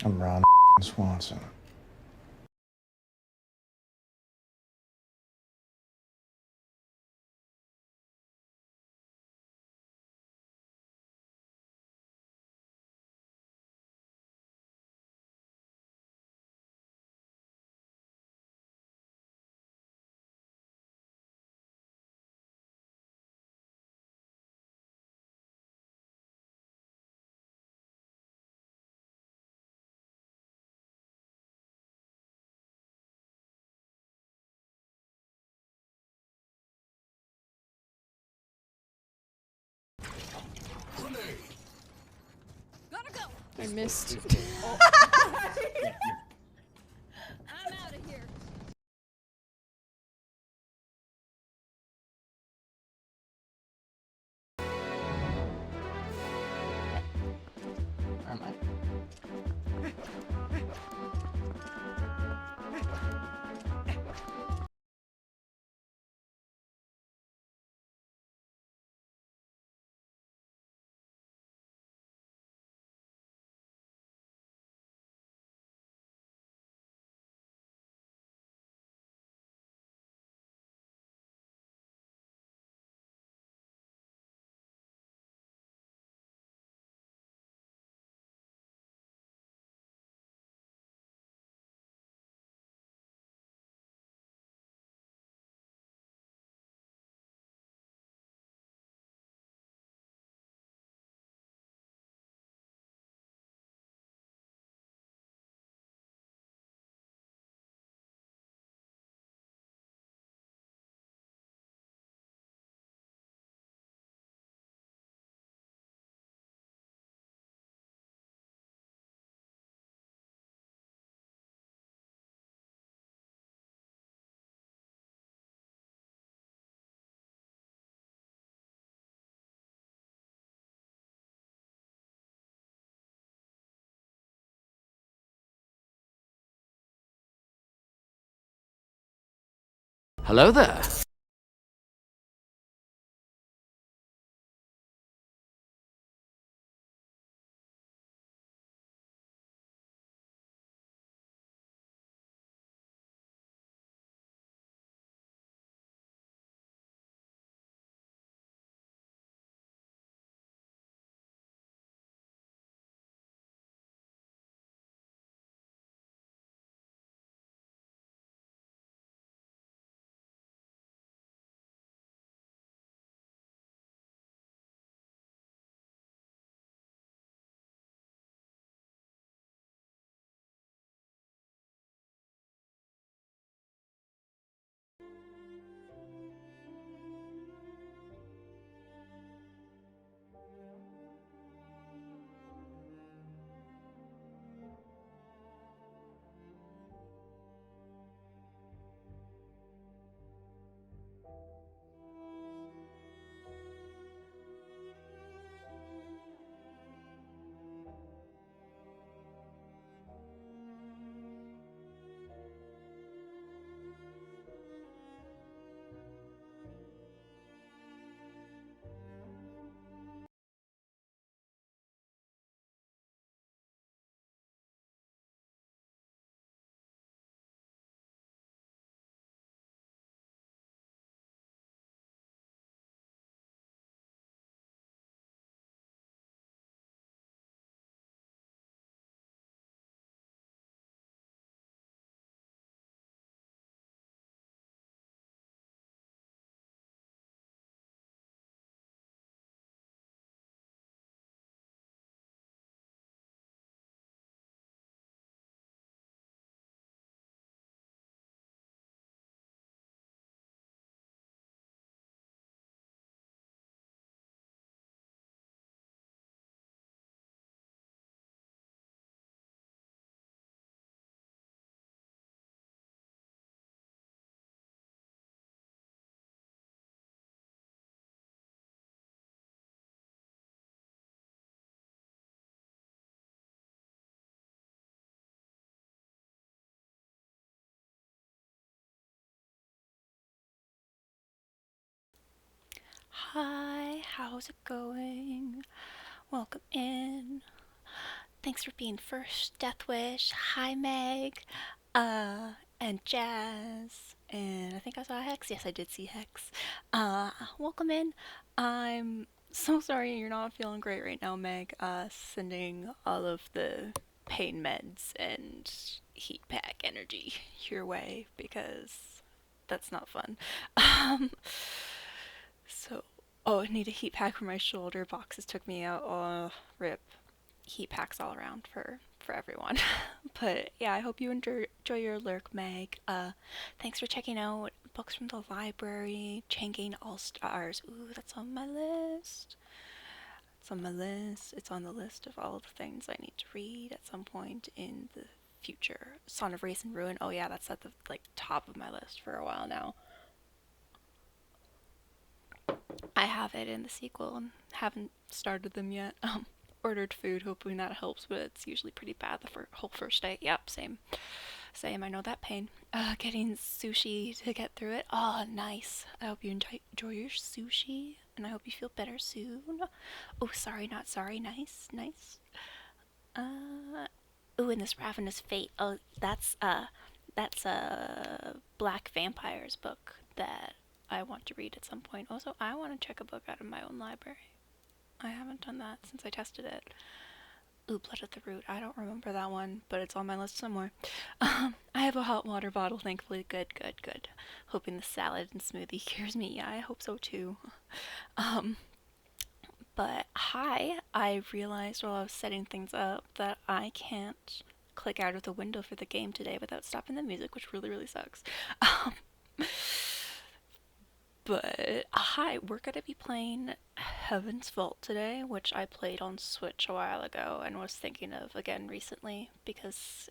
I'm Ron Swanson. Gotta go. I missed. I'm out of here. Where am I? Hello there. Hi, how's it going? Welcome in. thanks for being first, Deathwish. Hi, Meg. And Jazz. And I think I saw Hex. Yes, I did see Hex. Welcome in. I'm so sorry you're not feeling great right now, Meg. Sending all of the pain meds and heat pack energy your way because that's not fun. Um, so, oh, I need a heat pack for my shoulder. Boxes took me out. Oh, rip. Heat packs all around for everyone. But yeah, I hope you enjoy your lurk, Meg. Thanks for checking out books from the library. Chain All Stars. Ooh, that's on my list. It's on my list. It's on the list of all the things I need to read at some point in the future. Son of Race and Ruin. Oh yeah, that's at the like top of my list for a while now. I have it in the sequel and haven't started them yet. Ordered food, hoping that helps, but it's usually pretty bad the whole first day. Yep, same. Same, I know that pain. Getting sushi to get through it. Oh, nice. I hope you enjoy your sushi, and I hope you feel better soon. Oh, sorry, not sorry. Nice, nice. Ooh, and this Ravenous Fate. Oh, that's a Black Vampires book that I want to read at some point. Also, I want to check a book out of my own library. I haven't done that since I tested it. Ooh, Blood at the Root. I don't remember that one, but it's on my list somewhere. I have a hot water bottle, thankfully. Good, good, good. Hoping the salad and smoothie cures me. Yeah, I hope so too. But hi, I realized while I was setting things up that I can't click out of the window for the game today without stopping the music, which really, really sucks. But hi, we're gonna be playing Heaven's Vault today, which I played on Switch a while ago and was thinking of again recently because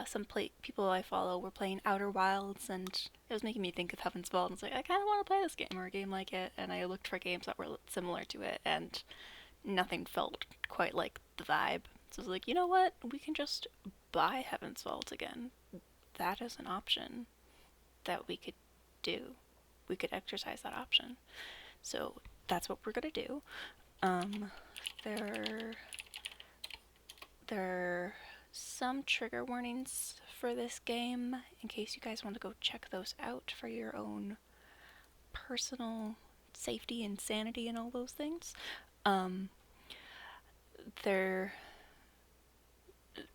some people I follow were playing Outer Wilds, and it was making me think of Heaven's Vault. And it's like I kind of want to play this game or a game like it, and I looked for games that were similar to it, and nothing felt quite like the vibe. So I was like, you know what? We can just buy Heaven's Vault again. That is an option that we could do. We could exercise that option. So that's what we're gonna do. There are some trigger warnings for this game in case you guys want to go check those out for your own personal safety and sanity and all those things. They're,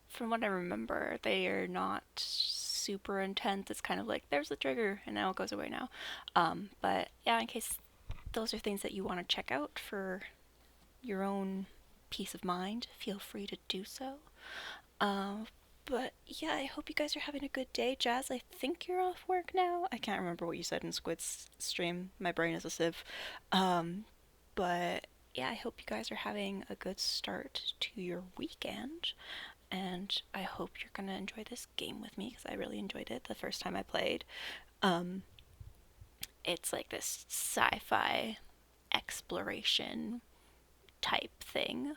from what I remember, they are not super intense. It's kind of like there's the trigger and now it goes away now. But yeah, in case those are things that you want to check out for your own peace of mind, feel free to do so. But yeah, I hope you guys are having a good day. Jazz, I think you're off work now. I can't remember what you said in Squid's stream. My brain is a sieve. But yeah, I hope you guys are having a good start to your weekend. And I hope you're gonna enjoy this game with me because I really enjoyed it the first time I played. It's like this sci-fi exploration type thing.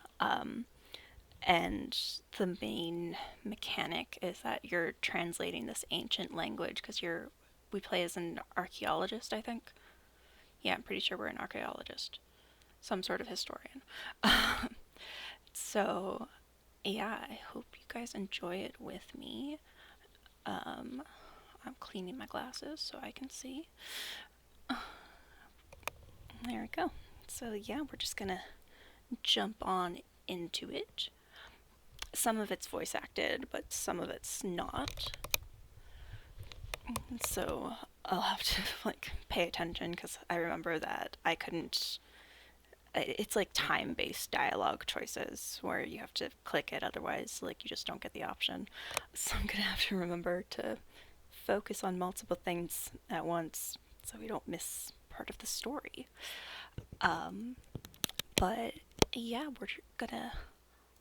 And the main mechanic is that you're translating this ancient language because we play as an archaeologist, I think. Yeah, I'm pretty sure we're an archaeologist. Some sort of historian. So, yeah, I hope you guys enjoy it with me. I'm cleaning my glasses so I can see. There we go. So, yeah, we're just gonna jump on into it. Some of it's voice acted, but some of it's not. So I'll have to like pay attention because I remember that I couldn't. It's like time-based dialogue choices where you have to click it, otherwise, like you just don't get the option. So I'm gonna have to remember to focus on multiple things at once so we don't miss part of the story. But yeah, we're gonna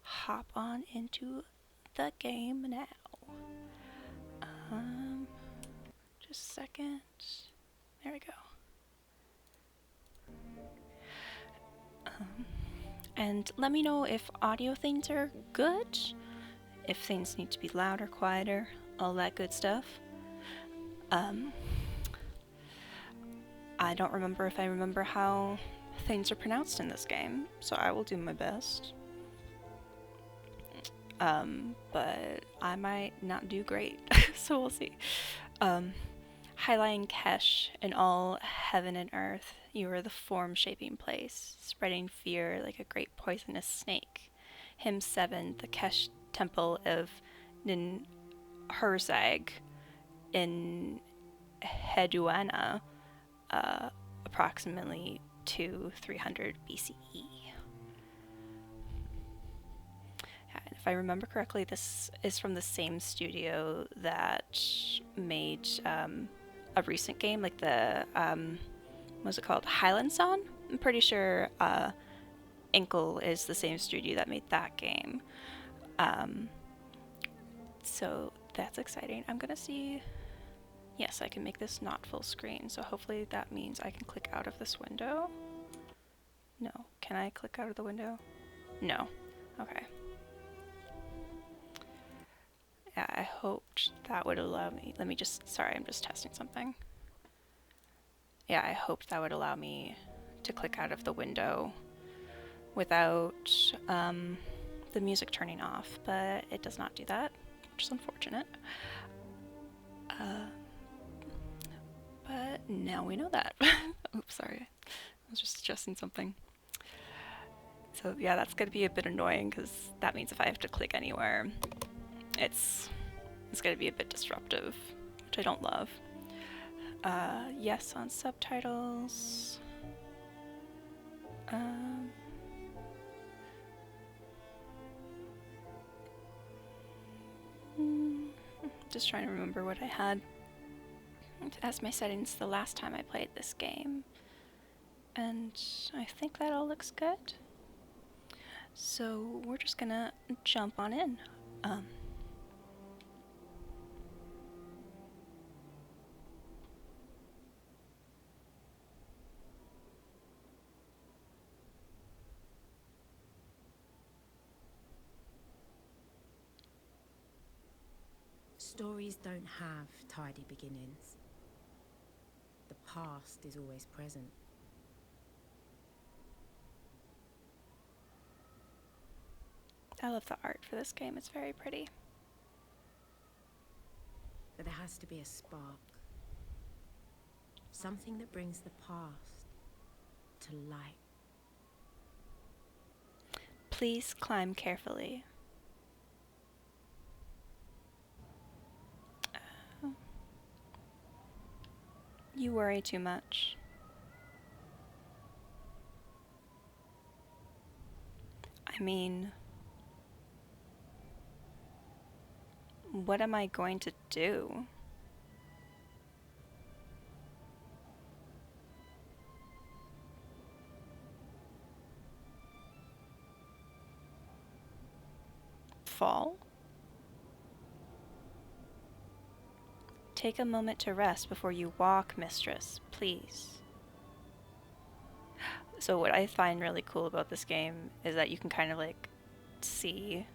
hop on into the game now. Just a second. There we go. And let me know if audio things are good, if things need to be louder, quieter, all that good stuff. I don't remember if I remember how things are pronounced in this game, so I will do my best. but I might not do great, so we'll see. Highline Kesh, in all heaven and earth, you are the form-shaping place, spreading fear like a great poisonous snake. Hymn 7, the Kesh Temple of Ninhursag in Hedwana, approximately 300 BCE. And if I remember correctly, this is from the same studio that made a recent game, like the what was it called, Highland Song? I'm pretty sure Inkle is the same studio that made that game. So that's exciting. I'm gonna see. Yes, I can make this not full screen, so hopefully that means I can click out of this window. No. Can I click out of the window? No. Okay. Yeah, I hoped that would allow me. Let me just. Sorry, I'm just testing something. Yeah, I hoped that would allow me to click out of the window without the music turning off, but it does not do that, which is unfortunate. But now we know that. Oops, sorry. I was just adjusting something. So yeah, that's gonna be a bit annoying because that means if I have to click anywhere, it's gonna be a bit disruptive, which I don't love. Yes on subtitles. Just trying to remember what I had as my settings the last time I played this game. And I think that all looks good. So we're just gonna jump on in. Stories don't have tidy beginnings. The past is always present. I love the art for this game, it's very pretty. But there has to be a spark. Something that brings the past to light. Please climb carefully. You worry too much. I mean, what am I going to do? Fall? Take a moment to rest before you walk, mistress, please. So what I find really cool about this game is that you can kind of like see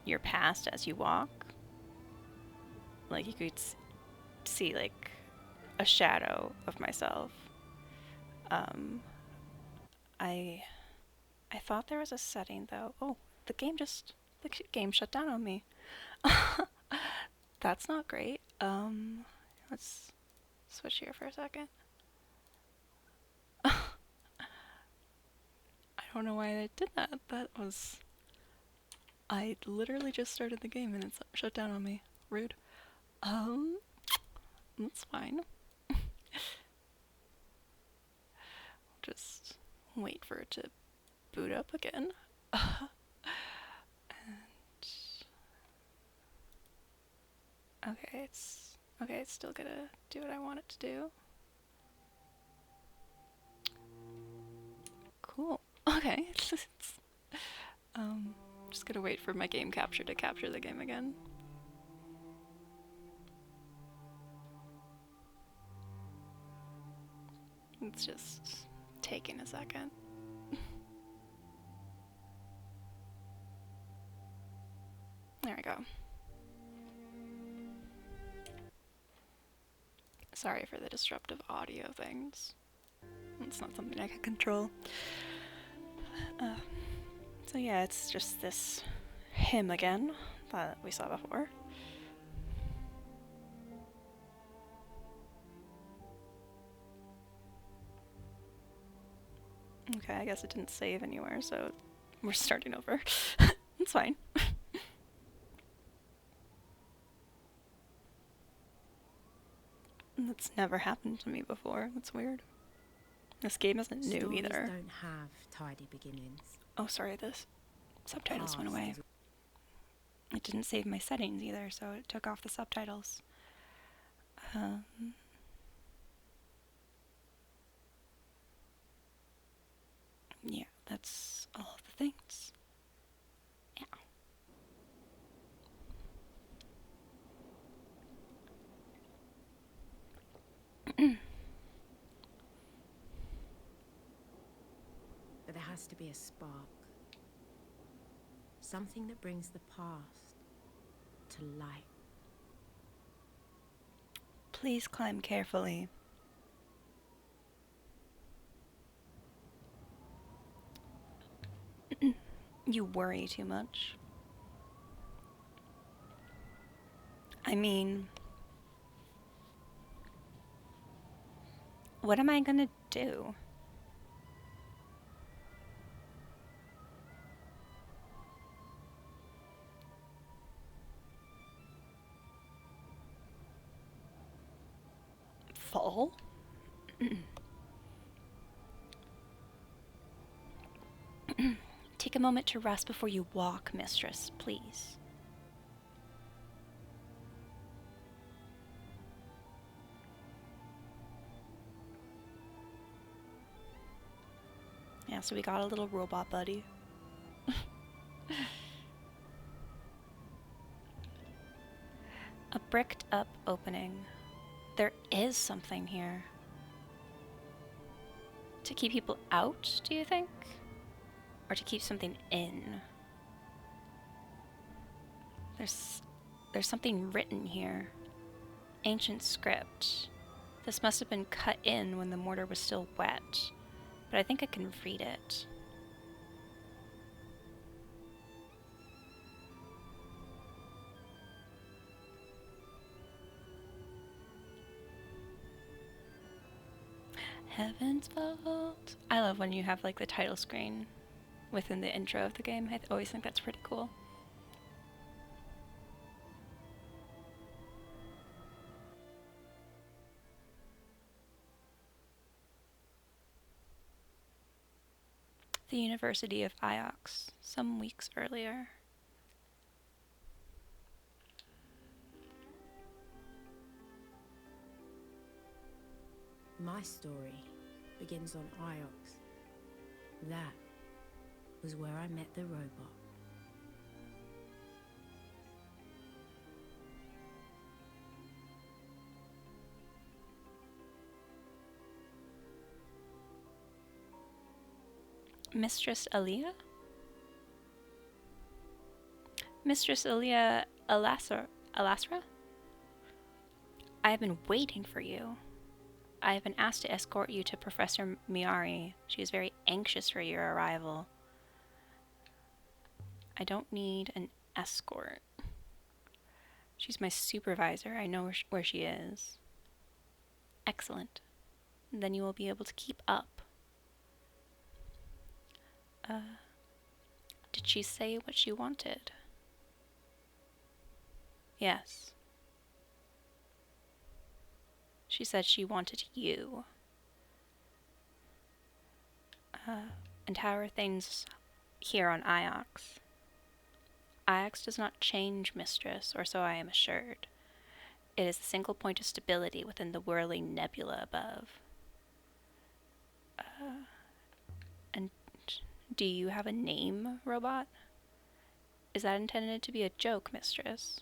your past as you walk. Like you could see like a shadow of myself. I thought there was a setting though. Oh, the game shut down on me. That's not great. Let's switch here for a second. I don't know why I did that. I literally just started the game and it's shut down on me. Rude. That's fine. Just wait for it to boot up again. Okay, it's still gonna do what I want it to do. Cool. Okay. Just gonna wait for my game capture to capture the game again. It's just taking a second. There we go. Sorry for the disruptive audio things. It's not something I can control. So yeah, it's just this him again that we saw before. Okay, I guess it didn't save anywhere, so we're starting over. It's fine. That's never happened to me before. That's weird. This game isn't new Stories either. don't have tidy beginnings. Oh, sorry, the subtitles went Past away. is It didn't save my settings either, so it took off the subtitles. Yeah, that's all of the things. Yeah. But there has to be a spark. Something that brings the past to light. Please climb carefully. You worry too much. I mean, what am I gonna do? Fall? Take a moment to rest before you walk, mistress, please. Yeah, so we got a little robot buddy. A bricked up opening. There is something here. To keep people out, do you think? Or to keep something in? There's something written here. Ancient script. This must have been cut in when the mortar was still wet, but I think I can read it. Heaven's Vault. I love when you have like the title screen within the intro of the game. I always think that's pretty cool. The University of Iox, some weeks earlier. My story begins on Iox. That was where I met the robot. Mistress Aaliyah? Mistress Aaliyah Alasra? I have been waiting for you. I have been asked to escort you to Professor Miari. She is very anxious for your arrival. I don't need an escort. She's my supervisor. I know where she is. Excellent. Then you will be able to keep up. Did she say what she wanted? Yes. She said she wanted you. And how are things here on Iox? Iox does not change, mistress, or so I am assured. It is a single point of stability within the whirling nebula above. And do you have a name, robot? Is that intended to be a joke, mistress?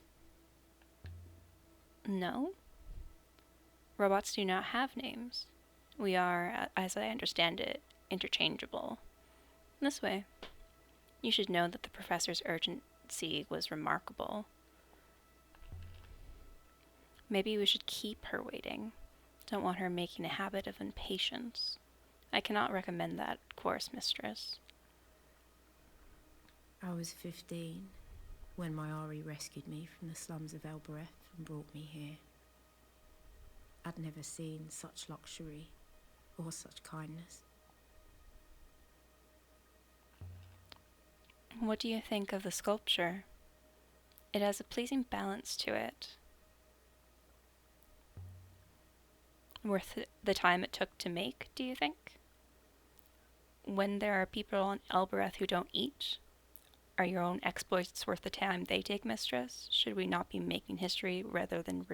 No? Robots do not have names. We are, as I understand it, interchangeable. This way. You should know that the professor's urgency was remarkable. Maybe we should keep her waiting. Don't want her making a habit of impatience. I cannot recommend that course, mistress. I was 15 when Mayari rescued me from the slums of Elbereth and brought me here. I'd never seen such luxury or such kindness. What do you think of the sculpture? It has a pleasing balance to it. Worth the time it took to make, do you think? When there are people in Elbereth who don't eat, are your own exploits worth the time they take, mistress? Should we not be making history rather than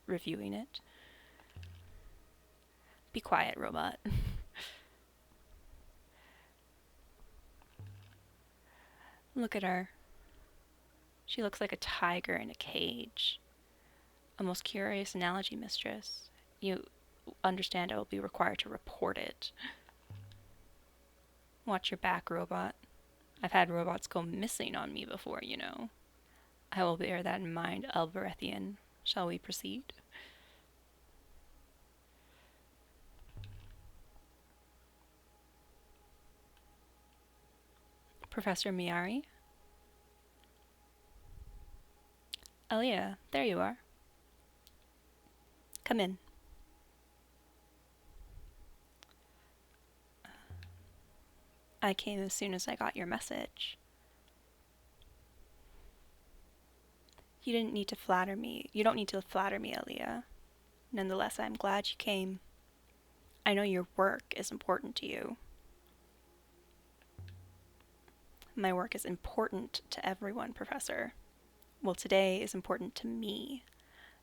reviewing it? Be quiet, robot. Look at her. She looks like a tiger in a cage. A most curious analogy, mistress. You understand I will be required to report it. Watch your back, robot. I've had robots go missing on me before, you know. I will bear that in mind, Elberethian. Shall we proceed? Professor Miyari? Alia, there you are. Come in. I came as soon as I got your message. You didn't need to flatter me. You don't need to flatter me, Alia. Nonetheless, I'm glad you came. I know your work is important to you. My work is important to everyone, Professor. Well, today is important to me.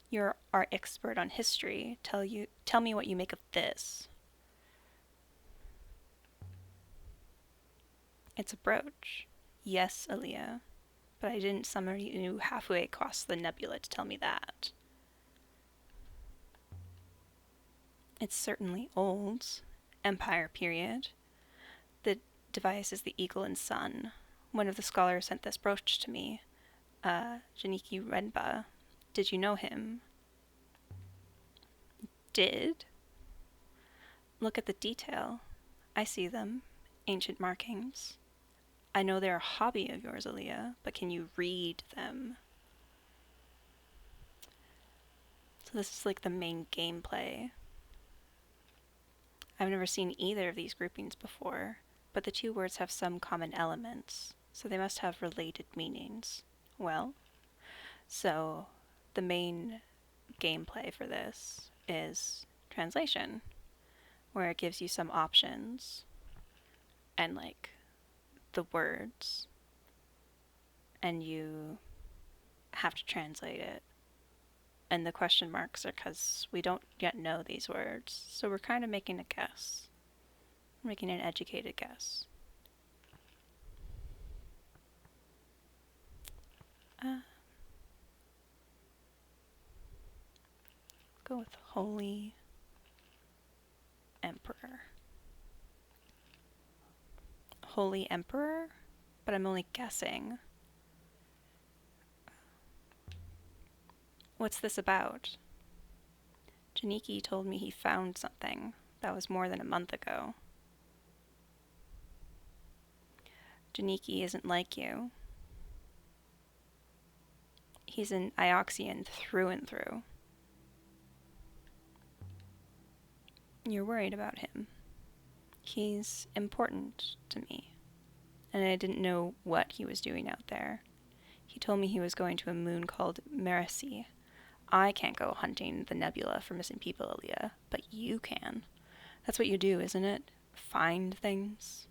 You're our expert on history. Tell me what you make of this. It's a brooch. Yes, Alia. But I didn't summon you halfway across the nebula to tell me that. It's certainly old. Empire period. The device is the eagle and sun. One of the scholars sent this brooch to me. Janiki Renba. Did you know him? Did? Look at the detail. I see them. Ancient markings. I know they're a hobby of yours, Alia, but can you read them? So this is like the main gameplay. I've never seen either of these groupings before, but the two words have some common elements, so they must have related meanings. Well, so the main gameplay for this is translation, where it gives you some options and like the words, and you have to translate it. And the question marks are because we don't yet know these words, so we're kind of making a guess. We're making an educated guess. Go with Holy Emperor. Holy Emperor? But I'm only guessing. What's this about? Janiki told me he found something. That was more than a month ago. Janiki isn't like you. He's an Ioxian through and through. You're worried about him. He's important to me. And I didn't know what he was doing out there. He told me he was going to a moon called Merisi. I can't go hunting the nebula for missing people, Alia, but you can. That's what you do, isn't it? Find things.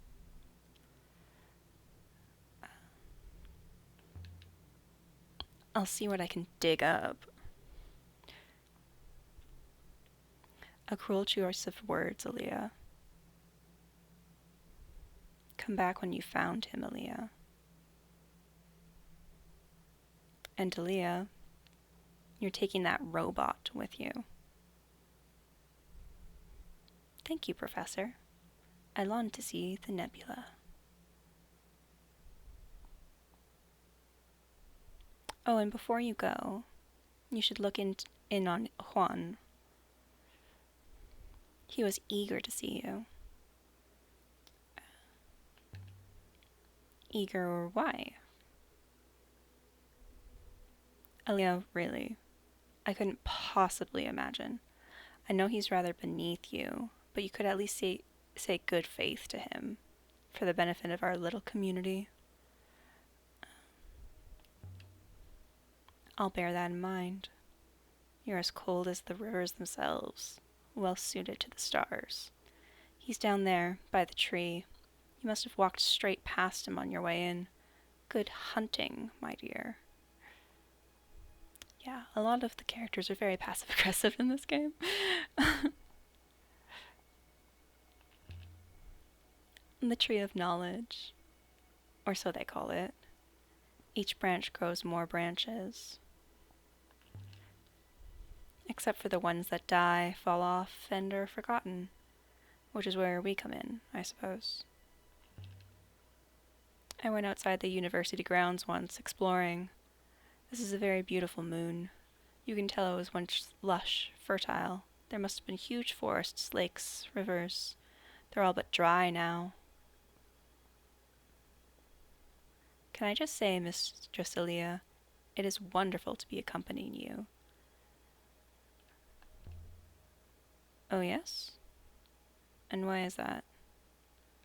I'll see what I can dig up. A cruel choice of words, Alia. Come back when you found him, Alia. And Alia, you're taking that robot with you. Thank you, Professor. I long to see the nebula. Oh, and before you go, you should look in on Juan. He was eager to see you. Eager or why? Aaliyah, really, I couldn't possibly imagine. I know he's rather beneath you, but you could at least say good faith to him for the benefit of our little community. I'll bear that in mind. You're as cold as the rivers themselves, well suited to the stars. He's down there, by the tree. You must have walked straight past him on your way in. Good hunting, my dear. Yeah, a lot of the characters are very passive-aggressive in this game. The Tree of Knowledge, or so they call it. Each branch grows more branches. Except for the ones that die, fall off, and are forgotten. Which is where we come in, I suppose. I went outside the university grounds once, exploring. This is a very beautiful moon. You can tell it was once lush, fertile. There must have been huge forests, lakes, rivers. They're all but dry now. Can I just say, Miss Drasilia, it is wonderful to be accompanying you. Oh, yes? And why is that?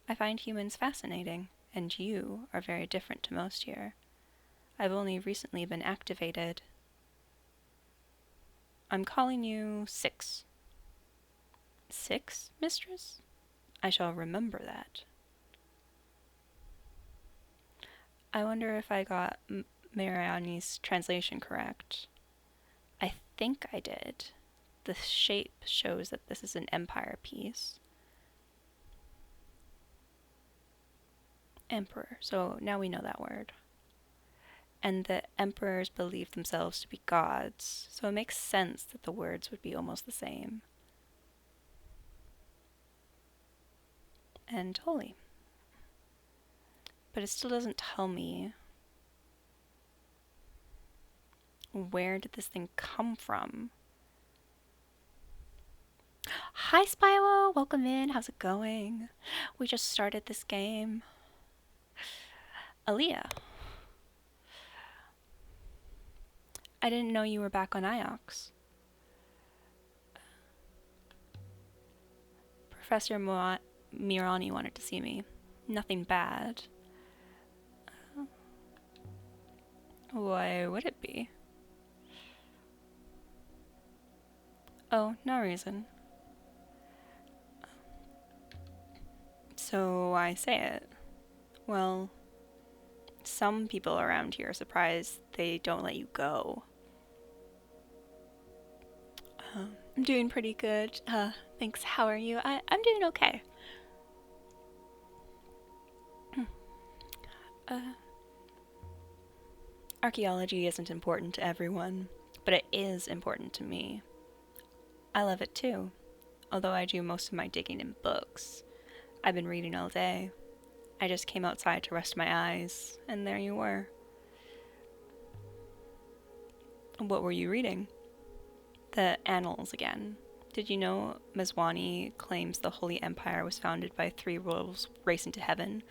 I find humans fascinating, and you are very different to most here. I've only recently been activated. I'm calling you 6. 6, mistress? I shall remember that. I wonder if I got Mariani's translation correct. I think I did. The shape shows that this is an empire piece. Emperor, so now we know that word. And the emperors believe themselves to be gods, so it makes sense that the words would be almost the same. And holy. But it still doesn't tell me where did this thing come from. Hi Spyro, welcome in, how's it going? We just started this game. Aaliyah. I didn't know you were back on Iox. Professor Mirani wanted to see me. Nothing bad. Why would it be? Oh, no reason. So I say it. Well, some people around here are surprised they don't let you go. I'm doing pretty good. Thanks. How are you? I'm doing okay. Archaeology isn't important to everyone, but it is important to me. I love it too, although I do most of my digging in books. I've been reading all day. I just came outside to rest my eyes, and there you were. What were you reading? The Annals again. Did you know Mezwani claims the Holy Empire was founded by 3 wolves racing to heaven?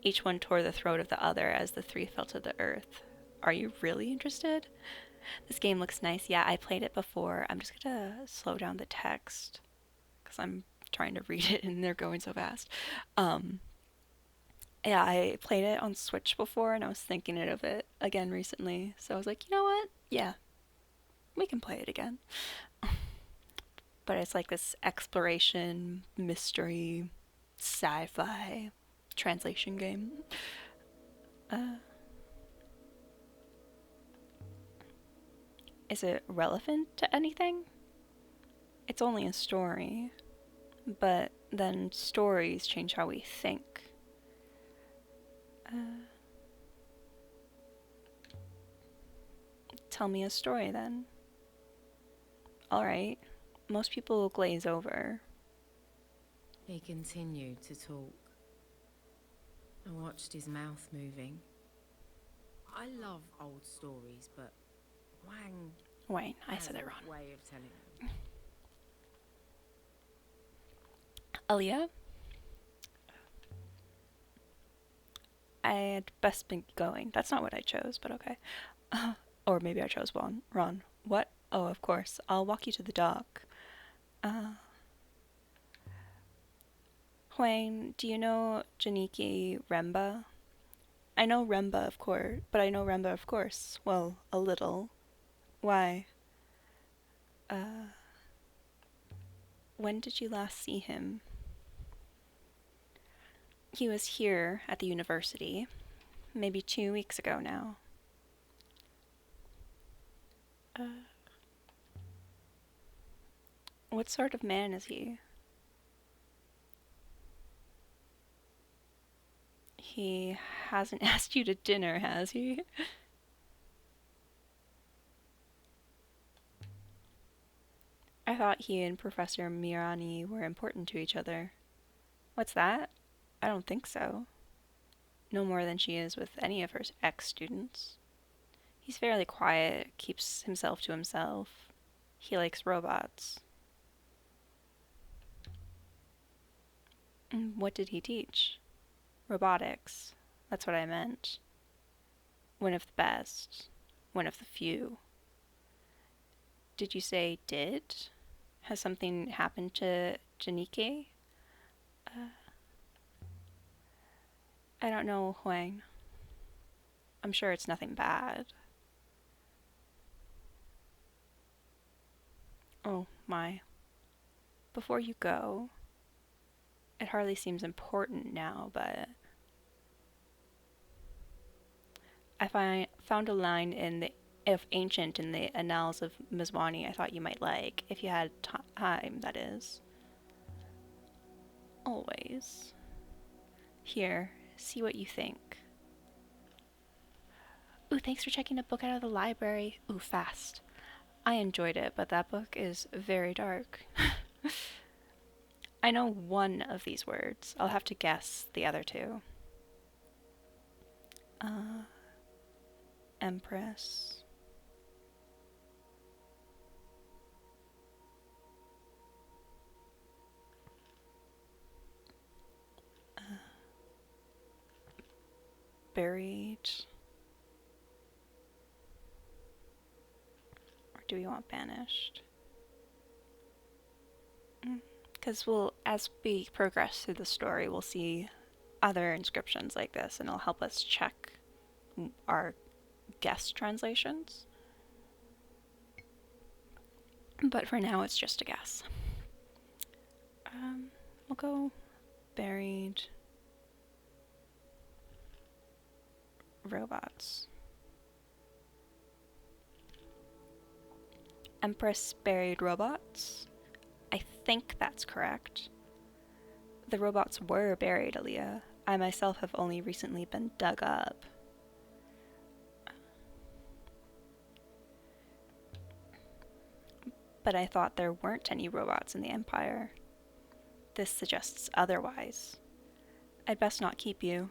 Each one tore the throat of the other as the 3 fell to the earth. Are you really interested? This game looks nice. Yeah, I played it before. I'm just gonna slow down the text because I'm trying to read it and they're going so fast. Yeah, I played it on Switch before and I was thinking of it again recently. So I was like, you know what? Yeah, we can play it again. But it's like this exploration, mystery, sci-fi translation game. Is it relevant to anything? It's only a story, but then stories change how we think. Tell me a story then. Alright, most people will glaze over. He continued to talk. I watched his mouth moving. I love old stories, but Wayne, I has said it a wrong. way of telling them. Aaliyah? I had best been going. That's not what I chose, but okay. Or maybe I chose one. Ron. What? Oh, of course. I'll walk you to the dock. Uh, Huang, do you know Janiki Remba? I know Remba, of course, but I know Remba, of course. Well, a little. Why? Uh, when did you last see him? He was here at the university, maybe 2 weeks ago now. What sort of man is he? He hasn't asked you to dinner, has he? I thought he and Professor Mirani were important to each other. What's that? I don't think so. No more than she is with any of her ex-students. He's fairly quiet, keeps himself to himself. He likes robots. What did he teach? Robotics. That's what I meant. One of the best. One of the few. Did you say did? Has something happened to Janike? I don't know, Huang. I'm sure it's nothing bad. Oh, my. Before you go, it hardly seems important now, but I found a line of ancient in the Annals of Mizwani I thought you might like, if you had time, that is. Always. Here, see what you think. Ooh, thanks for checking a book out of the library. Ooh, fast. I enjoyed it, but that book is very dark. I know one of these words. I'll have to guess the other two. Empress. Buried. Or do we want banished? Because as we progress through the story, we'll see other inscriptions like this, and it'll help us check our guess translations. But for now, it's just a guess. We'll go buried robots. Empress buried robots. I think that's correct. The robots were buried, Aaliyah. I myself have only recently been dug up. But I thought there weren't any robots in the Empire. This suggests otherwise. I'd best not keep you.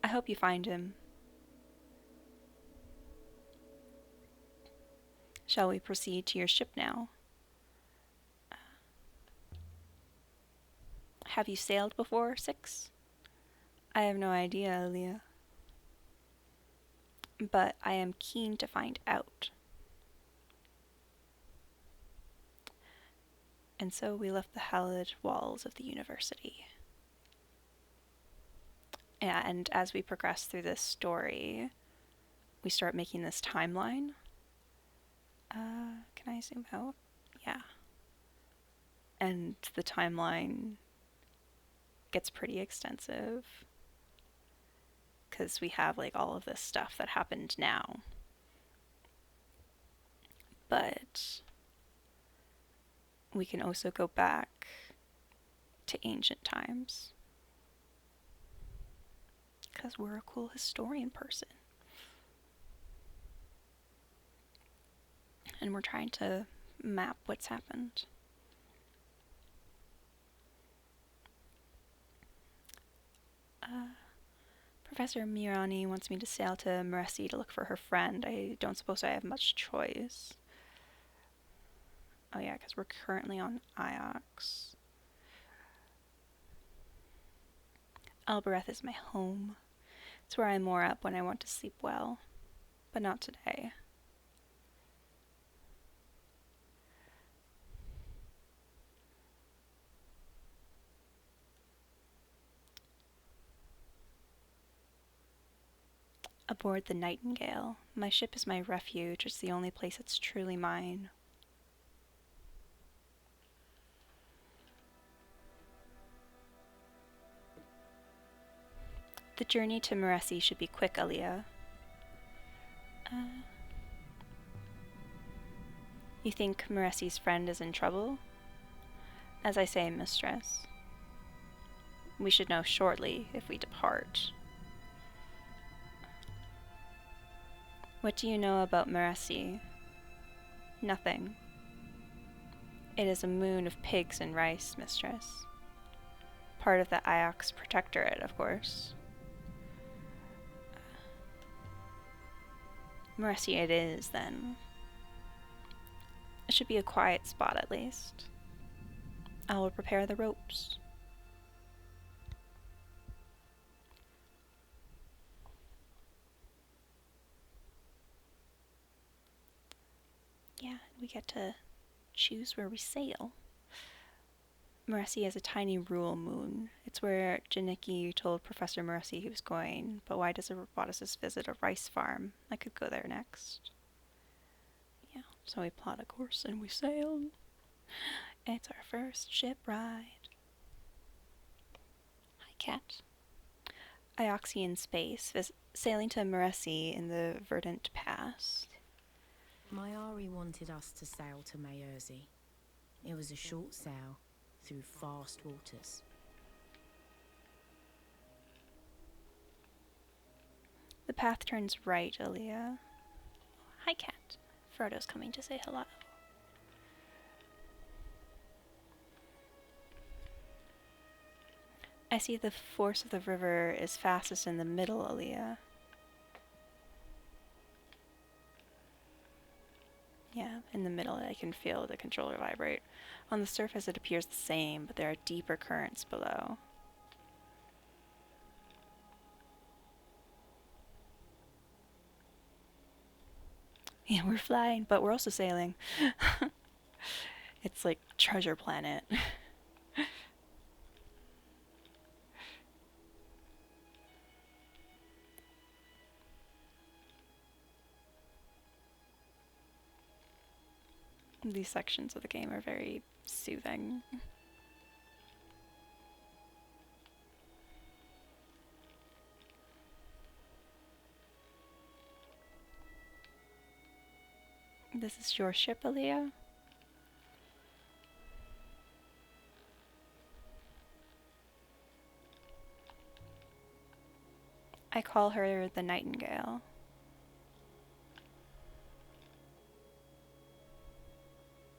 I hope you find him. Shall we proceed to your ship now? Have you sailed before, Six? I have no idea, Aaliyah. But I am keen to find out. And so we left the hallowed walls of the university. And as we progress through this story, we start making this timeline. Can I zoom out? Yeah. And the timeline gets pretty extensive, because we have like all of this stuff that happened now. But we can also go back to ancient times, because we're a cool historian person. And we're trying to map what's happened. Professor Mirani wants me to sail to Meresi to look for her friend. I don't suppose I have much choice. Oh yeah, because we're currently on Iox. Albereth is my home. It's where I moor up when I want to sleep well. But not today. Aboard the Nightingale. My ship is my refuge. It's the only place that's truly mine. The journey to Meresi should be quick, Aaliyah. You think Meresi's friend is in trouble? As I say, mistress. We should know shortly if we depart. What do you know about Meresi? Nothing. It is a moon of pigs and rice, mistress. Part of the Iox Protectorate, of course. Meresi it is, then. It should be a quiet spot, at least. I will prepare the ropes. Yeah, we get to choose where we sail. Meresi has a tiny rural moon. It's where Janicki told Professor Meresi he was going, but why does a roboticist visit a rice farm? I could go there next. Yeah, so we plot a course and we sail. It's our first ship ride. Hi, cat. Ioxian space, sailing to Meresi in the verdant past. Mayari wanted us to sail to Mayurzi. It was a short sail through fast waters. The path turns right, Aaliyah. Hi, cat. Frodo's coming to say hello. I see the force of the river is fastest in the middle, Aaliyah. Yeah, in the middle I can feel the controller vibrate. On the surface it appears the same, but there are deeper currents below. Yeah, we're flying, but we're also sailing. It's like Treasure Planet. These sections of the game are very soothing. This is your ship, Aaliyah? I call her the Nightingale.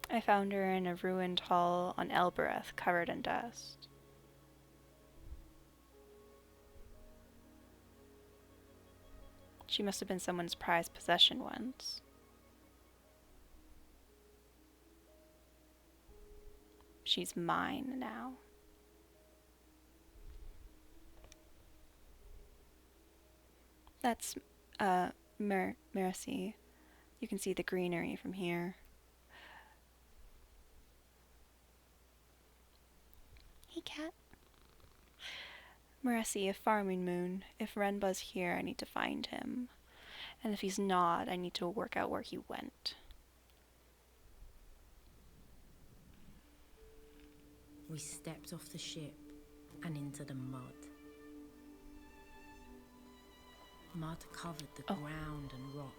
I found her in a ruined hall on Elbereth, covered in dust. She must have been someone's prized possession once. She's mine now. That's, Meresi. You can see the greenery from here. Hey, cat. Meresi, a farming moon. If Renba's here, I need to find him. And if he's not, I need to work out where he went. We stepped off the ship and into the mud. Mud covered the ground and rock.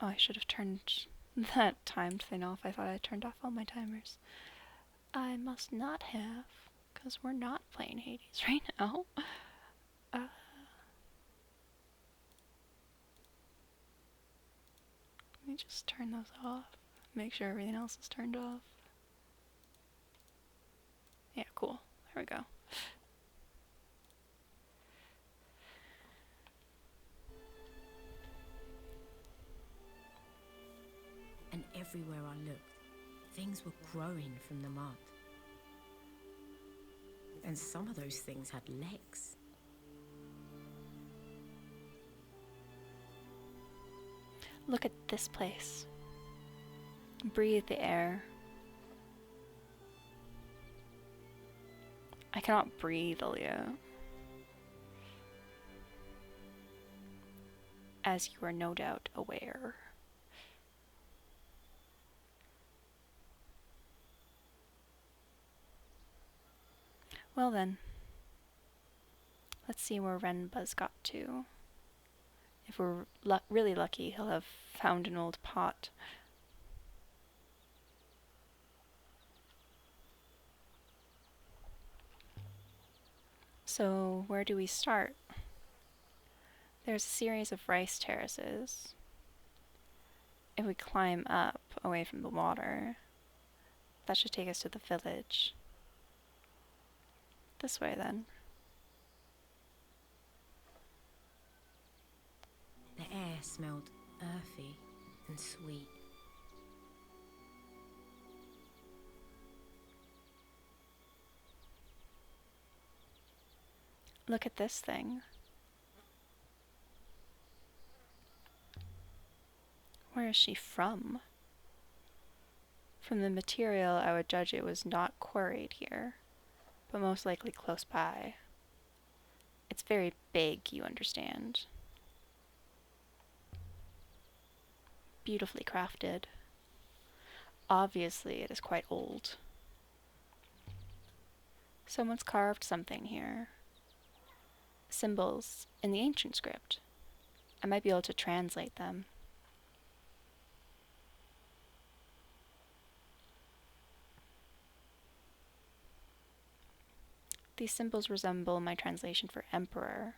Oh, I should have turned that timed thing off. I thought I turned off all my timers. I must not have, because we're not playing Hades right now. Let me just turn those off. Make sure everything else is turned off. Yeah, cool. There we go. And everywhere I looked, things were growing from the mud. And some of those things had legs. Look at this place. Breathe the air. I cannot breathe, Aaliyah. as you are no doubt aware. Well then, let's see where Renbuzz got to. If we're really lucky, he'll have found an old pot. So, where do we start? There's a series of rice terraces. If we climb up away from the water, that should take us to the village. This way then. The air smelled earthy and sweet. Look at this thing. Where is she from? From the material, I would judge it was not quarried here, but most likely close by. It's very big, you understand. Beautifully crafted. Obviously, it is quite old. Someone's carved something here. Symbols in the ancient script. I might be able to translate them. These symbols resemble my translation for emperor.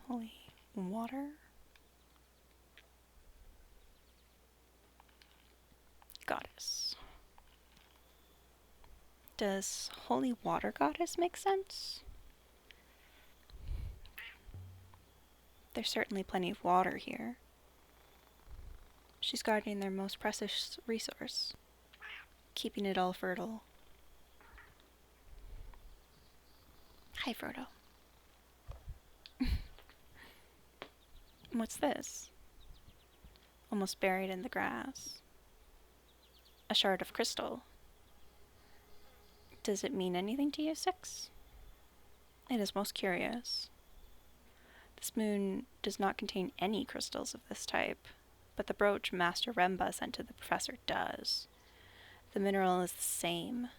Holy water? Goddess. Does holy water goddess make sense? There's certainly plenty of water here. She's guarding their most precious resource, keeping it all fertile. Hi, Frodo. What's this? Almost buried in the grass. A shard of crystal. Does it mean anything to you, Six? It is most curious. This moon does not contain any crystals of this type, but the brooch Master Remba sent to the professor does. The mineral is the same.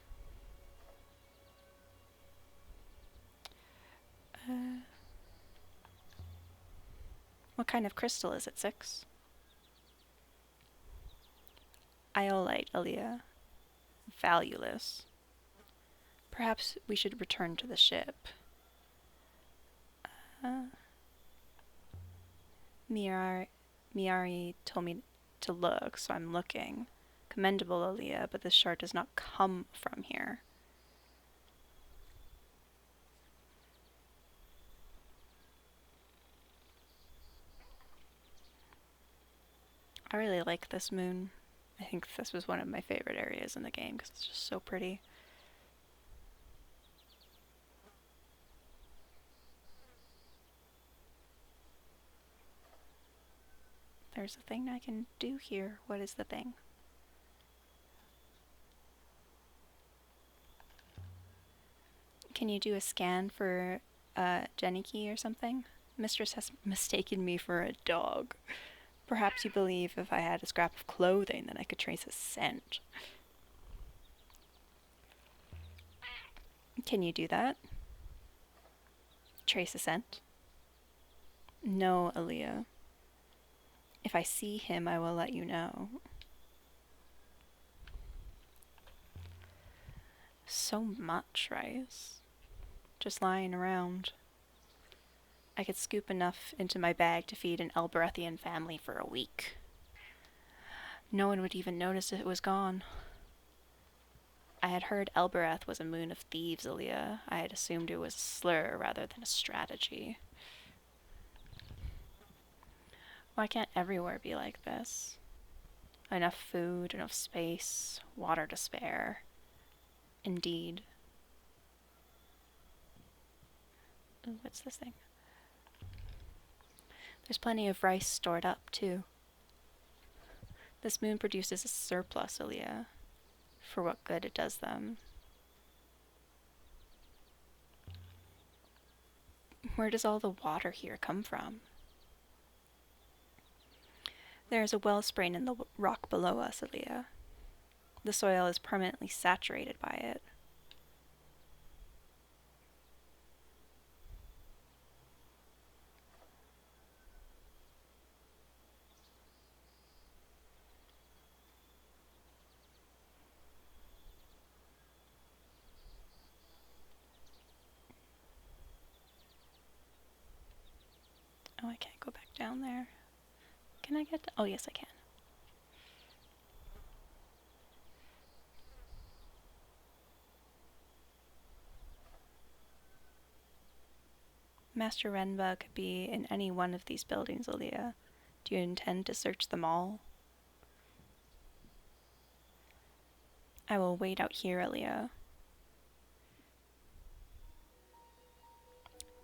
What kind of crystal is it, Six? Iolite, Aaliyah. Valueless. Perhaps we should return to the ship. Miari told me to look, so I'm looking. Commendable, Aaliyah, but this shard does not come from here. I really like this moon. I think this was one of my favorite areas in the game because it's just so pretty. There's a thing I can do here. What is the thing? Can you do a scan for Jeniki or something? Mistress has mistaken me for a dog. Perhaps you believe if I had a scrap of clothing that I could trace a scent. Can you do that? Trace a scent? No, Aaliyah. If I see him, I will let you know. So much rice. Just lying around. I could scoop enough into my bag to feed an Elberethian family for a week. No one would even notice if it was gone. I had heard Elbereth was a moon of thieves, Aaliyah. I had assumed it was a slur rather than a strategy. Why can't everywhere be like this? Enough food, enough space, water to spare. Indeed. Ooh, what's this thing? There's plenty of rice stored up, too. This moon produces a surplus, Aaliyah, for what good it does them. Where does all the water here come from? There is a wellspring in the rock below us, Aaliyah. The soil is permanently saturated by it. Oh, I can't go back down there. Can I get... Oh, yes, I can. Master Renba could be in any one of these buildings, Aaliyah. Do you intend to search them all? I will wait out here, Aaliyah.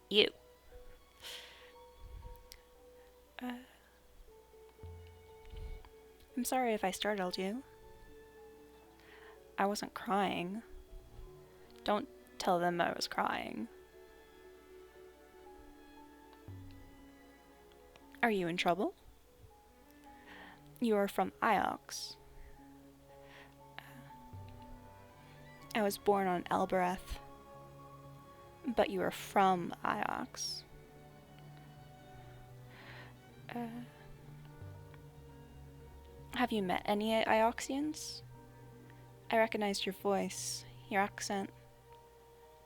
You. I'm sorry if I startled you. I wasn't crying. Don't tell them I was crying. Are you in trouble? You are from Iox. I was born on Elbereth, but you are from Iox. Have you met any Ioxians? I recognized your voice, your accent.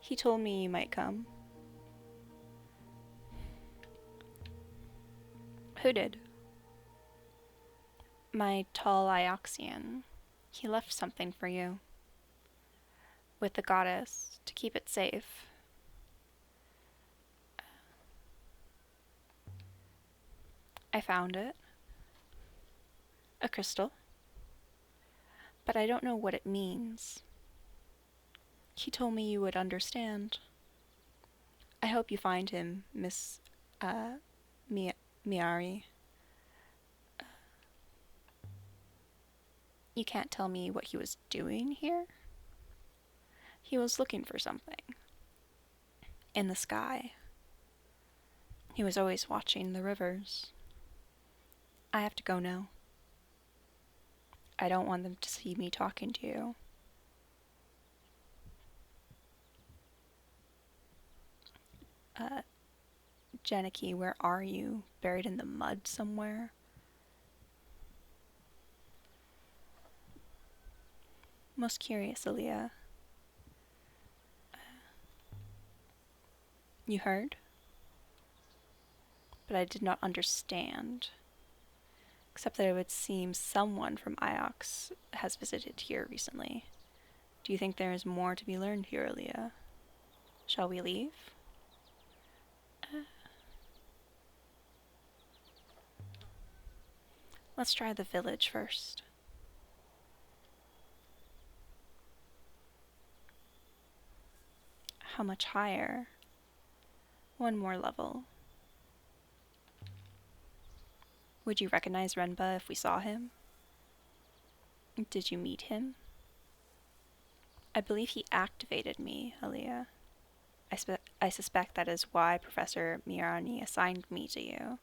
He told me you might come. Who did? My tall Ioxian. He left something for you. With the goddess, to keep it safe. I found it. A crystal. But I don't know what it means. He told me you would understand. I hope you find him, Miss, Miari. You can't tell me what he was doing here? He was looking for something. In the sky. He was always watching the rivers. I have to go now. I don't want them to see me talking to you. Janaki, where are you? Buried in the mud somewhere? Most curious, Aaliyah. You heard? But I did not understand. Except that it would seem someone from Iox has visited here recently. Do you think there is more to be learned here, Aaliyah? Shall we leave? Let's try the village first. How much higher? One more level. Would you recognize Renba if we saw him? Did you meet him? I believe he activated me, Aaliyah. I suspect that is why Professor Miarani assigned me to you.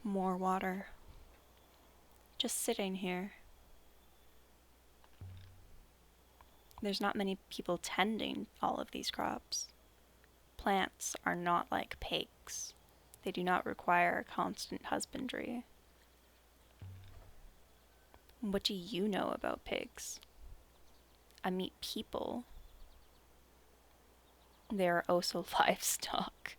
More water. Just sitting here. There's not many people tending all of these crops. Plants are not like pigs. They do not require constant husbandry. What do you know about pigs? I meet people. They are also livestock.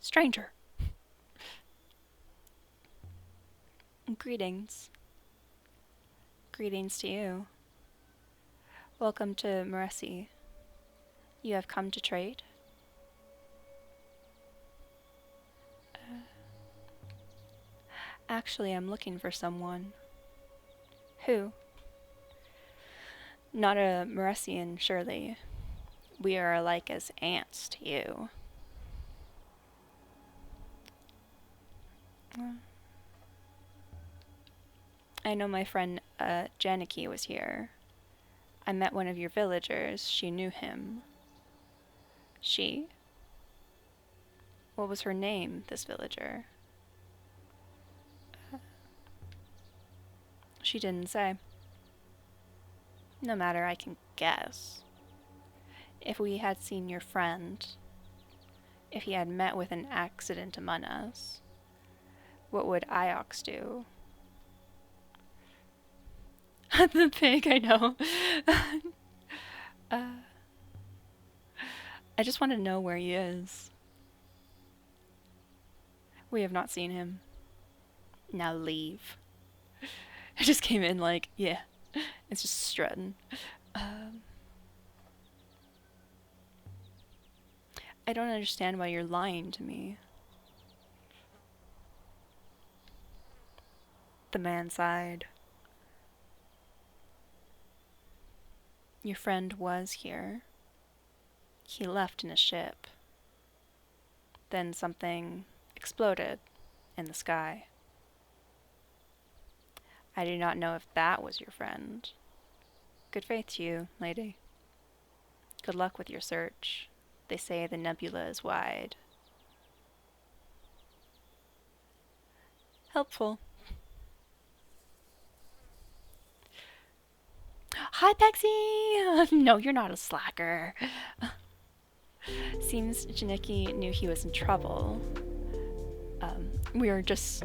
Stranger. Greetings. Greetings to you. Welcome to Meresi. You have come to trade? Actually, I'm looking for someone. Who? Not a Meressian, surely. We are alike as ants to you. I know my friend Janiki was here. I met one of your villagers. She knew him. She? What was her name, this villager? She didn't say. No matter, I can guess. If we had seen your friend, if he had met with an accident among us, what would Iox do? The pig, I know. I just want to know where he is. We have not seen him. Now leave. I just came in like, yeah. It's just strutting. I don't understand why you're lying to me. The man sighed. Your friend was here. He left in a ship. Then something exploded in the sky. I do not know if that was your friend. Good faith to you, lady. Good luck with your search. They say the nebula is wide. Helpful. Hi, Pexy! No, you're not a slacker. Seems Janiki knew he was in trouble. We're just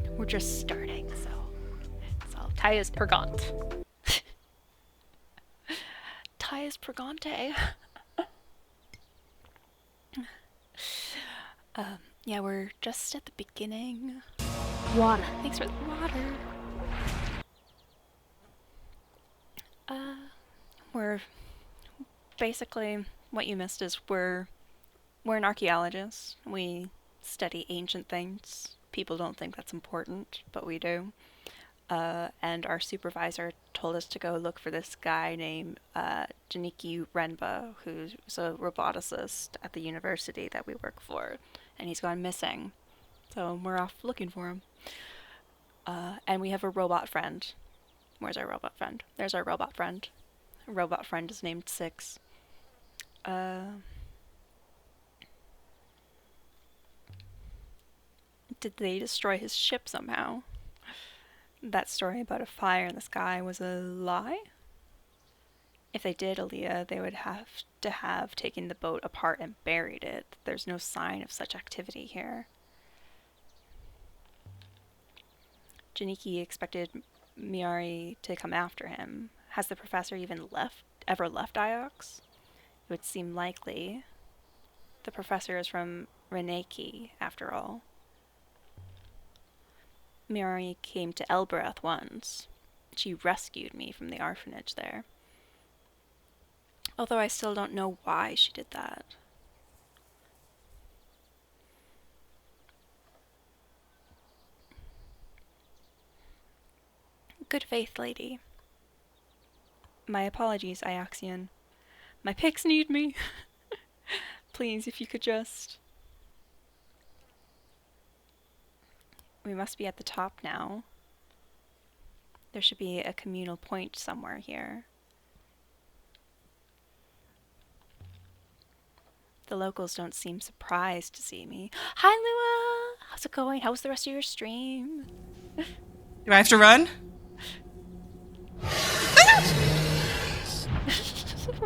starting, so Tyus Pergant. Tyus Pergante. Yeah, we're just at the beginning. Water. Thanks for the water. We're basically, what you missed is we're an archaeologist. We study ancient things. People don't think that's important, but we do. And our supervisor told us to go look for this guy named Janiki Renba, who's a roboticist at the university that we work for, and he's gone missing. So we're off looking for him. And we have a robot friend. Where's our robot friend? There's our robot friend. Our robot friend is named Six. Did they destroy his ship somehow? That story about a fire in the sky was a lie? If they did, Aaliyah, they would have to have taken the boat apart and buried it. There's no sign of such activity here. Janiki expected Miari to come after him. Has the professor even ever left Iox? It would seem likely. The professor is from Reneki, after all. Miari came to Elbereth once. She rescued me from the orphanage there. Although I still don't know why she did that. Good faith, lady. My apologies, Ioxian. My pigs need me. Please, if you could just... We must be at the top now. There should be a communal point somewhere here. The locals don't seem surprised to see me. Hi, Lua! How's it going? How's the rest of your stream? Do I have to run?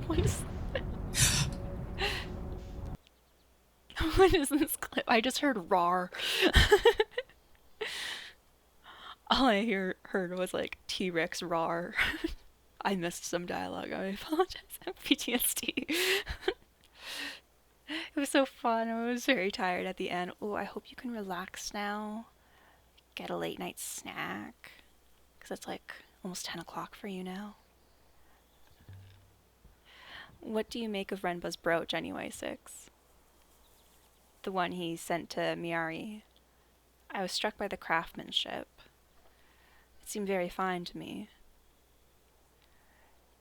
What is... What is this clip? I just heard roar. All I heard was like T-Rex roar. I missed some dialogue. I apologize. I have PTSD. It was so fun. I was very tired at the end. Oh, I hope you can relax now. Get a late night snack. Because it's like almost 10 o'clock for you now. What do you make of Renba's brooch anyway, Six? The one he sent to Miari. I was struck by the craftsmanship. seemed very fine to me.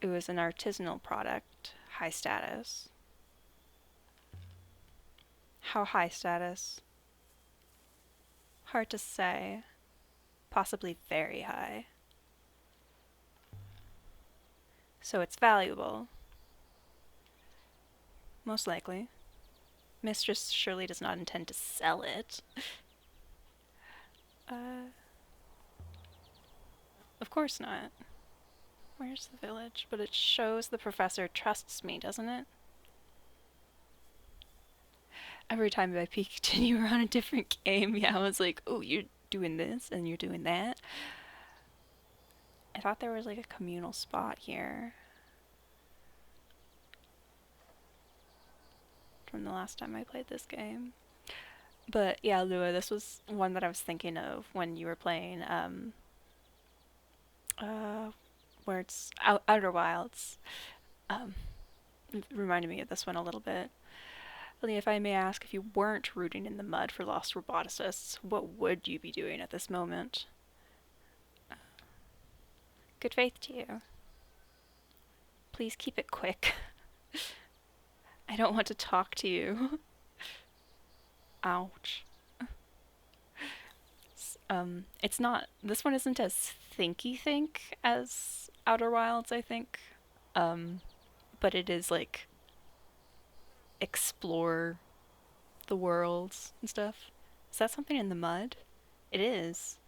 It was an artisanal product, high status. How high status? Hard to say. Possibly very high. So it's valuable. Most likely. Mistress surely does not intend to sell it. Of course not. Where's the village? But it shows the professor trusts me, doesn't it? Every time I peeked and you were on a different game, yeah, I was like, oh, you're doing this and you're doing that. I thought there was like a communal spot here. From the last time I played this game. But yeah, Lua, this was one that I was thinking of when you were playing, where it's Outer Wilds. It reminded me of this one a little bit. Lily, if I may ask, if you weren't rooting in the mud for lost roboticists, what would you be doing at this moment? Good faith to you. Please keep it quick. I don't want to talk to you. Ouch. It's not, this one isn't as think as Outer Wilds, I think. But it is like explore the worlds and stuff. Is that something in the mud? It is.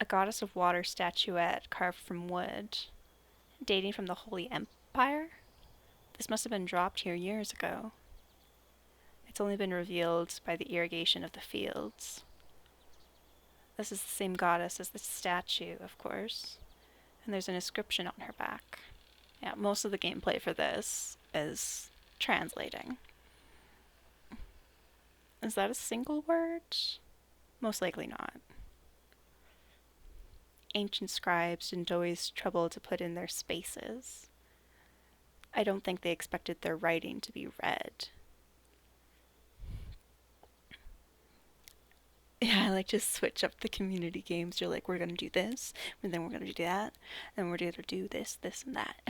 A goddess of water statuette carved from wood, dating from the Holy Empire? This must have been dropped here years ago. It's only been revealed by the irrigation of the fields. This is the same goddess as the statue, of course. And there's an inscription on her back. Yeah, most of the gameplay for this is translating. Is that a single word? Most likely not. Ancient scribes didn't always trouble to put in their spaces. I don't think they expected their writing to be read. Yeah, I like to switch up the community games. You're like, we're gonna do this, and then we're gonna do that, and we're gonna do this, this, and that.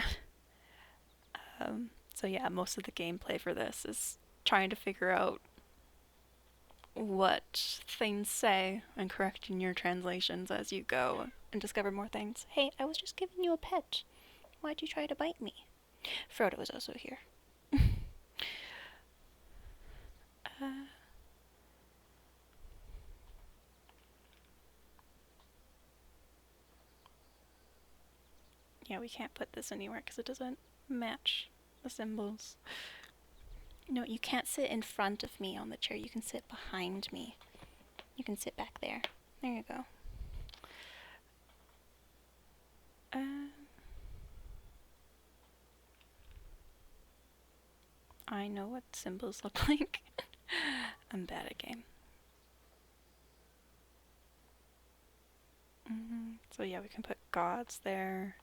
So yeah, most of the gameplay for this is trying to figure out what things say and correcting your translations as you go and discover more things. Hey, I was just giving you a pet. Why'd you try to bite me? Frodo was also here. Yeah, we can't put this anywhere because it doesn't match the symbols. No, you can't sit in front of me on the chair. You can sit behind me. You can sit back there. There you go. I know what symbols look like. I'm bad at game. So yeah, we can put gods there.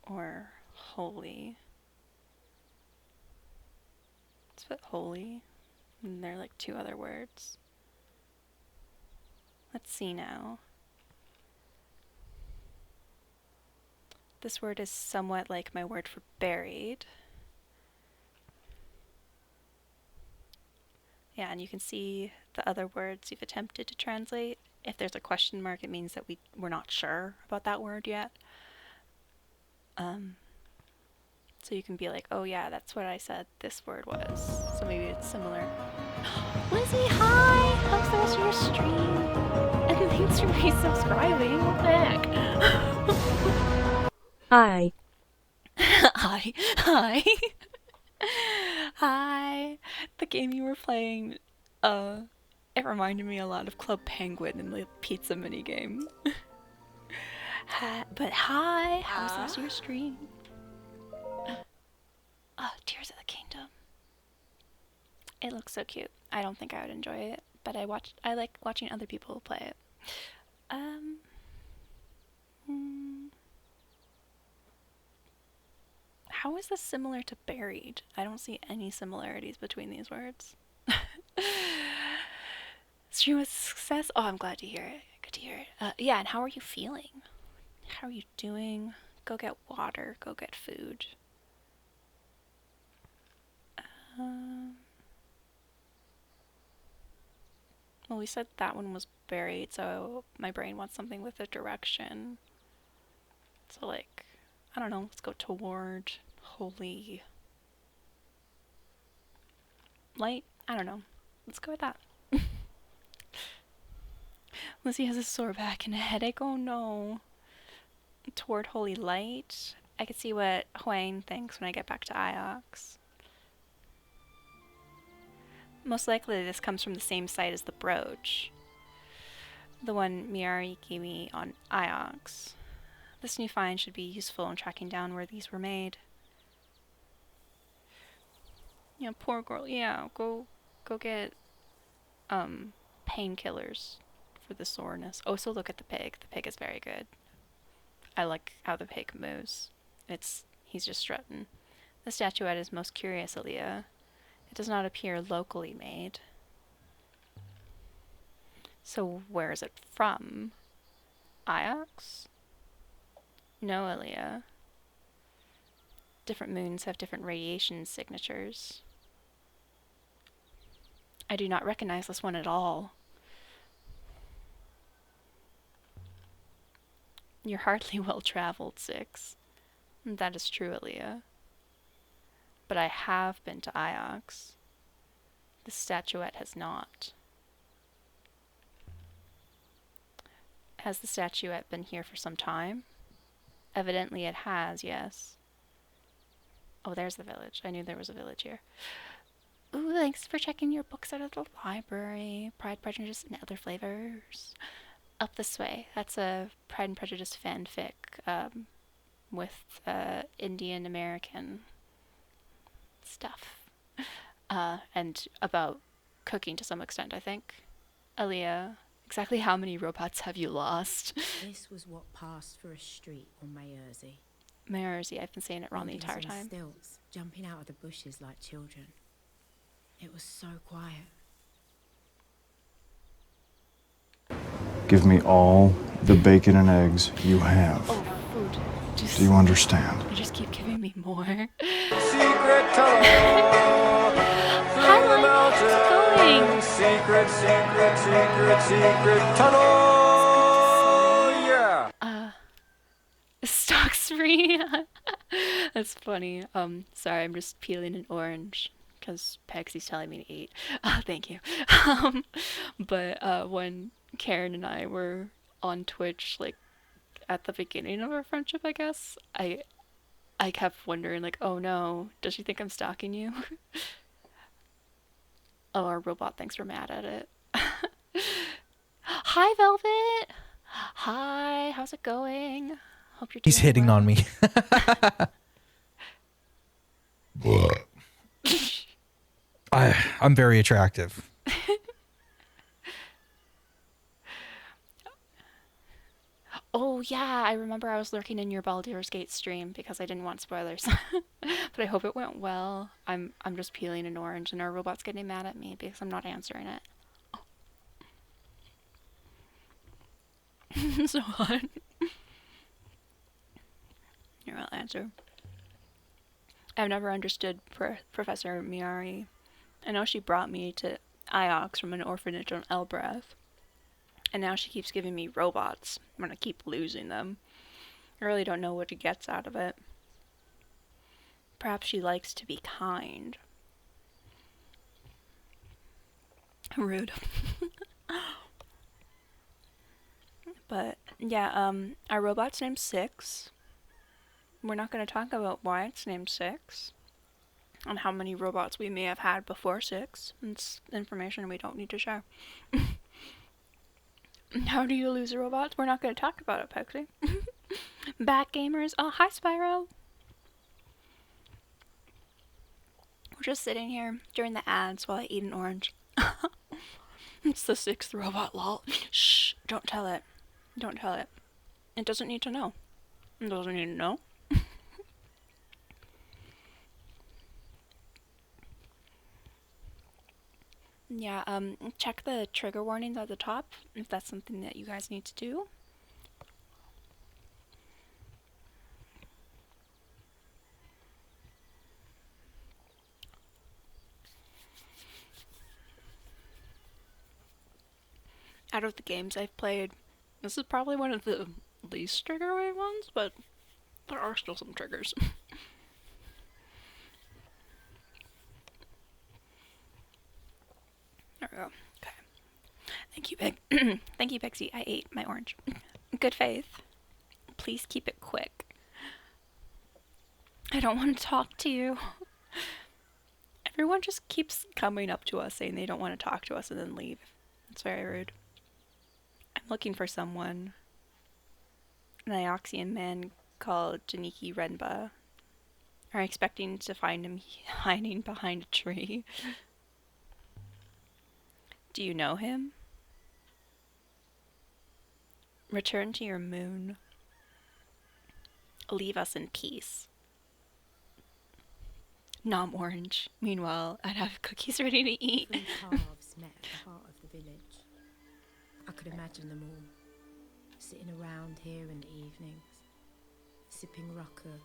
Or holy. Let's put holy. And there are like two other words. Let's see now. This word is somewhat like my word for buried. Yeah, and you can see the other words you've attempted to translate. If there's a question mark, it means that we're not sure about that word yet. So you can be like, oh yeah, that's what I said this word was. So maybe it's similar. Lizzie, hi! How's the rest of your stream? And thanks for resubscribing. What the heck? Hi. Hi. Hi. Hi. The game you were playing, it reminded me a lot of Club Penguin and the pizza minigame. But hi, how's the rest of your stream? Tears of the Kingdom. It looks so cute. I don't think I would enjoy it, but I like watching other people play it. How is this similar to buried? I don't see any similarities between these words. Stream was a success? Oh, I'm glad to hear it. Good to hear it. Yeah, and how are you feeling? How are you doing? Go get water. Go get food. Well, we said that one was buried, so my brain wants something with a direction. So, like, I don't know, let's go toward holy light? I don't know. Let's go with that. Lizzie has a sore back and a headache. Oh no. Toward holy light. I could see what Huang thinks when I get back to Iox. Most likely this comes from the same site as the brooch. The one Miari gave me on Iox. This new find should be useful in tracking down where these were made. Yeah, poor girl. Yeah, go get painkillers for the soreness. Also look at the pig. The pig is very good. I like how the pig moves. He's just strutting. The statuette is most curious, Aaliyah. It does not appear locally made. So where is it from? Iox? No, Aaliyah. Different moons have different radiation signatures. I do not recognize this one at all. You're hardly well traveled, Six. That is true, Aaliyah. But I have been to Iox. The statuette has not. Has the statuette been here for some time? Evidently it has, yes. Oh, there's the village. I knew there was a village here. Ooh, thanks for checking your books out of the library. Pride, Prejudice, and Other Flavors. Up this way. That's a Pride and Prejudice fanfic with Indian American stuff. And about cooking to some extent, I think. Aaliyah, exactly how many robots have you lost? This was what passed for a street on Mayerzy. Mayerzy, I've been saying it wrong the entire Buildings on time. stilts, jumping out of the bushes like children. It was so quiet. Give me all the bacon and eggs you have. Oh, food. Do you understand? You just keep giving me more. Secret tunnel Hi, Lon. How's it going? secret tunnel. Yeah. Stocks free. That's funny. Sorry, I'm just peeling an orange because Pegsy's telling me to eat. Thank you. But when Karen and I were on Twitch, like at the beginning of our friendship, I guess, I kept wondering, like, oh no, does she think I'm stalking you? Oh, our robot thinks we're mad at it. Hi, Velvet. Hi, how's it going? Hope you're doing He's hitting well. on me. I'm very attractive. Oh yeah, I remember I was lurking in your Baldur's Gate stream because I didn't want spoilers. But I hope it went well. I'm just peeling an orange and our robot's getting mad at me because I'm not answering it. So hot. Here, I'll answer. I've never understood Professor Miari. I know she brought me to Iox from an orphanage on Elbreth. And now she keeps giving me robots. I'm gonna keep losing them. I really don't know what she gets out of it. Perhaps she likes to be kind. Rude. But, yeah, our robot's named Six. We're not gonna talk about why it's named Six. And how many robots we may have had before Six. It's information we don't need to share. How do you lose a robot? We're not going to talk about it, Pexy. Back gamers. Oh, hi, Spyro. We're just sitting here during the ads while I eat an orange. It's the sixth robot, lol. Shh, don't tell it. Don't tell it. It doesn't need to know. It doesn't need to know. Yeah, check the trigger warnings at the top if that's something that you guys need to do. Out of the games I've played, this is probably one of the least trigger-away ones, but there are still some triggers. There we go. Okay. Thank you, Peg. Thank you, Pixie. I ate my orange. Good faith. Please keep it quick. I don't want to talk to you. Everyone just keeps coming up to us saying they don't want to talk to us and then leave. It's very rude. I'm looking for someone. An Ioxian man called Janiki Renba. Are expecting to find him hiding behind a tree. Do you know him? Return to your moon. Leave us in peace. Nom orange. Meanwhile, I'd have cookies ready to eat. 3 calves met at the heart of the village. I could imagine them all, sitting around here in the evenings, sipping rucker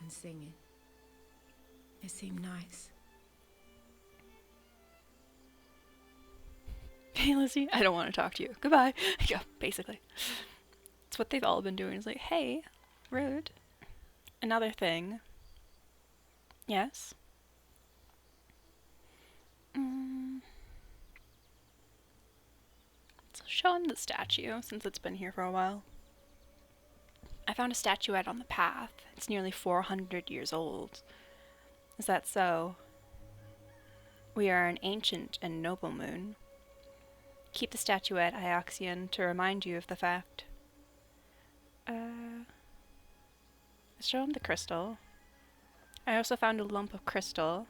and singing. It seemed nice. Hey, Lizzie, I don't want to talk to you. Goodbye. Yeah, basically. It's what they've all been doing. It's like, hey, rude. Another thing. Yes? So show him the statue, since it's been here for a while. I found a statuette on the path. It's nearly 400 years old. Is that so? We are an ancient and noble moon. Keep the statuette, Ioxian, to remind you of the fact. Show him the crystal. I also found a lump of crystal.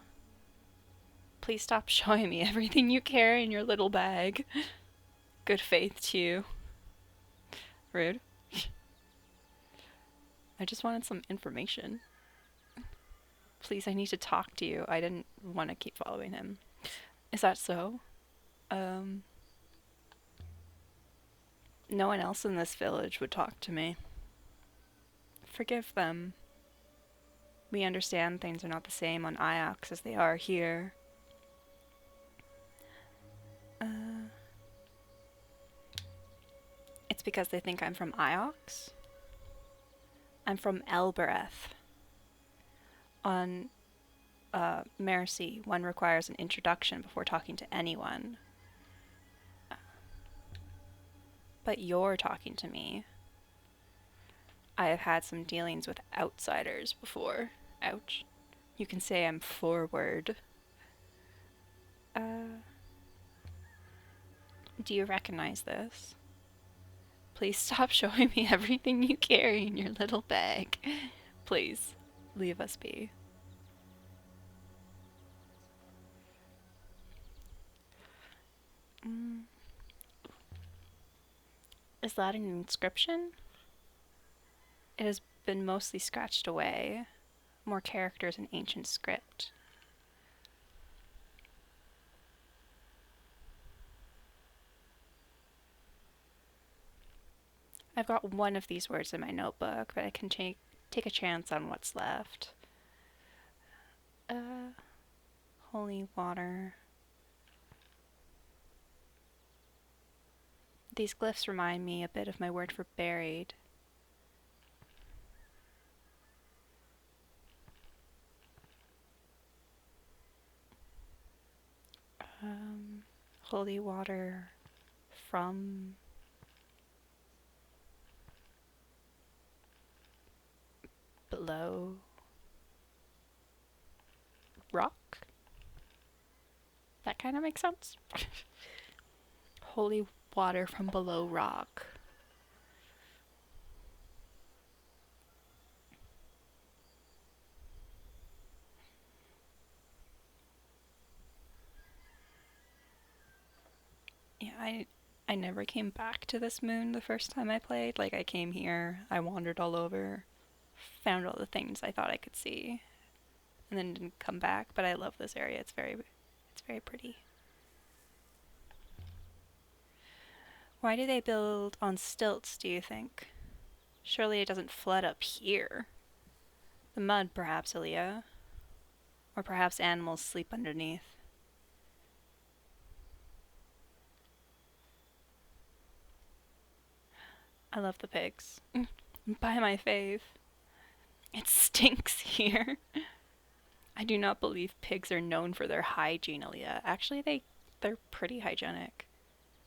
Please stop showing me everything you carry in your little bag. Good faith to you. Rude. I just wanted some information. Please, I need to talk to you. I didn't want to keep following him. Is that so? No one else in this village would talk to me. Forgive them. We understand things are not the same on Iox as they are here. It's because they think I'm from Iox? I'm from Elbereth. On Mercy, one requires an introduction before talking to anyone. But you're talking to me. I have had some dealings with outsiders before. Ouch. You can say I'm forward. Do you recognize this? Please stop showing me everything you carry in your little bag. Please, leave us be. Is that an inscription? It has been mostly scratched away. More characters in ancient script. I've got one of these words in my notebook, but I can take a chance on what's left. Holy water. These glyphs remind me a bit of my word for buried. Holy water from below rock? That kind of makes sense. Holy water from below rock. Yeah, I never came back to this moon the first time I played. Like, I came here, I wandered all over, found all the things I thought I could see, and then didn't come back. But I love this area. It's very pretty. Why do they build on stilts, do you think? Surely it doesn't flood up here. The mud, perhaps, Aaliyah. Or perhaps animals sleep underneath. I love the pigs. By my fave. It stinks here. I do not believe pigs are known for their hygiene, Aaliyah. Actually, they're pretty hygienic.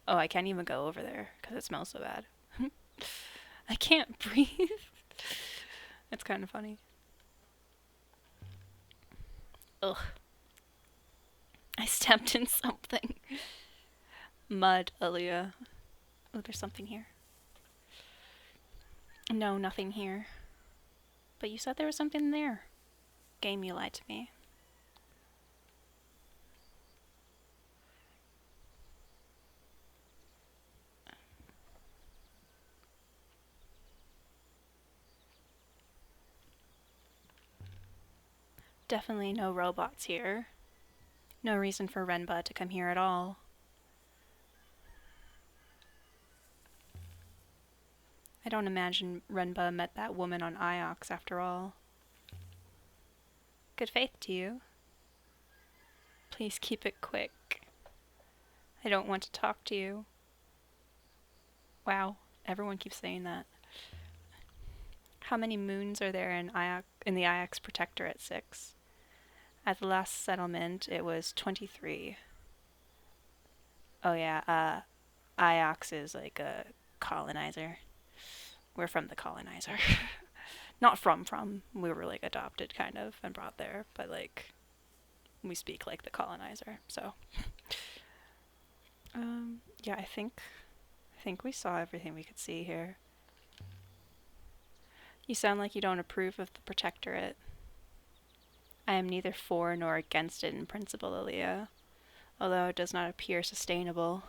Oh, I can't even go over there because it smells so bad. I can't breathe. It's kind of funny. Ugh. I stepped in something. Mud, Aaliyah. Oh, there's something here. No, nothing here. But you said there was something there. Game, you lied to me. Definitely no robots here. No reason for Renba to come here at all. I don't imagine Renba met that woman on Iox after all. Good faith to you. Please keep it quick. I don't want to talk to you. Wow, everyone keeps saying that. How many moons are there in the Iox Protectorate 6? At the last settlement, it was 23. Oh yeah, Iox is like a colonizer. We're from the colonizer. Not from. We were like adopted kind of and brought there, but like we speak like the colonizer. So yeah, I think we saw everything we could see here. You sound like you don't approve of the Protectorate. I am neither for nor against it in principle, Aaliyah, although it does not appear sustainable.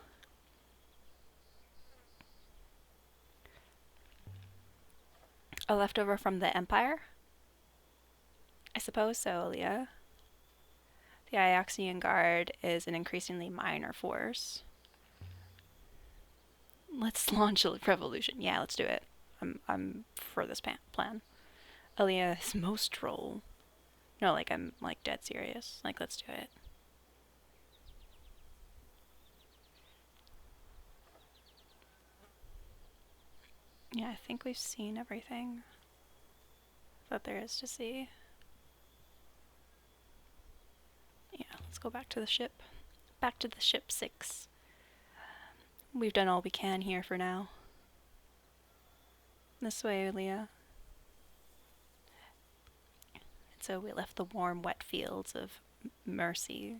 A leftover from the Empire? I suppose so, Aaliyah. The Ioxian Guard is an increasingly minor force. Let's launch a revolution. Yeah, let's do it. I'm for this plan. Aaliyah is most droll. No, like I'm like dead serious. Like, let's do it. Yeah, I think we've seen everything that there is to see. Yeah, let's go back to the ship. Back to the ship 6. We've done all we can here for now. This way, Leah. And so we left the warm, wet fields of Mercy.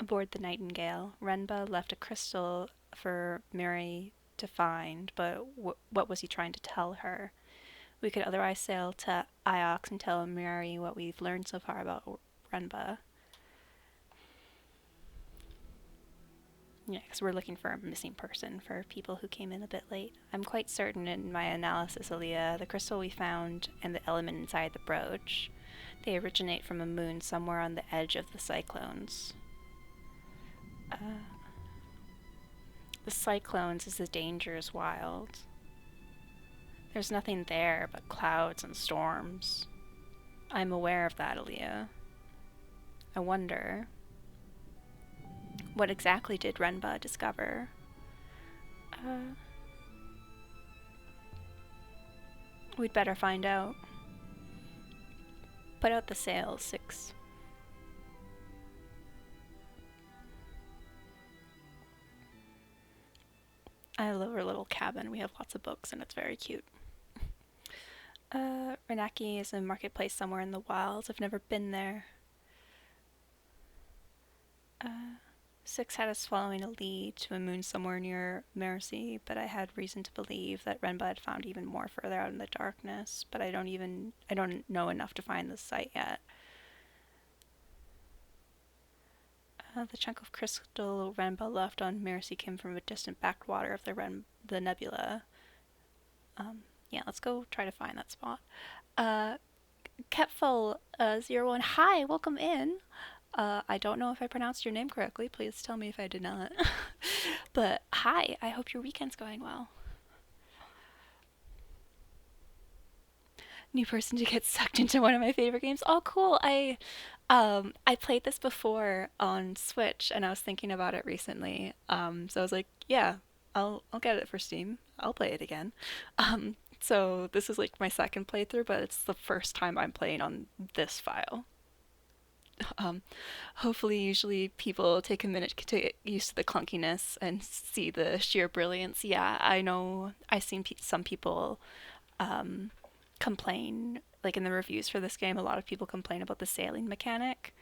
Aboard the Nightingale, Renba left a crystal for Mary to find, but what was he trying to tell her? We could otherwise sail to Iox and tell Mary what we've learned so far about Renba. Yeah, because we're looking for a missing person for people who came in a bit late. I'm quite certain in my analysis, Aaliyah, the crystal we found and the element inside the brooch, they originate from a moon somewhere on the edge of the cyclones. The cyclones is the dangerous wild. There's nothing there but clouds and storms. I'm aware of that, Aaliyah. I wonder, what exactly did Renba discover? We'd better find out. Put out the sails, 6. I love our little cabin. We have lots of books and it's very cute. Renaki is a marketplace somewhere in the wilds. I've never been there. 6 had us following a lead to a moon somewhere near Mercy, but I had reason to believe that Renba had found even more further out in the darkness, but I don't know enough to find the site yet. The chunk of crystal Renba left on Mercy came from a distant backwater of the nebula. Yeah, let's go try to find that spot. Ketful 01, hi, welcome in. I don't know if I pronounced your name correctly. Please tell me if I did not. But hi, I hope your weekend's going well. New person to get sucked into one of my favorite games. Oh, cool. I played this before on Switch, and I was thinking about it recently. So I was like, yeah, I'll get it for Steam. I'll play it again. So this is like my second playthrough, but it's the first time I'm playing on this file. Hopefully, usually people take a minute to get used to the clunkiness and see the sheer brilliance. Yeah, I know. I've seen some people complain, like in the reviews for this game, a lot of people complain about the sailing mechanic,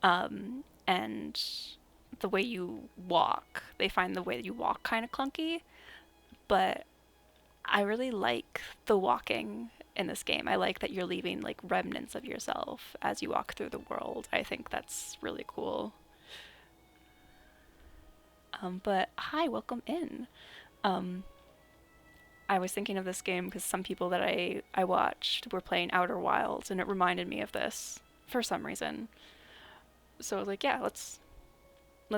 and the way you walk. They find the way that you walk kind of clunky, but I really like the walking in this game. I like that you're leaving like remnants of yourself as you walk through the world. I think that's really cool. But hi, welcome in. I was thinking of this game because some people that I watched were playing Outer Wilds, and it reminded me of this for some reason. So I was like, yeah, let's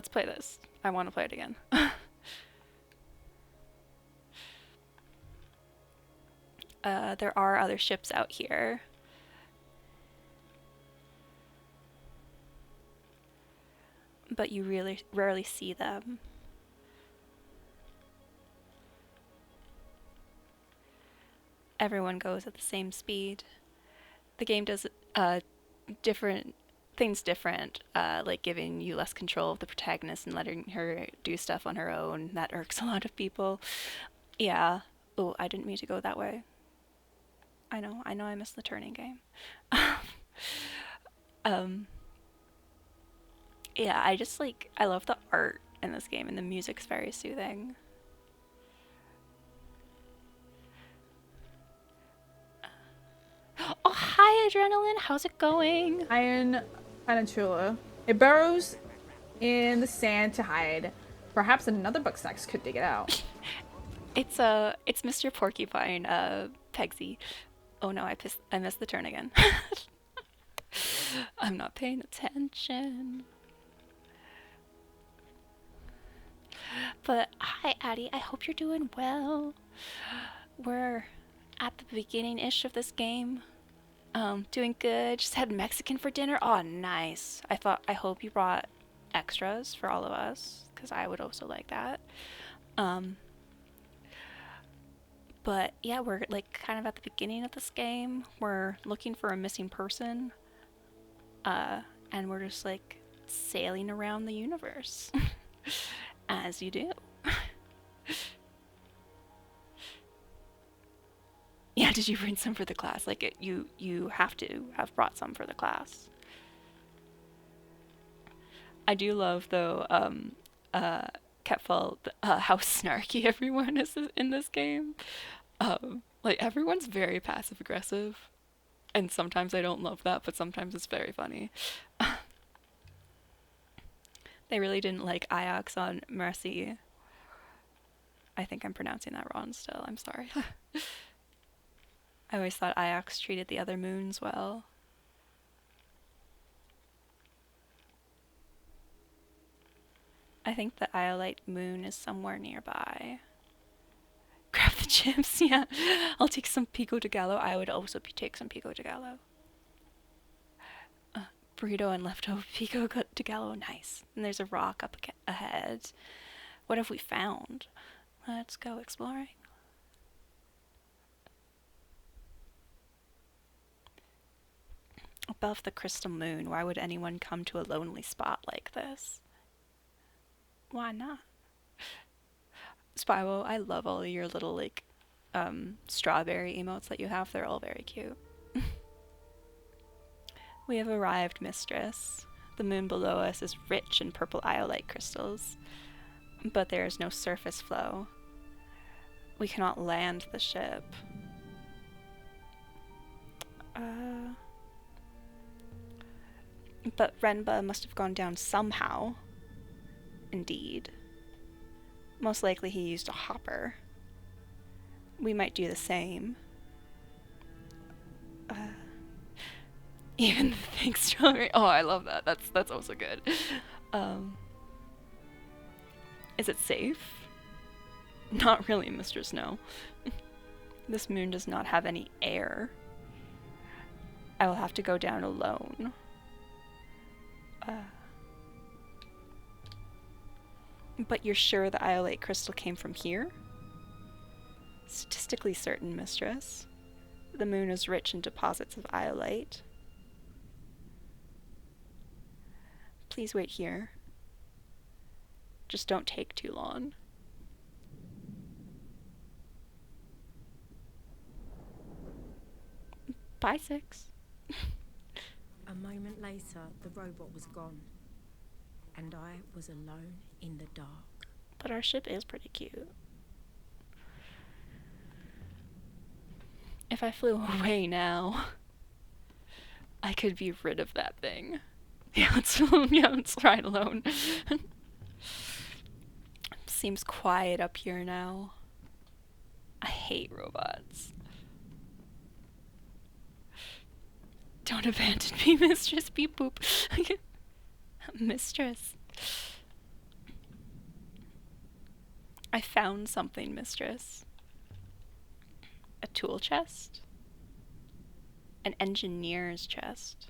play this. I want to play it again. There are other ships out here. But you really rarely see them. Everyone goes at the same speed. The game does different things different, like giving you less control of the protagonist and letting her do stuff on her own. That irks a lot of people. Yeah. Oh, I didn't mean to go that way. I know I missed the turning game. Yeah, I love the art in this game, and the music's very soothing. Oh, hi, Adrenaline. How's it going? Iron Tarantula. It burrows in the sand to hide. Perhaps another Bugsnax could dig it out. It's Mr. Porcupine, Pegsy. Oh no, I missed the turn again. I'm not paying attention. But hi, Addie. I hope you're doing well. We're at the beginning-ish of this game. Doing good. Just had Mexican for dinner. Oh, nice. I hope you brought extras for all of us, because I would also like that. But yeah, we're like kind of at the beginning of this game. We're looking for a missing person. And we're just like sailing around the universe. As you do. Yeah, did you bring some for the class? Like, you have to have brought some for the class. I do love, though, Ketfall, how snarky everyone is in this game. Like, everyone's very passive-aggressive. And sometimes I don't love that, but sometimes it's very funny. They really didn't like Iox on Mercy. I think I'm pronouncing that wrong still. I'm sorry. I always thought Iox treated the other moons well. I think the Iolite moon is somewhere nearby. Grab the chips, yeah. I'll take some Pico de Gallo. I would also take some Pico de Gallo. Burrito and leftover Pico de Gallo, nice. And there's a rock up ahead. What have we found? Let's go exploring. Above the crystal moon, why would anyone come to a lonely spot like this? Why not? Spyro, I love all of your little, like, strawberry emotes that you have. They're all very cute. We have arrived, mistress. The moon below us is rich in purple iolite crystals, but there is no surface flow. We cannot land the ship. But Renba must have gone down somehow. Indeed. Most likely he used a hopper. we might do the same. Even the thing strawberry. Oh, I love that. That's also good. Is it safe? Not really, Mr. Snow. This moon does not have any air. I will have to go down alone. But you're sure the iolite crystal came from here? Statistically certain, mistress. The moon is rich in deposits of iolite. Please wait here. Just don't take too long. Bye, Six. A moment later, the robot was gone, and I was alone in the dark. But our ship is pretty cute. If I flew away now, I could be rid of that thing. Yeah, let's ride alone. Seems quiet up here now. I hate robots. Don't abandon me, Mistress Beep Boop. Mistress. I found something, Mistress. A tool chest? An engineer's chest.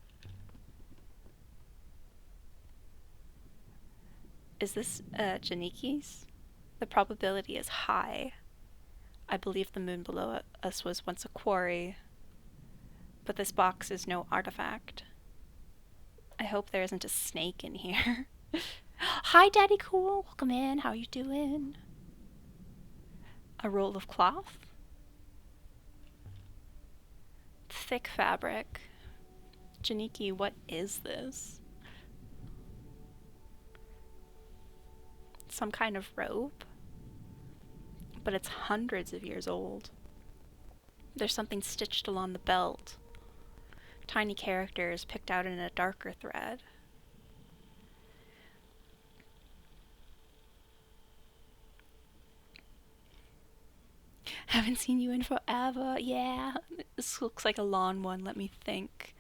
Is this Janiki's? The probability is high. I believe the moon below us was once a quarry, but this box is no artifact. I hope there isn't a snake in here. Hi, Daddy Cool. Welcome in. How you doing? A roll of cloth? Thick fabric. Janiki, what is this? Some kind of robe? But it's hundreds of years old. There's something stitched along the belt. Tiny characters picked out in a darker thread. Haven't seen you in forever. Yeah, this looks like a long one. Let me think.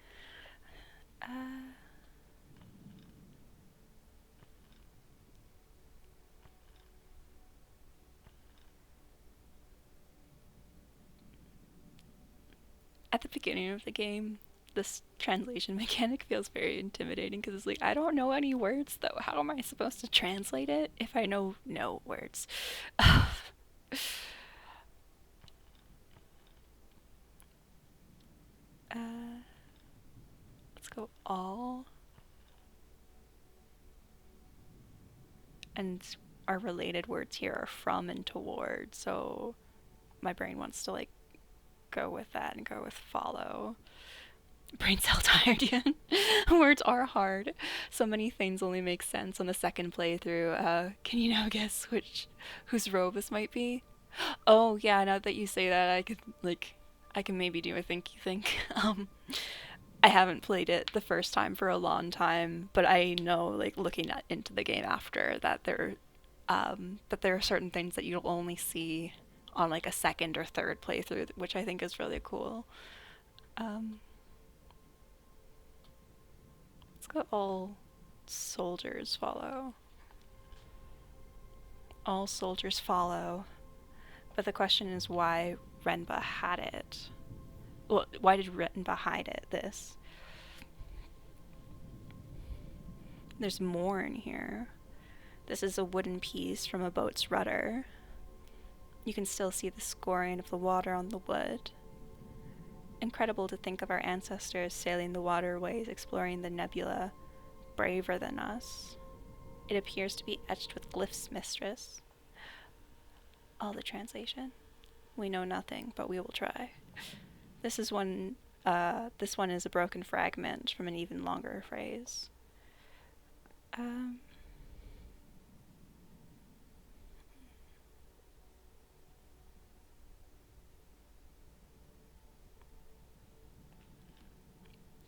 At the beginning of the game, this translation mechanic feels very intimidating because it's like, I don't know any words though. How am I supposed to translate it if I know no words? Let's go all. And our related words here are from and toward, so my brain wants to like go with that and go with follow. Brain cell tired yet? Words are hard. So many things only make sense on the second playthrough. Can you now guess whose robe this might be? Oh yeah, now that you say that, I can maybe do a thinky think. I haven't played it the first time for a long time, but I know, like, looking into the game after, that there are certain things that you'll only see on like a second or third playthrough, which I think is really cool. Let's go all soldiers follow. All soldiers follow. But the question is why Renba had it. Well, why did Renba hide it? This. There's more in here. This is a wooden piece from a boat's rudder. You can still see the scoring of the water on the wood. Incredible to think of our ancestors sailing the waterways, exploring the nebula, braver than us. It appears to be etched with glyphs, mistress. All the translation. We know nothing, but we will try. This one is a broken fragment from an even longer phrase.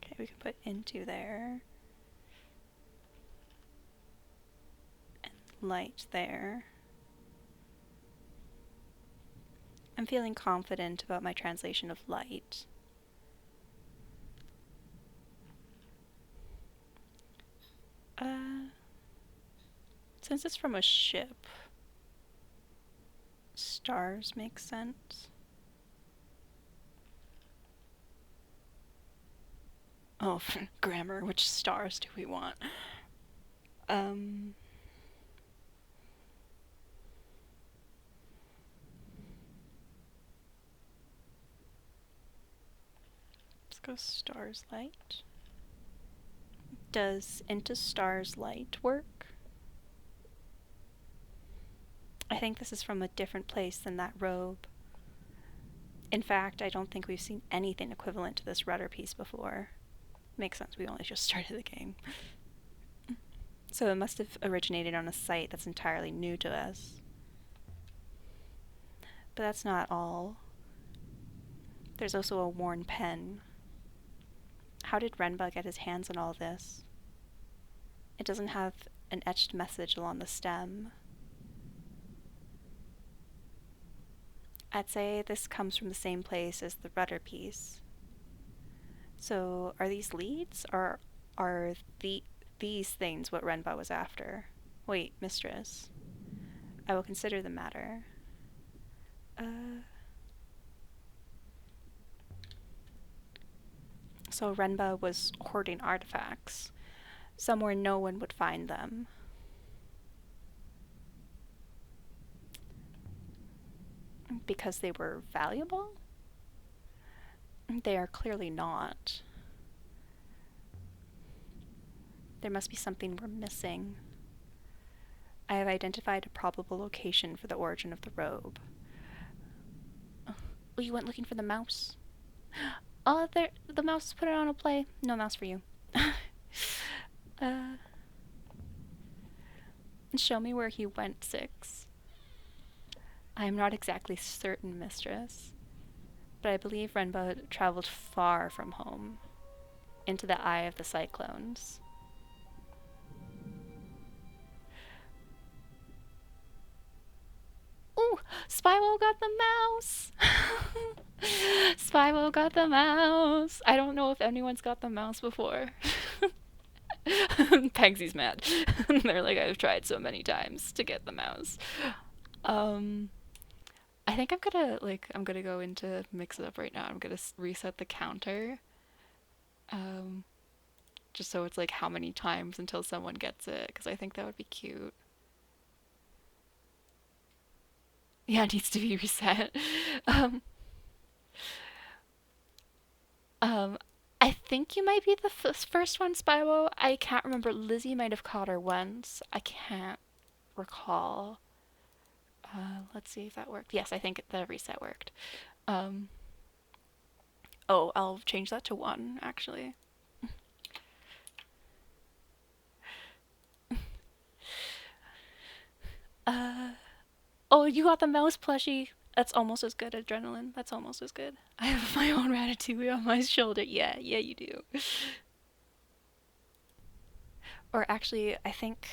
Okay, we can put into there. And light there. I'm feeling confident about my translation of light. Since it's from a ship, stars make sense. Oh, grammar, which stars do we want? Let's go stars light. Does into stars light work? I think this is from a different place than that robe. In fact, I don't think we've seen anything equivalent to this rudder piece before. Makes sense, we only just started the game. So it must have originated on a site that's entirely new to us. But that's not all. There's also a worn pen. How did Renba get his hands on all this? It doesn't have an etched message along the stem. I'd say this comes from the same place as the rudder piece. So are these leads, or are these things what Renba was after? Wait, mistress. I will consider the matter. So Renba was hoarding artifacts, somewhere no one would find them. Because they were valuable? They are clearly not. There must be something we're missing. I have identified a probable location for the origin of the robe. Oh, you went looking for the mouse? Oh, there, the mouse put it on a play. No mouse for you. Show me where he went, Six. I am not exactly certain, mistress, but I believe Renba traveled far from home, into the eye of the cyclones. Ooh, Spyro got the mouse! Spyro got the mouse! I don't know if anyone's got the mouse before. Pegsy's mad. They're like, I've tried so many times to get the mouse. I think I'm gonna go into Mix It Up right now. I'm gonna reset the counter. Just so it's like how many times until someone gets it, because I think that would be cute. Yeah, it needs to be reset. I think you might be the first one, Spyro. I can't remember. Lizzie might have caught her once. I can't recall. Let's see if that worked. Yes, I think the reset worked. Oh, I'll change that to 1, actually. Oh, you got the mouse plushie. That's almost as good, Adrenaline. That's almost as good. I have my own Ratatouille on my shoulder. Yeah, you do. Or actually, I think,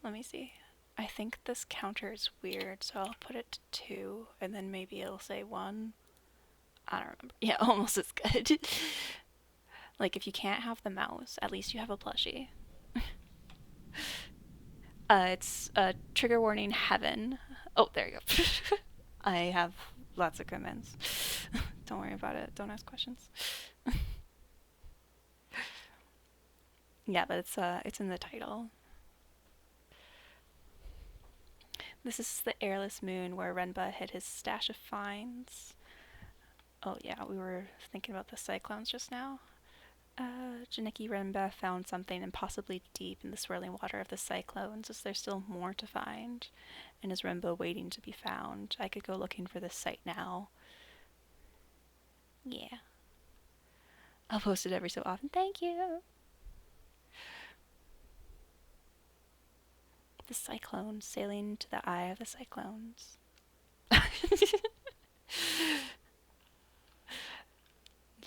let me see. I think this counter is weird, so I'll put it to 2, and then maybe it'll say 1. I don't remember. Yeah, almost as good. Like, if you can't have the mouse, at least you have a plushie. It's trigger warning heaven. Oh, there you go. I have lots of comments. Don't worry about it. Don't ask questions. Yeah, but it's in the title. This is the airless moon where Renba hid his stash of finds. Oh yeah, we were thinking about the cyclones just now. Janicki Renba found something impossibly deep in the swirling water of the cyclones. Is there still more to find? And is Renba waiting to be found? I could go looking for this site now. Yeah. I'll post it every so often. Thank you! The cyclones sailing to the eye of the cyclones.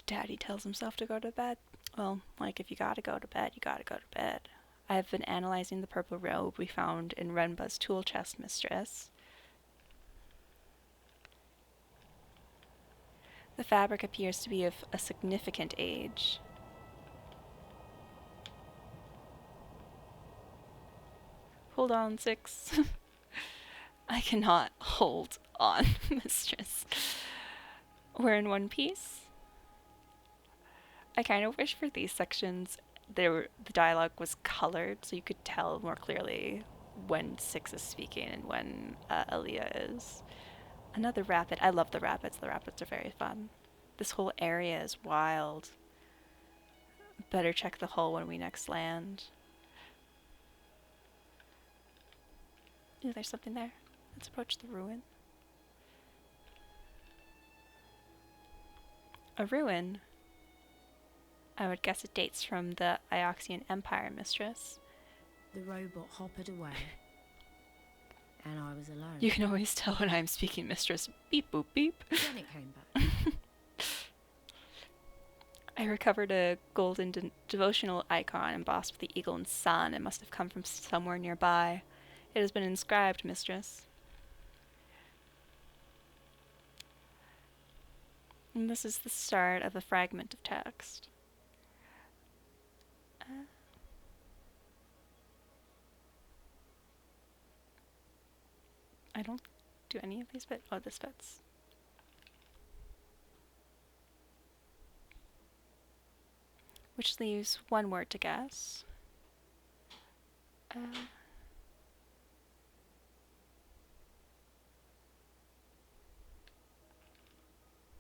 Daddy tells himself to go to bed. Well, like, if you gotta go to bed, you gotta go to bed. I have been analyzing the purple robe we found in Renba's tool chest, mistress. The fabric appears to be of a significant age. Hold on, 6. I cannot hold on, mistress. We're in one piece. I kind of wish for these sections the dialogue was colored so you could tell more clearly when 6 is speaking and when Aaliyah is. Another rapid. I love the rapids. The rapids are very fun. This whole area is wild. Better check the hull when we next land. Ooh, there's something there. Let's approach the ruin. A ruin? I would guess it dates from the Ioxian Empire, mistress. The robot hoppered away, and I was alone. You can always tell when I'm speaking, mistress. Beep boop beep. Then it came back. I recovered a golden devotional icon embossed with the eagle and sun. It must have come from somewhere nearby. It has been inscribed, mistress. And this is the start of a fragment of text. I don't do any of these bits. Oh, this fits. Which leaves one word to guess.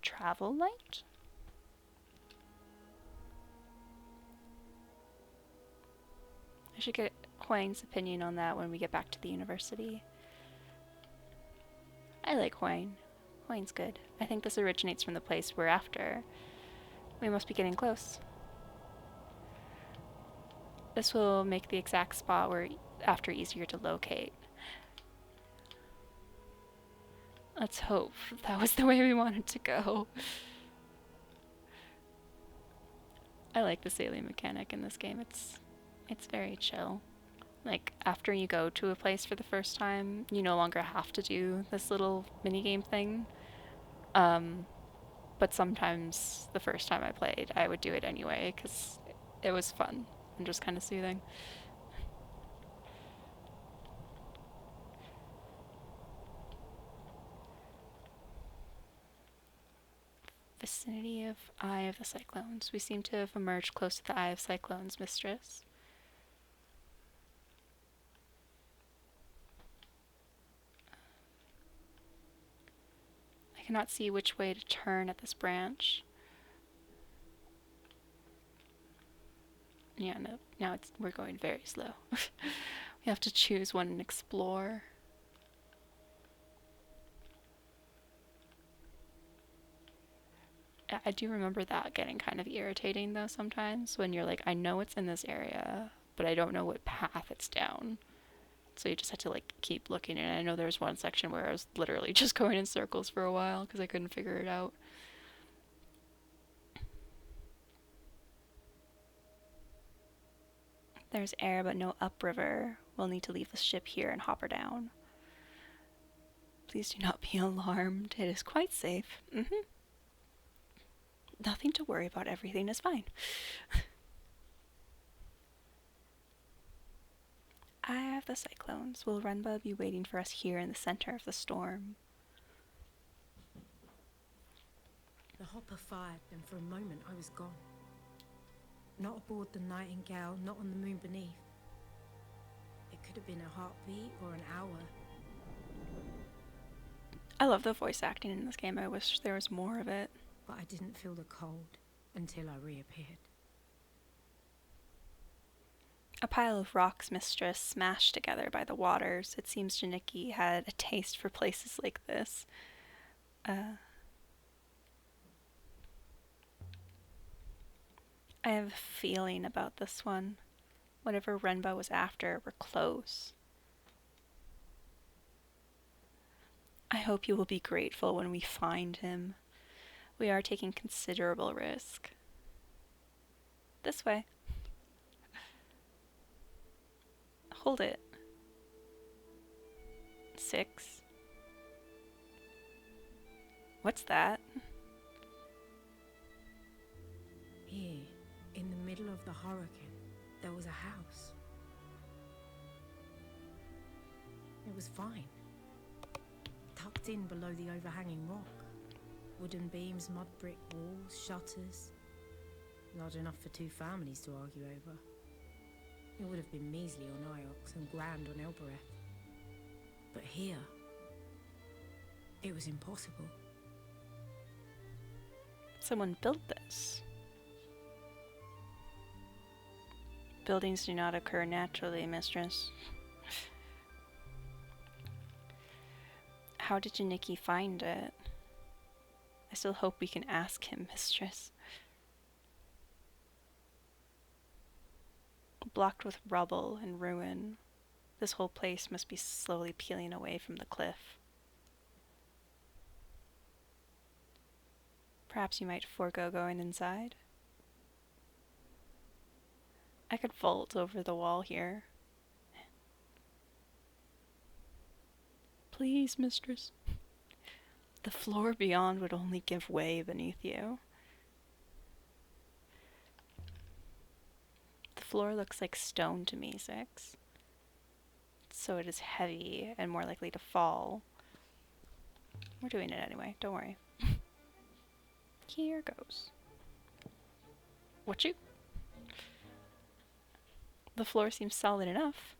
Travel light? I should get Huang's opinion on that when we get back to the university. I like Huang. Huang's good. I think this originates from the place we're after. We must be getting close. This will make the exact spot we're after easier to locate. Let's hope that was the way we wanted to go. I like the sailing mechanic in this game. It's very chill. Like, after you go to a place for the first time, you no longer have to do this little minigame thing. But sometimes, the first time I played, I would do it anyway, because it was fun and just kind of soothing. Vicinity of Eye of the Cyclones. We seem to have emerged close to the Eye of Cyclones, mistress. I cannot see which way to turn at this branch. Yeah, no, now we're going very slow. We have to choose one and explore. I do remember that getting kind of irritating though sometimes when you're like, I know it's in this area, but I don't know what path it's down. So you just had to like keep looking, and I know there was one section where I was literally just going in circles for a while because I couldn't figure it out. There's air but no upriver. We'll need to leave the ship here and hop her down. Please do not be alarmed. It is quite safe. Nothing to worry about. Everything is fine. I have the Cyclones. Will Renba be waiting for us here in the center of the storm? The hopper fired, and for a moment I was gone. Not aboard the Nightingale, not on the moon beneath. It could have been a heartbeat or an hour. I love the voice acting in this game. I wish there was more of it. But I didn't feel the cold until I reappeared. A pile of rocks, mistress, smashed together by the waters. It seems Janicki had a taste for places like this. I have a feeling about this one. Whatever Renba was after, we're close. I hope you will be grateful when we find him. We are taking considerable risk. This way. Hold it. 6. What's that? the hurricane, there was a house. It was fine. Tucked in below the overhanging rock. Wooden beams, mud brick walls, shutters. Large enough for 2 families to argue over. It would have been measly on Iox and grand on Elbereth. But here, it was impossible. Someone built this. Buildings do not occur naturally, mistress. How did Janicki find it? I still hope we can ask him, mistress. Blocked with rubble and ruin, this whole place must be slowly peeling away from the cliff. Perhaps you might forego going inside? I could vault over the wall here. Please, mistress. The floor beyond would only give way beneath you. The floor looks like stone to me, Six. So it is heavy and more likely to fall. We're doing it anyway, don't worry. Here goes. What you? The floor seems solid enough.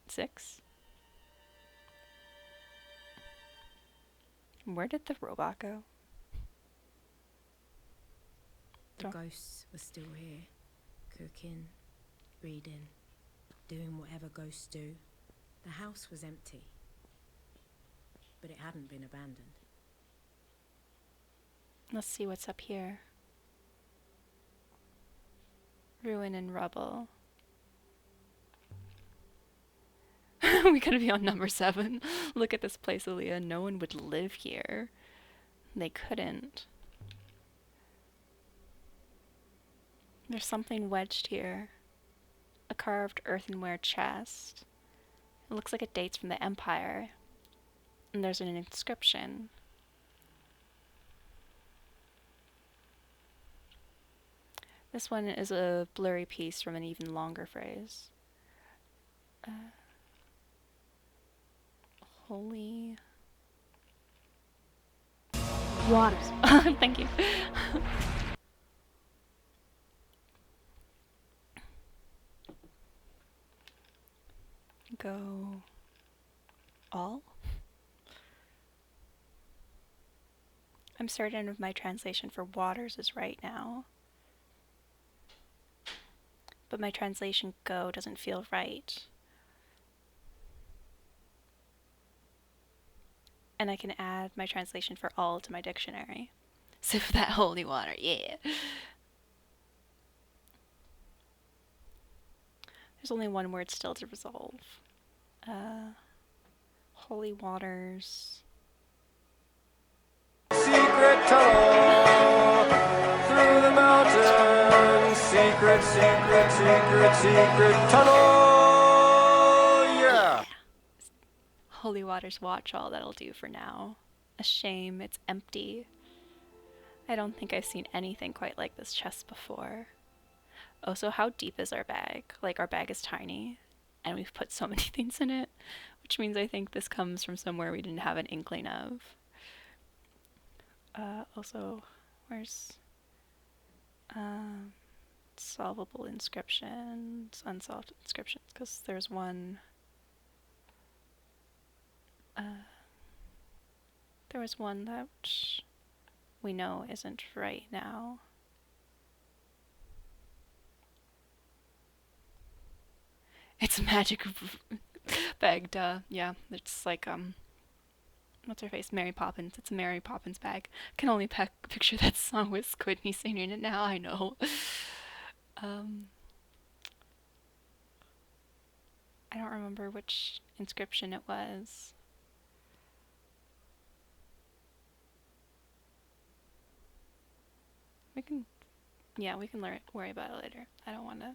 6. Where did the robot go? The ghosts were still here, cooking, reading, doing whatever ghosts do. The house was empty, but it hadn't been abandoned. Let's see what's up here. Ruin and rubble. We gotta be on number 7. Look at this place, Aaliyah. No one would live here. They couldn't. There's something wedged here. A carved earthenware chest. It looks like it dates from the Empire. And there's an inscription. This one is a blurry piece from an even longer phrase. Holy waters. Thank you. Go all? I'm certain of my translation for waters is right now. But my translation go doesn't feel right. And I can add my translation for all to my dictionary. Sip that holy water, yeah. There's only one word still to resolve. Holy waters. Secret tunnel through the mountains. Secret tunnel. Yeah. Holy waters watch all, that'll do for now. A shame, it's empty. I don't think I've seen anything quite like this chest before. Oh, so how deep is our bag? Like, our bag is tiny, and we've put so many things in it, which means I think this comes from somewhere we didn't have an inkling of. Also, where's solvable inscriptions, unsolved inscriptions, because there's one. There was one that we know isn't right now. It's a magic bag, duh. Yeah, it's like, what's her face? Mary Poppins. It's a Mary Poppins bag. I can only picture that song with Squidney singing it now, I know. I don't remember which inscription it was. We can worry about it later. I don't want to.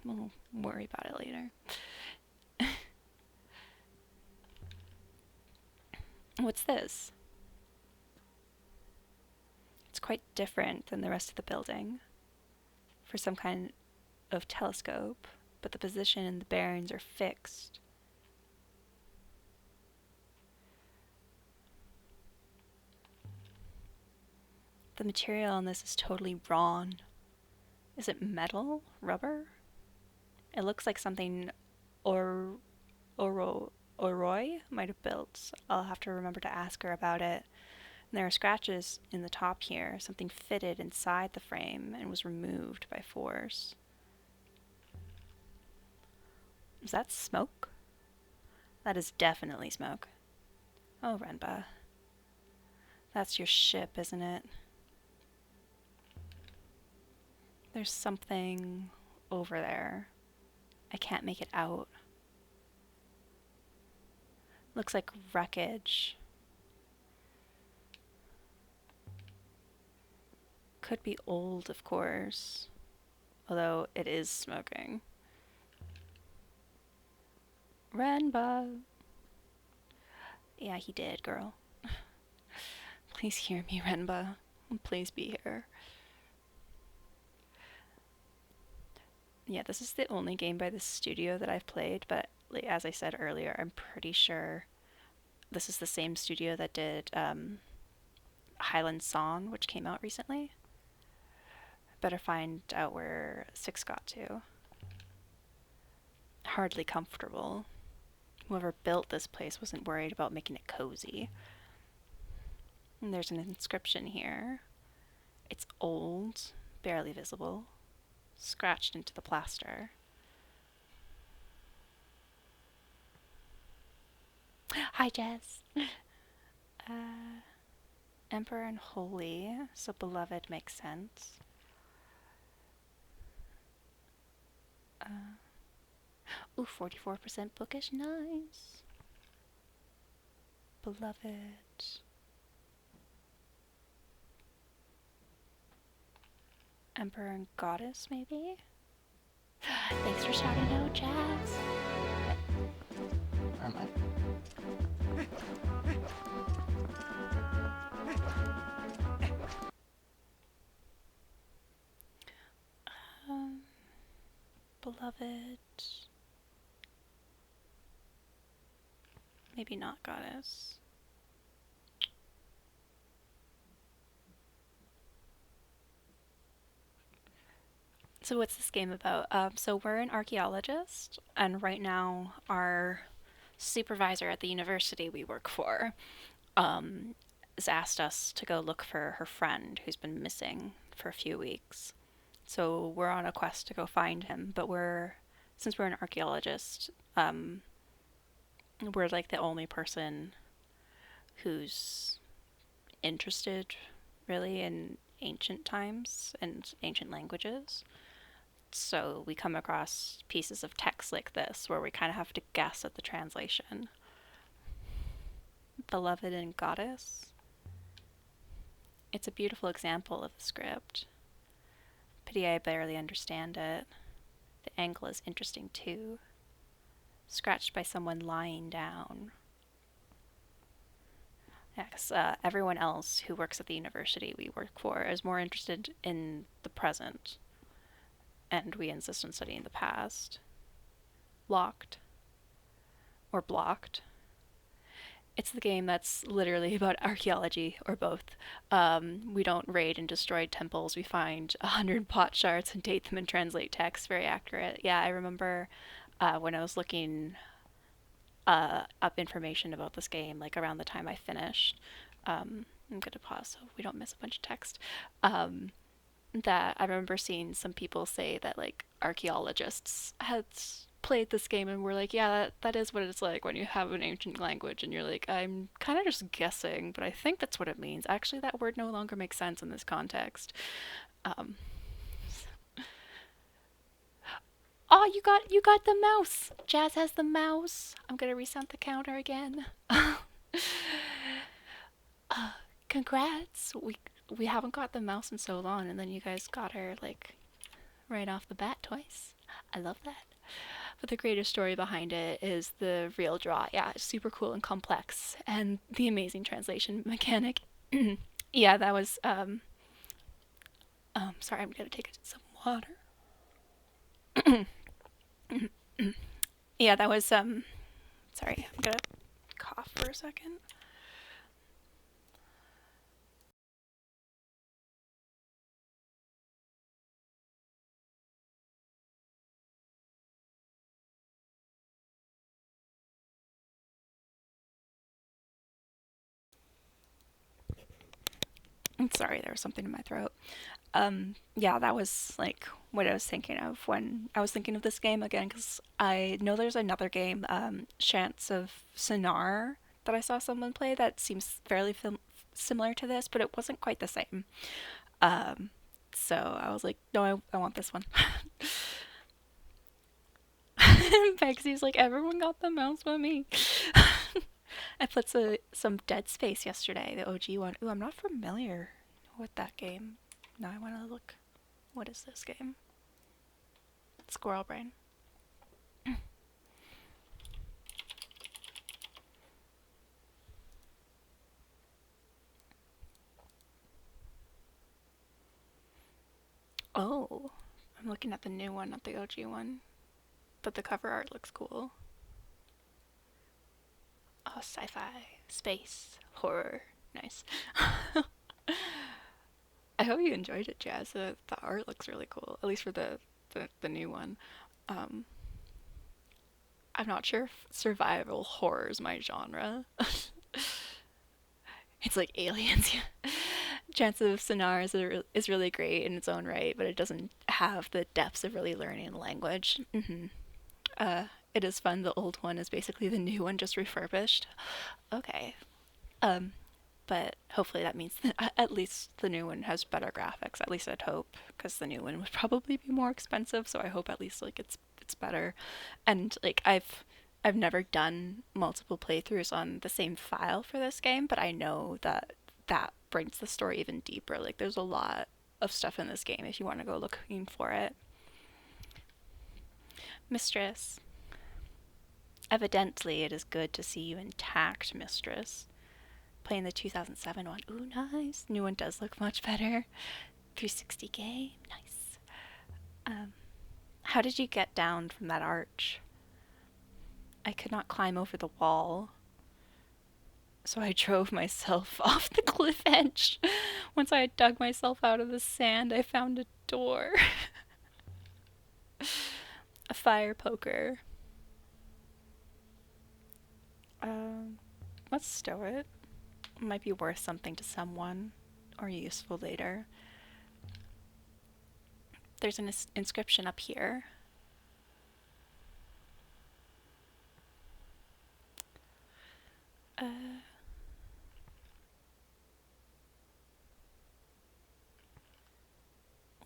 We'll worry about it later. What's this? It's quite different than the rest of the building. For some kind of telescope, but the position and the bearings are fixed. The material on this is totally wrong. Is it metal? Rubber? It looks like something Oroi might have built. I'll have to remember to ask her about it. And there are scratches in the top here. Something fitted inside the frame and was removed by force. Is that smoke? That is definitely smoke. Oh, Renba. That's your ship, isn't it? There's something over there. I can't make it out. Looks like wreckage. Could be old, of course. Although it is smoking. Renba. Yeah, he did, girl. Please hear me, Renba. Please be here. Yeah, this is the only game by this studio that I've played, but like, as I said earlier, I'm pretty sure this is the same studio that did Highland Song, which came out recently. Better find out where 6 got to. Hardly comfortable. Whoever built this place wasn't worried about making it cozy. And there's an inscription here. It's old, barely visible, scratched into the plaster. Hi, Jess. Emperor and Holy, so beloved makes sense. Ooh, 44% bookish, nice. Beloved. Emperor and Goddess, maybe? Thanks for shouting out, Jazz. Where am I? Beloved. Maybe not Goddess. So what's this game about? So we're an archaeologist, and right now our supervisor at the university we work for has asked us to go look for her friend who's been missing for a few weeks. So we're on a quest to go find him, but since we're an archaeologist, we're like the only person who's interested really in ancient times and ancient languages. So we come across pieces of text like this where we kind of have to guess at the translation. Beloved and Goddess. It's a beautiful example of the script. Pity I barely understand it. The angle is interesting too. Scratched by someone lying down. Yeah, because everyone else who works at the university we work for is more interested in the present. And we insist on studying the past. Locked. Or blocked. It's the game that's literally about archaeology, or both. We don't raid and destroy temples. We find 100 pot shards and date them and translate text. Very accurate. Yeah, I remember when I was looking up information about this game, like around the time I finished. I'm going to pause so we don't miss a bunch of text. That I remember seeing some people say that like archaeologists had played this game and were like, yeah, that is what it's like when you have an ancient language, and you're like, I'm kind of just guessing, but I think that's what it means. Actually, that word no longer makes sense in this context. Oh, you got the mouse. Jazz has the mouse. I'm gonna reset the counter again. Congrats. We haven't got the mouse in so long, and then you guys got her like right off the bat twice. I love that. But the greater story behind it is the real draw. Yeah, it's super cool and complex, and the amazing translation mechanic. Yeah, that was sorry, I'm gonna take some water. Yeah, that was sorry, I'm gonna cough for a second. I'm sorry, there was something in my throat. Yeah, that was like what I was thinking of when I was thinking of this game again, because I know there's another game, Chants of Sonar, that I saw someone play that seems fairly similar to this, but it wasn't quite the same. Um, so I was like, no, I want this one. Pegsy's like, everyone got the mouse but me. I played some Dead Space yesterday, the OG one. Ooh, I'm not familiar with that game. Now I want to look. What is this game? Squirrel Brain. Oh, I'm looking at the new one, not the OG one. But the cover art looks cool. Oh, sci-fi, space, horror. Nice. I hope you enjoyed it, Jazz. The art looks really cool, at least for the new one. Um, I'm not sure if survival horror is my genre. It's like aliens. Chance of Sonar is really great in its own right, but it doesn't have the depths of really learning the language. It is fun. The old one is basically the new one, just refurbished. Okay. Um, but hopefully that means that at least the new one has better graphics. At least I'd hope, because the new one would probably be more expensive. So I hope at least like it's better. And like I've never done multiple playthroughs on the same file for this game, but I know that that brings the story even deeper. Like there's a lot of stuff in this game if you want to go looking for it. Mistress. Evidently, it is good to see you intact, Mistress. Playing the 2007 one. Ooh, nice. New one does look much better. 360 game. Nice. How did you get down from that arch? I could not climb over the wall, so I drove myself off the cliff edge. Once I had dug myself out of the sand, I found a door. A fire poker. Let's stow it. Might be worth something to someone, or useful later. There's an inscription up here.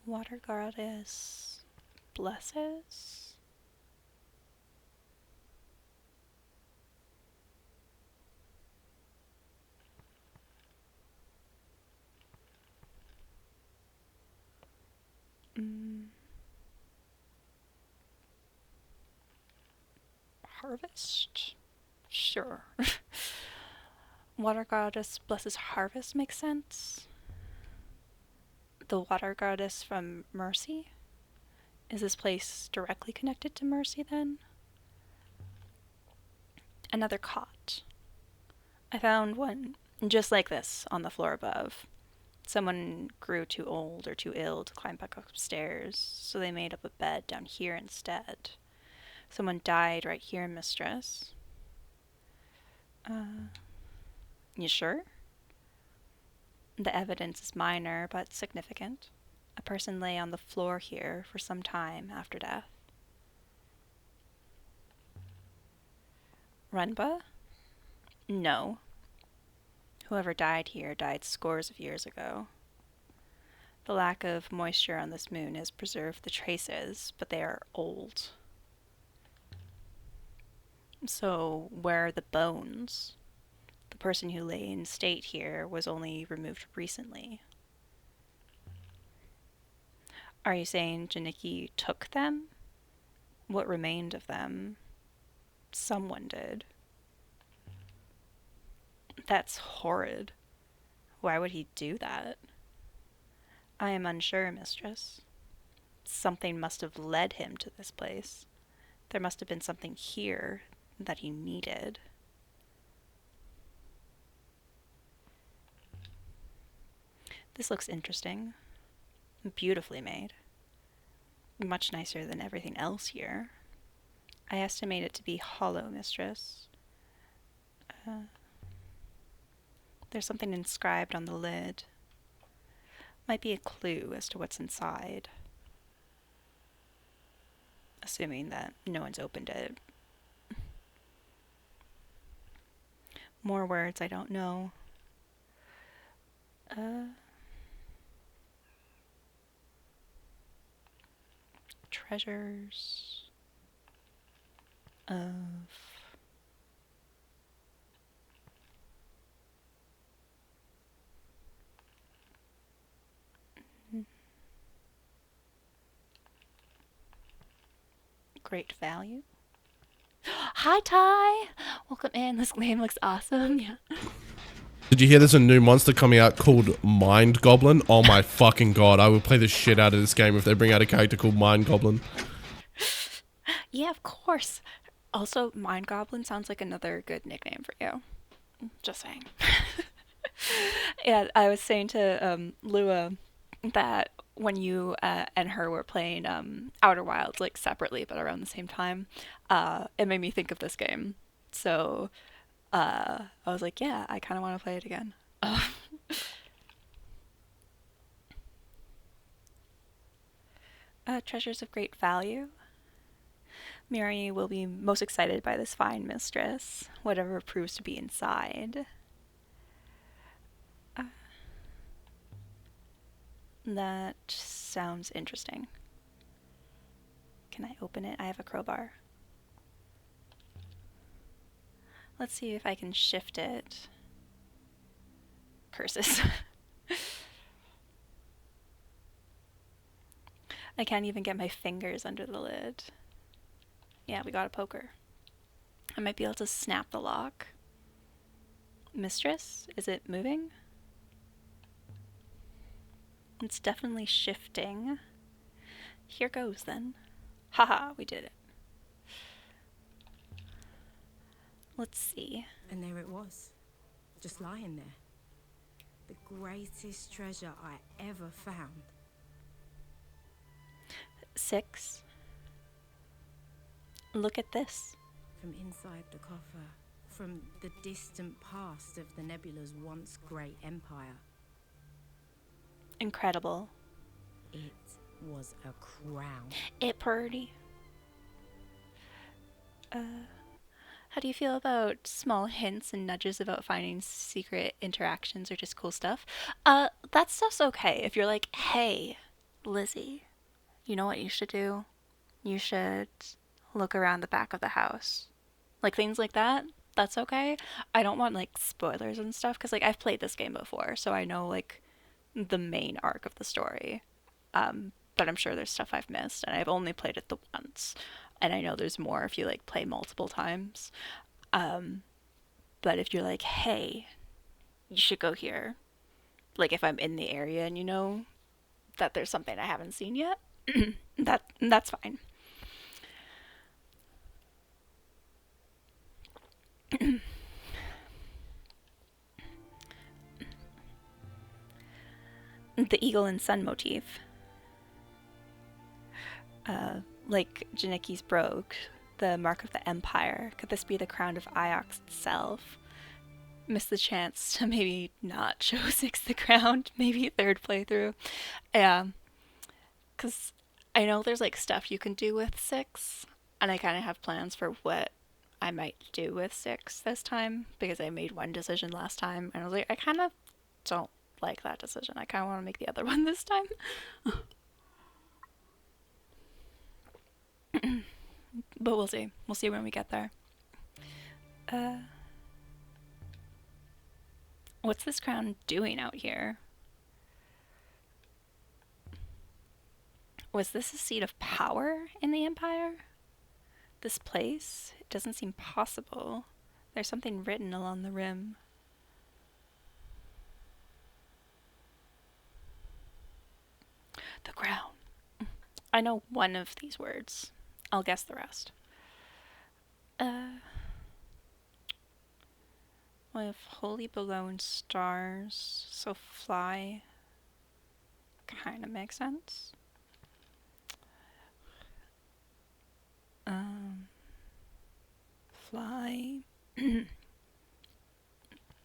Water goddess blesses. Harvest? Sure. Water goddess blesses harvest makes sense. The water goddess from Mercy? Is this place directly connected to Mercy then? Another cot. I found one just like this on the floor above. Someone grew too old or too ill to climb back upstairs, so they made up a bed down here instead. Someone died right here, Mistress. You sure? The evidence is minor, but significant. A person lay on the floor here for some time after death. Renba? No. Whoever died here died scores of years ago. The lack of moisture on this moon has preserved the traces, but they are old. So, where are the bones? The person who lay in state here was only removed recently. Are you saying Janicki took them? what remained of them. Someone did. That's horrid. Why would he do that? I am unsure, mistress. Something must have led him to this place. There must have been something here that he needed. This looks interesting. Beautifully made. Much nicer than everything else here. I estimate it to be hollow, mistress. There's something inscribed on the lid. Might be a clue as to what's inside. Assuming that no one's opened it. More words I don't know. Treasures of great value. Hi, Ty! Welcome in. This game looks awesome. Yeah. Did you hear there's a new monster coming out called Mind Goblin? Oh my fucking god, I would play the shit out of this game if they bring out a character called Mind Goblin. Yeah, of course. Also, Mind Goblin sounds like another good nickname for you. Just saying. Yeah, I was saying to Lua that when you and her were playing Outer Wilds, like separately but around the same time, it made me think of this game. So I was like, yeah, I kind of want to play it again. Treasures of great value. Mary will be most excited by this fine mistress, whatever proves to be inside. That sounds interesting. Can I open it? I have a crowbar. Let's see if I can shift it. Curses. I can't even get my fingers under the lid. Yeah, we got a poker. I might be able to snap the lock. Mistress, is it moving? It's definitely shifting. Here goes then. Haha, we did it. Let's see. And there it was, just lying there. The greatest treasure I ever found. 6. Look at this. From inside the coffer, from the distant past of the Nebula's once great empire. Incredible. It was a crown. It pretty. How do you feel about small hints and nudges about finding secret interactions or just cool stuff? That stuff's okay. If you're like, hey, Lizzie, you know what you should do? You should look around the back of the house. Like things like that, that's okay. I don't want like spoilers and stuff because like I've played this game before, so I know like the main arc of the story. But I'm sure there's stuff I've missed, and I've only played it the once. And I know there's more if you like play multiple times. But if you're like, hey, you should go here. Like if I'm in the area and you know that there's something I haven't seen yet, that's fine. The eagle and sun motif. Like Janicki's brogue, the mark of the Empire. Could this be the crown of Iox itself? Missed the chance to maybe not show 6 the crown, maybe 3rd playthrough. Yeah, because I know there's like stuff you can do with 6, and I kind of have plans for what I might do with 6 this time, because I made one decision last time, and I was like, I kind of don't like that decision. I kind of want to make the other one this time. But we'll see. We'll see when we get there. What's this crown doing out here? Was this a seat of power in the Empire? This place, it doesn't seem possible. There's something written along the rim. The crown. I know one of these words. I'll guess the rest. We have holy below stars, so fly kind of makes sense. Fly.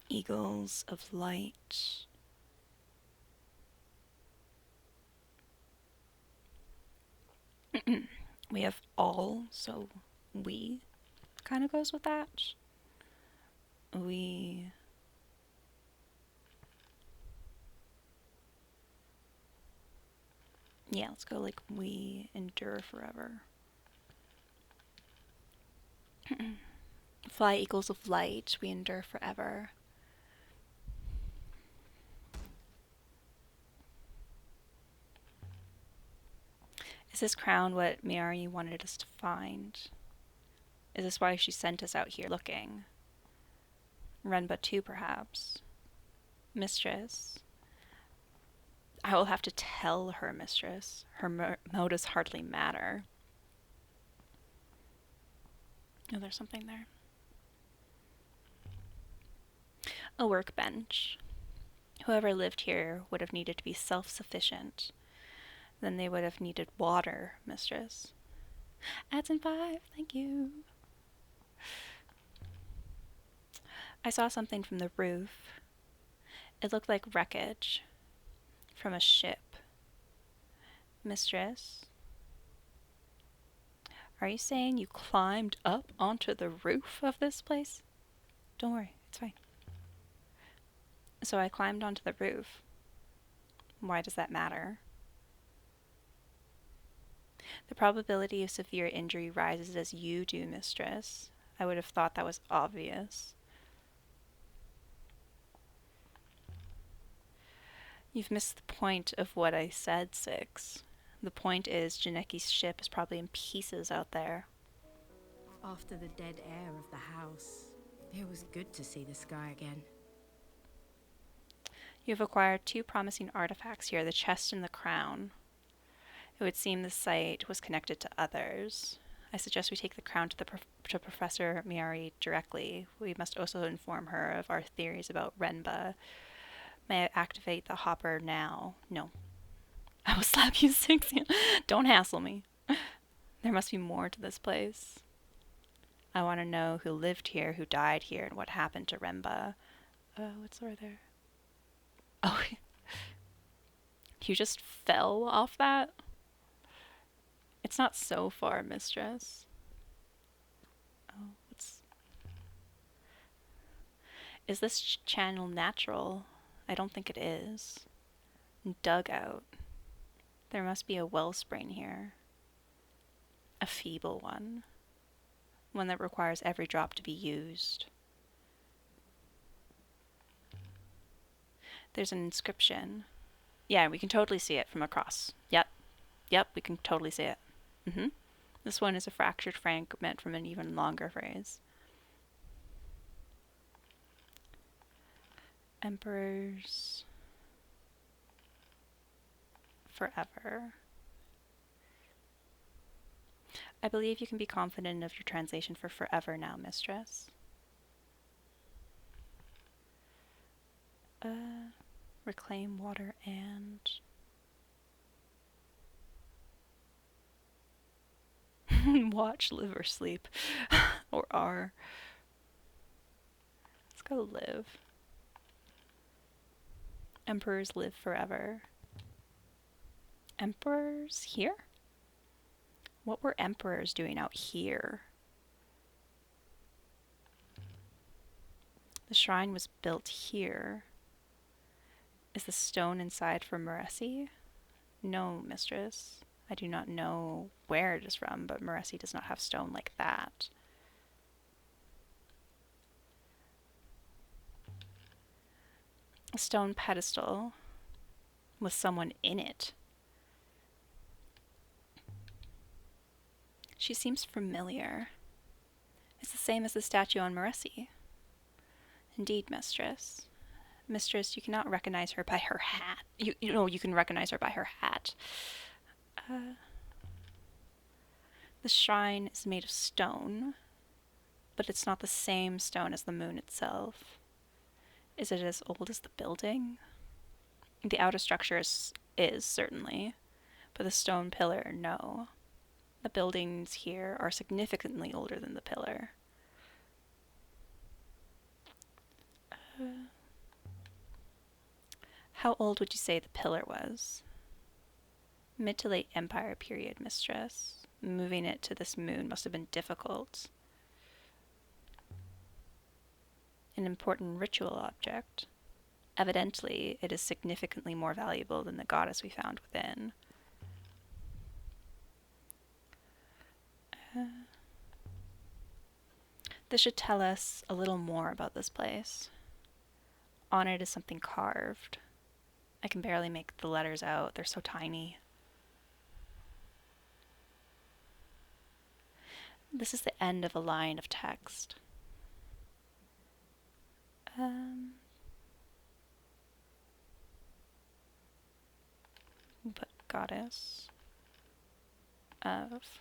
Eagles of light. We have all, so we kind of goes with that. We yeah, let's go like we endure forever. Fly eagles of light, we endure forever. Is this crown what Miari wanted us to find? Is this why she sent us out here looking? Renba too, perhaps. Mistress. I will have to tell her mistress. Her motives hardly matter. Oh, there's something there. A workbench. Whoever lived here would have needed to be self-sufficient. Then they would have needed water, mistress. Adds in 5, thank you. I saw something from the roof. It looked like wreckage from a ship. Mistress, are you saying you climbed up onto the roof of this place? Don't worry, it's fine. So I climbed onto the roof. Why does that matter? The probability of severe injury rises as you do, mistress. I would have thought that was obvious. You've missed the point of what I said, Six. The point is, Janeki's ship is probably in pieces out there. After the dead air of the house, it was good to see the sky again. You've acquired 2 promising artifacts here, the chest and the crown. It would seem the site was connected to others. I suggest we take the crown to Professor Miari directly. We must also inform her of our theories about Renba. May I activate the hopper now? No. I will slap you, Six. Don't hassle me. There must be more to this place. I want to know who lived here, who died here, and what happened to Renba. What's over there? Oh, you just fell off that? It's not so far, mistress. Oh, what's... Is this channel natural? I don't think it is. Dugout. There must be a wellspring here. A feeble one. One that requires every drop to be used. There's an inscription. Yeah, we can totally see it from across. Yep. Yep, we can totally see it. This one is a fractured fragment from an even longer phrase. Emperors forever. I believe you can be confident of your translation for forever now, mistress. Reclaim water and... watch, live, or sleep. Or R. Let's go live. Emperors live forever. Emperors here? What were emperors doing out here? The shrine was built here. Is the stone inside for Maresi? No, mistress. I do not know where it is from, but Maresi does not have stone like that. A stone pedestal with someone in it. She seems familiar. It's the same as the statue on Maresi. Indeed, mistress. Mistress, you cannot recognize her by her hat. You know, you can recognize her by her hat. The shrine is made of stone, but it's not the same stone as the moon itself. Is it as old as the building? The outer structure is certainly, but the stone pillar, no. The buildings here are significantly older than the pillar. How old would you say the pillar was? Mid to late Empire period, mistress. Moving it to this moon must have been difficult. An important ritual object. Evidently, it is significantly more valuable than the goddess we found within. This should tell us a little more about this place. On it is something carved. I can barely make the letters out, they're so tiny. This is the end of a line of text. Put goddess of.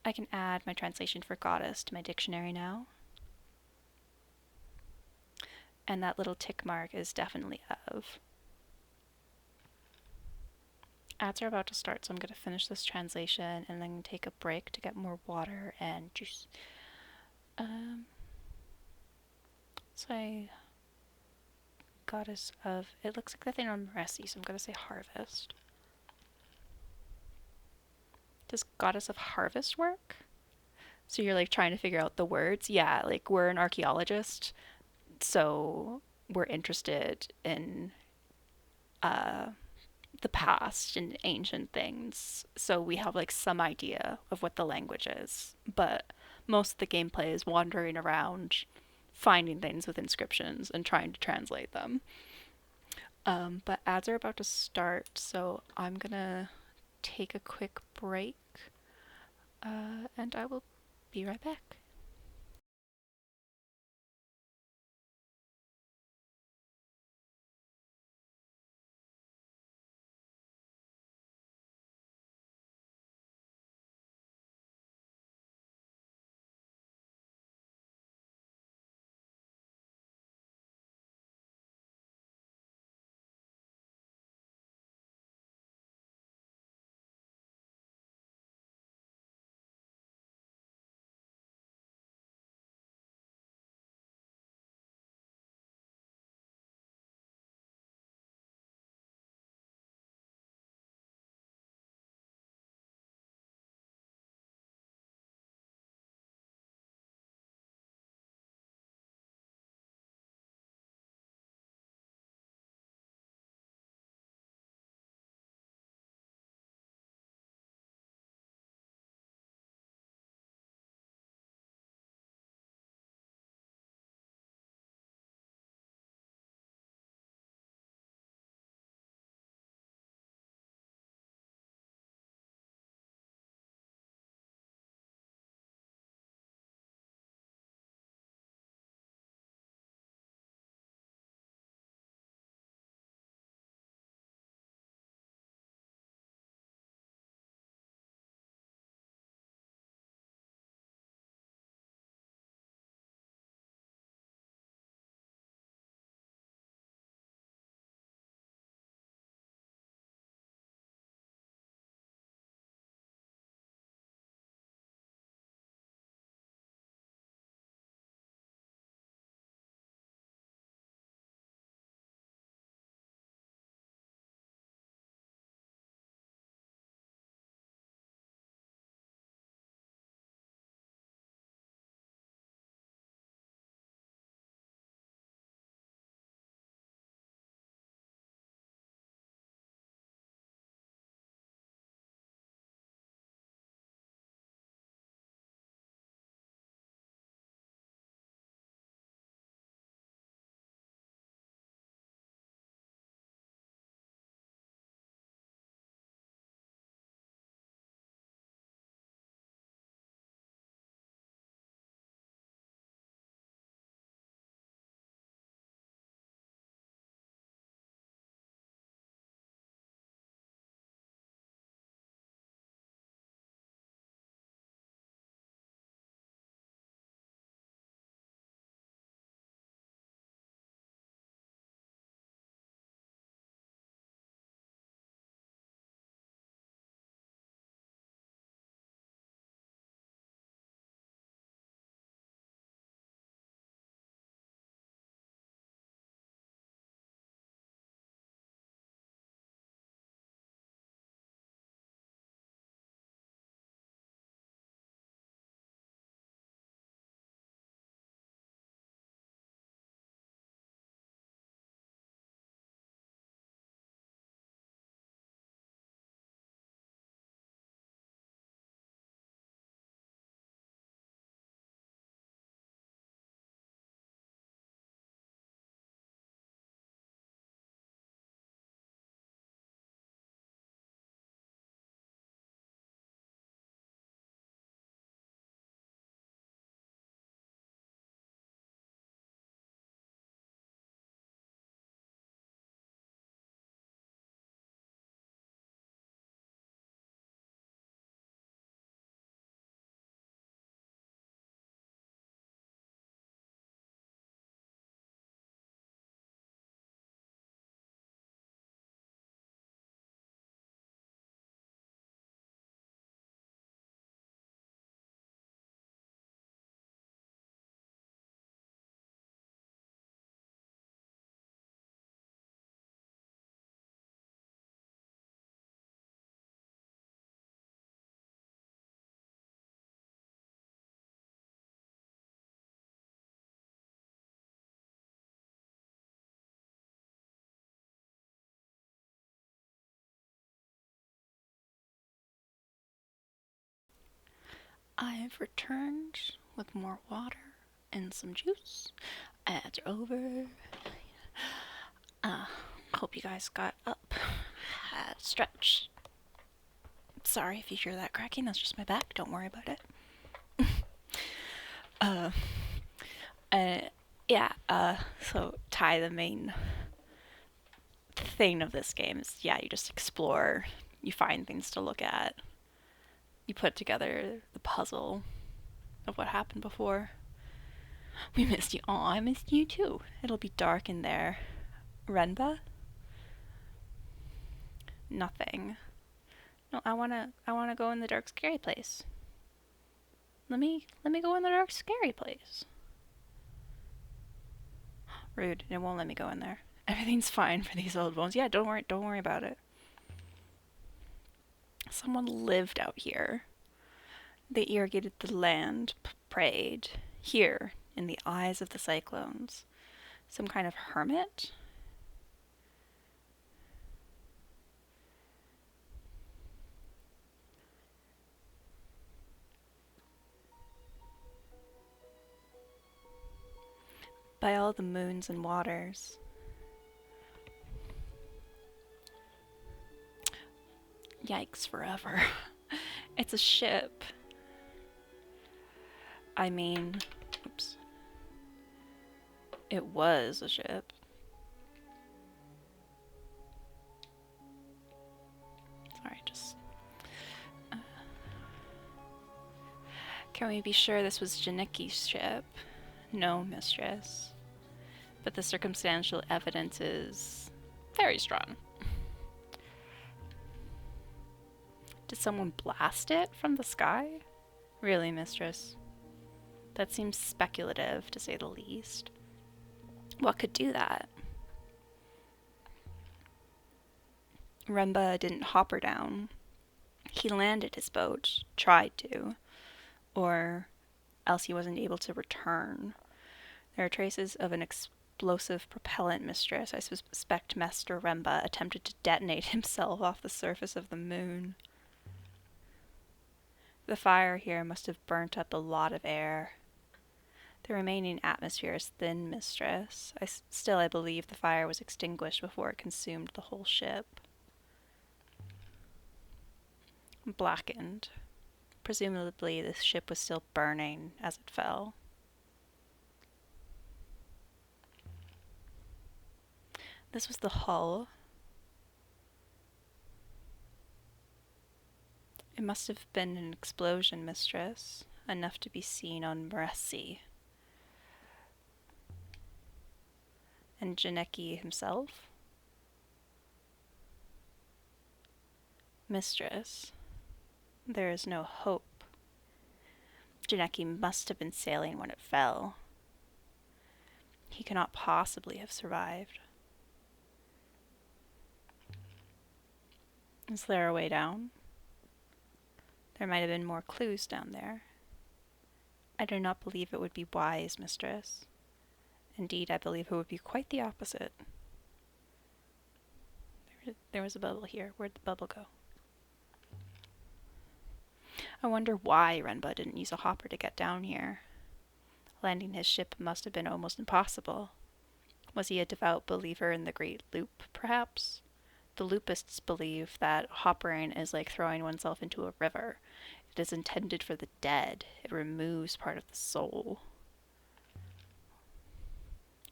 I can add my translation for goddess to my dictionary now. And that little tick mark is definitely of. Ads are about to start, so I'm going to finish this translation and then take a break to get more water and juice. Goddess of, it looks like the thing on Maresi, so I'm going to say harvest. Does goddess of harvest work? So you're like trying to figure out the words? Yeah, like we're an archaeologist, so we're interested in the past and ancient things, so we have like some idea of what the language is, but most of the gameplay is wandering around finding things with inscriptions and trying to translate them. But ads are about to start, so I'm gonna take a quick break, and I will be right back. I have returned with more water and some juice. Ads are over. Hope you guys got up, had a stretch. Sorry if you hear that cracking, that's just my back. Don't worry about it. So Ty, the main thing of this game is, yeah, you just explore, you find things to look at, you put together the puzzle of what happened before. We missed you. Aw, I missed you too. It'll be dark in there. Renba? Nothing. No, I wanna go in the dark, scary place. Let me go in the dark, scary place. Rude. It won't let me go in there. Everything's fine for these old bones. Yeah, don't worry about it. Someone lived out here. They irrigated the land, prayed. Here, in the eyes of the cyclones. Some kind of hermit? By all the moons and waters. Yikes forever. It's a ship. I mean, oops. It was a ship. Sorry, just... Can we be sure this was Janicki's ship? No, mistress. But the circumstantial evidence is very strong. Did someone blast it from the sky? Really, mistress? That seems speculative, to say the least. What could do that? Renba didn't hop her down. He landed his boat, tried to, or else he wasn't able to return. There are traces of an explosive propellant, mistress. I suspect Master Renba attempted to detonate himself off the surface of the moon. The fire here must have burnt up a lot of air. The remaining atmosphere is thin, mistress. Still, I believe the fire was extinguished before it consumed the whole ship. Blackened. Presumably, this ship was still burning as it fell. This was the hull. It must have been an explosion, mistress, enough to be seen on Maressi. And Janicki himself? Mistress, there is no hope. Janicki must have been sailing when it fell. He cannot possibly have survived. Is there a way down? There might have been more clues down there. I do not believe it would be wise, mistress. Indeed, I believe it would be quite the opposite. There was a bubble here. Where'd the bubble go? I wonder why Renba didn't use a hopper to get down here. Landing his ship must have been almost impossible. Was he a devout believer in the Great Loop, perhaps? The loopists believe that hoppering is like throwing oneself into a river. It is intended for the dead. It removes part of the soul.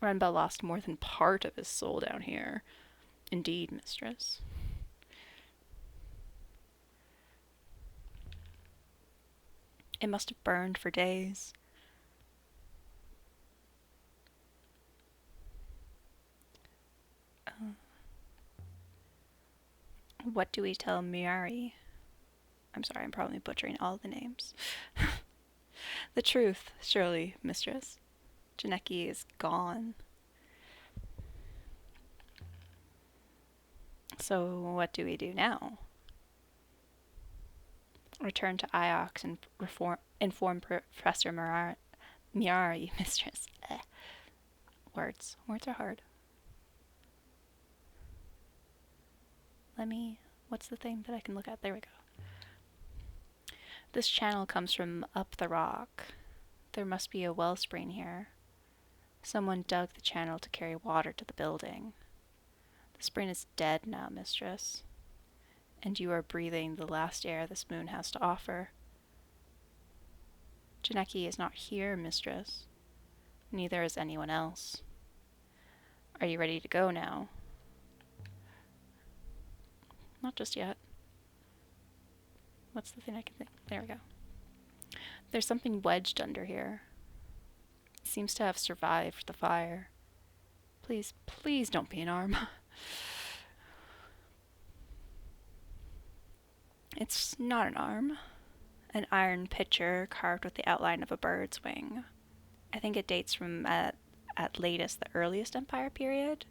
Renba lost more than part of his soul down here. Indeed, mistress. It must have burned for days. What do we tell Miari? I'm sorry, I'm probably butchering all the names. The truth, surely, mistress. Janicki is gone. So what do we do now? Return to Iox and inform Professor Miari, mistress. Words are hard. What's the thing that I can look at? There we go. This channel comes from up the rock. There must be a wellspring here. Someone dug the channel to carry water to the building. The spring is dead now, mistress, and you are breathing the last air this moon has to offer. Janeki is not here, mistress. Neither is anyone else. Are you ready to go now? Not just yet. What's the thing I can think? There we go. There's something wedged under here. It seems to have survived the fire. Please, please don't be an arm. It's not an arm. An iron pitcher carved with the outline of a bird's wing. I think it dates from at latest the earliest Empire period.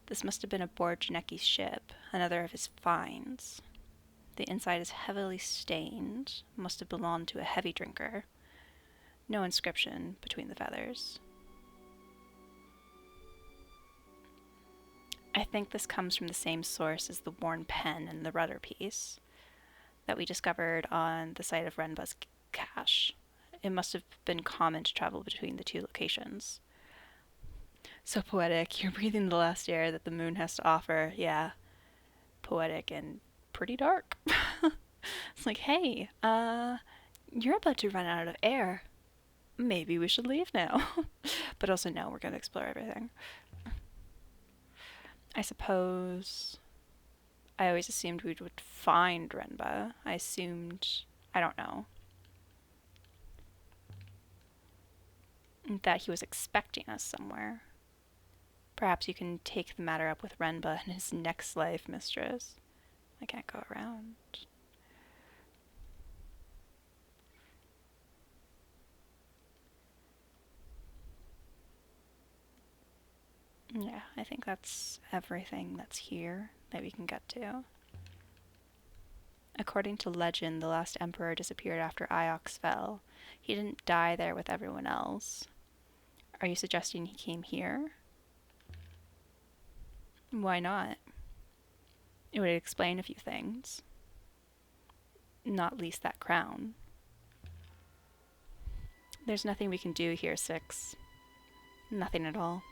This must have been aboard Janeki's ship, another of his finds. The inside is heavily stained, must have belonged to a heavy drinker. No inscription between the feathers. I think this comes from the same source as the worn pen and the rudder piece that we discovered on the site of Renba's cache. It must have been common to travel between the two locations. So poetic. You're breathing the last air that the moon has to offer. Yeah. Poetic and pretty dark. It's like, hey, you're about to run out of air. Maybe we should leave now. But also, no, we're going to explore everything. I suppose I always assumed we would find Renba. I don't know, that he was expecting us somewhere. Perhaps you can take the matter up with Renba in his next life, mistress. I can't go around. Yeah, I think that's everything that's here that we can get to. According to legend, the last emperor disappeared after Iox fell. He didn't die there with everyone else. Are you suggesting he came here? Why not? It would explain a few things. Not least that crown. There's nothing we can do here, Six. Nothing at all.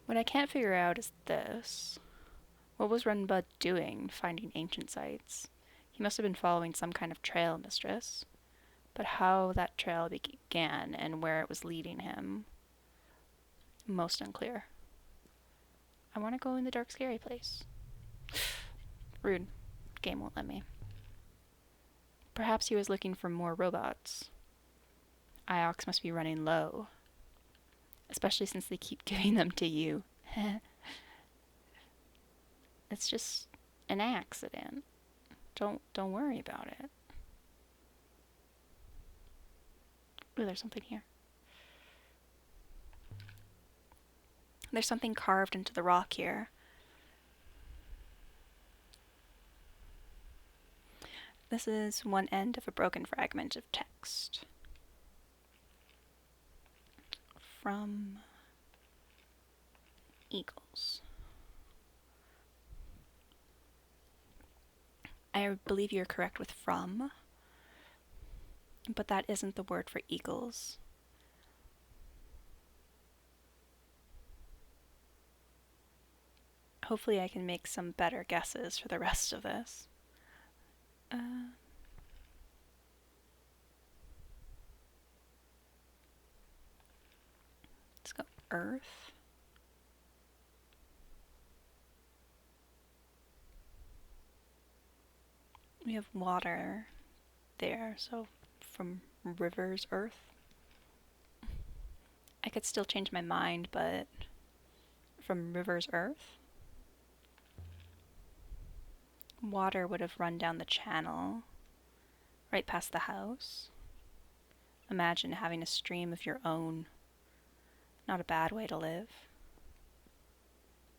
What I can't figure out is this. What was Renba doing, finding ancient sites? He must have been following some kind of trail, mistress. But how that trail began and where it was leading him, most unclear. I want to go in the dark, scary place. Rude. Game won't let me. Perhaps he was looking for more robots. Iox must be running low. Especially since they keep giving them to you. It's just an accident. Don't worry about it. Ooh, there's something here. There's something carved into the rock here. This is one end of a broken fragment of text. From eagles. I believe you're correct with from, but that isn't the word for eagles. Hopefully I can make some better guesses for the rest of this. Let's go earth. We have water there, so from rivers, earth. I could still change my mind, but from rivers, earth. Water would have run down the channel, right past the house. Imagine having a stream of your own. Not a bad way to live.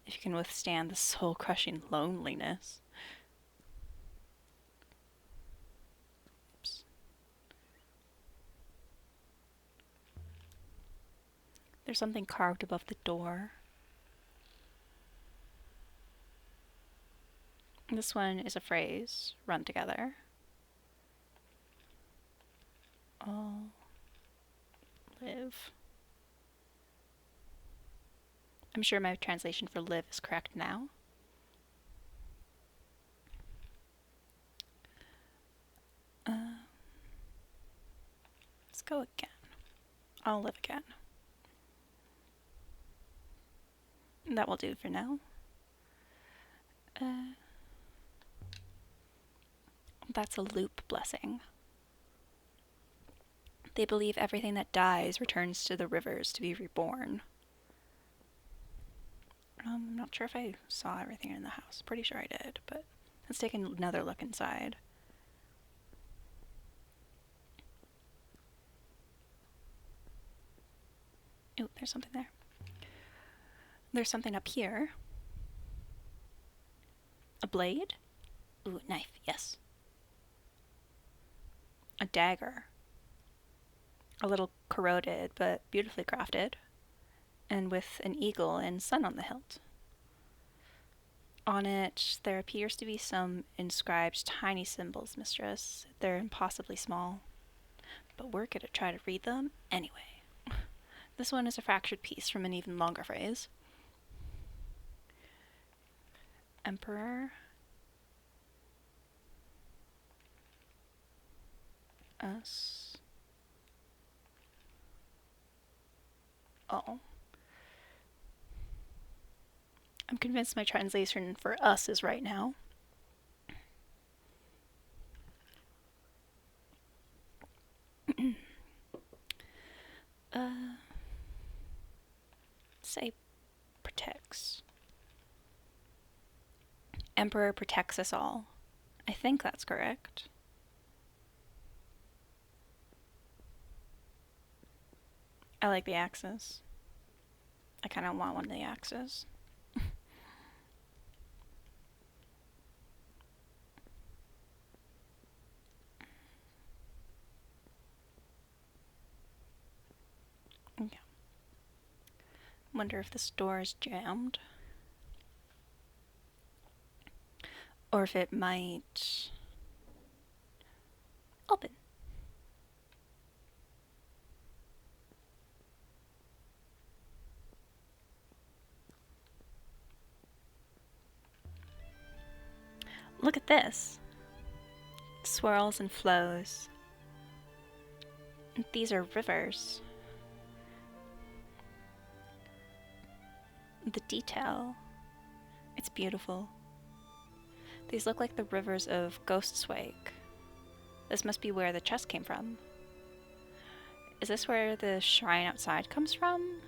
If you can withstand the soul-crushing loneliness. There's something carved above the door. This one is a phrase run together. All live. I'm sure my translation for live is correct now. Let's go again. I'll live again. That will do for now. That's a loop blessing. They believe everything that dies returns to the rivers to be reborn. I'm not sure if I saw everything in the house. Pretty sure I did, but let's take another look inside. Oh, there's something there. There's something up here. A blade? Ooh, a knife, yes. A dagger. A little corroded, but beautifully crafted. And with an eagle and sun on the hilt. On it, there appears to be some inscribed tiny symbols, mistress. They're impossibly small. But we're gonna try to read them anyway. This one is a fractured piece from an even longer phrase. Emperor. Us. Oh. I'm convinced my translation for us is right now. Say protects. Emperor protects us all. I think that's correct. I like the axes. I kind of want one of the axes. Yeah. Wonder if this door is jammed. Or if it might open. Look at this. It swirls and flows. And these are rivers. The detail. It's beautiful. These look like the rivers of Ghost's Wake. This must be where the chest came from. Is this where the shrine outside comes from?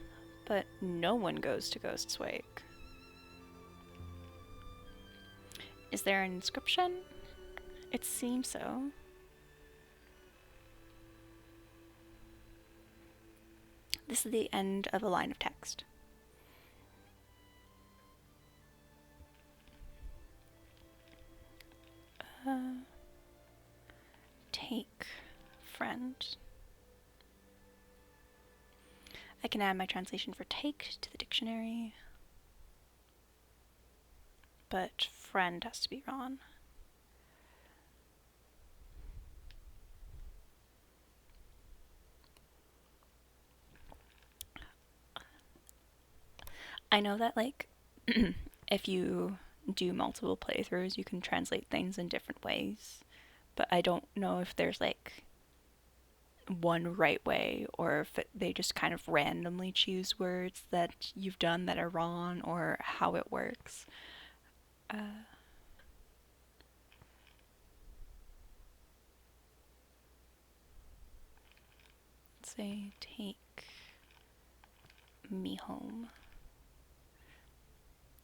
But no one goes to Ghost's Wake. Is there an inscription? It seems so. This is the end of a line of text. Take friend. I can add my translation for take to the dictionary, but friend has to be Ron. I know that, like, if you do multiple playthroughs, you can translate things in different ways, but I don't know if there's, like, one right way, or if they just kind of randomly choose words that you've done that are wrong, or how it works. Let's say, take me home.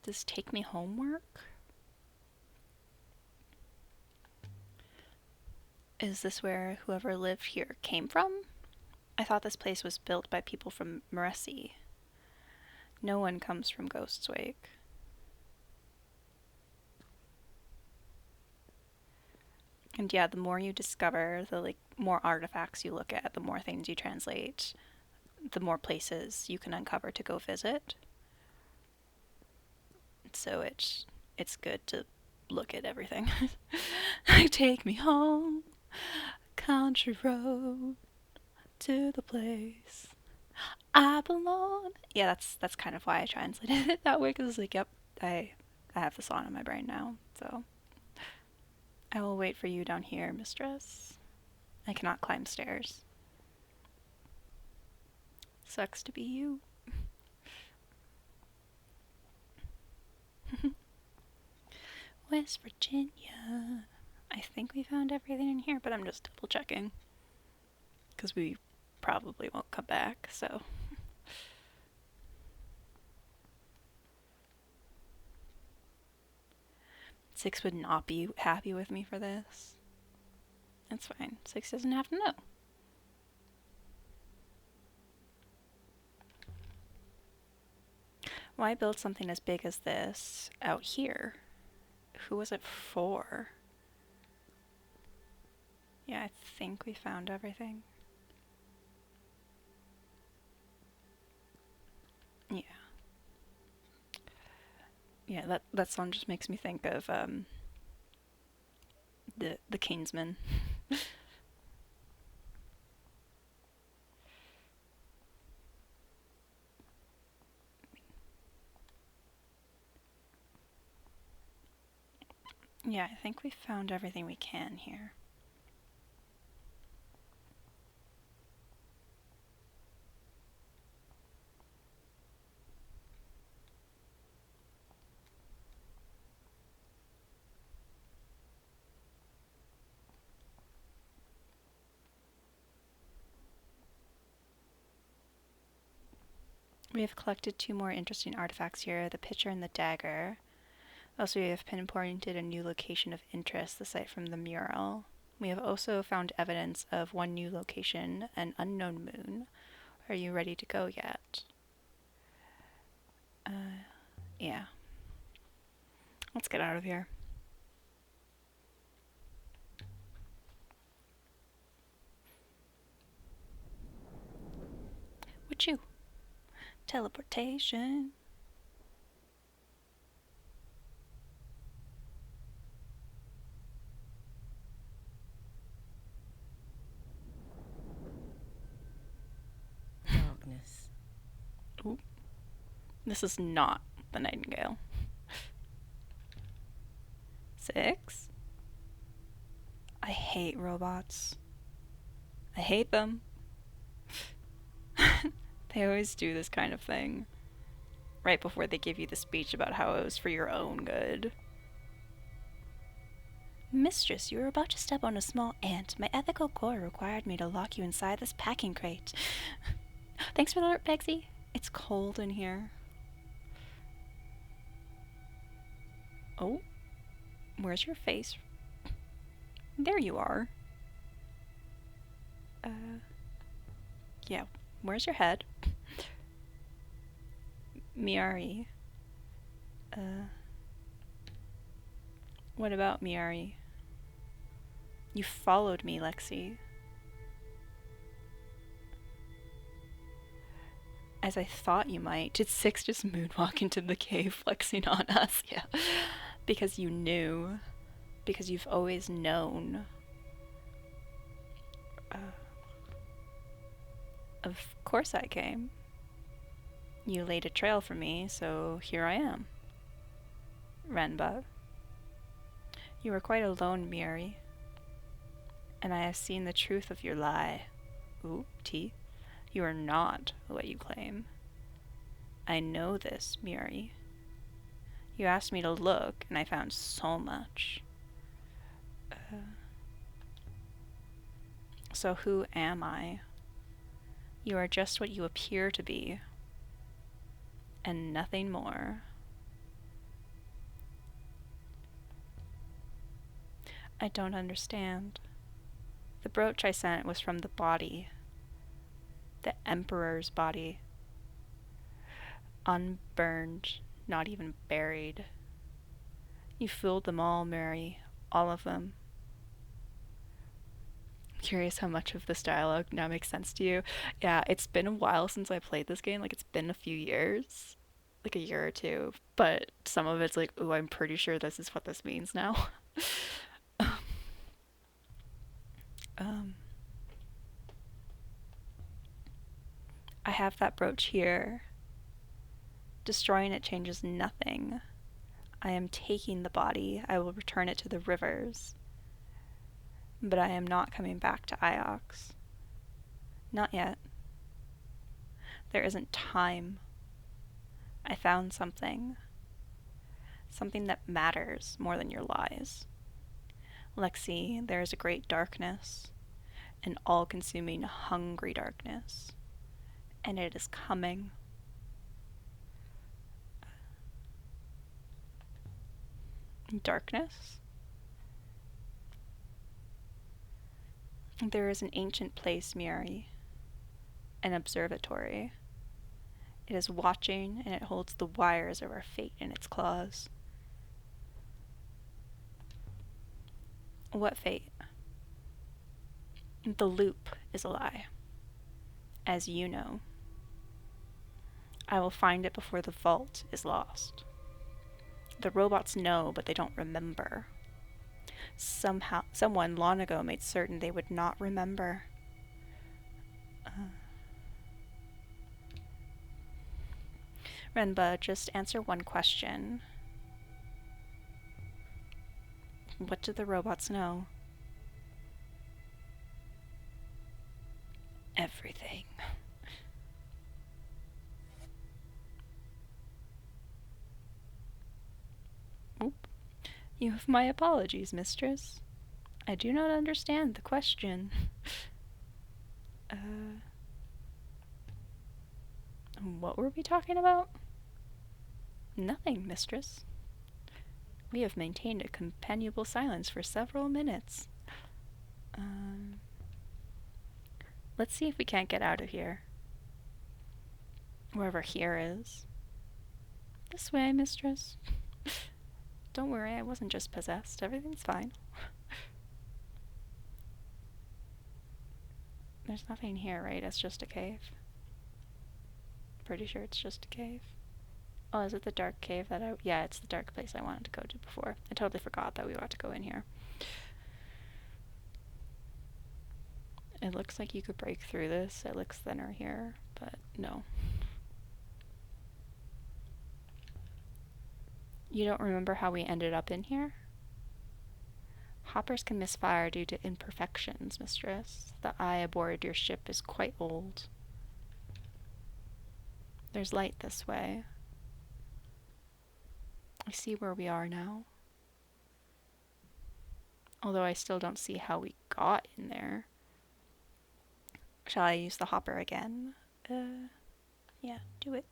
Does take me home work? Is this where whoever lived here came from? I thought this place was built by people from Mercy. No one comes from Ghost's Wake. And yeah, the more you discover, the more artifacts you look at, the more things you translate, the more places you can uncover to go visit. So it's good to look at everything. Take me home, country road, to the place I belong. Yeah, that's kind of why I translated it that way, because it's like, yep, I have the song in my brain now. So I will wait for you down here, mistress. I cannot climb stairs. Sucks to be you. West Virginia. I think we found everything in here, but I'm just double checking. Because we probably won't come back, so. Six would not be happy with me for this. That's fine. Six doesn't have to know. Why build something as big as this out here? Who was it for? Yeah, I think we found everything. Yeah. Yeah, that song just makes me think of the Kingsman. Yeah, I think we found everything we can here. We have collected 2 more interesting artifacts here, the pitcher and the dagger. Also, we have pinpointed a new location of interest, the site from the mural. We have also found evidence of 1 new location, an unknown moon. Are you ready to go yet? Yeah. Let's get out of here. Would you? Teleportation. Darkness. Ooh. This is not the Nightingale. 6. I hate robots. I hate them. They always do this kind of thing right before they give you the speech about how it was for your own good. Mistress, you were about to step on a small ant. My ethical core required me to lock you inside this packing crate. Thanks for the alert, Pegsy. It's cold in here. Oh, where's your face? There you are. Yeah, where's your head? Miari. What about Miari? You followed me, Lexi. As I thought you might. Did 6 just moonwalk into the cave, flexing on us? Yeah. Because you knew. Because you've always known. Of course I came. You laid a trail for me, so here I am. Renba. You were quite alone, Miari. And I have seen the truth of your lie. Ooh, T. You are not what you claim. I know this, Miari. You asked me to look, and I found so much. So who am I? You are just what you appear to be, and nothing more. I don't understand. The brooch I sent was from the body. The Emperor's body. Unburned, not even buried. You fooled them all, Mary. All of them. curious how much of this dialogue now makes sense to you. Yeah, it's been a while since I played this game. Like, it's been a few years, like a year or two. But some of it's like, ooh, I'm pretty sure this is what this means now. I have that brooch here. Destroying it changes nothing. I am taking the body. I will return it to the rivers. But I am not coming back to Iox. Not yet. There isn't time. I found something. Something that matters more than your lies. Lexi, there is a great darkness. An all-consuming, hungry darkness. And it is coming. Darkness? There is an ancient place, Miari. An observatory. It is watching, and it holds the wires of our fate in its claws. What fate? The loop is a lie. As you know. I will find it before the vault is lost. The robots know, but they don't remember. Someone long ago made certain they would not remember. Renba, just answer one question. What do the robots know? Everything. Oop. You have my apologies, mistress. I do not understand the question. What were we talking about? Nothing, mistress. We have maintained a companionable silence for several minutes. Let's see if we can't get out of here. Wherever here is. This way, mistress. Don't worry, I wasn't just possessed. Everything's fine. There's nothing here, right? It's just a cave. Pretty sure it's just a cave. Oh, is it the dark cave that I... Yeah, it's the dark place I wanted to go to before. I totally forgot that we ought to go in here. It looks like you could break through this. It looks thinner here, but no. You don't remember how we ended up in here? Hoppers can misfire due to imperfections, mistress. The eye aboard your ship is quite old. There's light this way. I see where we are now. Although I still don't see how we got in there. Shall I use the hopper again? Yeah, do it.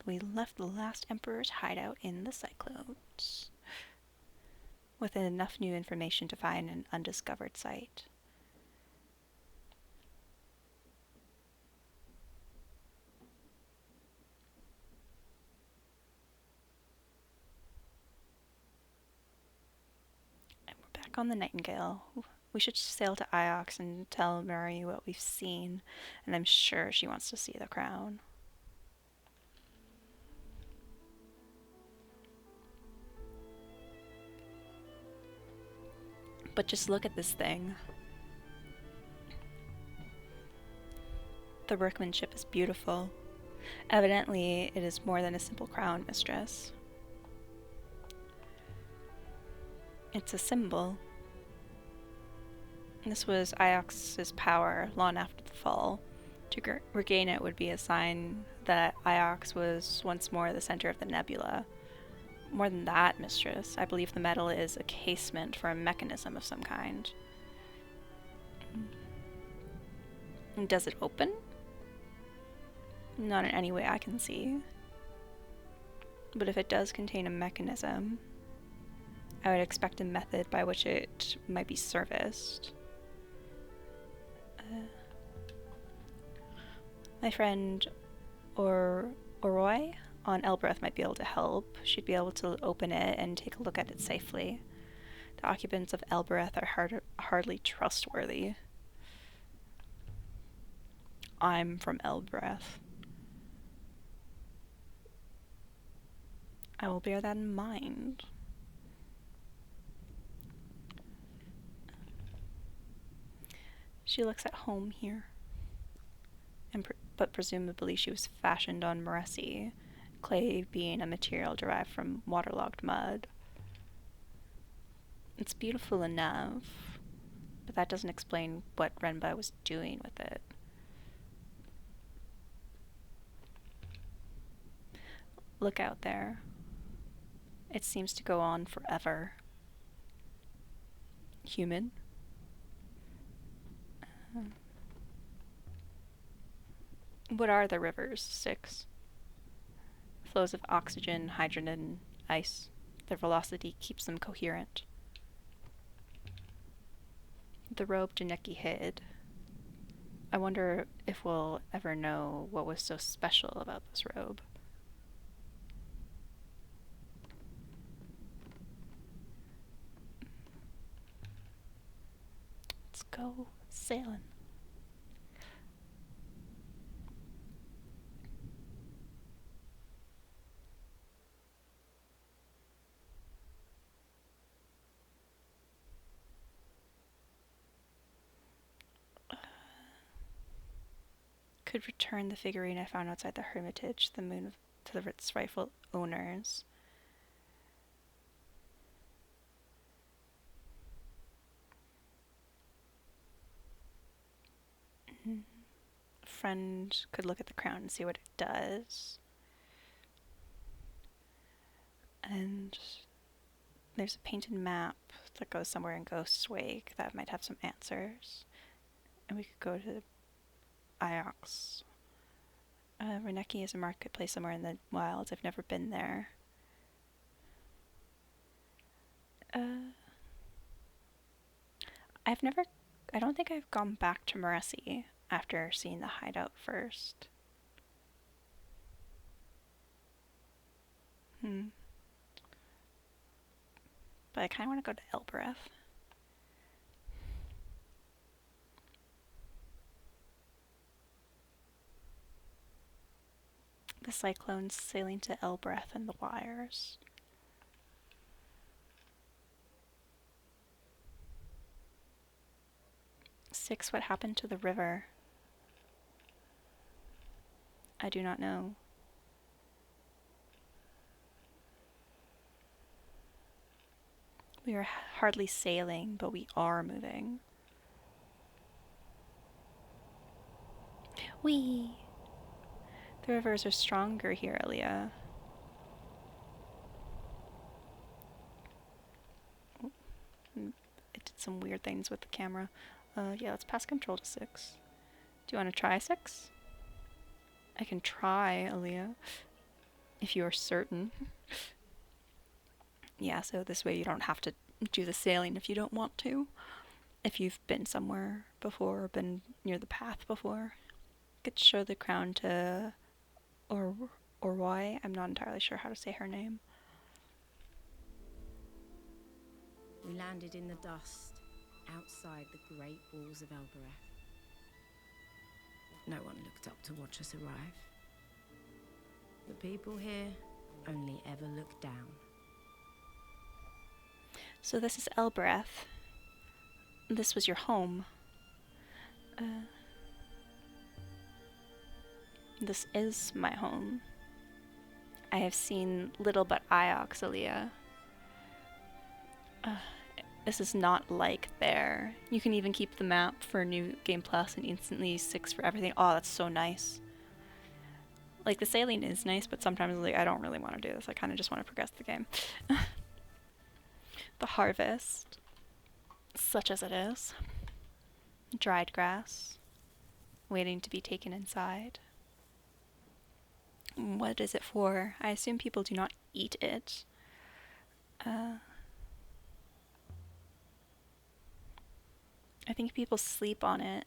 We left the last Emperor's hideout in the Cyclones, with enough new information to find an undiscovered site. And we're back on the Nightingale. We should sail to Iox and tell Mary what we've seen, and I'm sure she wants to see the crown. But just look at this thing. The workmanship is beautiful. Evidently, it is more than a simple crown, mistress. It's a symbol. This was Iox's power long after the fall. To regain it would be a sign that Iox was once more the center of the nebula. More than that, mistress, I believe the metal is a casement for a mechanism of some kind. And does it open? Not in any way I can see. But if it does contain a mechanism, I would expect a method by which it might be serviced. My friend Oroi on Elbreth might be able to help. She'd be able to open it and take a look at it safely. The occupants of Elbreth are hardly trustworthy. I'm from Elbreth. I will bear that in mind. She looks at home here. But presumably she was fashioned on Moresi, clay being a material derived from waterlogged mud. It's beautiful enough, but that doesn't explain what Renba was doing with it. Look out there. It seems to go on forever. Human? What are the rivers, Six? Flows of oxygen, hydrogen, ice. Their velocity keeps them coherent. The robe Janeki hid. I wonder if we'll ever know what was so special about this robe. Let's go sailing. Could return the figurine I found outside the hermitage, the moon to its rightful owners. A friend could look at the crown and see what it does. And there's a painted map that goes somewhere in Ghost's Wake that might have some answers. And we could go to Iox. Reneki is a marketplace somewhere in the wilds. I've never been there. I don't think I've gone back to Moresi after seeing the hideout first. But I kind of want to go to Elbereth. The cyclone's sailing to Elbreth and the wires. Six, what happened to the river? I do not know. We are hardly sailing, but we are moving. Whee! The rivers are stronger here, Elia. It did some weird things with the camera. Yeah, let's pass control to Six. Do you want to try Six? I can try, Elia. If you are certain. Yeah, so this way you don't have to do the sailing if you don't want to. If you've been somewhere before or been near the path before. Could show the crown to Oroi. I'm not entirely sure how to say her name. We landed in the dust outside the great walls of Elbereth. No one looked up to watch us arrive. The people here only ever look down. So this is Elbereth. This was your home. This is my home. I have seen little but Iox, Elia. This is not like there. You can even keep the map for New Game Plus and instantly 6 for everything. Oh, that's so nice. Like, the sailing is nice, but sometimes like, I don't really want to do this. I kind of just want to progress the game. The harvest, such as it is. Dried grass, waiting to be taken inside. What is it for? I assume people do not eat it. I think people sleep on it.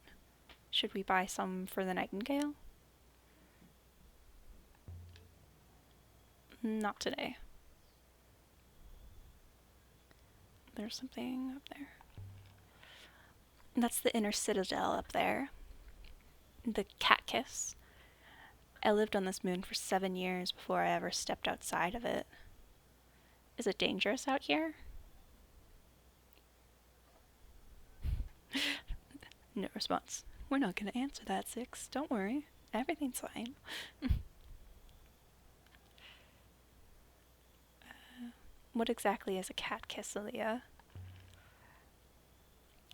Should we buy some for the nightingale? Not today. There's something up there. That's the inner citadel up there. The Cat Kiss. I lived on this moon for 7 years before I ever stepped outside of it. Is it dangerous out here? No response. We're not gonna answer that, Six. Don't worry. Everything's fine. What exactly is a cat kiss, Aaliyah?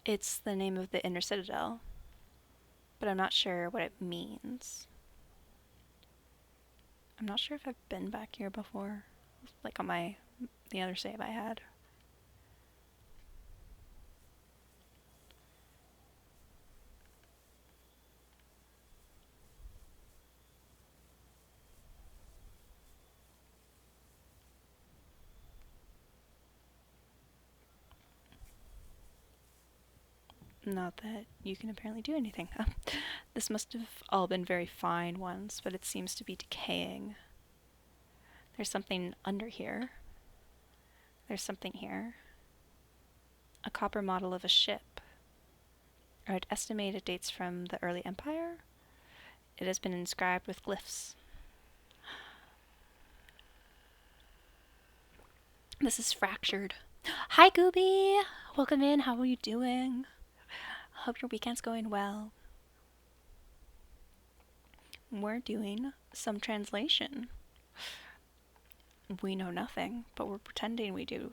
It's the name of the inner citadel, but I'm not sure what it means. I'm not sure if I've been back here before, like on the other save I had. Not that you can apparently do anything. This must have all been very fine once, but it seems to be decaying. There's something under here. There's something here. A copper model of a ship. I would estimate it dates from the early Empire. It has been inscribed with glyphs. This is fractured. Hi, Gooby! Welcome in. How are you doing? Hope your weekend's going well. We're doing some translation. We know nothing, but we're pretending we do.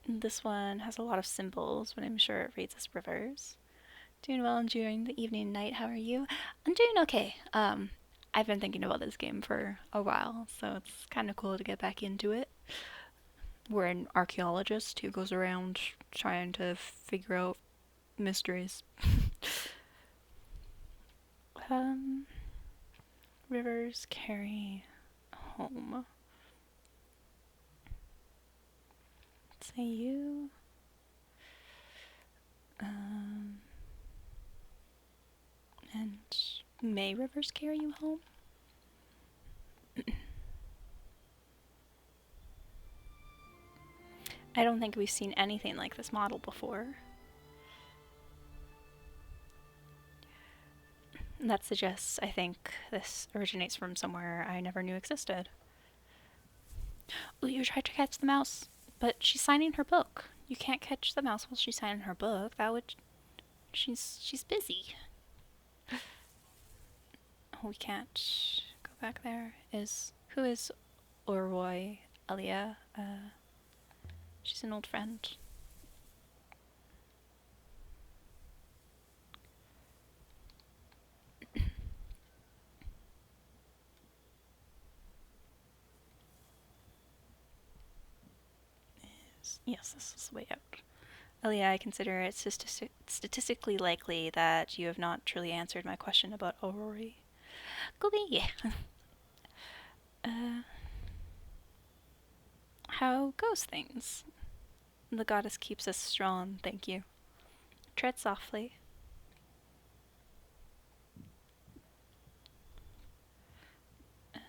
This one has a lot of symbols, but I'm sure it reads as rivers. Doing well, enjoying the evening and night. How are you? I'm doing okay. I've been thinking about this game for a while, so it's kind of cool to get back into it. We're an archaeologist who goes around trying to figure out mysteries. Rivers carry home. Say you. And may rivers carry you home? I don't think we've seen anything like this model before. That suggests, I think, this originates from somewhere I never knew existed. Ooh, you tried to catch the mouse, but she's signing her book. You can't catch the mouse while she's signing her book. That would... She's busy. We can't go back there. Who is Oroi Aaliyah? She's an old friend. Yes, this is the way out. Aaliyah, I consider it statistically likely that you have not truly answered my question about Oroi. Gobi! How goes things? The goddess keeps us strong, thank you. Tread softly. I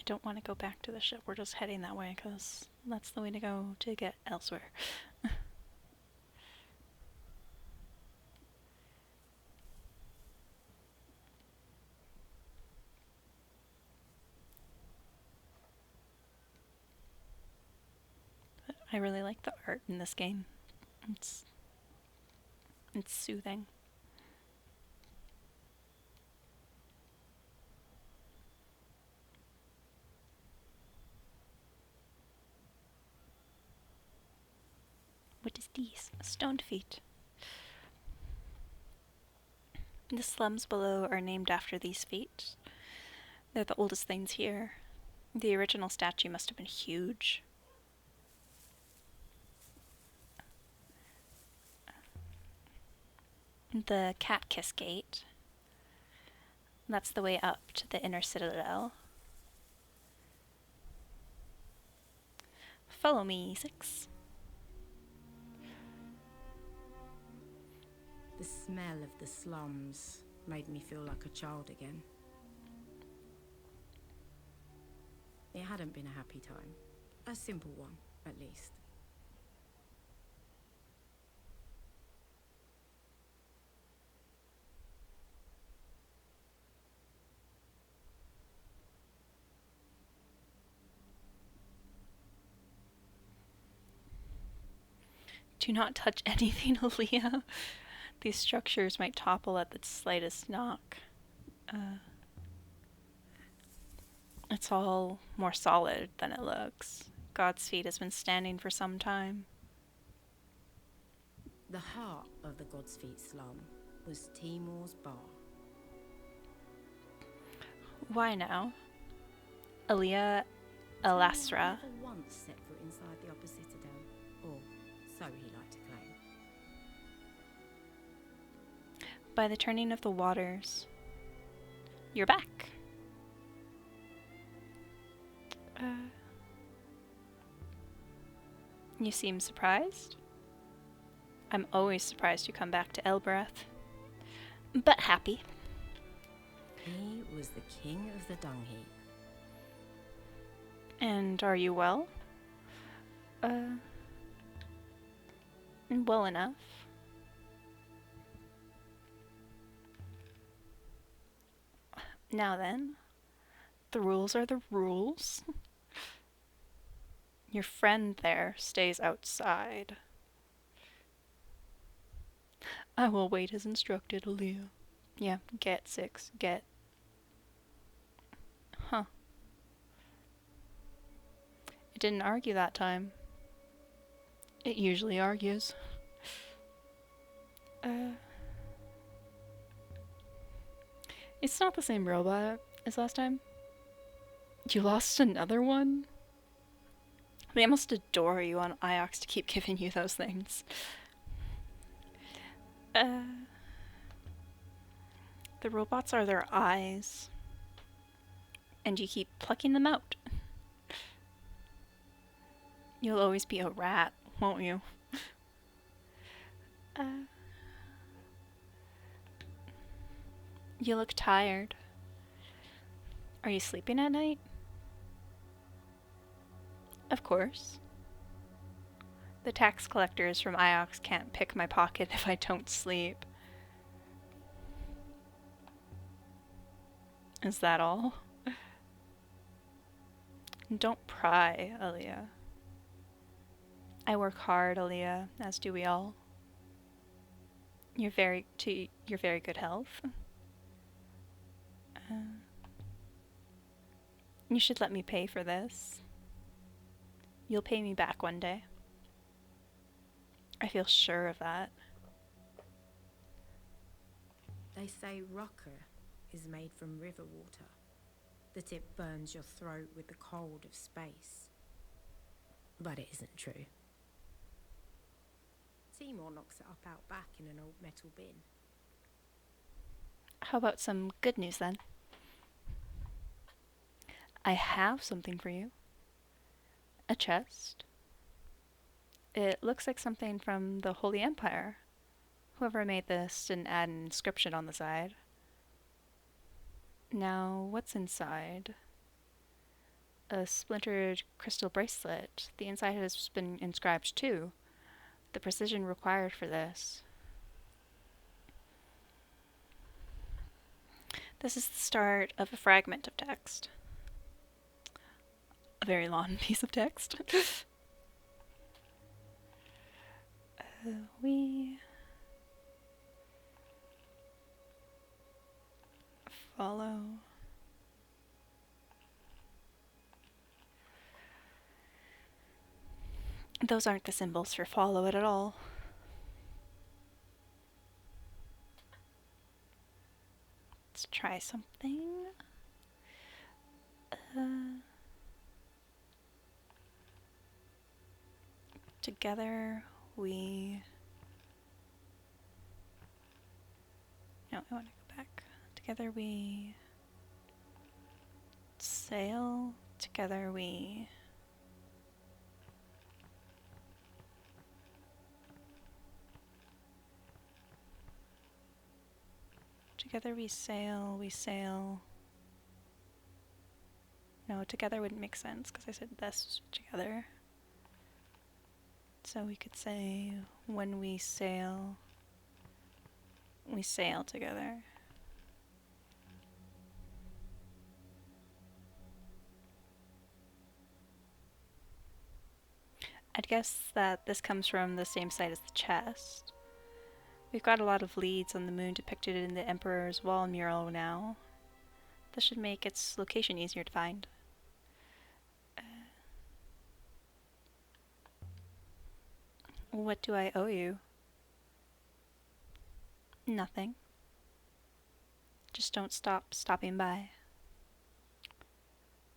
don't want to go back to the ship. We're just heading that way because that's the way to go to get elsewhere. I really like the art in this game. It's soothing. What is these? Stoned feet. The slums below are named after these feet. They're the oldest things here. The original statue must have been huge. The Cat Kiss Gate. That's the way up to the inner citadel. Follow me, 6. The smell of the slums made me feel like a child again. It hadn't been a happy time. A simple one, at least. Do not touch anything, Aaliyah. These structures might topple at the slightest knock. It's all more solid than it looks. God's feet has been standing for some time. The heart of the God's Feet slum was Timor's Bar. Why now? Aaliyah Elasra. Timor never once set foot inside the Upper Citadel, or so he liked to claim. By the turning of the waters, you're back. You seem surprised? I'm always surprised you come back to Elbereth. But happy. He was the king of the dung heap. And are you well? Well enough. Now then, the rules are the rules. Your friend there stays outside. I will wait as instructed, Aaliyah. Yeah, get 6, get. Huh. It didn't argue that time. It usually argues. It's not the same robot as last time. You lost another one? They must adore you on Iox to keep giving you those things. The robots are their eyes. And you keep plucking them out. You'll always be a rat, won't you? You look tired. Are you sleeping at night? Of course. The tax collectors from Iox can't pick my pocket if I don't sleep. Is that all? Don't pry, Aaliyah. I work hard, Aaliyah, as do we all. You're very good health. You should let me pay for this. You'll pay me back one day. I feel sure of that. They say rocker is made from river water, that it burns your throat with the cold of space. But it isn't true. Timor knocks it up out back in an old metal bin. How about some good news then? I have something for you. A chest. It looks like something from the Holy Empire. Whoever made this didn't add an inscription on the side. Now, what's inside? A splintered crystal bracelet. The inside has been inscribed too. The precision required for this. This is the start of a fragment of text. A very long piece of text. We follow. Those aren't the symbols for follow it at all. Let's try something. Together we... No, I want to go back. Together we sail. Together we Together we sail, we sail. No, together wouldn't make sense because I said this together. So we could say, when we sail together. I'd guess that this comes from the same site as the chest. We've got a lot of leads on the moon depicted in the Emperor's Wall mural now. This should make its location easier to find. What do I owe you? Nothing. Just don't stop stopping by.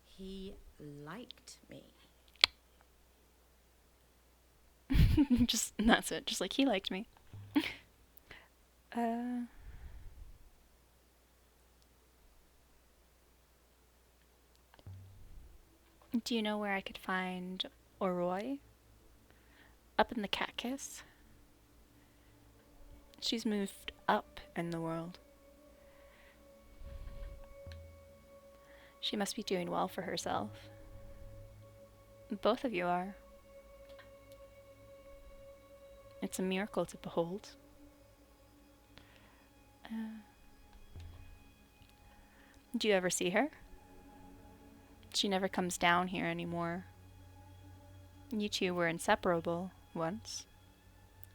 He liked me. Just, that's it. Just like he liked me. Do you know where I could find Oroi? Up in the Cat Kiss? She's moved up in the world. She must be doing well for herself. Both of you are. It's a miracle to behold. Do you ever see her? She never comes down here anymore. You two were inseparable once.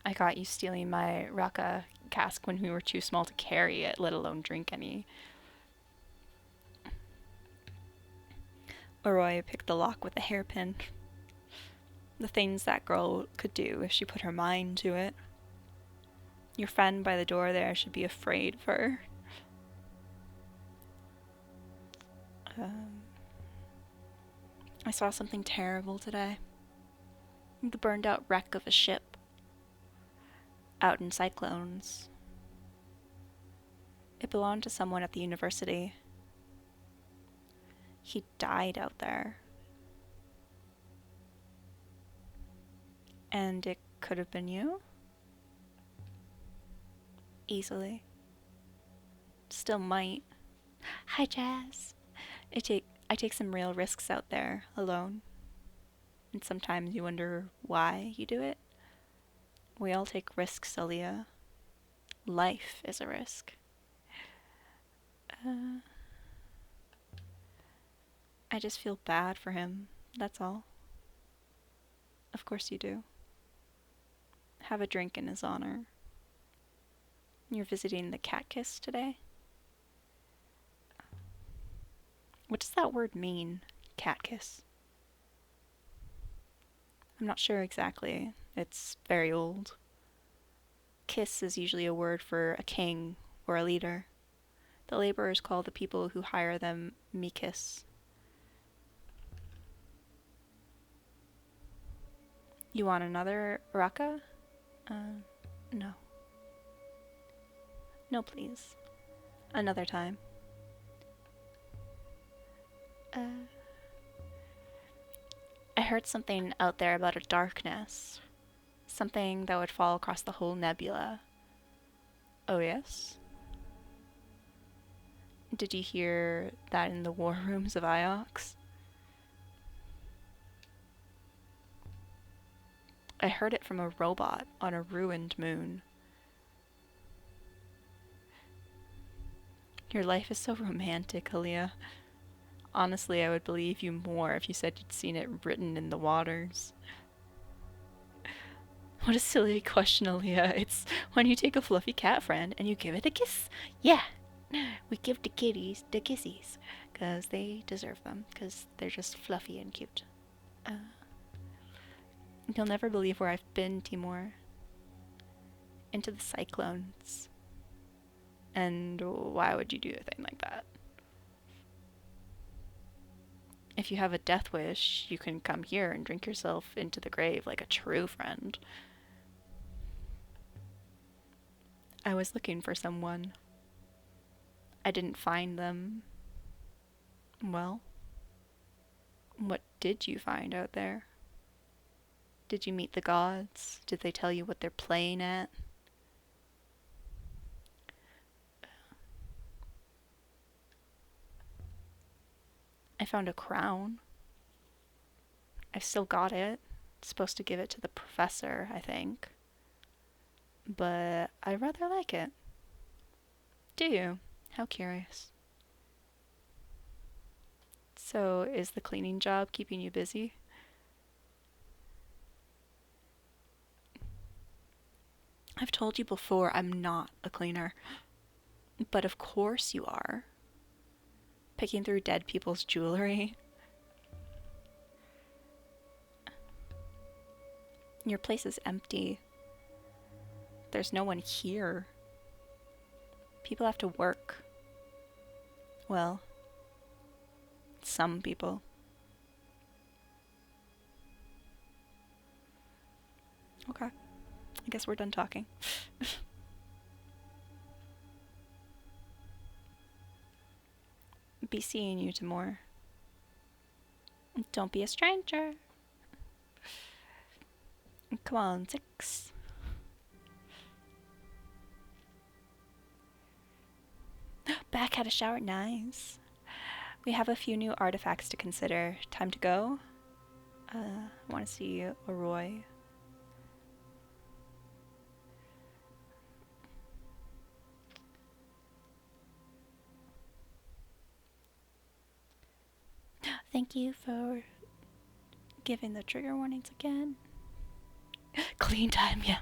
I got you stealing my Raka cask when we were too small to carry it, let alone drink any. Oroi picked the lock with a hairpin. The things that girl could do if she put her mind to it. Your friend by the door there should be afraid of her. I saw something terrible today. The burned out wreck of a ship. Out in cyclones. It belonged to someone at the university. He died out there. And it could have been you? Easily. Still might. Hi, Jazz. I take some real risks out there, alone. And sometimes you wonder why you do it. We all take risks, Aaliyah. Life is a risk. I just feel bad for him, that's all. Of course you do. Have a drink in his honor. You're visiting the Cat Kiss today? What does that word mean, Cat Kiss? I'm not sure exactly. It's very old. Kiss is usually a word for a king or a leader. The laborers call the people who hire them Mikis. You want another Raka? No. No, please. Another time. I heard something out there about a darkness. Something that would fall across the whole nebula. Oh, yes? Did you hear that in the war rooms of Iox? I heard it from a robot on a ruined moon. Your life is so romantic, Aaliyah. Honestly, I would believe you more if you said you'd seen it written in the waters. What a silly question, Aaliyah. It's when you take a fluffy cat friend and you give it a kiss. Yeah, we give the kitties the kissies, 'cause they deserve them, 'cause they're just fluffy and cute. You'll never believe where I've been, Timur. Into the cyclones. And why would you do a thing like that? If you have a death wish, you can come here and drink yourself into the grave like a true friend. I was looking for someone. I didn't find them. Well, what did you find out there? Did you meet the gods? Did they tell you what they're playing at? found a crown. I've still got it. Supposed to give it to the professor, I think. But I rather like it. Do you? How curious. So, is the cleaning job keeping you busy? I've told you before, I'm not a cleaner. But of course you are. Picking through dead people's jewelry. Your place is empty. There's no one here. People have to work. Well, some people. Okay. I guess we're done talking. Be seeing you tomorrow. Don't be a stranger. Come on, 6. Back had a shower, nice. We have a few new artifacts to consider. Time to go? I want to see Roy. Thank you for giving the trigger warnings again. Clean time, yeah.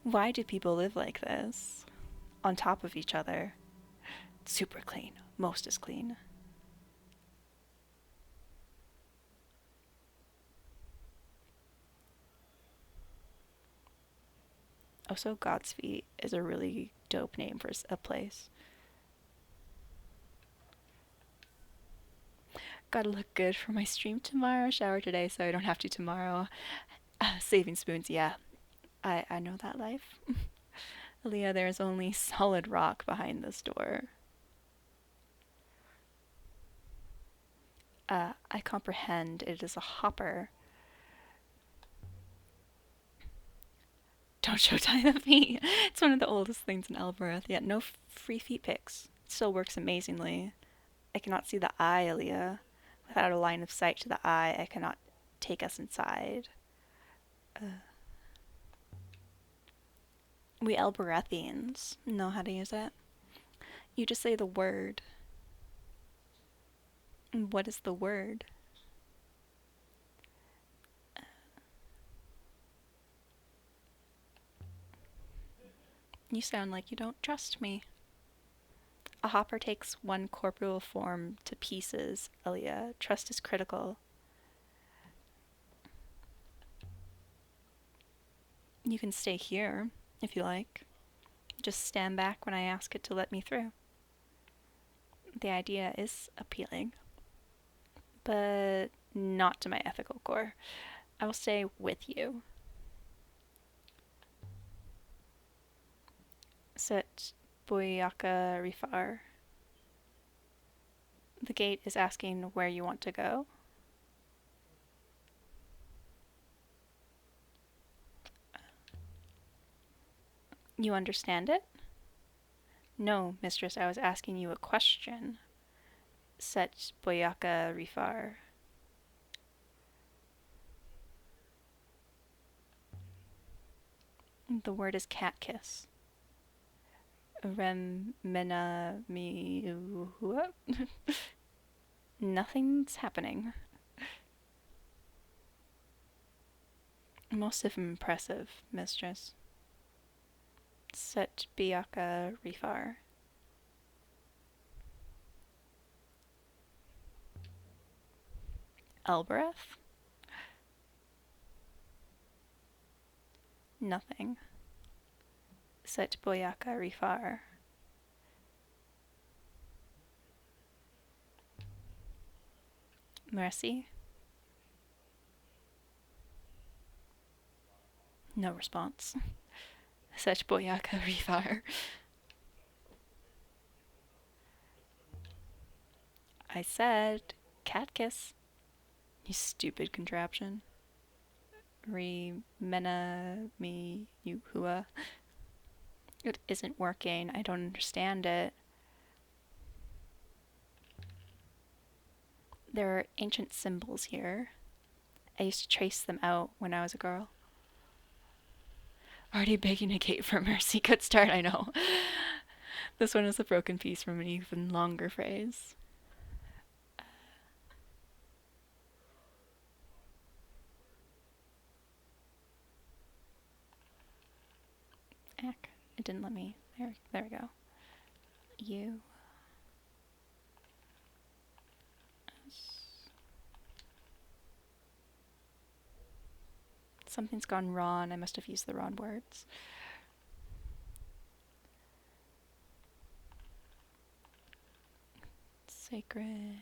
Why do people live like this? On top of each other. Super clean. Most is clean. Also, God's Feet is a really dope name for a place. Gotta look good for my stream tomorrow. Shower today so I don't have to tomorrow. Saving spoons, yeah. I know that life. Leah, there's only solid rock behind this door. I comprehend it is a hopper. Don't show tiny feet. It's one of the oldest things in Elbereth. Yet no free feet pics. It still works amazingly. I cannot see the eye, Aaliyah. Without a line of sight to the eye, I cannot take us inside. We Elberethians know how to use it. You just say the word. What is the word? You sound like you don't trust me. A hopper takes one corporeal form to pieces, Aaliyah. Trust is critical. You can stay here, if you like. Just stand back when I ask it to let me through. The idea is appealing, but not to my ethical core. I will stay with you. Set Boyaka Rifar. The gate is asking where you want to go. You understand it? No, mistress, I was asking you a question. Set Boyaka Rifar. The word is cat kiss. Remena mi. Nothing's happening. Most impressive, mistress. Set Biaka Rifar. Elbereth? Nothing. Set Boyaka Rifar. Mercy? No response. Set Boyaka Rifar. I said cat kiss. You stupid contraption. Remena mi yuhua. It isn't working. I don't understand it. There are ancient symbols here. I used to trace them out when I was a girl. Already begging a gate for mercy. Good start, I know. This one is a broken piece from an even longer phrase. Heck, it didn't let me. There we go. You. Something's gone wrong. I must have used the wrong words. Sacred.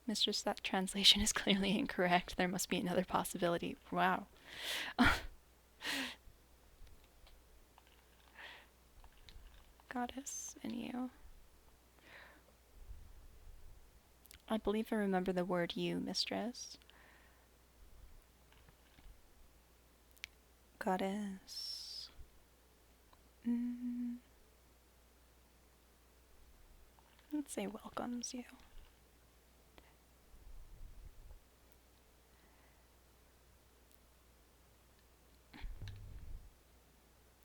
Mistress, that translation is clearly incorrect. There must be another possibility. Wow. Goddess in you. I believe I remember the word you, mistress. Goddess. Let's say welcomes you.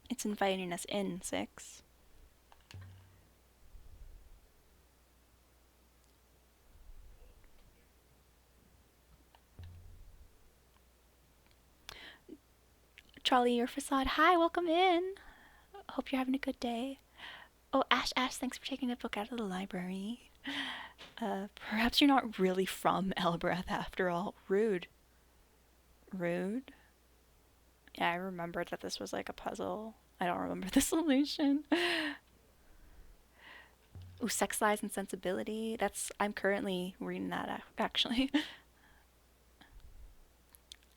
It's inviting us in, 6. Charlie, your facade. Hi, welcome in. Hope you're having a good day. Oh, Ash, thanks for taking the book out of the library. Perhaps you're not really from Elbreth after all. Rude. Rude? Yeah, I remember that this was like a puzzle. I don't remember the solution. Ooh, Sex, Lies, and Sensibility. I'm currently reading that, actually.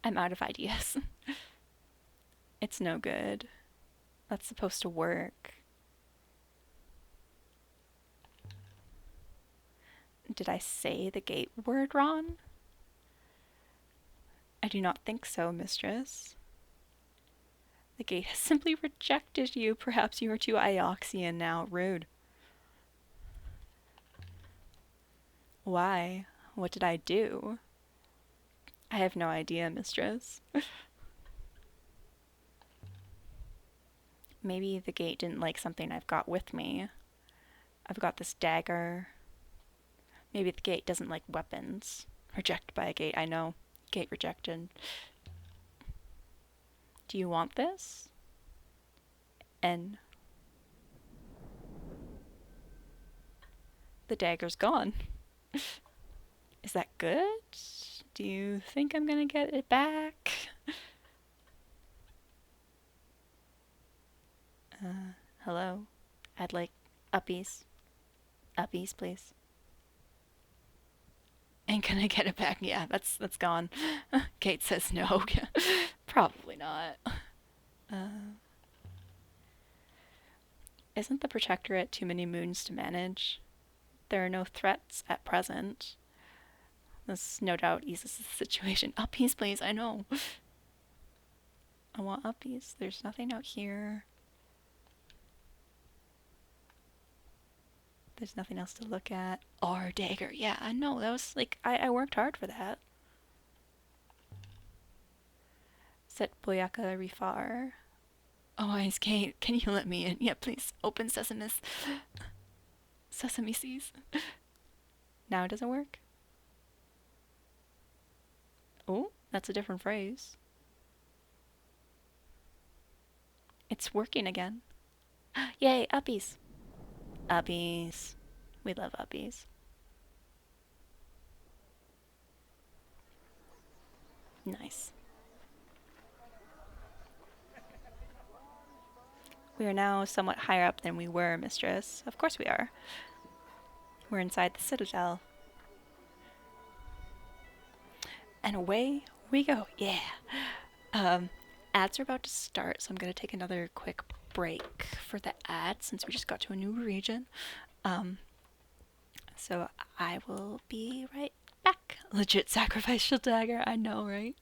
I'm out of ideas. It's no good. That's supposed to work. Did I say the gate word wrong? I do not think so, mistress. The gate has simply rejected you. Perhaps you are too Ioxian now. Rude. Why? What did I do? I have no idea, mistress. Maybe the gate didn't like something I've got with me. I've got this dagger. Maybe the gate doesn't like weapons. Rejected by a gate, I know. Gate rejected. Do you want this? N. The dagger's gone. Is that good? Do you think I'm gonna get it back? Hello? I'd like uppies. Uppies, please. And can I get it back? Yeah, that's gone. Kate says no. Probably not. Isn't the Protectorate too many moons to manage? There are no threats at present. This no doubt eases the situation. Uppies, please, I know. I want uppies. There's nothing out here. There's nothing else to look at. Or dagger. Yeah, I know. That was like, I worked hard for that. Set Boyaka Rifar. Oh, Ice Kate, can you let me in? Yeah, please. Open Sesame Seas. Now it doesn't work? Oh, that's a different phrase. It's working again. Yay, uppies. Uppies. We love uppies. Nice. We are now somewhat higher up than we were, mistress. Of course we are. We're inside the citadel. And away we go. Yeah. Ads are about to start, so I'm going to take another quick break for the ads since we just got to a new region. So I will be right back. Legit sacrificial dagger, I know, right?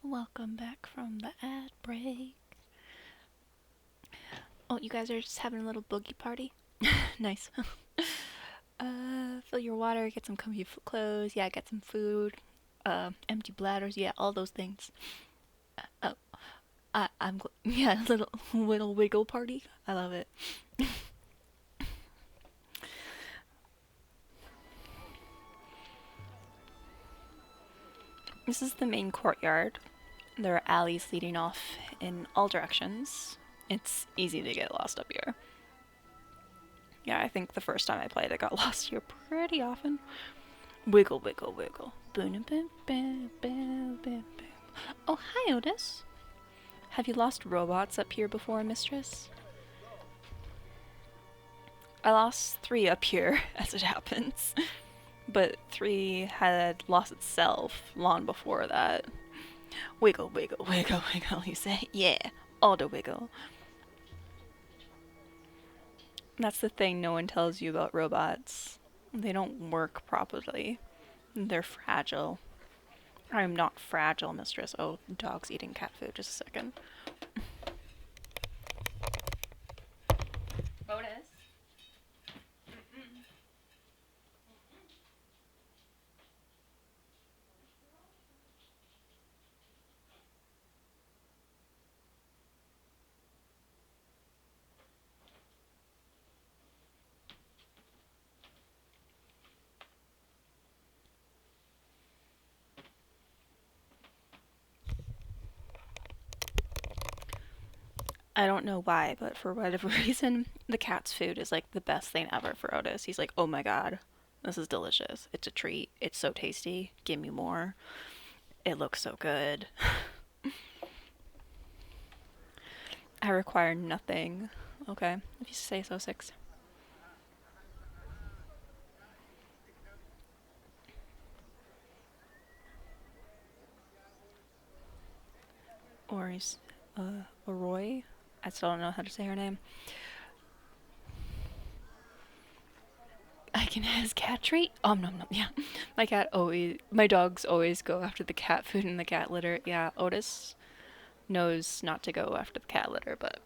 Welcome back from the ad break. Oh, you guys are just having a little boogie party? Nice. Fill your water, get some comfy clothes, yeah, get some food, empty bladders, yeah, all those things. Oh, yeah, little wiggle party. I love it. This is the main courtyard. There are alleys leading off in all directions. It's easy to get lost up here. Yeah, I think the first time I played I got lost here pretty often. Wiggle, wiggle, wiggle. Boom, boom, boom, boom, boom. Oh, hi, Otis. Have you lost robots up here before, Mistress? I lost 3 up here, as it happens. But 3 had lost itself long before that. Wiggle, wiggle, wiggle, wiggle, you say? Yeah, all the wiggle. That's the thing no one tells you about robots. They don't work properly. They're fragile. I'm not fragile, Mistress. Oh, dog's eating cat food. Just a second. Bonus. I don't know why, but for whatever reason, the cat's food is like the best thing ever for Otis. He's like, oh my god, this is delicious. It's a treat. It's so tasty. Give me more. It looks so good. I require nothing. Okay, if you say so, 6. Or is, Roy? I still don't know how to say her name. I can have his cat treat? Nom nom. Yeah. My dogs always go after the cat food and the cat litter. Yeah, Otis knows not to go after the cat litter, but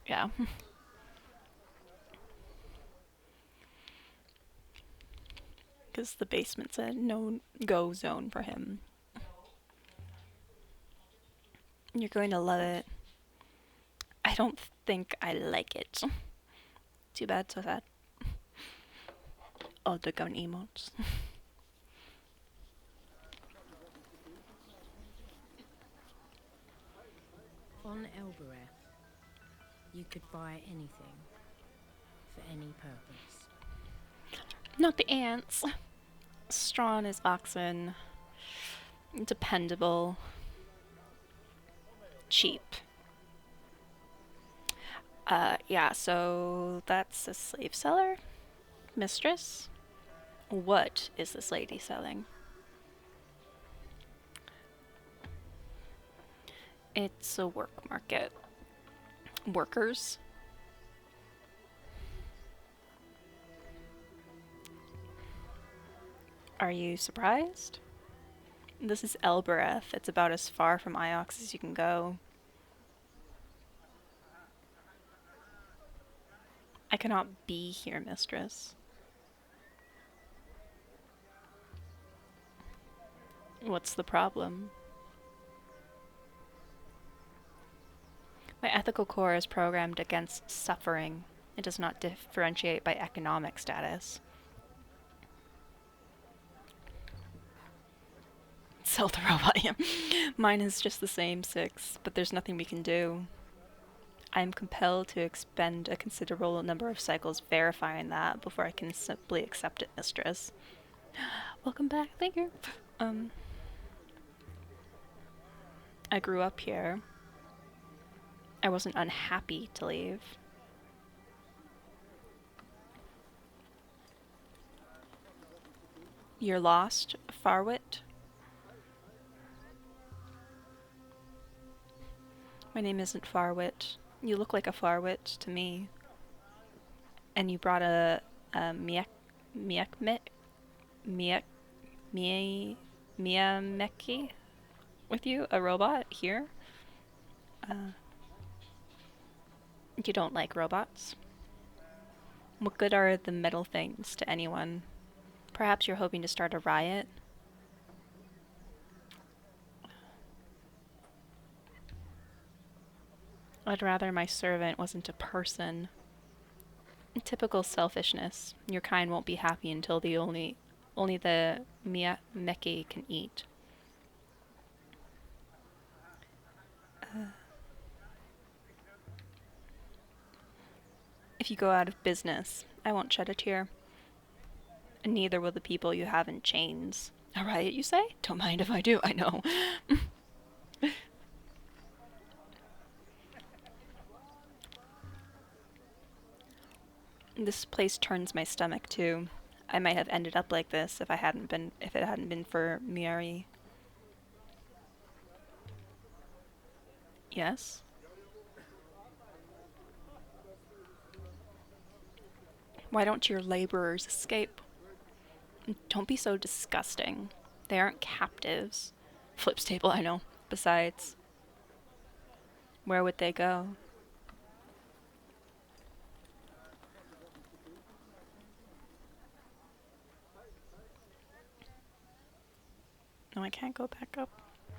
yeah. Because the basement's a no-go zone for him. You're going to love it. I don't think I like it. Too bad, so sad. Oh, the gun emotes. On Elbereth, you could buy anything for any purpose. Not the ants. Strong as oxen. Dependable. Cheap. Yeah, so that's a slave seller? Mistress? What is this lady selling? It's a work market. Workers? Are you surprised? This is Elbereth. It's about as far from Iox as you can go. I cannot be here, Mistress. What's the problem? My ethical core is programmed against suffering. It does not differentiate by economic status. Sell the robot, yeah. Mine is just the same, 6, but there's nothing we can do. I am compelled to expend a considerable number of cycles verifying that before I can simply accept it, Mistress. Welcome back, thank you. I grew up here. I wasn't unhappy to leave. You're lost, Farwit? My name isn't Farwit. You look like a Farwit to me. And you brought a Miyameki? with you? A robot here? You don't like robots? What good are the metal things to anyone? Perhaps you're hoping to start a riot? I'd rather my servant wasn't a person. Typical selfishness. Your kind won't be happy until the only the Meki can eat. If you go out of business, I won't shed a tear. And neither will the people you have in chains. A riot, you say? Don't mind if I do, I know. This place turns my stomach too. I might have ended up like this if it hadn't been for Miari. Yes? Why don't your laborers escape? Don't be so disgusting. They aren't captives. Flips table, I know. Besides, where would they go? No, I can't go back up.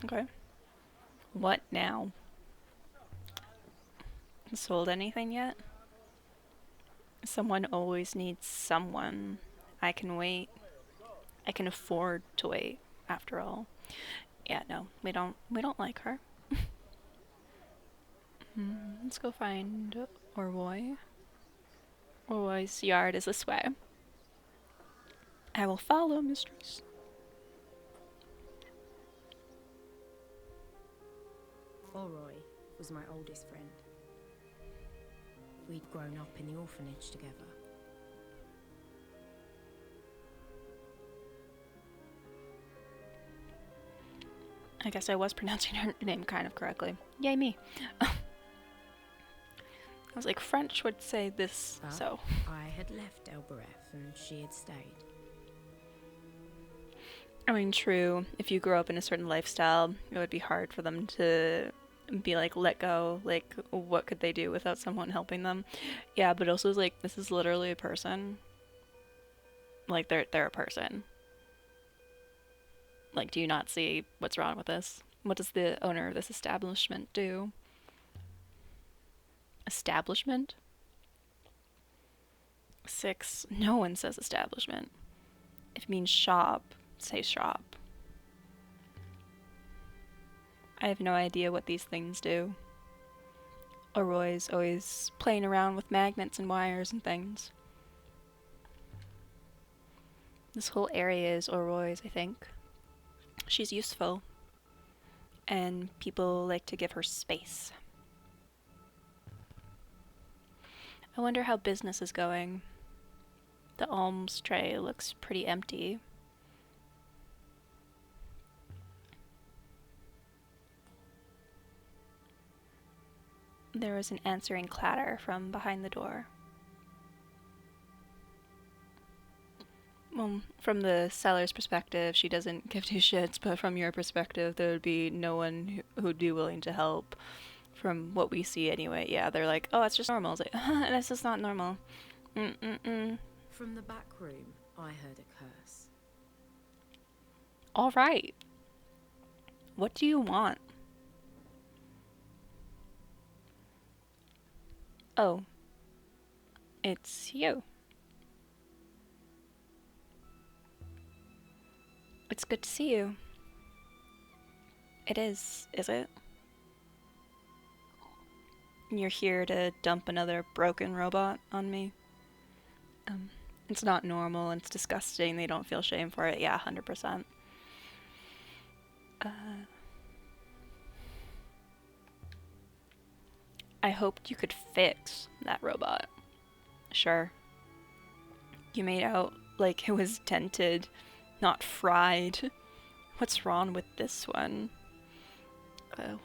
Okay. What now? Sold anything yet? Someone always needs someone. I can wait. I can afford to wait, after all. Yeah, no, we don't like her. Let's go find Orwoi. Orwoi's yard is this way. I will follow, mistress. Orwoi was my oldest friend. We'd grown up in the orphanage together. I guess I was pronouncing her name kind of correctly. Yay me. I was like, French would say this, But so. I had left Elbereth and she had stayed. I mean, true. If you grow up in a certain lifestyle, it would be hard for them to be like, let go. Like, what could they do without someone helping them? Yeah, but also it's like, this is literally a person. Like, they're a person. Like, do you not see what's wrong with this? What does the owner of this establishment do? Establishment? 6. No one says establishment. If it means shop, say shop. I have no idea what these things do. Orwoi's always playing around with magnets and wires and things. This whole area is Orwoi's, I think. She's useful. And people like to give her space. I wonder how business is going. The alms tray looks pretty empty. There was an answering clatter from behind the door. Well, from the seller's perspective, she doesn't give two shits, but from your perspective, there would be no one who'd be willing to help. From what we see anyway, yeah, they're like, oh, it's just normal. It's like, this is not normal. From the back room, I heard a curse. All right. What do you want? Oh. It's you. It's good to see you. It is it? You're here to dump another broken robot on me? It's not normal, it's disgusting, they don't feel shame for it. Yeah, 100%. I hoped you could fix that robot. Sure. You made out like it was dented, not fried. What's wrong with this one?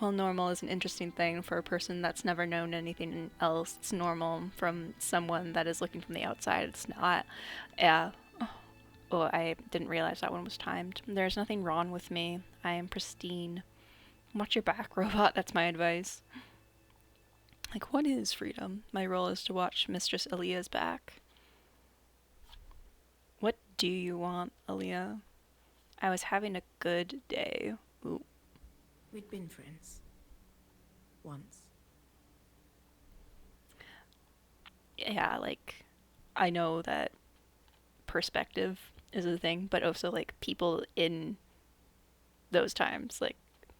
Well, normal is an interesting thing for a person that's never known anything else. It's normal from someone that is looking from the outside. It's not. Yeah. Oh, I didn't realize that one was timed. There's nothing wrong with me. I am pristine. Watch your back, robot. That's my advice. Like, what is freedom? My role is to watch Mistress Aaliyah's back. What do you want, Aaliyah? I was having a good day. Ooh. We'd been friends. Once. Yeah, like, I know that perspective is a thing, but also, like, people in those times, like,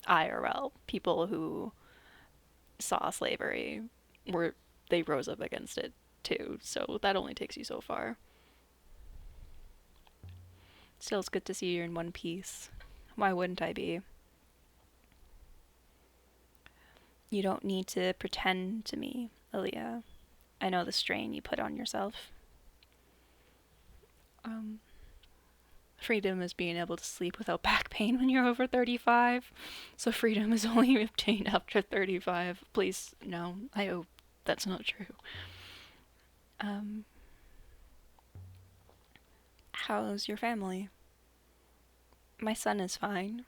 IRL, people who saw slavery, they rose up against it, too, so that only takes you so far. Still, it's good to see you're in one piece. Why wouldn't I be? You don't need to pretend to me, Aaliyah. I know the strain you put on yourself. Freedom is being able to sleep without back pain when you're over 35. So freedom is only obtained after 35. Please, no. I hope that's not true. How's your family? My son is fine.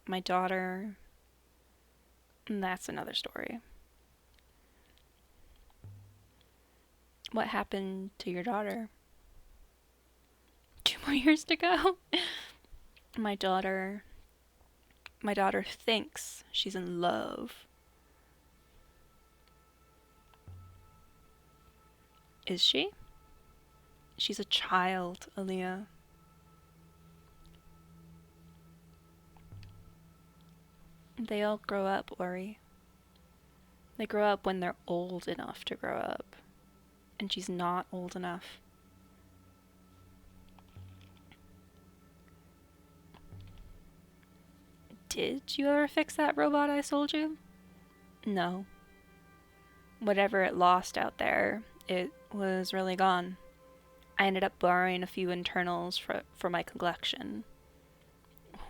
My daughter... That's another story. What happened to your daughter? 2 more years to go? My daughter thinks she's in love. Is she? She's a child, Aaliyah. They all grow up, Ori. They grow up when they're old enough to grow up. And she's not old enough. Did you ever fix that robot I sold you? No. Whatever it lost out there, it was really gone. I ended up borrowing a few internals for my collection.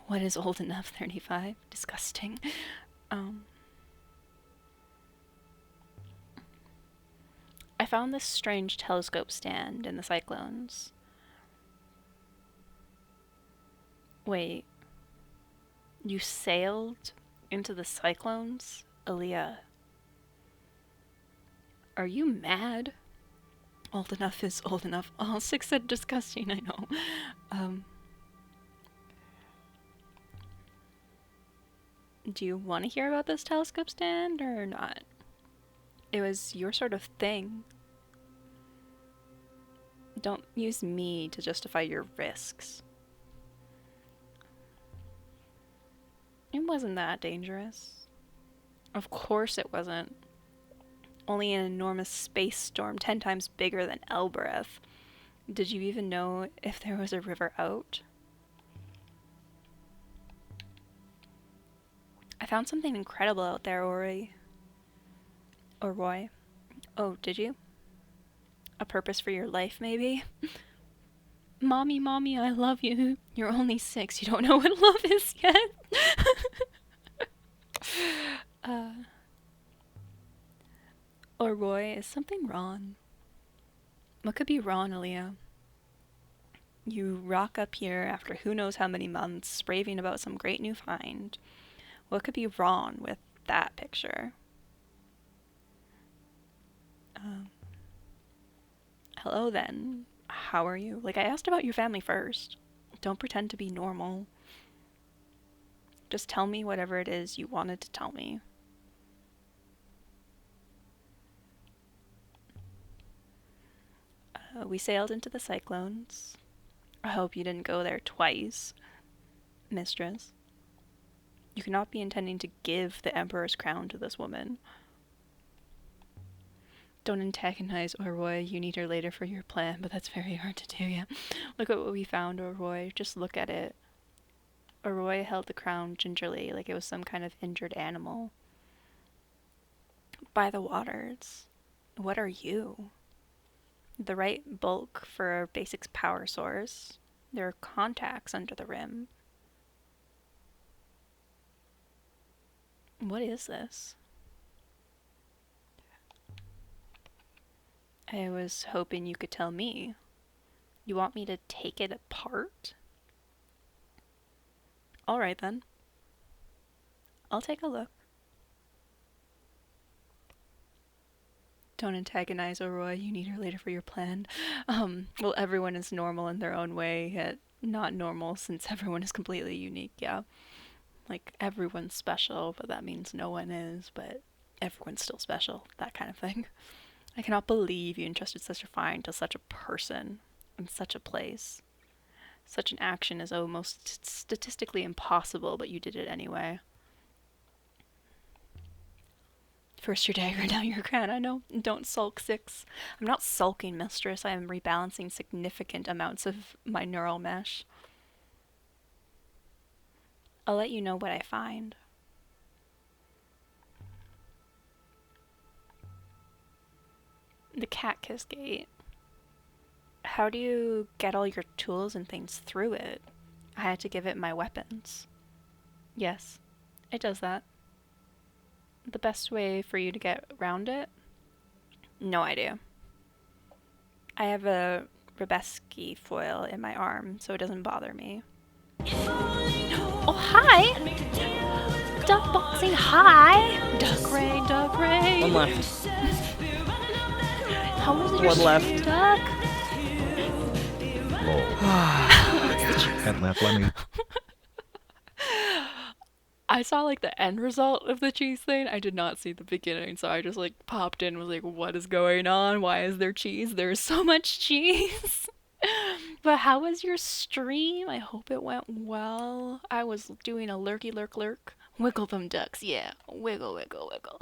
What is old enough? 35? Disgusting. I found this strange telescope stand in the Cyclones. Wait. You sailed into the Cyclones, Aaliyah? Are you mad? Old enough is old enough. Oh, 6 said disgusting, I know. Do you want to hear about this telescope stand or not? It was your sort of thing. Don't use me to justify your risks. It wasn't that dangerous. Of course it wasn't. Only an enormous space storm 10 times bigger than Elbereth. Did you even know if there was a river out? I found something incredible out there, Ori. Or Roy. Oh, did you? A purpose for your life, maybe? Mommy, mommy, I love you. You're only 6. You don't know what love is yet. Or Roy, is something wrong? What could be wrong, Aaliyah? You rock up here after who knows how many months, raving about some great new find. What could be wrong with that picture? Hello then. How are you? Like, I asked about your family first. Don't pretend to be normal. Just tell me whatever it is you wanted to tell me. We sailed into the Cyclones. I hope you didn't go there twice, mistress. You cannot be intending to give the Emperor's crown to this woman. Don't antagonize Orroy. You need her later for your plan, but that's very hard to do, yeah. Look at what we found, Orroy. Just look at it. Orroy held the crown gingerly, like it was some kind of injured animal. By the waters. What are you? The right bulk for a basics power source. There are contacts under the rim. What is this? I was hoping you could tell me. You want me to take it apart? Alright then. I'll take a look. Don't antagonize Aurora. You need her later for your plan. Well, everyone is normal in their own way, yet not normal since everyone is completely unique, yeah. Like, everyone's special, but that means no one is, but everyone's still special, that kind of thing. I cannot believe you entrusted such a find to such a person in such a place. Such an action is almost statistically impossible, but you did it anyway. First your dagger, now your crown. I know. Don't sulk, Six. I'm not sulking, mistress. I am rebalancing significant amounts of my neural mesh. I'll let you know what I find. The Cat Kiss Gate. How do you get all your tools and things through it? I had to give it my weapons. Yes, it does that. The best way for you to get around it? No idea. I have a Rabeski foil in my arm, so it doesn't bother me. Oh, hi! Duck boxing, hi! Duck Ray, Duck Ray! One left. How was your One left. Duck? And left Lemmy. I saw like the end result of the cheese thing. I did not see the beginning, so I just like popped in and was like, what is going on? Why is there cheese? There's so much cheese. But how was your stream? I hope it went well. I was doing a lurky lurk lurk. Wiggle them ducks, yeah. Wiggle, wiggle, wiggle.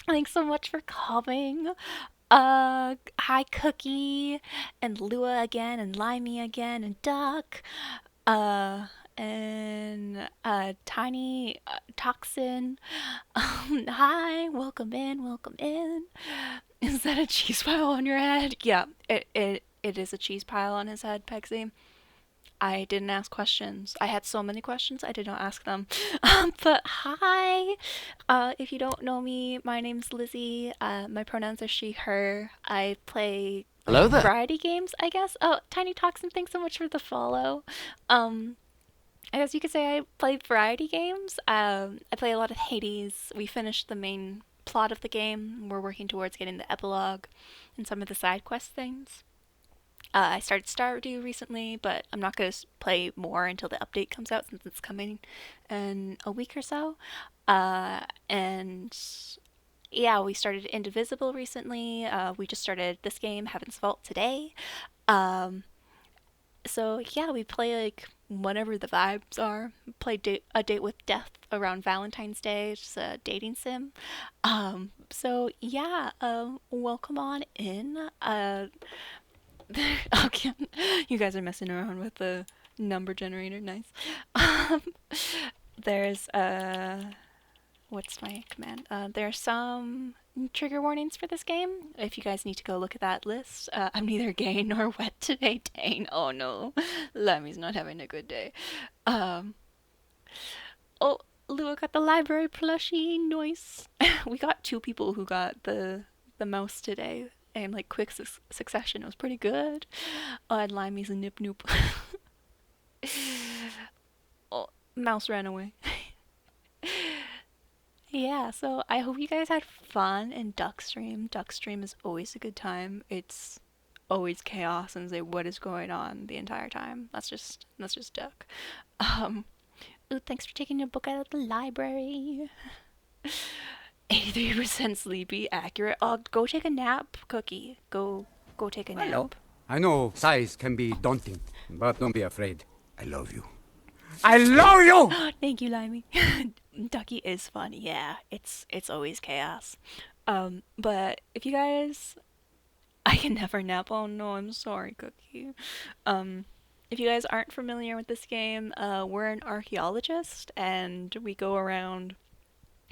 Thanks so much for coming. Hi Cookie, and Lua again, and Limey again, and Duck. And Tiny Toxin. Hi, welcome in, welcome in. Is that a cheese pile on your head? Yeah, it is a cheese pile on his head, Pexy. I didn't ask questions. I had so many questions, I did not ask them. But hi! If you don't know me, my name's Lizzie. My pronouns are she, her. I play Hello there. variety games, I guess. Oh, Tiny Toxin, thanks so much for the follow. I guess you could say I play variety games. I play a lot of Hades. We finished the main plot of the game. We're working towards getting the epilogue and some of the side quest things. I started Stardew recently, but I'm not going to play more until the update comes out since it's coming in a week or so. And yeah, we started Indivisible recently. We just started this game, Heaven's Vault, today. So yeah, we play like whatever the vibes are. Play A Date with Death around Valentine's Day. It's just a dating sim. So yeah, welcome on in. Okay, you guys are messing around with the number generator. Nice. There's what's my command? There are some trigger warnings for this game. If you guys need to go look at that list. I'm neither gay nor wet today, Dane. Oh no, Lemmy's not having a good day. Oh, Lua got the library plushie. Nice. We got 2 people who got the mouse today. In like quick succession. It was pretty good. And Limey's a nip noop. Oh, mouse ran away. Yeah, so I hope you guys had fun in Duckstream. Duckstream is always a good time. It's always chaos and say what is going on the entire time. That's just Duck. Ooh, thanks for taking your book out of the library. 83% sleepy, accurate. Oh, go take a nap, Cookie. Go take a nap. Hello. I know size can be daunting, but don't be afraid. I love you. I love you! Thank you, Limey. Ducky is fun, yeah. It's always chaos. But if you guys... I can never nap. Oh no, I'm sorry, Cookie. If you guys aren't familiar with this game, we're an archaeologist, and we go around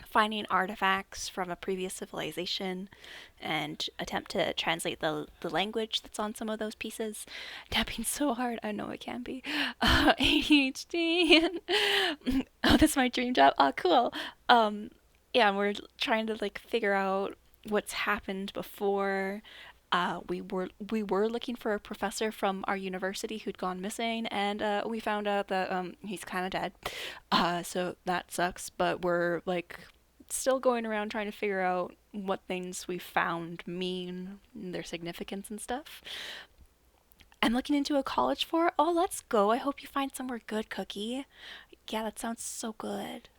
finding artifacts from a previous civilization and attempt to translate the language that's on some of those pieces. Tapping so hard, I know it can be. ADHD. Oh, that's my dream job. Oh, cool. Yeah, we're trying to like figure out what's happened before. we were looking for a professor from our university who'd gone missing, and we found out that he's kind of dead. So that sucks. But we're like still going around trying to figure out what things we found mean, their significance and stuff. I'm looking into a college for it. Oh, let's go. I hope you find somewhere good, Cookie. Yeah, that sounds so good.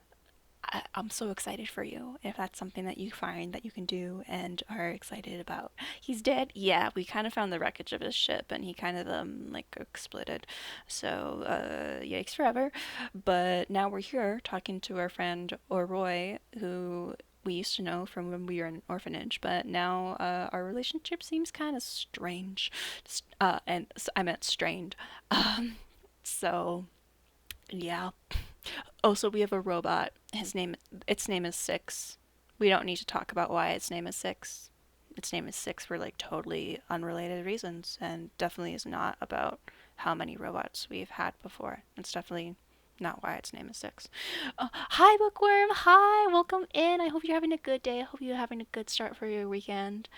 I'm so excited for you if that's something that you find that you can do and are excited about. He's dead? Yeah, we kind of found the wreckage of his ship and he kind of like exploded. So, yikes forever. But now we're here talking to our friend Oroy, who we used to know from when we were in an orphanage, but now our relationship seems kind of strange. And I meant strained. So yeah. Also, we have a robot. Its name is Six. We don't need to talk about why its name is Six. Its name is Six for like totally unrelated reasons, and definitely is not about how many robots we've had before. It's definitely not why its name is Six. Hi, Bookworm. Hi, welcome in. I hope you're having a good day. I hope you're having a good start for your weekend,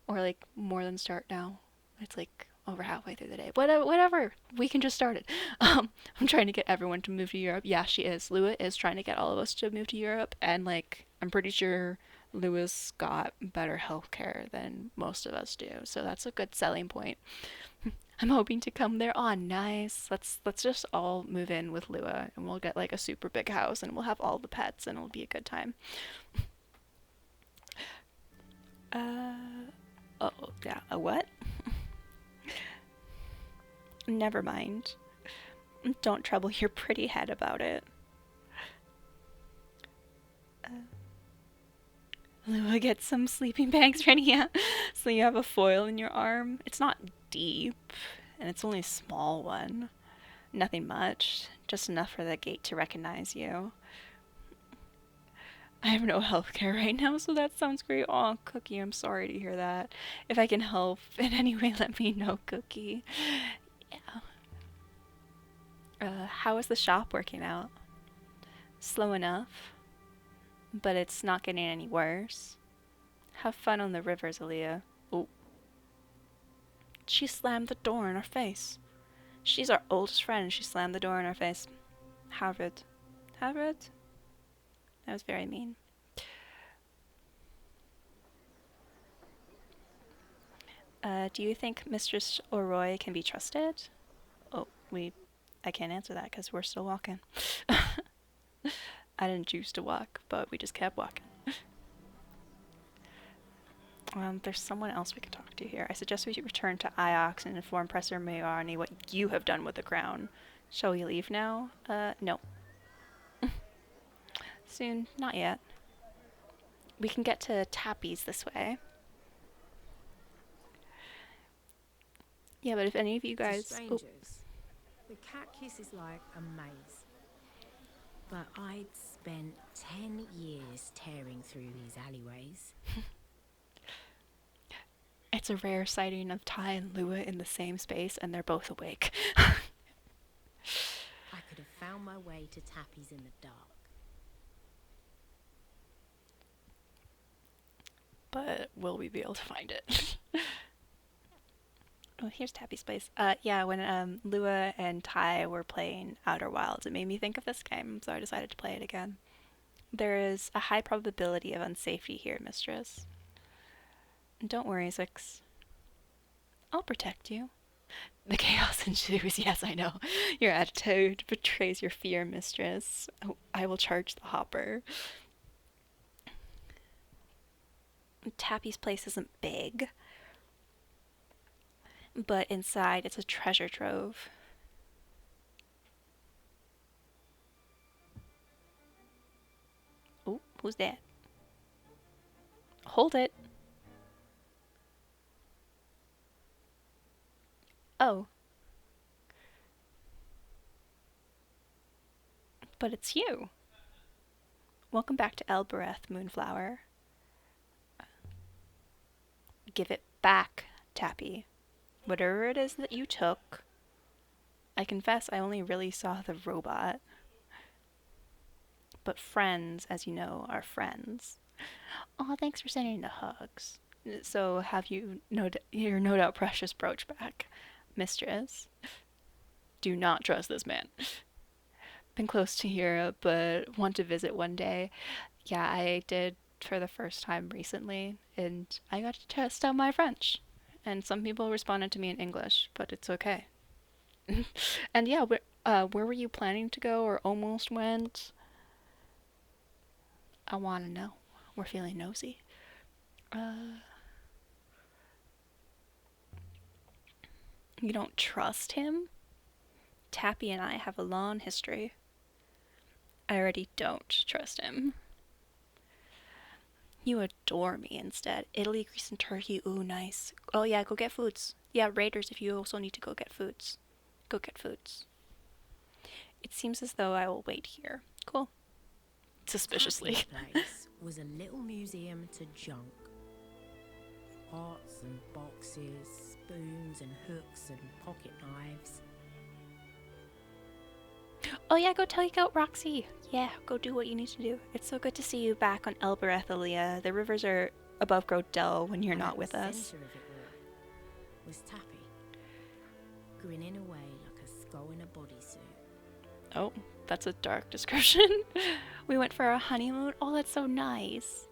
or like more than start now. It's like over halfway through the day. Whatever. We can just start it. I'm trying to get everyone to move to Europe. Yeah, she is. Lua is trying to get all of us to move to Europe, and like I'm pretty sure Lua's got better healthcare than most of us do, so that's a good selling point. I'm hoping to come there. Oh, nice. Let's just all move in with Lua, and we'll get like a super big house, and we'll have all the pets, and it'll be a good time. Oh yeah. A what? Never mind. Don't trouble your pretty head about it. Lua, get some sleeping bags ready, yeah? So you have a foil in your arm. It's not deep, and it's only a small one. Nothing much, just enough for the gate to recognize you. I have no healthcare right now, so that sounds great. Oh, Cookie, I'm sorry to hear that. If I can help in any way, let me know, Cookie. How is the shop working out? Slow enough, but it's not getting any worse. Have fun on the rivers, Aaliyah. Oh. She slammed the door in our face. She's our oldest friend and she slammed the door in our face. How rude. How rude? That was very mean. Do you think Mistress Oroy can be trusted? Oh, I can't answer that because we're still walking. I didn't choose to walk, but we just kept walking. There's someone else we could talk to here. I suggest we return to Iox and inform Professor Mayarni what you have done with the crown. Shall we leave now? No. Soon. Not yet. We can get to Tappy's this way. Yeah, but if any of you guys... Strangers, the cat kiss is like a maze. But I'd spent 10 years tearing through these alleyways. It's a rare sighting of Ty and Lua in the same space, and they're both awake. I could have found my way to Tappy's in the dark. But will we be able to find it? Oh, here's Tappy's place. Yeah, when Lua and Ty were playing Outer Wilds, it made me think of this game, so I decided to play it again. There is a high probability of unsafety here, Mistress. Don't worry, Six. I'll protect you. The chaos ensues. Yes, I know. Your attitude betrays your fear, Mistress. Oh, I will charge the hopper. Tappy's place isn't big, but inside it's a treasure trove. Oh, who's that? Hold it. Oh. But it's you. Welcome back to Elbereth, Moonflower. Give it back, Tappy. Whatever it is that you took. I confess I only really saw the robot. But friends, as you know, are friends. Aw, thanks for sending the hugs. So have you your no doubt precious brooch back, mistress? Do not trust this man. Been close to Europe, but want to visit one day. Yeah, I did for the first time recently, and I got to test out my French. And some people responded to me in English, but it's okay. And yeah, where were you planning to go or almost went? I want to know. We're feeling nosy. You don't trust him? Tappy and I have a long history. I already don't trust him. You adore me instead. Italy, Greece, and Turkey. Ooh, nice. Oh yeah, go get foods. Yeah, Raiders, if you also need to go get foods. Go get foods. It seems as though I will wait here. Cool. Suspiciously. Tappy's place was a little museum to junk. Pots and boxes, spoons and hooks and pocket knives. Oh yeah, go tell out Roxy. Yeah, go do what you need to do. It's so good to see you back on Elbereth, Aaliyah. The rivers are above Growth Dell when you're And not at with the us. centre of it all was Tappy, grinning away like a skull in a bodysuit. Oh, that's a dark description. We went for our honeymoon. Oh, that's so nice.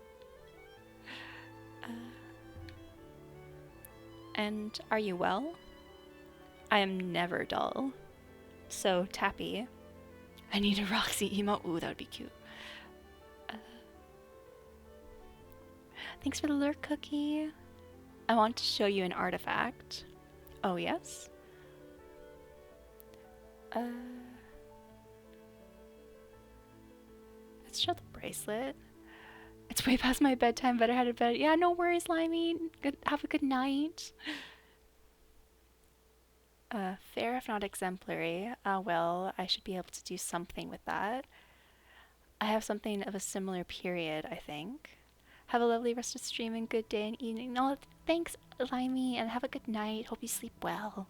And are you well? I am never dull. So, Tappy, I need a Roxy emote. Ooh, that would be cute. Thanks for the lurk cookie. I want to show you an artifact. Oh, yes? Let's show the bracelet. It's way past my bedtime. Better head to bed. Yeah, no worries, Limey. Have a good night. Fair if not exemplary. Well, I should be able to do something with that. I have something of a similar period, I think. Have a lovely rest of stream and good day and evening. No, thanks, Limey, and have a good night. Hope you sleep well.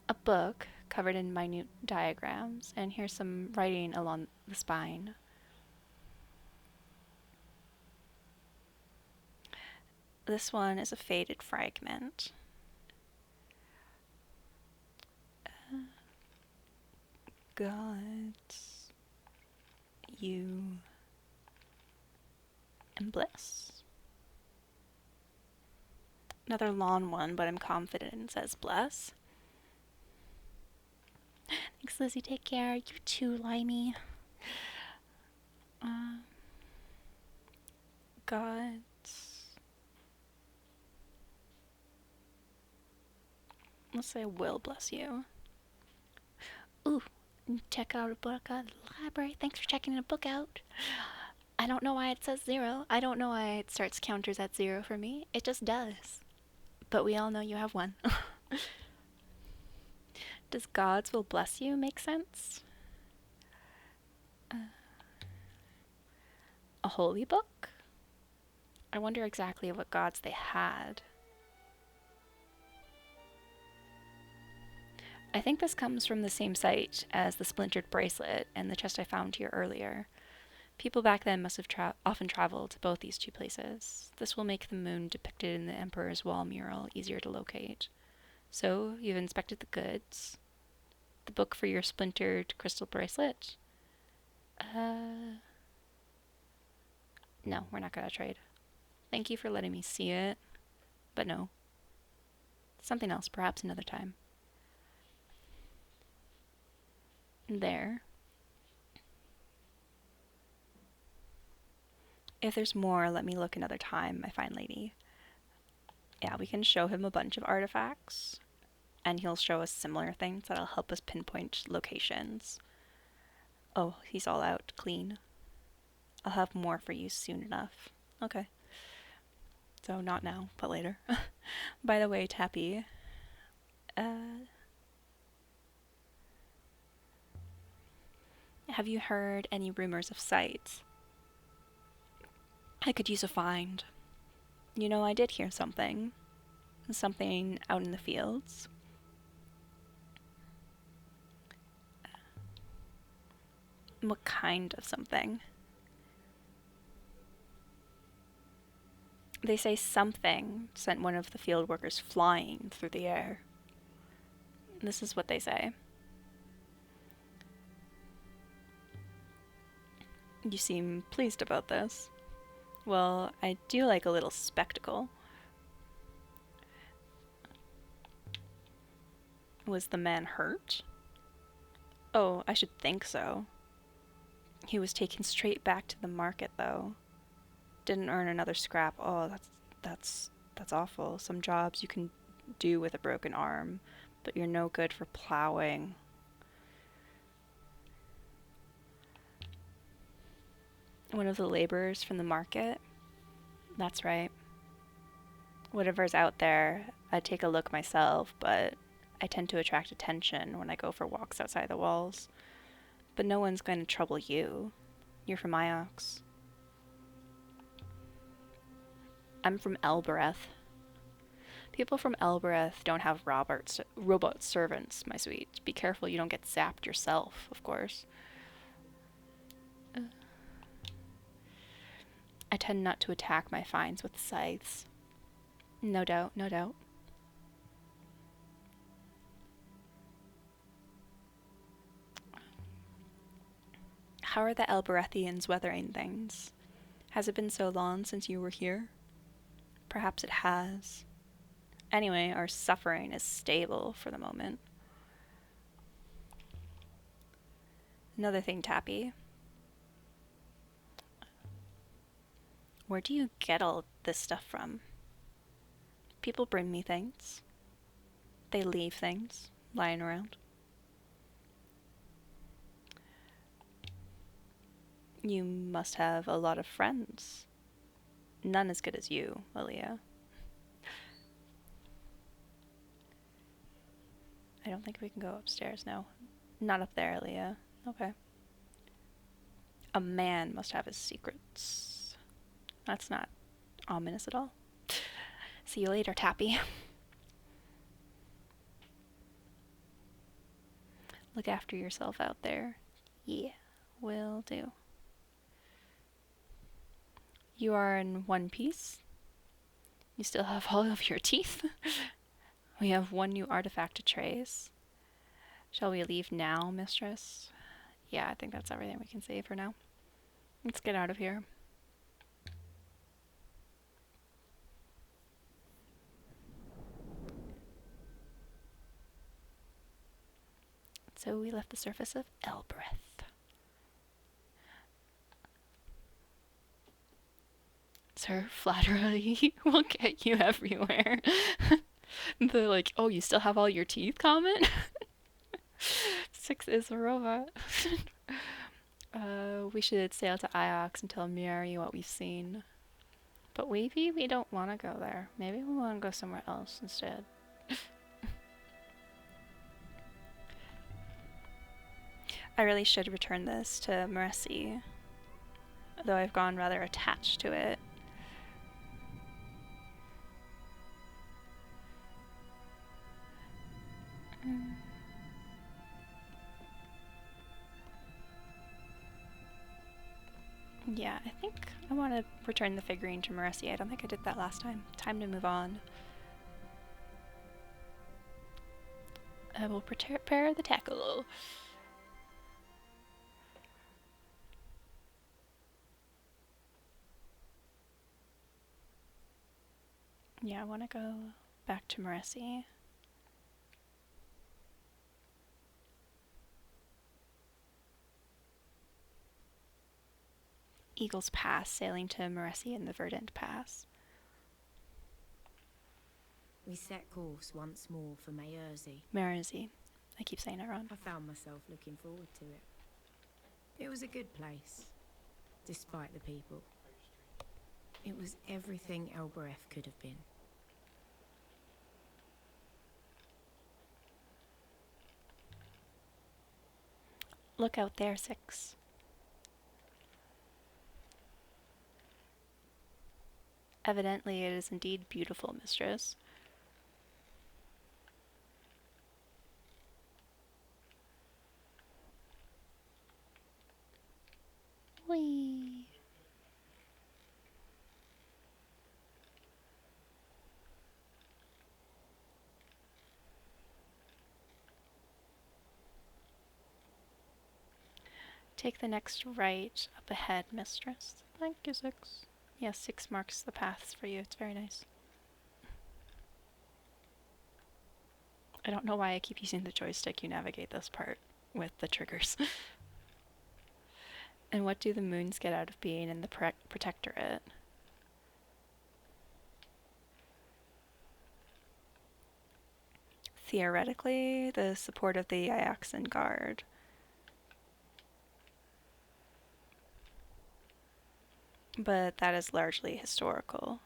A book covered in minute diagrams, and here's some writing along the spine. This one is a faded fragment. God, you, and bliss. Another long one, but I'm confident it says bless. Thanks, Lizzie. Take care. You too, Limey. God. Let's say will bless you. Ooh, check out a book at the library. Thanks for checking a book out. I don't know why it says 0. I don't know why it starts counters at 0 for me. It just does. But we all know you have 1. Does God's will bless you make sense? A holy book? I wonder exactly what gods they had. I think this comes from the same site as the splintered bracelet and the chest I found here earlier. People back then must have often traveled to both these two places. This will make the moon depicted in the Emperor's Wall mural easier to locate. So, you've inspected the goods. The book for your splintered crystal bracelet? No, we're not gonna trade. Thank you for letting me see it. But no. Something else, perhaps another time. There. If there's more, let me look another time, my fine lady. Yeah, we can show him a bunch of artifacts, and he'll show us similar things that'll help us pinpoint locations. Oh, he's all out, clean. I'll have more for you soon enough. Okay. So not now, but later. By the way, Tappy, have you heard any rumors of sights? I could use a find. You know, I did hear something. Something out in the fields. What kind of something? They say something sent one of the field workers flying through the air. This is what they say. You seem pleased about this. Well, I do like a little spectacle. Was the man hurt? Oh, I should think so. He was taken straight back to the market, though. Didn't earn another scrap. Oh, that's awful. Some jobs you can do with a broken arm, but you're no good for plowing. One of the laborers from the market? That's right. Whatever's out there, I'd take a look myself, but I tend to attract attention when I go for walks outside the walls. But no one's going to trouble you. You're from Iox. I'm from Elbereth. People from Elbereth don't have robot servants, my sweet. Be careful you don't get zapped yourself, of course. I tend not to attack my finds with scythes. No doubt, no doubt. How are the Elberethians weathering things? Has it been so long since you were here? Perhaps it has. Anyway, our suffering is stable for the moment. Another thing, Tappy. Where do you get all this stuff from? People bring me things. They leave things lying around. You must have a lot of friends. None as good as you, Lilia. I don't think we can go upstairs now. Not up there, Leah. Okay. A man must have his secrets. That's not ominous at all. See you later, Tappy. Look after yourself out there. Yeah, will do. You are in one piece. You still have all of your teeth. We have one new artifact to trace. Shall we leave now, mistress? Yeah, I think that's everything we can say for now. Let's get out of here. So we left the surface of Elbereth. Sir, flattery will get you everywhere. The like, oh, you still have all your teeth comment? 6 is a robot. We should sail to Iox and tell Mary what we've seen. But maybe we don't want to go there. Maybe we want to go somewhere else instead. I really should return this to Mercy, though I've gone rather attached to it. Yeah, I think I want to return the figurine to Mercy. I don't think I did that last time. Time to move on. I will prepare the tackle. Yeah, I want to go back to Mercy. Eagle's Pass, sailing to Mercy in the Verdant Pass. We set course once more for Mersey. Mersey. I keep saying it wrong. I found myself looking forward to it. It was a good place, despite the people. It was everything Elbereth could have been. Look out there, 6. Evidently it is indeed beautiful, mistress. Whee! Take the next right up ahead, mistress. Thank you, 6. Yes, 6 marks the paths for you. It's very nice. I don't know why I keep using the joystick. You navigate this part with the triggers. And what do the moons get out of being in the protectorate? Theoretically, the support of the Iaxan Guard. But that is largely historical.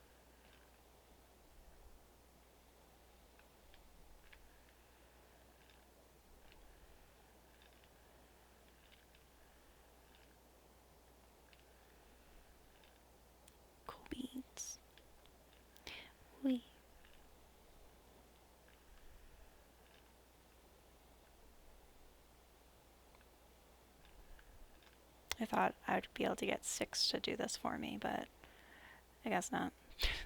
Cool beans. Wee. I thought I'd be able to get 6 to do this for me, but I guess not.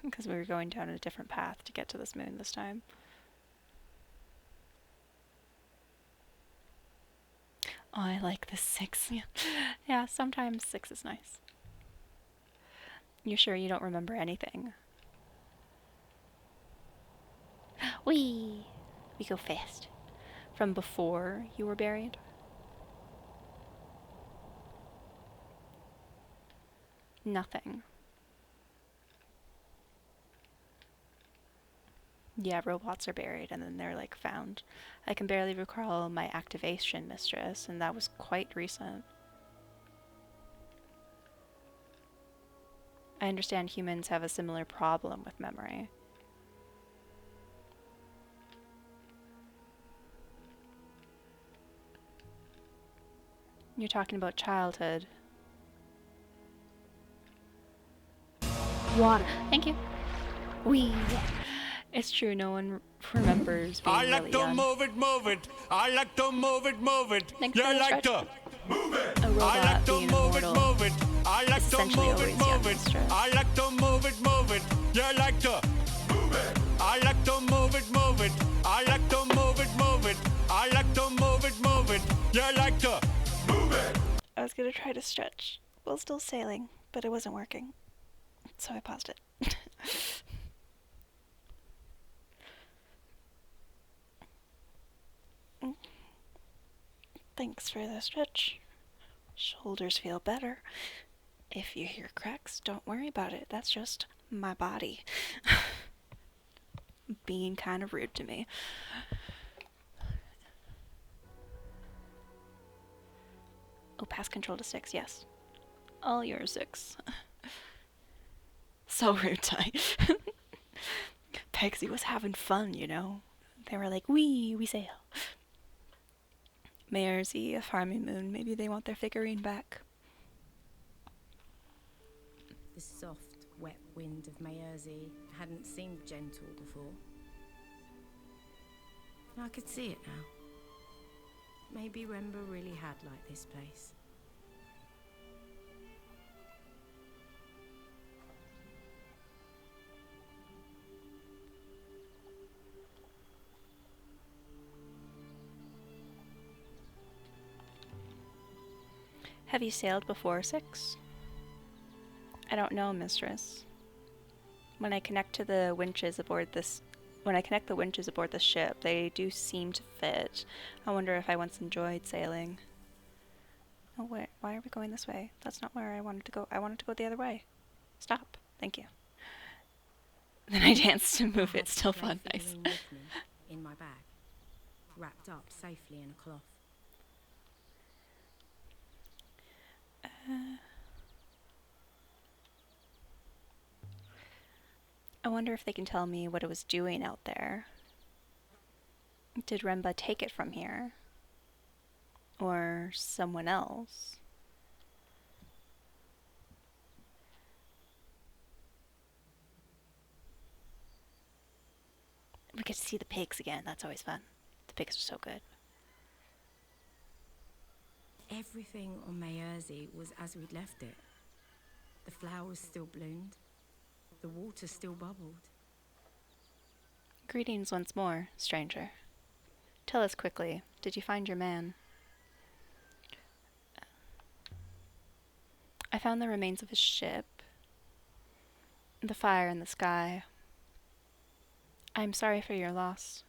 Because we were going down a different path to get to this moon this time. Oh, I like this 6. Yeah, sometimes 6 is nice. You sure you don't remember anything? Whee! We go fast. From before you were buried? Nothing. Yeah, robots are buried and then they're like found. I can barely recall my activation, mistress, and that was quite recent. I understand humans have a similar problem with memory. You're talking about childhood. Water. Thank you. Wee. It's true, no one remembers being I like really to young. move it, move it. I like to move it, move it. Thanks You for the like stretch. to move it. A robot I like to being move it, immortal move it. I like is to essentially move it, always young, move it. mistress. I like to move it, move it. You like to move it. I like to move it, move it. I like to move it, move it. I like to move it, move it. You like to move it. I was gonna try to stretch while still sailing, but it wasn't working. So I paused it. Thanks for the stretch. Shoulders feel better. If you hear cracks, don't worry about it. That's just my body being kind of rude to me. Oh, pass control to 6, yes. All yours, 6. So rude, Ty. Pegsy was having fun, you know. They were like, we sail. Mayorzi, a farming moon, maybe they want their figurine back. The soft, wet wind of Maerzi hadn't seemed gentle before. I could see it now. Maybe Remba really had liked this place. Have you sailed before, 6? I don't know, mistress. When I connect the winches aboard this ship, they do seem to fit. I wonder if I once enjoyed sailing. Oh wait, why are we going this way? That's not where I wanted to go. I wanted to go the other way. Stop. Thank you. Then I danced to move it. Still fun. Nice. With me in my bag, wrapped up safely in a cloth. I wonder if they can tell me what it was doing out there. Did Remba take it from here? Or someone else? We get to see the pigs again. That's always fun. The pigs are so good. Everything on Maerzi was as we'd left it. The flowers still bloomed. The water still bubbled. Greetings once more, stranger. Tell us quickly, did you find your man? I found the remains of his ship, the fire in the sky. I'm sorry for your loss.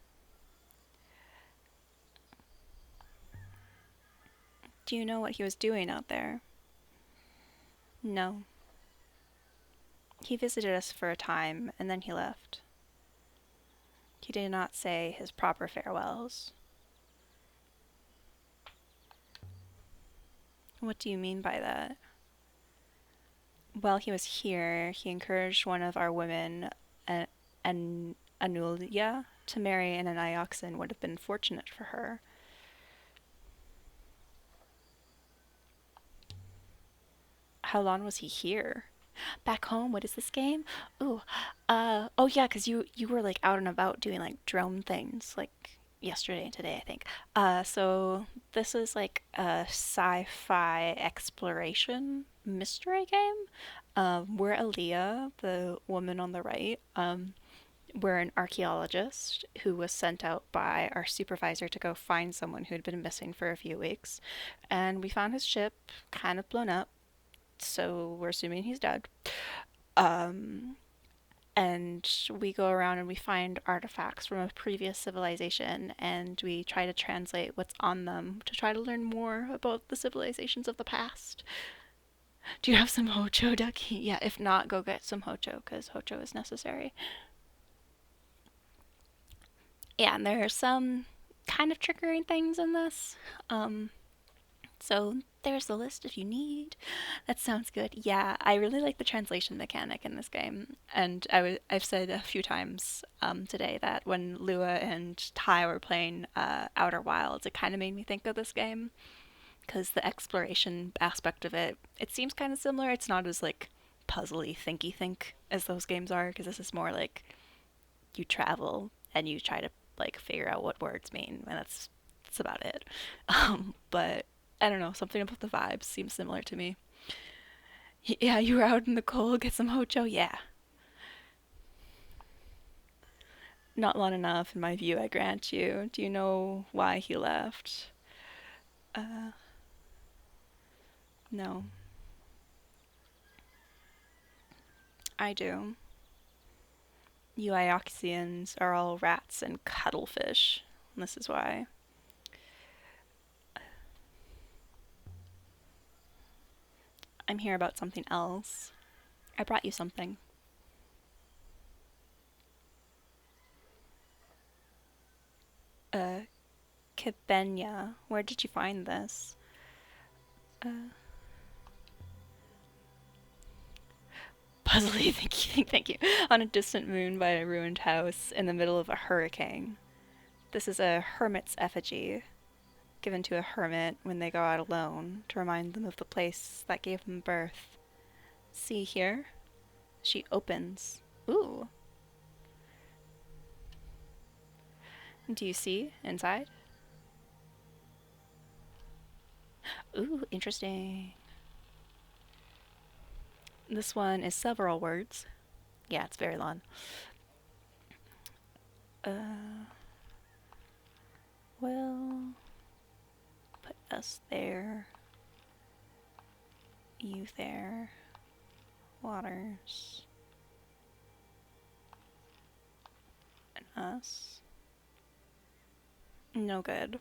Do you know what he was doing out there? No. He visited us for a time, and then he left. He did not say his proper farewells. What do you mean by that? While he was here, he encouraged one of our women, an Anulia, to marry an Ioxan would have been fortunate for her. How long was he here? Back home? What is this game? Ooh, oh yeah, 'cause you were like out and about doing like drone things like yesterday and today, I think. So this is like a sci-fi exploration mystery game. We're Aaliyah, the woman on the right. We're an archaeologist who was sent out by our supervisor to go find someone who had been missing for a few weeks. And we found his ship kind of blown up, so we're assuming he's dead. And we go around and we find artifacts from a previous civilization, and we try to translate what's on them to try to learn more about the civilizations of the past. Do you have some Hocho, Ducky? Yeah, if not, go get some Hocho, because Hocho is necessary. Yeah, and there are some kind of triggering things in this. So there's the list if you need. That sounds good. Yeah, I really like the translation mechanic in this game. And I've said a few times today that when Lua and Ty were playing Outer Wilds, it kind of made me think of this game. Because the exploration aspect of it, it seems kind of similar. It's not as like puzzly thinky think as those games are, because this is more like you travel and you try to like figure out what words mean, and that's about it. But I don't know, something about the vibes seems similar to me. Yeah, you were out in the cold, get some Hocho, yeah. Not long enough, in my view, I grant you. Do you know why he left? No. I do. You Ioxians are all rats and cuttlefish. And this is why. I'm here about something else. I brought you something. Kibenya. Where did you find this? Puzzly, thank you. On a distant moon by a ruined house in the middle of a hurricane. This is a hermit's effigy, given to a hermit when they go out alone, to remind them of the place that gave them birth. See here? She opens. Ooh. Do you see inside? Ooh, interesting. This one is several words. Yeah, it's very long. Well, put us there. You there. Waters. And us. No good.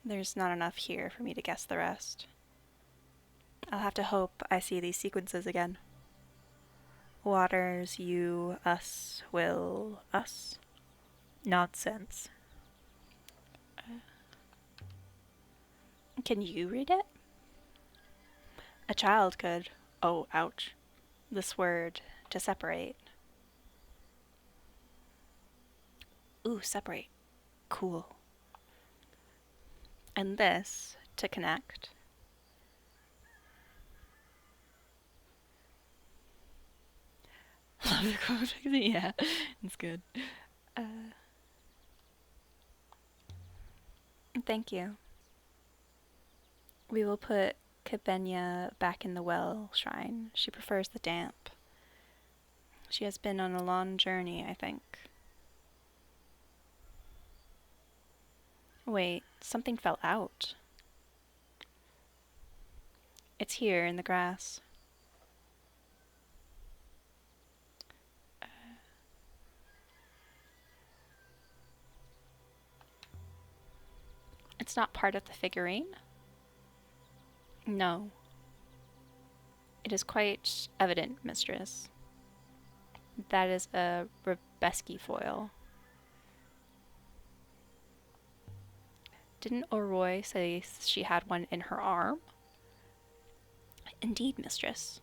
There's not enough here for me to guess the rest. I'll have to hope I see these sequences again. Waters, you, us, will, us. Nonsense. Can you read it? A child could. Oh, ouch. This word, to separate. Ooh, separate. Cool. And this, to connect. Love the quote. Yeah, it's good. Thank you. We will put Kibenya back in the well shrine. She prefers the damp. She has been on a long journey, I think. Wait, something fell out. It's here in the grass. It's not part of the figurine? No. It is quite evident, mistress. That is a Rebesky foil. Didn't Oroi say she had one in her arm? Indeed, mistress.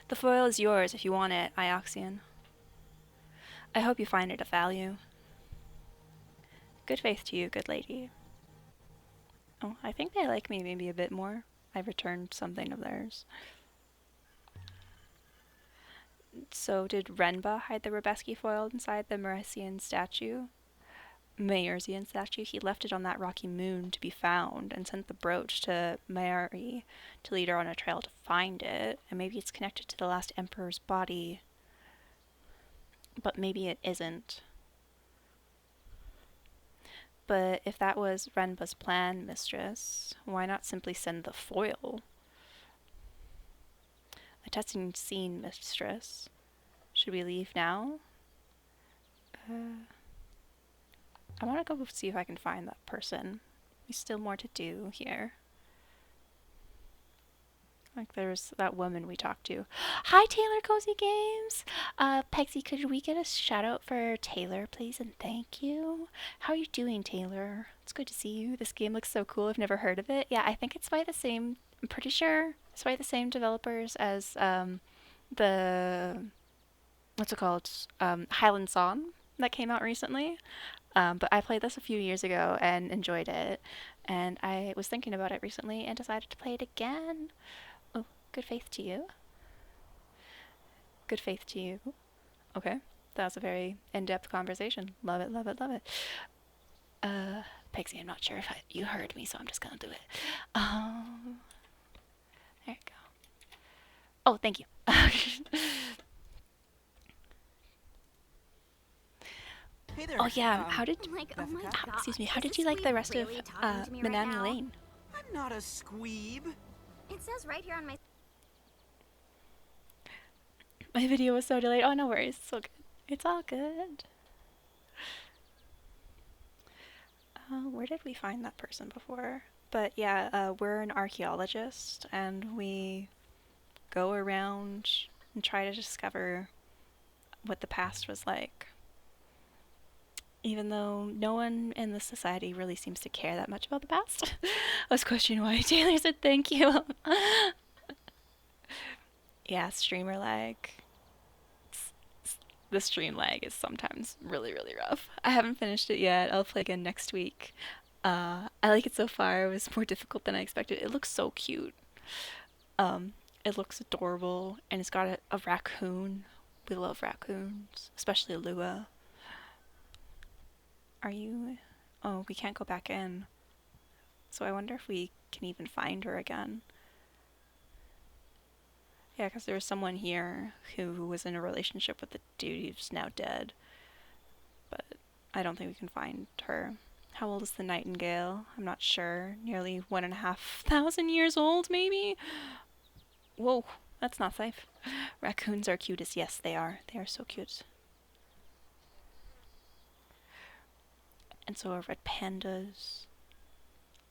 The foil is yours if you want it, Ioxian. I hope you find it of value. Good faith to you, good lady. Oh, I think they like me maybe a bit more. I returned something of theirs. So did Renba hide the Rebesky foil inside the Meresian statue? Mayurzian statue? He left it on that rocky moon to be found and sent the brooch to Mayuri to lead her on a trail to find it. And maybe it's connected to the last emperor's body. But maybe it isn't. But if that was Renba's plan, mistress, why not simply send the foil? A testing scene, mistress. Should we leave now? I want to go see if I can find that person. There's still more to do here. Like there's that woman we talked to. Hi, Taylor Cozy Games! Pegsy, could we get a shout out for Taylor, please? And thank you. How are you doing, Taylor? It's good to see you. This game looks so cool. I've never heard of it. Yeah, I think it's by the same... I'm pretty sure it's by the same developers as the... What's it called? Highland Song that came out recently. But I played this a few years ago and enjoyed it. And I was thinking about it recently and decided to play it again. Oh, good faith to you. Good faith to you. Okay. That was a very in-depth conversation. Love it, love it, love it. Pixie, I'm not sure if you heard me, so I'm just gonna do it. There you go. Oh, thank you. Hey there. Oh yeah, how did excuse me, how did you like the rest of Manami Lane? I'm not a squeeb. It says right here on my... My video was so delayed. Oh, no worries. It's all good. It's all good. Where did we find that person before? But yeah, we're an archaeologist, and we go around and try to discover what the past was like. Even though no one in the society really seems to care that much about the past. I was questioning why Taylor said thank you. Yeah, streamer lag. The stream lag is sometimes really, really rough. I haven't finished it yet. I'll play again next week. I like it so far. It was more difficult than I expected. It looks so cute. It looks adorable, and it's got a raccoon. We love raccoons, especially Lua. Are you... Oh, we can't go back in. So I wonder if we can even find her again. Yeah, because there was someone here who was in a relationship with the dude who's now dead. But I don't think we can find her. How old is the nightingale? I'm not sure. Nearly 1,500 years old, maybe? Whoa, that's not safe. Raccoons are cutest. Yes, they are. They are so cute. And so are red pandas.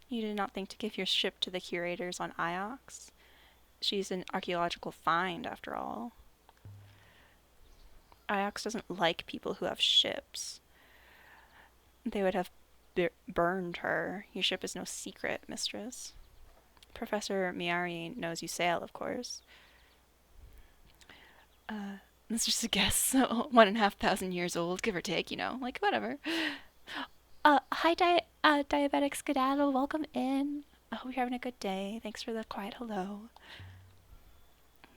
You did not think to give your ship to the curators on Iox? She's an archaeological find, after all. Iox doesn't like people who have ships. They would have burned her. Your ship is no secret, mistress. Professor Miyari knows you sail, of course. That's just a guess. So 1,500 years old, give or take, you know. Like, whatever. Hi, Diabetic Skedaddle. Welcome in. I hope you're having a good day. Thanks for the quiet hello.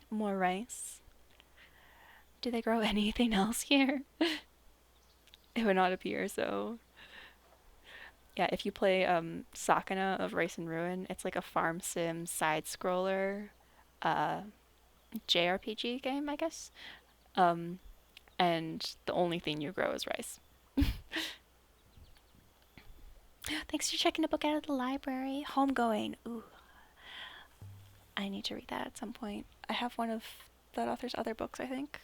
More rice. Do they grow anything else here? It would not appear so. Yeah, if you play Sakana of Rice and Ruin, it's like a farm sim side-scroller JRPG game, I guess. And the only thing you grow is rice. Thanks for checking a book out of the library. Homegoing. Ooh. I need to read that at some point. I have one of that author's other books, I think.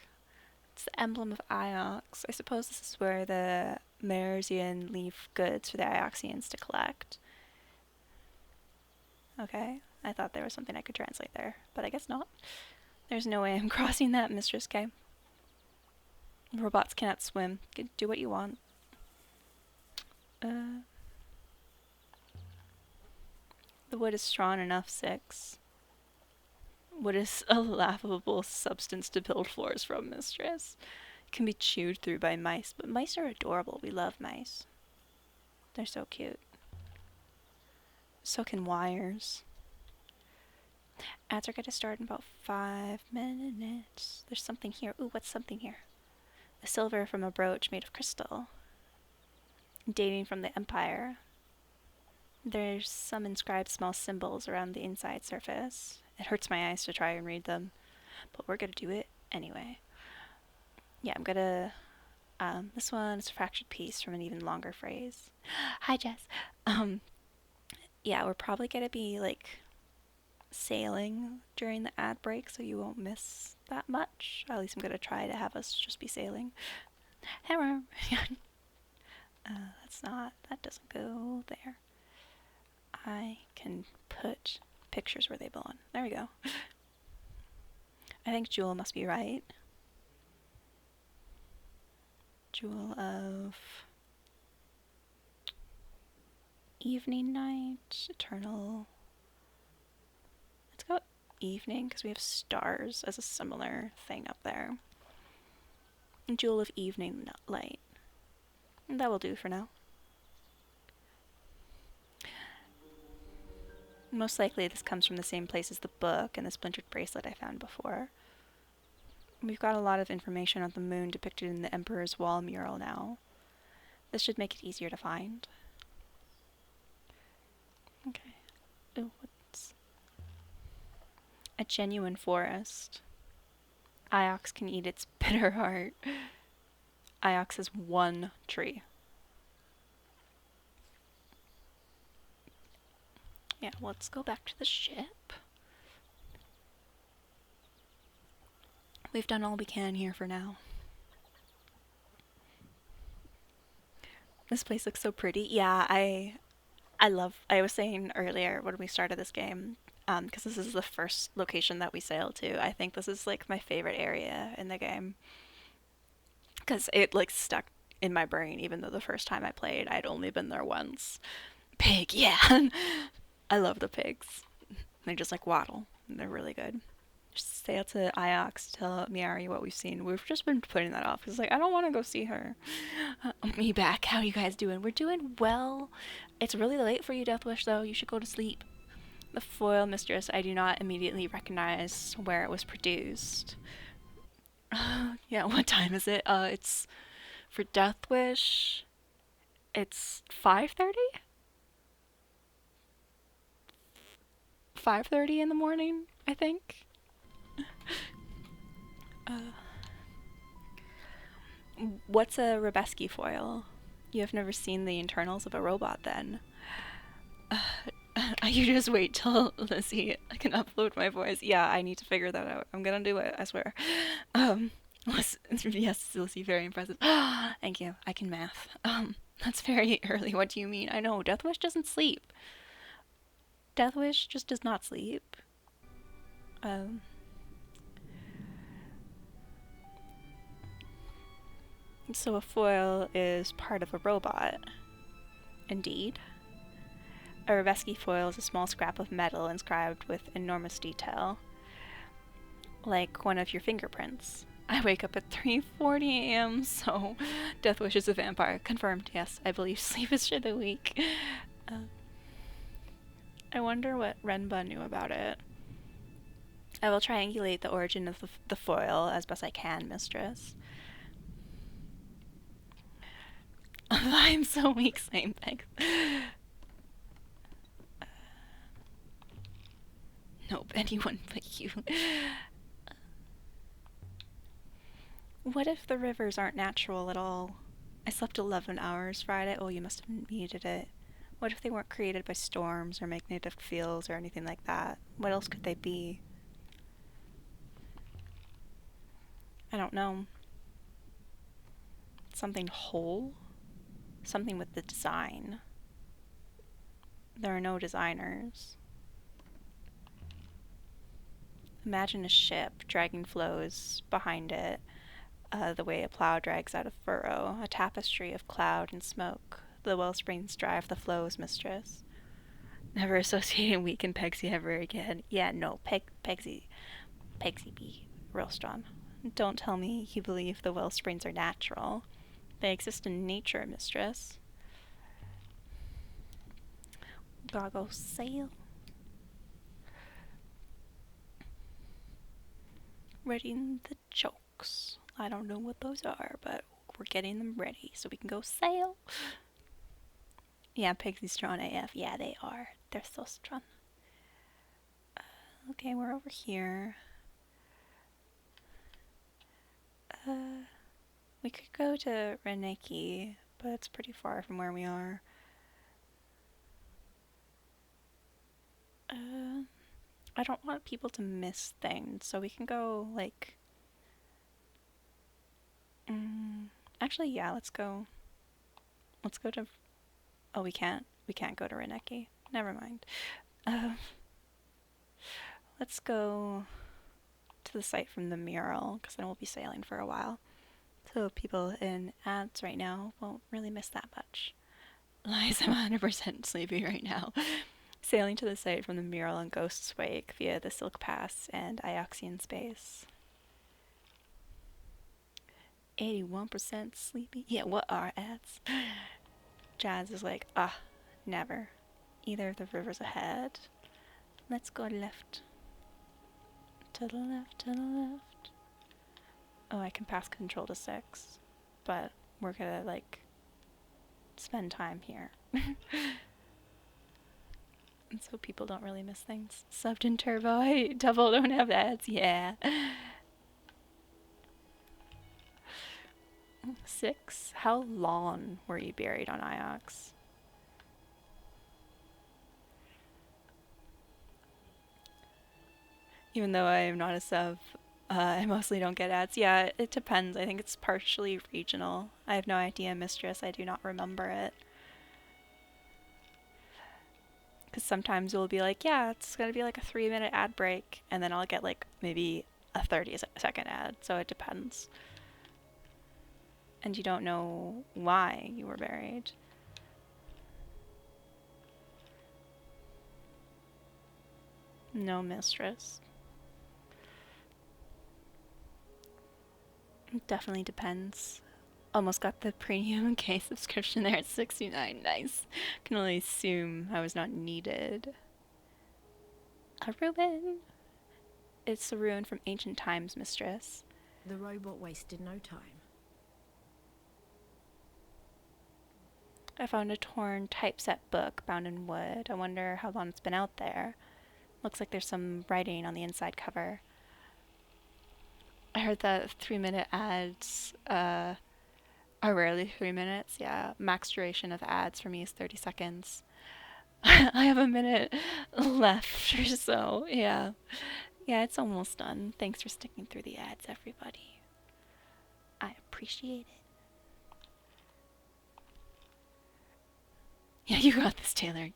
It's the Emblem of Iox. I suppose this is where the Merzian leave goods for the Ioxians to collect. Okay, I thought there was something I could translate there, but I guess not. There's no way I'm crossing that, Mistress K. Robots cannot swim. Do what you want. The wood is strong enough, 6. Wood is a laughable substance to build floors from, Mistress. It can be chewed through by mice, but mice are adorable. We love mice. They're so cute. So can wires. Ads are going to start in about 5 minutes. There's something here. Ooh, what's something here? A silver from a brooch made of crystal. Dating from the Empire. There's some inscribed small symbols around the inside surface. It hurts my eyes to try and read them, but we're gonna do it anyway. Yeah, I'm gonna... this one is a fractured piece from an even longer phrase. Hi, Jess. Yeah, we're probably gonna be, like, sailing during the ad break, so you won't miss that much. At least I'm gonna try to have us just be sailing. Hello. That doesn't go there. I can put pictures where they belong. There we go. I think Jewel must be right. Jewel of evening, night, eternal. Let's go evening because we have stars as a similar thing up there. Jewel of evening, not light. That will do for now. Most likely this comes from the same place as the book and the splintered bracelet I found before. We've got a lot of information on the moon depicted in the Emperor's Wall mural now. This should make it easier to find. Okay. Ooh, what's... A genuine forest. Iox can eat its bitter heart. Iox is one tree. Yeah, let's go back to the ship. We've done all we can here for now. This place looks so pretty. Yeah, I was saying earlier when we started this game, because this is the first location that we sailed to, I think this is like my favorite area in the game. Because it like stuck in my brain, even though the first time I played, I'd only been there once. Pig, yeah! I love the pigs. They just like waddle. And they're really good. Just sail to Iox, tell Miari what we've seen. We've just been putting that off because like I don't want to go see her. Me back. How you guys doing? We're doing well. It's really late for you, Deathwish, though. You should go to sleep. The foil, Mistress. I do not immediately recognize where it was produced. Yeah, what time is it? It's for Deathwish. It's 5:30. 5:30 in the morning, I think. What's a Rabeski foil? You have never seen the internals of a robot, then. You just wait till Lizzie I can upload my voice. Yeah, I need to figure that out. I'm gonna do it, I swear. Yes, Lizzie, very impressive. Thank you. I can math. That's very early. What do you mean? I know, Deathwish doesn't sleep. Deathwish just does not sleep. So a foil is part of a robot. Indeed. A Rabeski foil is a small scrap of metal inscribed with enormous detail. Like one of your fingerprints. I wake up at 3:40 a.m., so Deathwish is a vampire. Confirmed, yes. I believe sleep is for the weak. I wonder what Renba knew about it. I will triangulate the origin of the foil as best I can, Mistress. I'm so weak, same thing. Nope, anyone but you. What if the rivers aren't natural at all? I slept 11 hours Friday. Oh, you must have needed it. What if they weren't created by storms or magnetic fields or anything like that? What else could they be? I don't know. Something whole? Something with the design. There are no designers. Imagine a ship dragging flows behind it, the way a plow drags out a furrow, a tapestry of cloud and smoke. The wellsprings drive the flows, mistress. Never associating Week and Pegsy ever again. Yeah, no, Pegsy be real strong. Don't tell me you believe the wellsprings are natural. They exist in nature, mistress. Gotta go sail. Readying the chokes. I don't know what those are, but we're getting them ready so we can go sail. Yeah, Pegsy's strong AF. Yeah, they are. They're so strong. Okay, we're over here. We could go to Reneki, but it's pretty far from where we are. I don't want people to miss things, so we can go, like... actually, yeah, let's go to... Oh, we can't go to Reneki. Never mind. Let's go to the site from the mural, because then we'll be sailing for a while. So people in ads right now won't really miss that much. Lies, I'm 100% sleepy right now. Sailing to the site from the mural on Ghost's Wake via the Silk Pass and Ioxian Space. 81% sleepy. Yeah, what are ads? Jazz is like, never. Either of the rivers ahead. Let's go left. To the left, to the left. Oh, I can pass control to 6. But we're gonna, like, spend time here. And so people don't really miss things. Subbed in Turbo. Hey, Double don't have ads. Yeah. 6. How long were you buried on Iox? Even though I am not a sub, I mostly don't get ads. Yeah, it depends. I think it's partially regional. I have no idea, mistress. I do not remember it. Because sometimes it will be like, yeah, it's going to be like a 3-minute ad break, and then I'll get like maybe a 30-second ad, so it depends. And you don't know why you were buried. No, mistress. It definitely depends. Almost got the premium K subscription there at 69. Nice. Can only assume I was not needed. A ruin. It's a ruin from ancient times, mistress. The robot wasted no time. I found a torn typeset book bound in wood. I wonder how long it's been out there. Looks like there's some writing on the inside cover. I heard that 3-minute ads are rarely 3 minutes. Yeah, max duration of ads for me is 30 seconds. I have a minute left or so. Yeah. Yeah, it's almost done. Thanks for sticking through the ads, everybody. I appreciate it. Yeah, you got this, Taylor.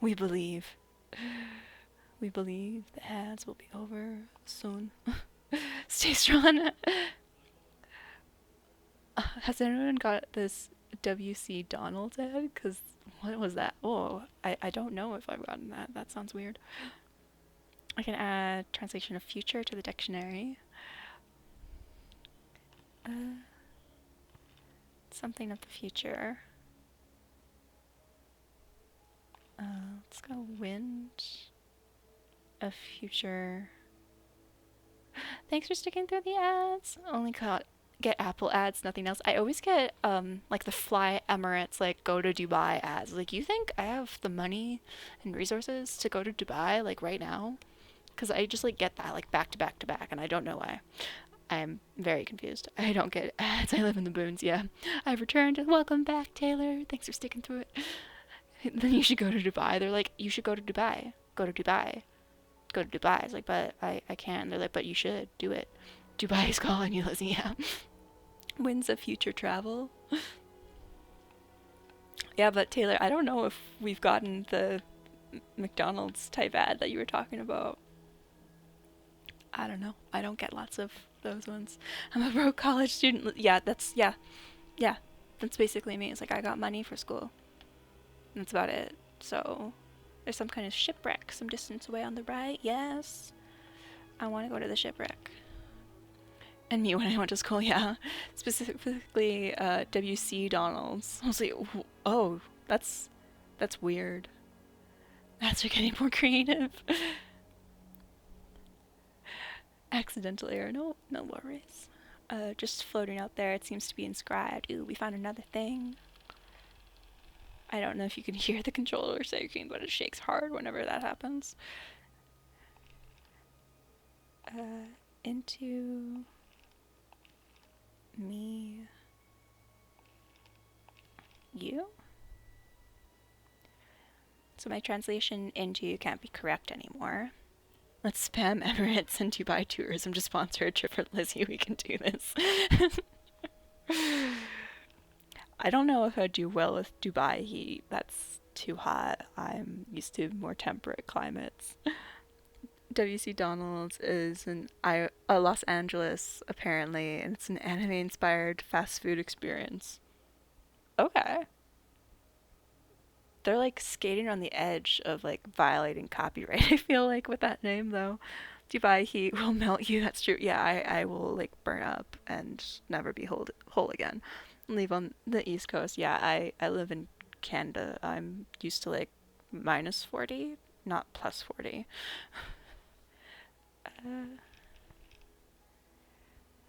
We believe. We believe the ads will be over soon. Stay strong. Has anyone got this WC Donald ad? Because what was that? Oh, I don't know if I've gotten that. That sounds weird. I can add translation of future to the dictionary. Something of the future. Let's go wind of future. Thanks for sticking through the ads. Only get Apple ads, nothing else. I always get like the Fly Emirates, like go to Dubai ads. Like, you think I have the money and resources to go to Dubai like right now? Because I just like get that like back to back to back, and I don't know why. I'm very confused. I don't get ads. I live in the boons. Yeah, I've returned. Welcome back, Taylor. Thanks for sticking through it. then you should go to Dubai. They're like, you should go to Dubai. Go to Dubai. Go to Dubai. It's like, but I can't. They're like, but you should do it. Dubai is calling you, Lizzie. Yeah. Winds of future travel. Yeah, but Taylor, I don't know if we've gotten the McDonald's type ad that you were talking about. I don't know. I don't get lots of those ones. I'm a broke college student. Yeah, that's basically me. It's like I got money for school. That's about it. So there's some kind of shipwreck some distance away on the right. Yes. I want to go to the shipwreck. And me when I went to school, yeah. Specifically WC Donald's. I was like, oh, that's weird. That's getting more creative. Accidental error. No worries. Just floating out there. It seems to be inscribed. Ooh, we found another thing. I don't know if you can hear the controller shaking, but it shakes hard whenever that happens. Into me. You? So my translation into you can't be correct anymore. Let's spam Emirates and Dubai Tourism to sponsor a trip for Lizzie. We can do this. I don't know if I'd do well with Dubai heat. That's too hot. I'm used to more temperate climates. WC Donald's is in Los Angeles, apparently, and it's an anime-inspired fast food experience. Okay. They're like skating on the edge of like violating copyright, I feel like, with that name though. Dubai heat will melt you, that's true. Yeah, I will like burn up and never be whole again. Leave on the East Coast. Yeah, I live in Canada. I'm used to like minus 40, not plus 40.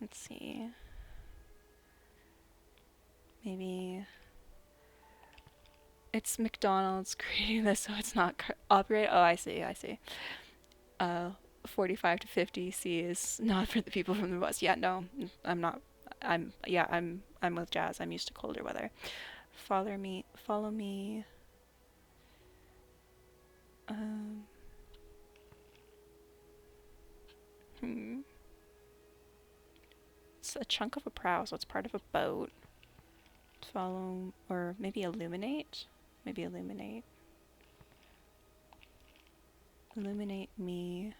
Let's see. Maybe it's McDonald's creating this so it's not operated. Oh, I see. 45 to 50 C is not for the people from the West. Yeah, no, I'm not. I'm with Jazz. I'm used to colder weather. Follow me. It's a chunk of a prow, so it's part of a boat. Follow, or maybe illuminate? Maybe illuminate. Illuminate me.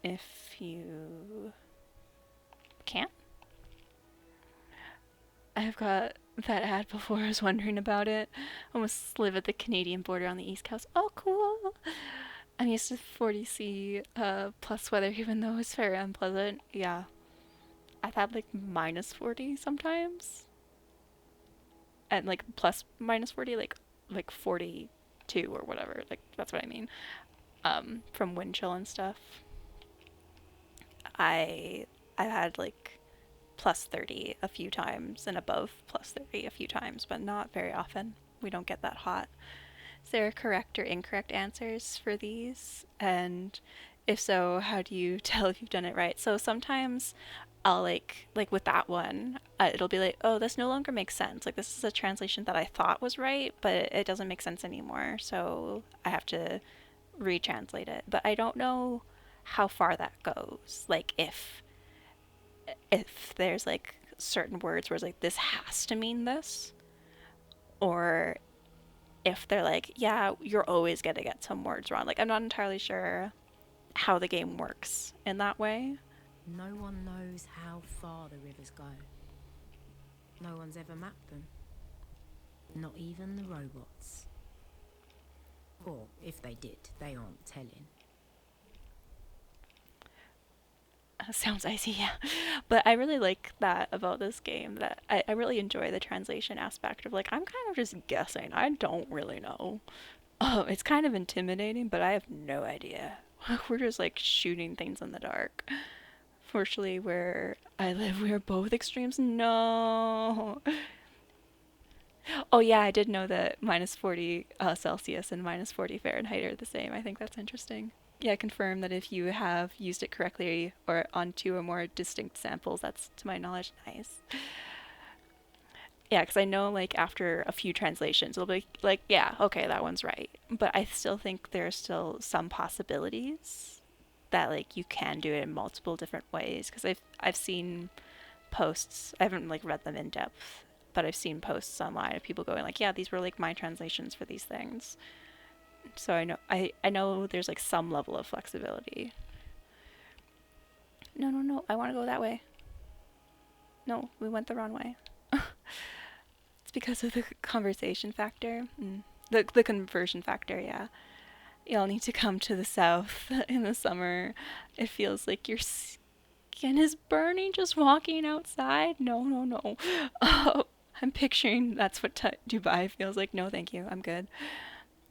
If you can. I've got that ad before. I was wondering about it. Almost live at the Canadian border on the East Coast. Oh, cool. I'm used to 40C plus weather, even though it's very unpleasant. Yeah. I've had like minus 40 sometimes. And like plus minus 40, like 42 or whatever. Like, that's what I mean. From wind chill and stuff. I've had like plus 30 a few times and above plus 30 a few times, but not very often. We don't get that hot. Is there correct or incorrect answers for these? And if so, how do you tell if you've done it right? So sometimes I'll like with that one, it'll be like, oh, this no longer makes sense. Like, this is a translation that I thought was right, but it doesn't make sense anymore. So I have to retranslate it. But I don't know how far that goes. Like, if there's like certain words where it's like, this has to mean this, or if they're like, yeah, you're always gonna get some words wrong. Like, I'm not entirely sure how the game works in that way. No one knows how far the rivers go. No one's ever mapped them. Not even the robots. Or if they did, they aren't telling. Sounds icy, yeah. But I really like that about this game, that I really enjoy the translation aspect of like, I'm kind of just guessing. I don't really know. Oh, it's kind of intimidating, but I have no idea. We're just like shooting things in the dark. Fortunately, where I live, we are both extremes. No. Oh yeah, I did know that minus 40 Celsius and minus 40 Fahrenheit are the same. I think that's interesting. Yeah, confirm that if you have used it correctly or on two or more distinct samples, that's to my knowledge nice. Yeah, because I know like after a few translations, it'll be like, yeah, okay, that one's right. But I still think there's still some possibilities that like you can do it in multiple different ways. Because I've seen posts. I haven't like read them in depth, but I've seen posts online of people going like, yeah, these were like my translations for these things. So I know there's like some level of flexibility. No, I want to go that way. No, we went the wrong way. It's because of the conversation factor. The conversion factor, yeah. Y'all need to come to the south in the summer. It feels like your skin is burning just walking outside. No. Oh, I'm picturing that's what Dubai feels like. No, thank you. I'm good.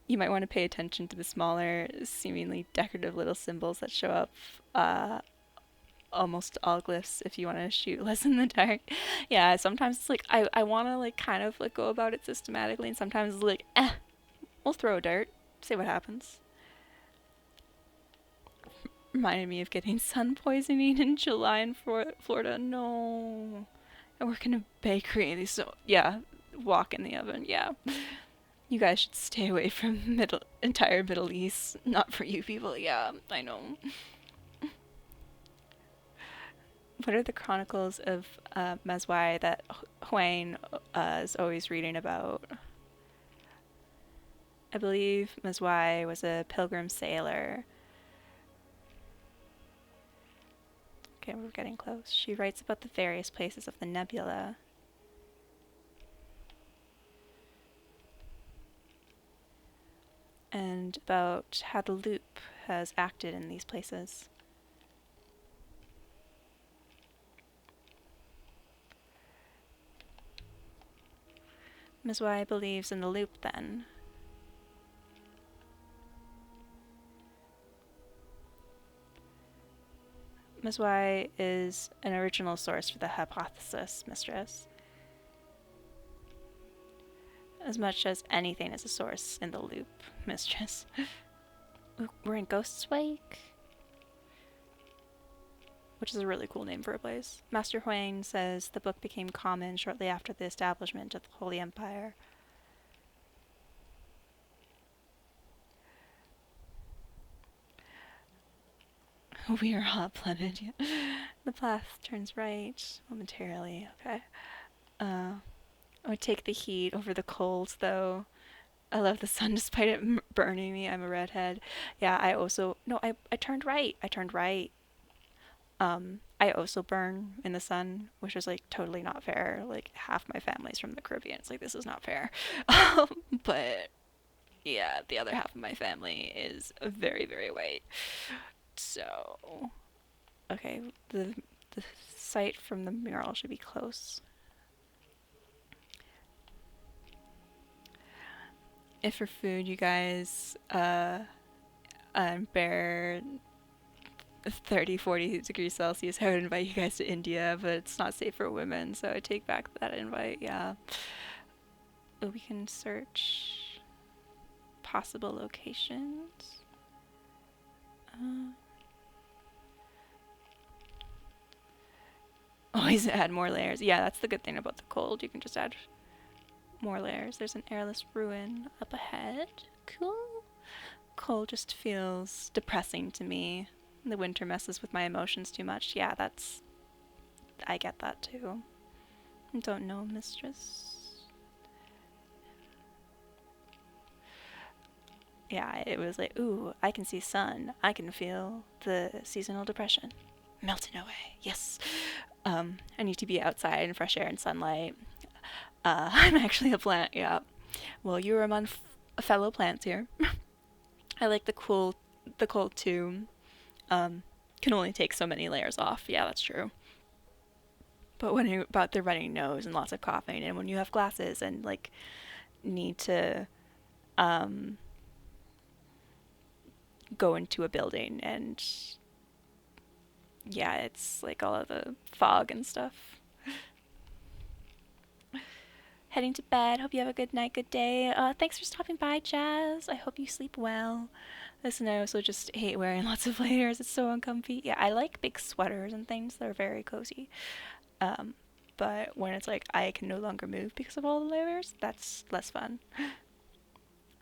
You might want to pay attention to the smaller, seemingly decorative little symbols that show up. Almost all glyphs if you want to shoot less in the dark. Yeah, sometimes it's like I want to like kind of like go about it systematically, and sometimes it's like, we'll throw a dart, see what happens. Reminded me of getting sun poisoning in July in Florida. No, I work in a bakery, so yeah, walk in the oven. Yeah, you guys should stay away from entire Middle East. Not for you people. Yeah, I know. What are the chronicles of Mazwai that Huang is always reading about? I believe Mazwai was a pilgrim sailor. Okay, we're getting close. She writes about the various places of the nebula. And about how the loop has acted in these places. Mazwai believes in the loop, then. Mazwai is an original source for the hypothesis, mistress. As much as anything is a source in the loop, mistress. We're in Ghost's Wake, which is a really cool name for a place. Master Huang says the book became common shortly after the establishment of the Holy Empire. We are hot-blooded. Yeah. The path turns right momentarily. Okay. I would take the heat over the cold, though. I love the sun despite it burning me. I'm a redhead. Yeah, I turned right. I turned right. I also burn in the sun, which is like totally not fair. Like half my family's from the Caribbean. It's like, this is not fair. But yeah, the other half of my family is very, very white. So, okay, the site from the mural should be close. If for food you guys bear 30-40 degrees Celsius, I would invite you guys to India, but it's not safe for women, so I take back that invite. Yeah. We can search possible locations. Always add more layers. Yeah, that's the good thing about the cold. You can just add more layers. There's an airless ruin up ahead. Cool. Cold just feels depressing to me. The winter messes with my emotions too much. Yeah, I get that too. Don't know, mistress. Yeah, it was like, ooh, I can see sun. I can feel the seasonal depression melting away. Yes. I need to be outside in fresh air and sunlight. I'm actually a plant, yeah. Well, you're among fellow plants here. I like the cold too. Can only take so many layers off. Yeah, that's true. But when you're about the running nose and lots of coughing, and when you have glasses and like need to go into a building, and yeah, it's like all of the fog and stuff. Heading to bed. Hope you have a good night, good day. Thanks for stopping by, Jazz. I hope you sleep well. Listen, I also just hate wearing lots of layers. It's so uncomfy. Yeah, I like big sweaters and things. They're very cozy. but when it's like I can no longer move because of all the layers, that's less fun.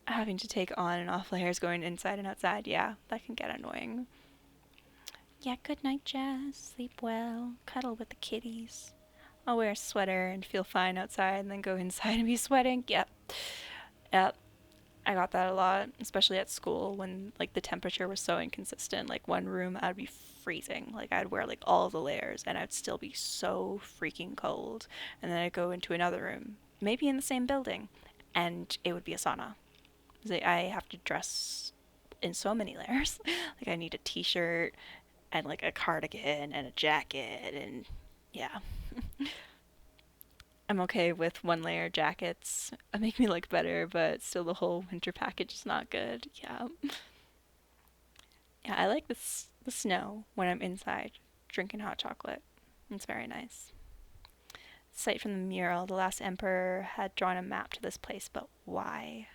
Having to take on and off layers going inside and outside, yeah, that can get annoying. Yeah, good night, Jazz. Sleep well. Cuddle with the kitties. I'll wear a sweater and feel fine outside and then go inside and be sweating. Yep. Yep. I got that a lot, especially at school when like the temperature was so inconsistent. Like one room I'd be freezing. Like I'd wear like all of the layers and I'd still be so freaking cold. And then I'd go into another room, maybe in the same building, and it would be a sauna. I have to dress in so many layers. Like I need a t-shirt and like a cardigan and a jacket and yeah. I'm okay with one layer jackets. It make me look better, but still the whole winter package is not good. Yeah. Yeah, I like the snow when I'm inside drinking hot chocolate. It's very nice. Sight from the mural. The last emperor had drawn a map to this place, but why?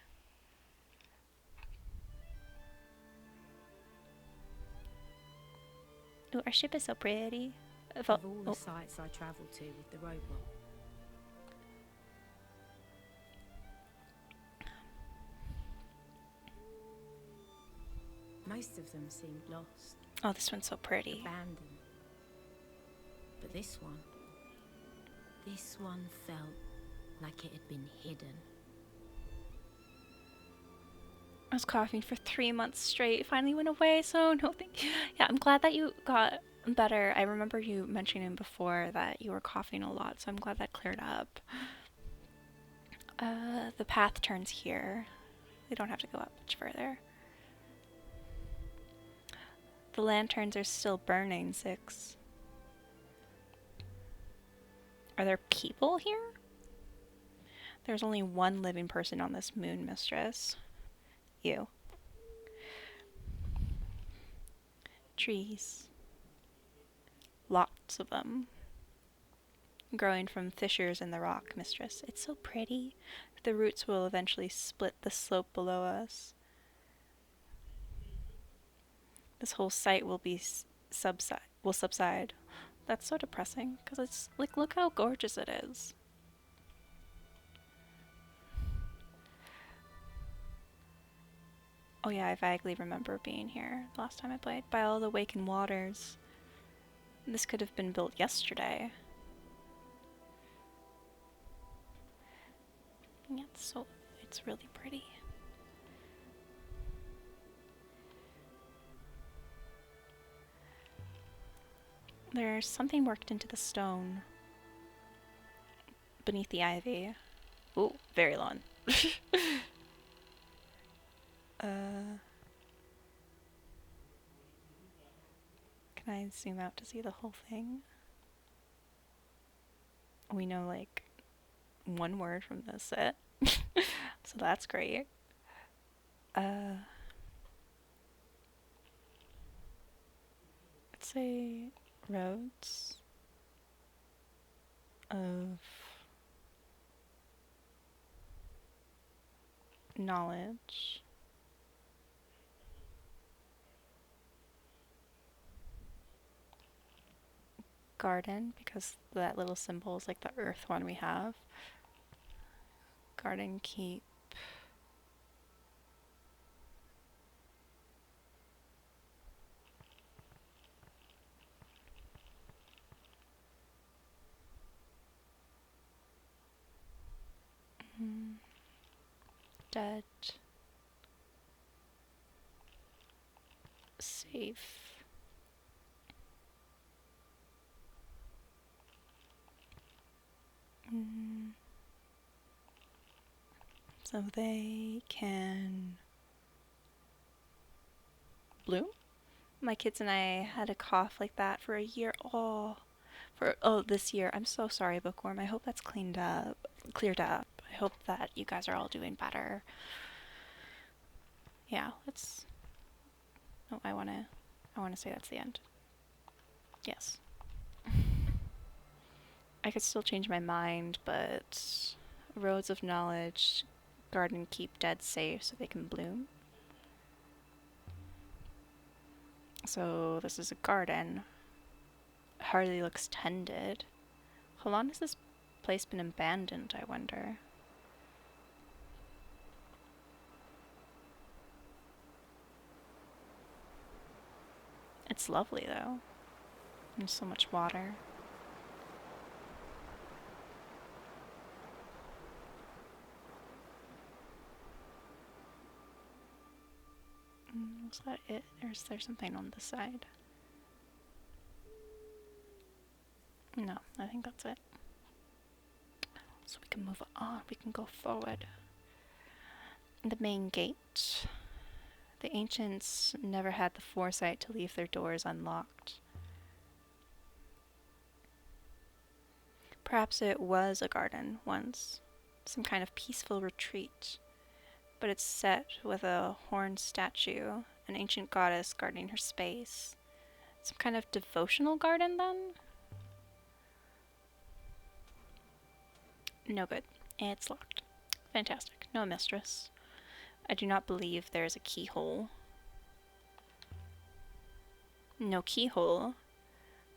Ooh, our ship is so pretty. Of all the sites I travelled to with the robot, most of them seemed lost. Oh, this one's so pretty. Abandoned. But this one felt like it had been hidden. I was coughing for 3 months straight. It finally went away, so no thank you. Yeah, I'm glad that you got better. I remember you mentioning before that you were coughing a lot, so I'm glad that cleared up. The path turns here. We don't have to go up much further. The lanterns are still burning, 6. Are there people here? There's only one living person on this moon, mistress. You. Trees. Lots of them. Growing from fissures in the rock, mistress. It's so pretty. The roots will eventually split the slope below us. This whole site will be subside. That's so depressing, because it's like, look how gorgeous it is. Oh yeah, I vaguely remember being here last time I played. By all the Waken Waters. This could have been built yesterday. Yeah, it's really pretty. There's something worked into the stone beneath the ivy. Ooh, very long. Can I zoom out to see the whole thing? We know like one word from this set, so that's great. Let's say roads of knowledge. Garden, because that little symbol is like the earth one we have. Garden keep. Dead. Safe. So they can bloom. My kids and I had a cough like that for a year. This year. I'm so sorry, Bookworm. I hope that's cleared up. I hope that you guys are all doing better. Yeah, let's. Oh, I wanna say that's the end. Yes. I could still change my mind, but roads of knowledge, garden keep dead safe so they can bloom. So this is a garden. Hardly looks tended. How long has this place been abandoned, I wonder? It's lovely, though. There's so much water. Is that it? Or is there something on this side? No, I think that's it. So we can move on. We can go forward. The main gate. The ancients never had the foresight to leave their doors unlocked. Perhaps it was a garden once, some kind of peaceful retreat, but it's set with a horned statue, an ancient goddess guarding her space. Some kind of devotional garden, then? No good. It's locked. Fantastic. No mistress. I do not believe there is a keyhole. No keyhole.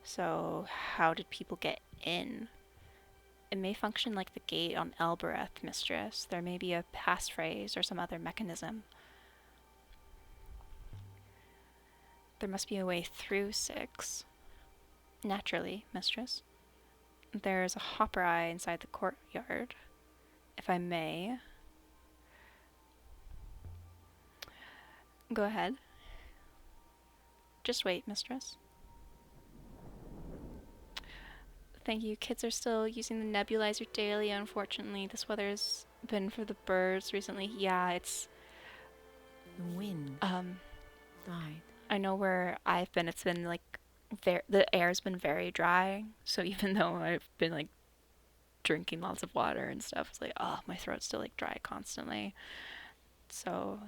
So how did people get in? It may function like the gate on Elbereth, mistress. There may be a passphrase or some other mechanism. There must be a way through 6. Naturally, mistress. There's a hopper eye inside the courtyard. If I may. Go ahead. Just wait, mistress. Thank you. Kids are still using the nebulizer daily. Unfortunately, this weather's been for the birds recently. Yeah, it's... The wind died. I know where I've been. It's been, like, the air's been very dry. So even though I've been, like, drinking lots of water and stuff, it's like, oh, my throat's still, like, dry constantly. So,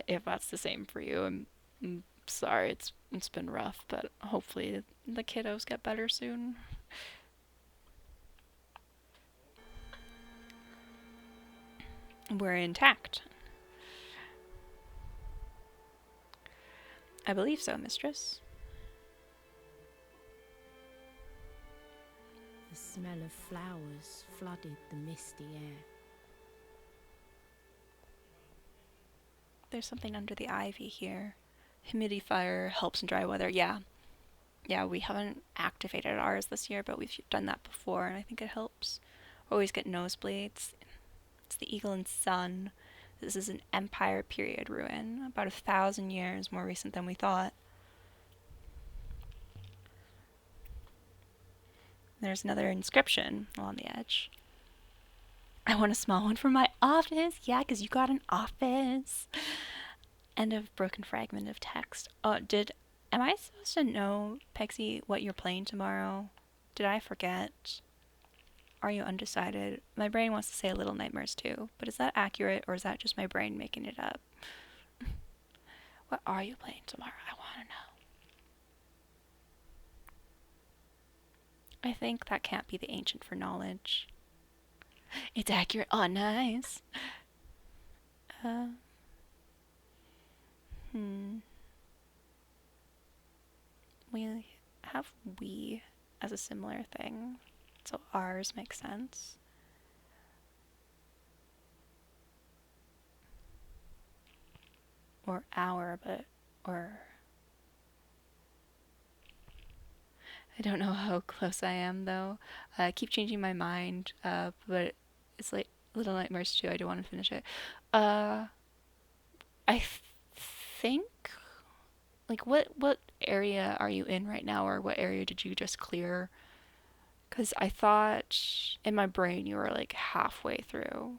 if that's the same for you, I'm sorry. It's been rough, but hopefully the kiddos get better soon. We're intact. I believe so, mistress. The smell of flowers flooded the misty air. There's something under the ivy here. Humidifier helps in dry weather. Yeah, we haven't activated ours this year, but we've done that before, and I think it helps. Always get nosebleeds. It's the Eagle and Sun. This is an Empire period ruin, about 1,000 years more recent than we thought. There's another inscription along the edge. I want a small one for my office. Yeah, because you got an office. End of broken fragment of text. Oh, am I supposed to know, Pexy, what you're playing tomorrow? Did I forget? Are you undecided? My brain wants to say Little Nightmares too, but is that accurate or is that just my brain making it up? What are you playing tomorrow? I want to know. I think that can't be the Ancient for Knowledge. It's accurate. Oh, nice. We have we as a similar thing, so ours makes sense. Or our, or... I don't know how close I am, though. I keep changing my mind, but it's like Little Nightmares 2. I do want to finish it. I think... Like, what area are you in right now, or what area did you just clear? Because I thought in my brain you were, like, halfway through.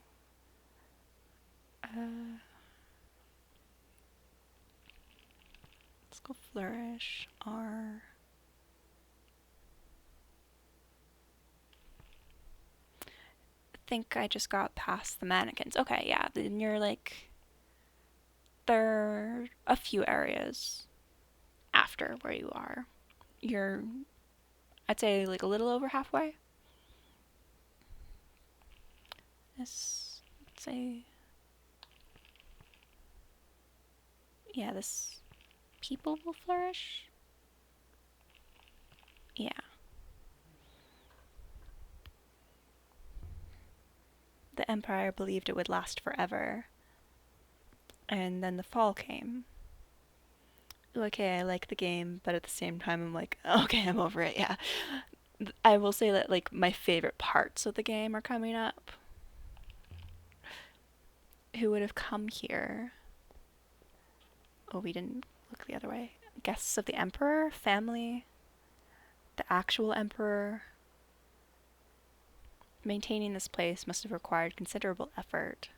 Let's go Flourish. R... think I just got past the mannequins. Okay, yeah, then you're like, there are a few areas after where you are. You're, I'd say, like a little over halfway. Let's say, yeah, this people will flourish. Yeah. the Empire believed it would last forever. And then the fall came. Okay, I like the game, but at the same time I'm like, okay, I'm over it, yeah. I will say that, like, my favorite parts of the game are coming up. Who would have come here? Oh, we didn't look the other way. Guests of the Emperor? Family? The actual Emperor? Maintaining this place must have required considerable effort.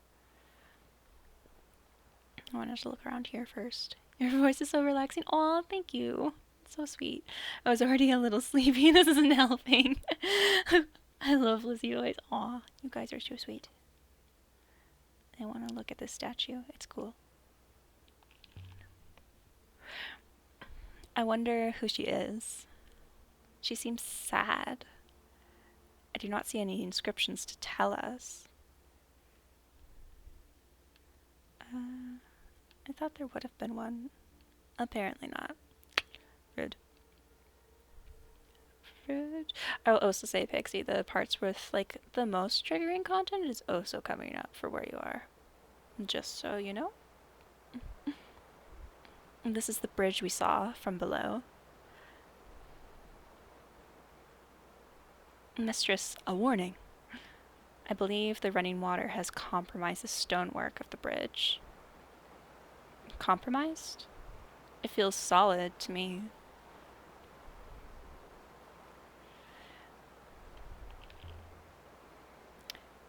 I wanted to look around here first. Your voice is so relaxing. Aw, thank you. So sweet. I was already a little sleepy. This isn't helping. I love Lizzie voice. Aw, you guys are so sweet. I want to look at this statue. It's cool. I wonder who she is. She seems sad. I do not see any inscriptions to tell us. I thought there would have been one. Apparently not. Rude. Rude. I will also say, Pixie, the parts with, like, the most triggering content is also coming up for where you are. Just so you know. And this is the bridge we saw from below. Mistress, a warning. I believe the running water has compromised the stonework of the bridge. Compromised? It feels solid to me.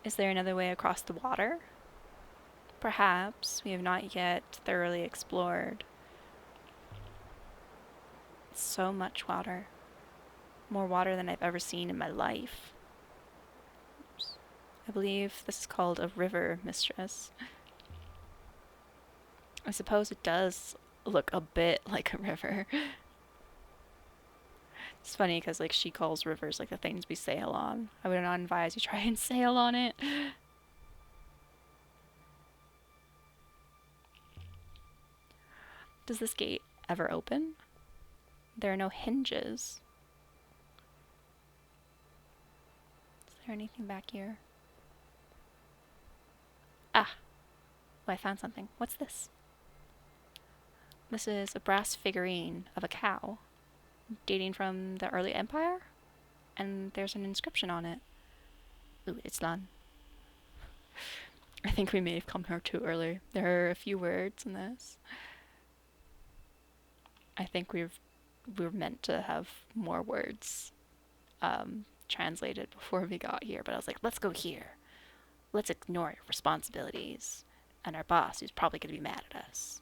Is there another way across the water? Perhaps. We have not yet thoroughly explored. So much water. More water than I've ever seen in my life. Oops. I believe this is called a river, Mistress. I suppose it does look a bit like a river. It's funny because, like, she calls rivers like the things we sail on. I would not advise you try and sail on it. Does this gate ever open? There are no hinges. Is there anything back here? Ah! Oh, I found something. What's this? This is a brass figurine of a cow, dating from the early Empire, and there's an inscription on it. Ooh, it's Lan. I think we may have come here too early. There are a few words in this. I think we're meant to have more words translated before we got here, but I was like, let's go here. Let's ignore your responsibilities and our boss, who's probably going to be mad at us.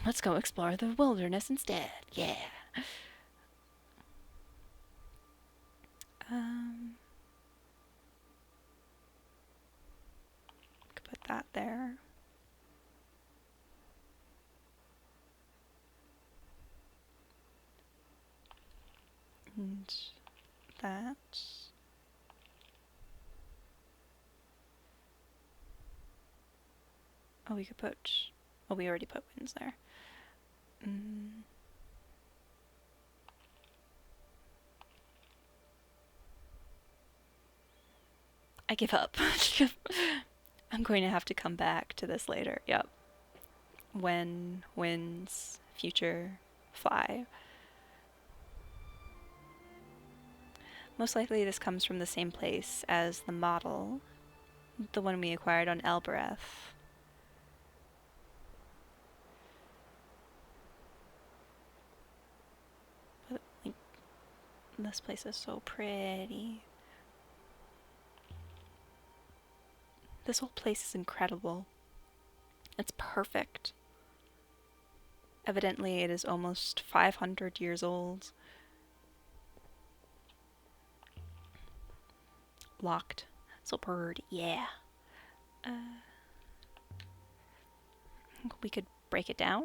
Let's go explore the wilderness instead. Yeah. Could put that there. And that. Oh, we could put... Oh, we already put winds there. I give up. I'm going to have to come back to this later. Yep. When, winds, future, fly. Most likely this comes from the same place as the model, the one we acquired on Elbereth. But, like, this place is so pretty. This whole place is incredible. It's perfect. Evidently it is almost 500 years old. Locked. So pretty, yeah. We could break it down?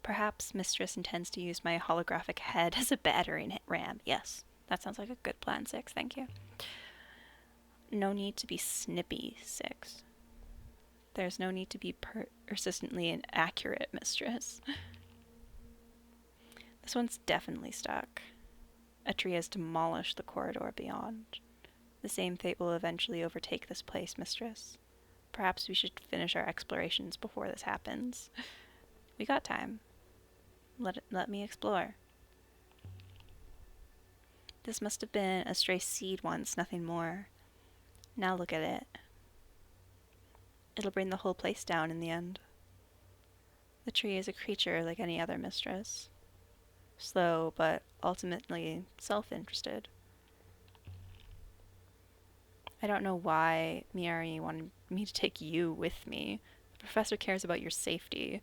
Perhaps Mistress intends to use my holographic head as a battering ram. Yes, that sounds like a good plan, 6. Thank you. No need to be snippy, 6. There's no need to be persistently inaccurate, Mistress. This one's definitely stuck. A tree has demolished the corridor beyond. The same fate will eventually overtake this place, mistress. Perhaps we should finish our explorations before this happens. We got time. Let me explore. This must have been a stray seed once, nothing more. Now look at it. It'll bring the whole place down in the end. The tree is a creature like any other, mistress. Slow, but ultimately self-interested. I don't know why Miari wanted me to take you with me. The professor cares about your safety.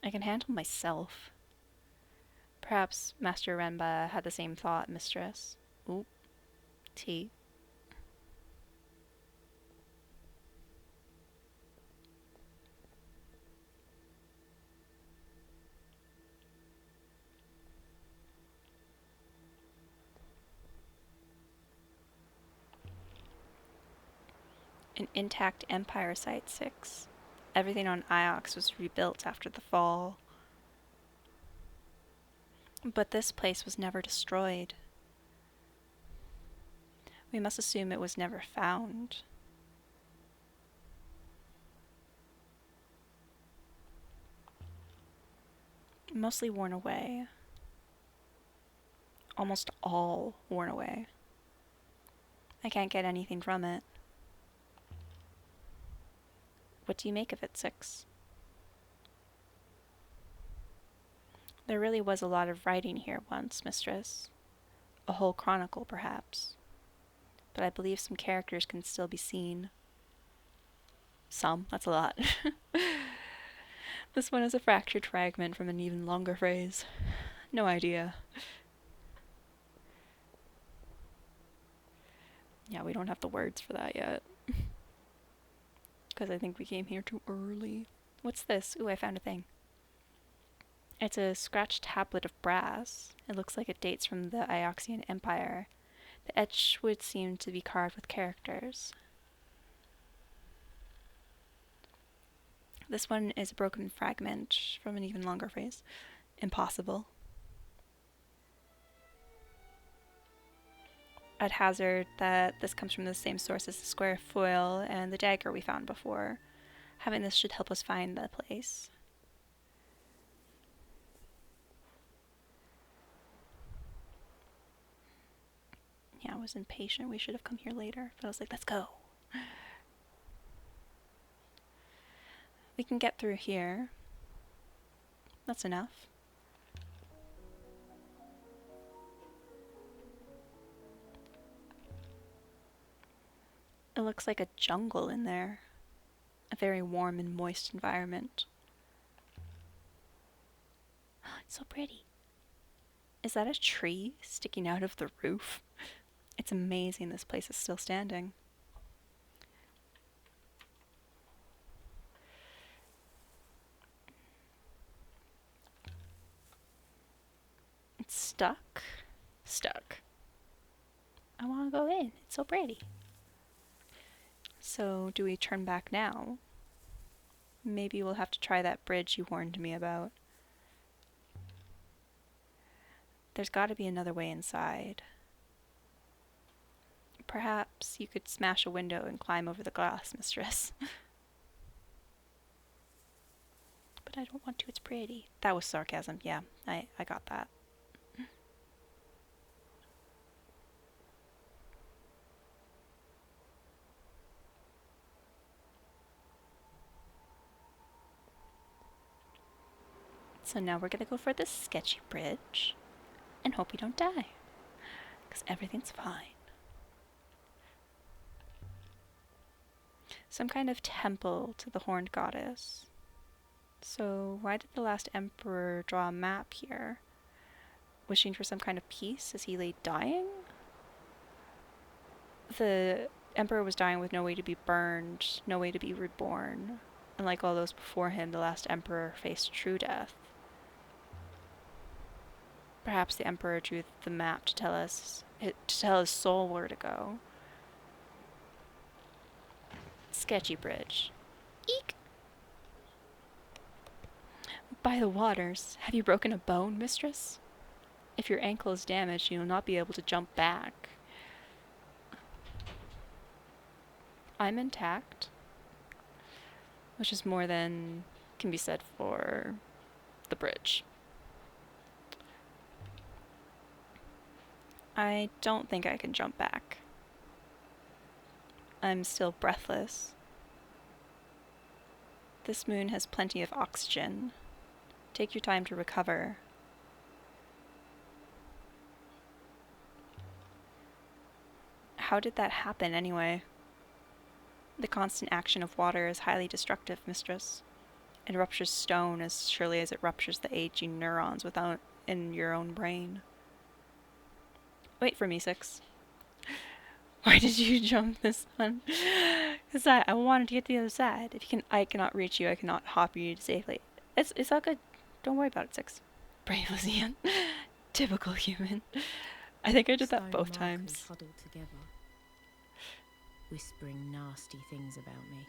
I can handle myself. Perhaps Master Renba had the same thought, mistress. Oop. Tea. An intact Empire Site 6. Everything on Iox was rebuilt after the fall. But this place was never destroyed. We must assume it was never found. Mostly worn away. Almost all worn away. I can't get anything from it. What do you make of it, Six? There really was a lot of writing here once, mistress. A whole chronicle, perhaps. But I believe some characters can still be seen. Some? That's a lot. This one is a fractured fragment from an even longer phrase. No idea. Yeah, we don't have the words for that yet. Because I think we came here too early. What's this? Ooh, I found a thing. It's a scratched tablet of brass. It looks like it dates from the Ioxian Empire. The etch would seem to be carved with characters. This one is a broken fragment from an even longer phrase. Impossible. I'd hazard that this comes from the same source as the square foil and the dagger we found before. Having this should help us find the place. Yeah, I was impatient. We should have come here later. But I was like, let's go. We can get through here. That's enough. It looks like a jungle in there. A very warm and moist environment. It's so pretty. Is that a tree sticking out of the roof? It's amazing this place is still standing. It's stuck. Stuck. I want to go in. It's so pretty. So, do we turn back now? Maybe we'll have to try that bridge you warned me about. There's got to be another way inside. Perhaps you could smash a window and climb over the glass, mistress. But I don't want to, it's pretty. That was sarcasm, yeah, I got that. So now we're gonna go for this sketchy bridge and hope we don't die, because everything's fine. Some kind of temple to the horned goddess. So why did the last emperor draw a map here? Wishing for some kind of peace as he lay dying? The emperor was dying with no way to be burned, no way to be reborn. Unlike all those before him, the last emperor faced true death. Perhaps the emperor drew the map to tell his soul where to go. Sketchy bridge. Eek! By the waters, have you broken a bone, mistress? If your ankle is damaged, you'll not be able to jump back. I'm intact, which is more than can be said for the bridge. I don't think I can jump back. I'm still breathless. This moon has plenty of oxygen. Take your time to recover. How did that happen anyway? The constant action of water is highly destructive, mistress. It ruptures stone as surely as it ruptures the aging neurons in your own brain. Wait for me, Six. Why did you jump this one? Because I wanted to get to the other side. I cannot reach you. I cannot hop you safely. It's all good. Don't worry about it, Six. Brave Lysian. Typical human. I think I did that both times. Huddled together, whispering nasty things about me.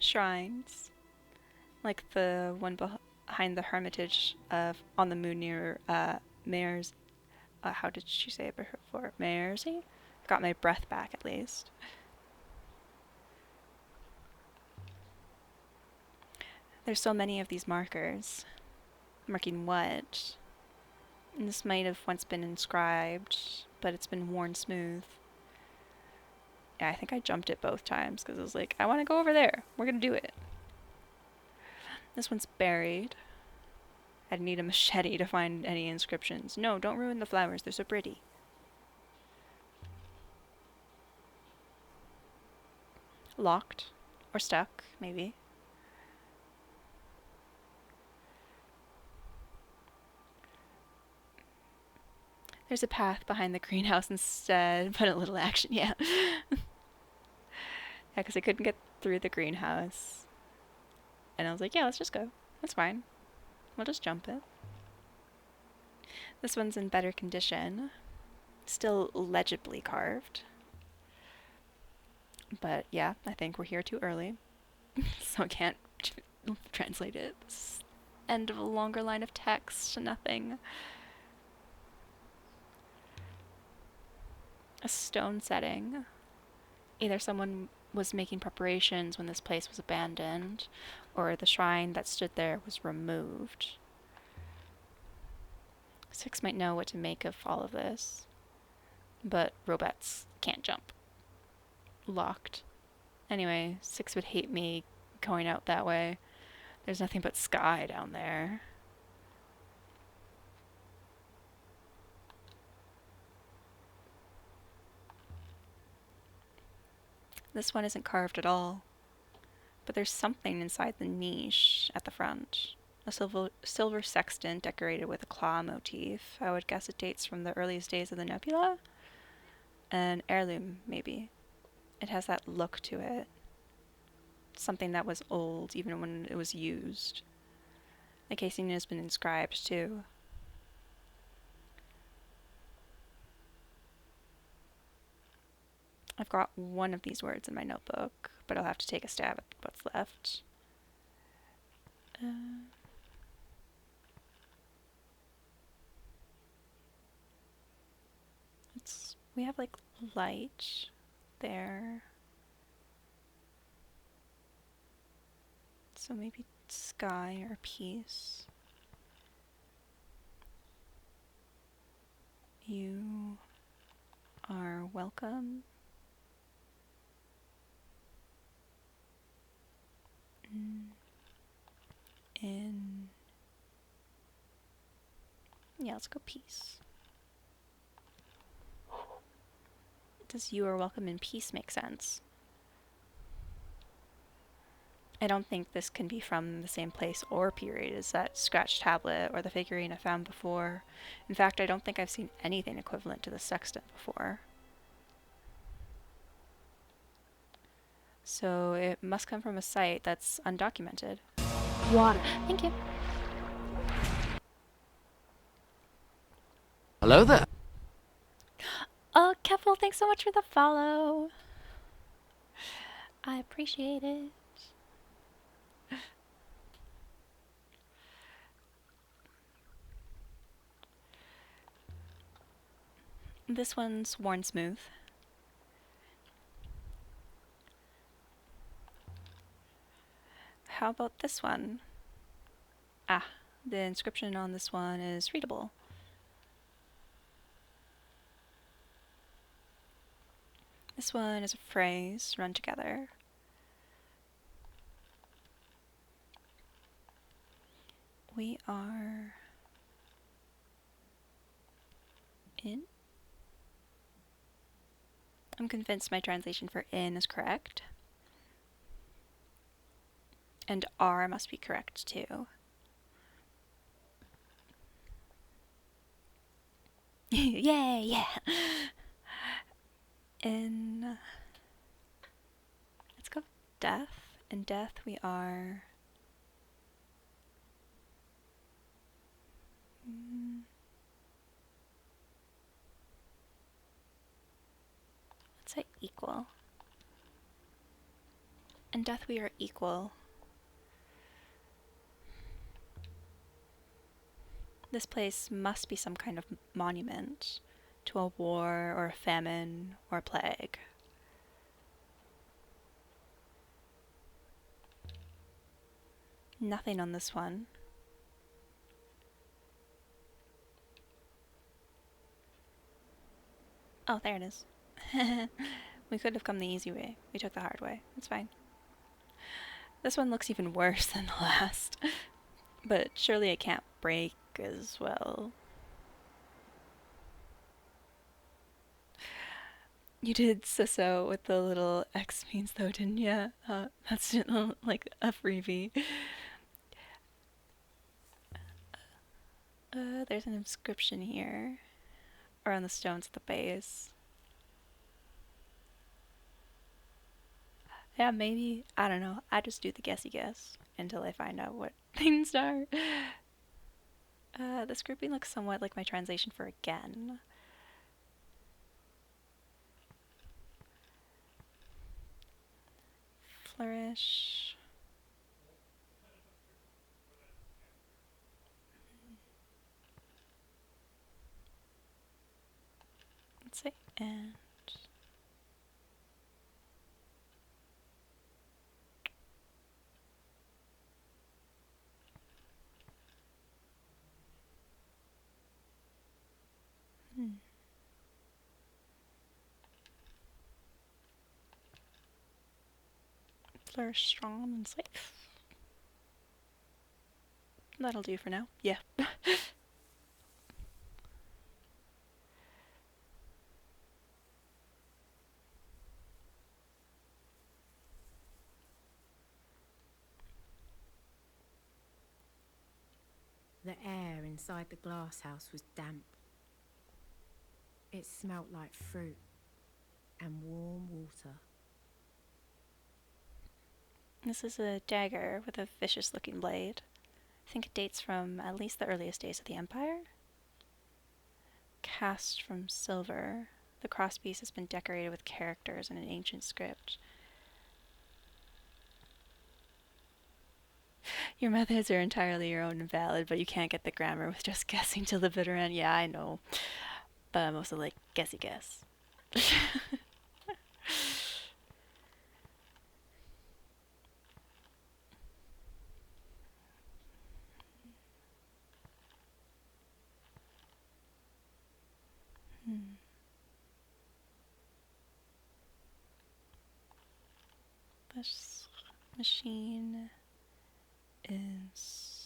Shrines, like the one behind the hermitage on the moon near Mayor's. How did she say it before? Mayor'sy? Got my breath back at least. There's so many of these markers. Marking what? And this might have once been inscribed, but it's been worn smooth. Yeah, I think I jumped it both times because I was like, I want to go over there. We're going to do it. This one's buried. I'd need a machete to find any inscriptions. No, don't ruin the flowers. They're so pretty. Locked. Or stuck, maybe. There's a path behind the greenhouse instead, but a little action, yeah. Yeah, because I couldn't get through the greenhouse. And I was like, yeah, let's just go. That's fine. We'll just jump it. This one's in better condition. Still legibly carved. But yeah, I think we're here too early. So I can't translate it. This end of a longer line of text, nothing. A stone setting. Either someone was making preparations when this place was abandoned, or the shrine that stood there was removed. Six might know what to make of all of this, but robots can't jump. Locked. Anyway, Six would hate me going out that way. There's nothing but sky down there. This one isn't carved at all, but there's something inside the niche at the front. A silver sextant decorated with a claw motif. I would guess it dates from the earliest days of the nebula. An heirloom, maybe. It has that look to it. Something that was old, even when it was used. The casing has been inscribed, too. I've got one of these words in my notebook, but I'll have to take a stab at what's left. We have like light there. So maybe sky or peace. You are welcome. Yeah, let's go peace. Does you are welcome in peace make sense? I don't think this can be from the same place or period as that scratch tablet or the figurine I found before. In fact, I don't think I've seen anything equivalent to the sextant before. So it must come from a site that's undocumented. Water. Thank you. Hello there. Oh, Keppel, thanks so much for the follow. I appreciate it. This one's worn smooth. How about this one? Ah, the inscription on this one is readable. This one is a phrase run together. We are in. I'm convinced my translation for in is correct. And R must be correct too. Yay, yeah. In, let's go death. In death we are let's say equal. In death we are equal. This place must be some kind of monument to a war or a famine or a plague. Nothing on this one. Oh, there it is. We could have come the easy way. We took the hard way. It's fine. This one looks even worse than the last. But surely it can't break as well. You did so with the little X means though, didn't ya? That's like a freebie. There's an inscription here. Or on the stones at the base. Yeah, maybe. I don't know. I just do the guessy guess until I find out what things are. This grouping looks somewhat like my translation for again. Flourish. Let's say and. Flourish strong and safe. That'll do for now. Yeah. The air inside the glass house was damp. It smelt like fruit and warm water. This is a dagger with a vicious looking blade. I think it dates from at least the earliest days of the Empire. Cast from silver. The crosspiece has been decorated with characters in an ancient script. Your methods are entirely your own and valid, but you can't get the grammar with just guessing till the bitter end. Yeah, I know. But I'm also like, guessy guess. This machine is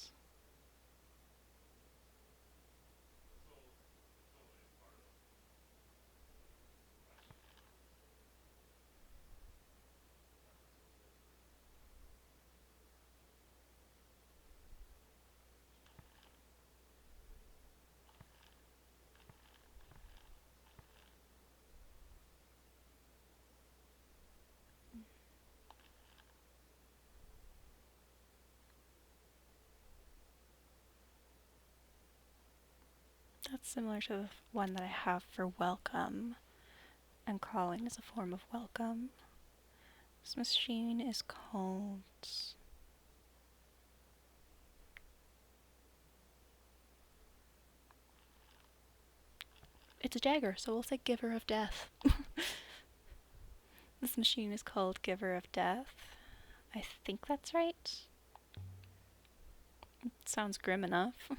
that's similar to the one that I have for welcome, and calling is a form of welcome. This machine is called It's a dagger, so we'll say Giver of Death. This machine is called Giver of Death. I think that's right. It sounds grim enough.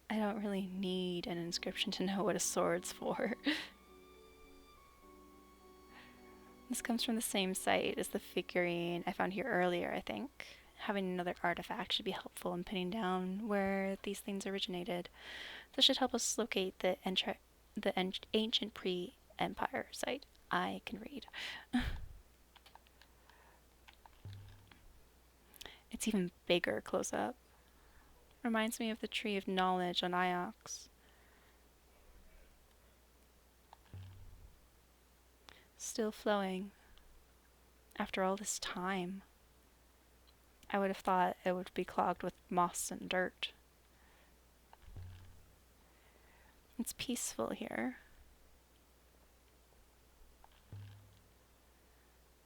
I don't really need an inscription to know what a sword's for. This comes from the same site as the figurine I found here earlier, I think. Having another artifact should be helpful in pinning down where these things originated. This should help us locate the ancient pre-Empire site. I can read. It's even bigger close up. Reminds me of the Tree of Knowledge on Iox. Still flowing. After all this time. I would have thought it would be clogged with moss and dirt. It's peaceful here.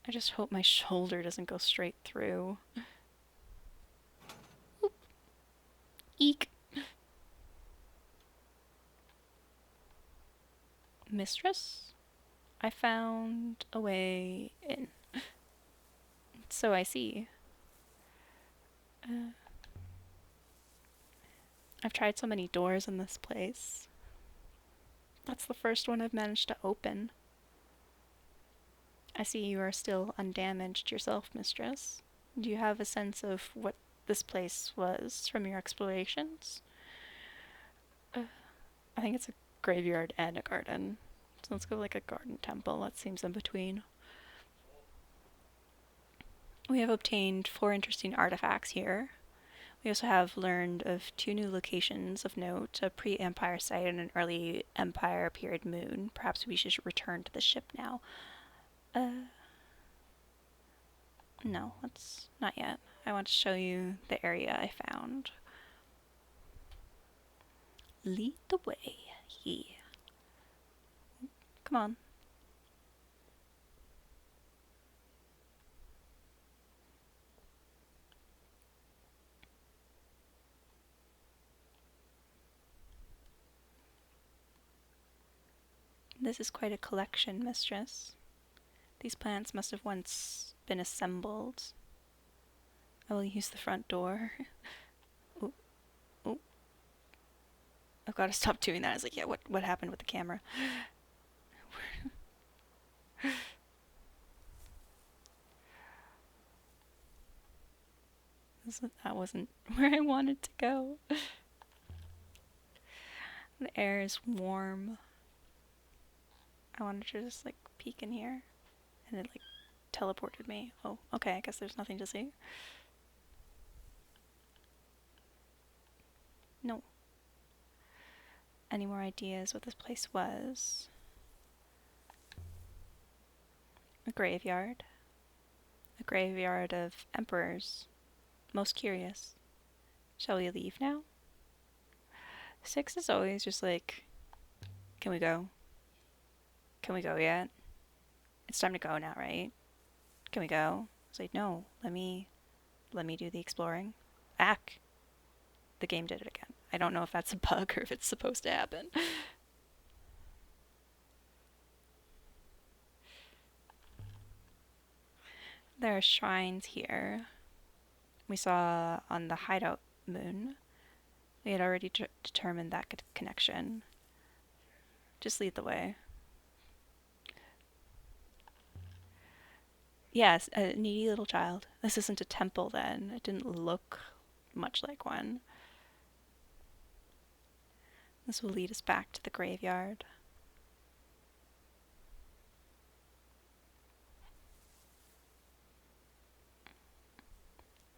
I just hope my shoulder doesn't go straight through. Oop. Eek. Mistress? I found a way in. So I see. I've tried so many doors in this place. That's the first one I've managed to open. I see you are still undamaged yourself, mistress. Do you have a sense of what this place was from your explorations? I think it's a graveyard and a garden. So let's go like a garden temple. That seems in between. We have obtained 4 interesting artifacts here. We also have learned of 2 new locations of note, a pre-Empire site and an early Empire period moon. Perhaps we should return to the ship now. No, let's not yet. I want to show you the area I found. Lead the way, ye. Come on. This is quite a collection, mistress. These plants must have once been assembled. I will use the front door. Ooh. Ooh. I've got to stop doing that. I was like, yeah, what happened with the camera? That wasn't where I wanted to go. The air is warm. I wanted to just like peek in here, and it like teleported me. Oh, okay, I guess there's nothing to see. No. Any more ideas what this place was? A graveyard. A graveyard of emperors. Most curious. Shall we leave now? 6 is always just like, can we go? Can we go yet? It's time to go now, right? Can we go? It's like, no, let me do the exploring. Ack. The game did it again. I don't know if that's a bug or if it's supposed to happen. There are shrines here. We saw on the hideout moon. We had already determined that connection. Just lead the way. Yes, a needy little child. This isn't a temple then. It didn't look much like one. This will lead us back to the graveyard.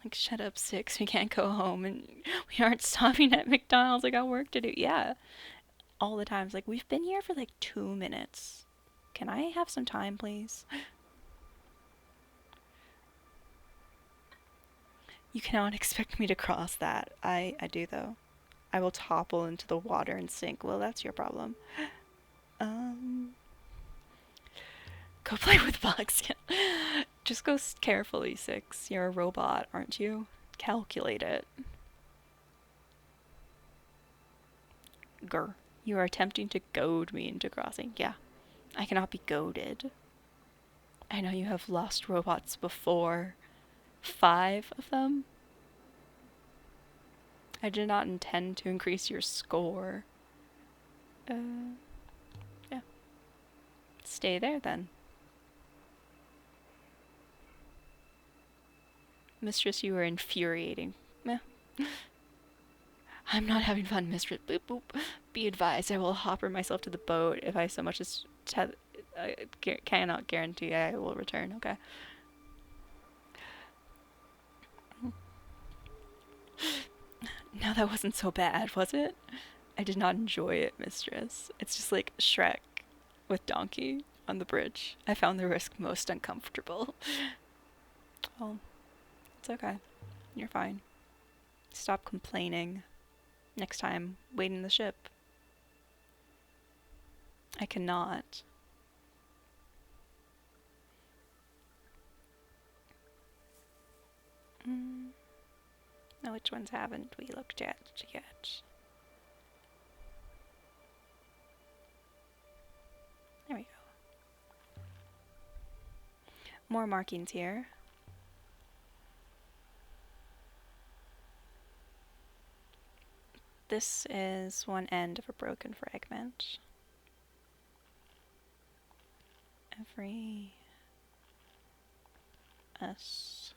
Like, shut up, 6. We can't go home and we aren't stopping at McDonald's. I got work to do. Yeah. All the times. Like, we've been here for like 2 minutes. Can I have some time, please? You cannot expect me to cross that. I do, though. I will topple into the water and sink. Well, that's your problem. Go play with bugs. Just go carefully, 6. You're a robot, aren't you? Calculate it. Grr. You are attempting to goad me into crossing. Yeah, I cannot be goaded. I know you have lost robots before. 5 of them? I did not intend to increase your score. Yeah. Stay there then. Mistress, you are infuriating. Meh. I'm not having fun, Mistress. Boop boop. Be advised, I will hopper myself to the boat if I so much as cannot guarantee I will return, okay? No, that wasn't so bad, was it? I did not enjoy it, Mistress. It's just like Shrek with Donkey on the bridge. I found the risk most uncomfortable. Oh, it's okay. You're fine. Stop complaining. Next time, wait in the ship. I cannot. Now, which ones haven't we looked at yet? There we go. More markings here. This is one end of a broken fragment. Every us.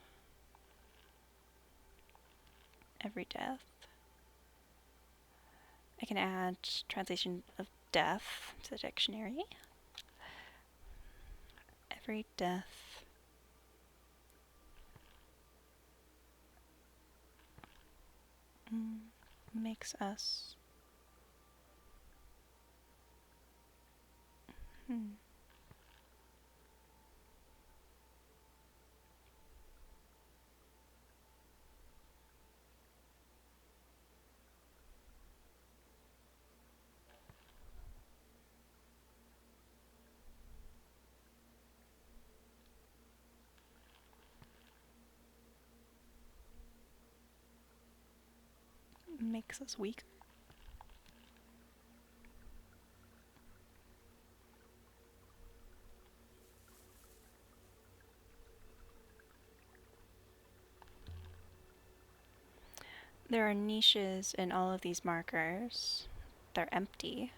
Every death. I can add translation of death to the dictionary. Every death makes us weaker. There are niches in all of these markers. They're empty.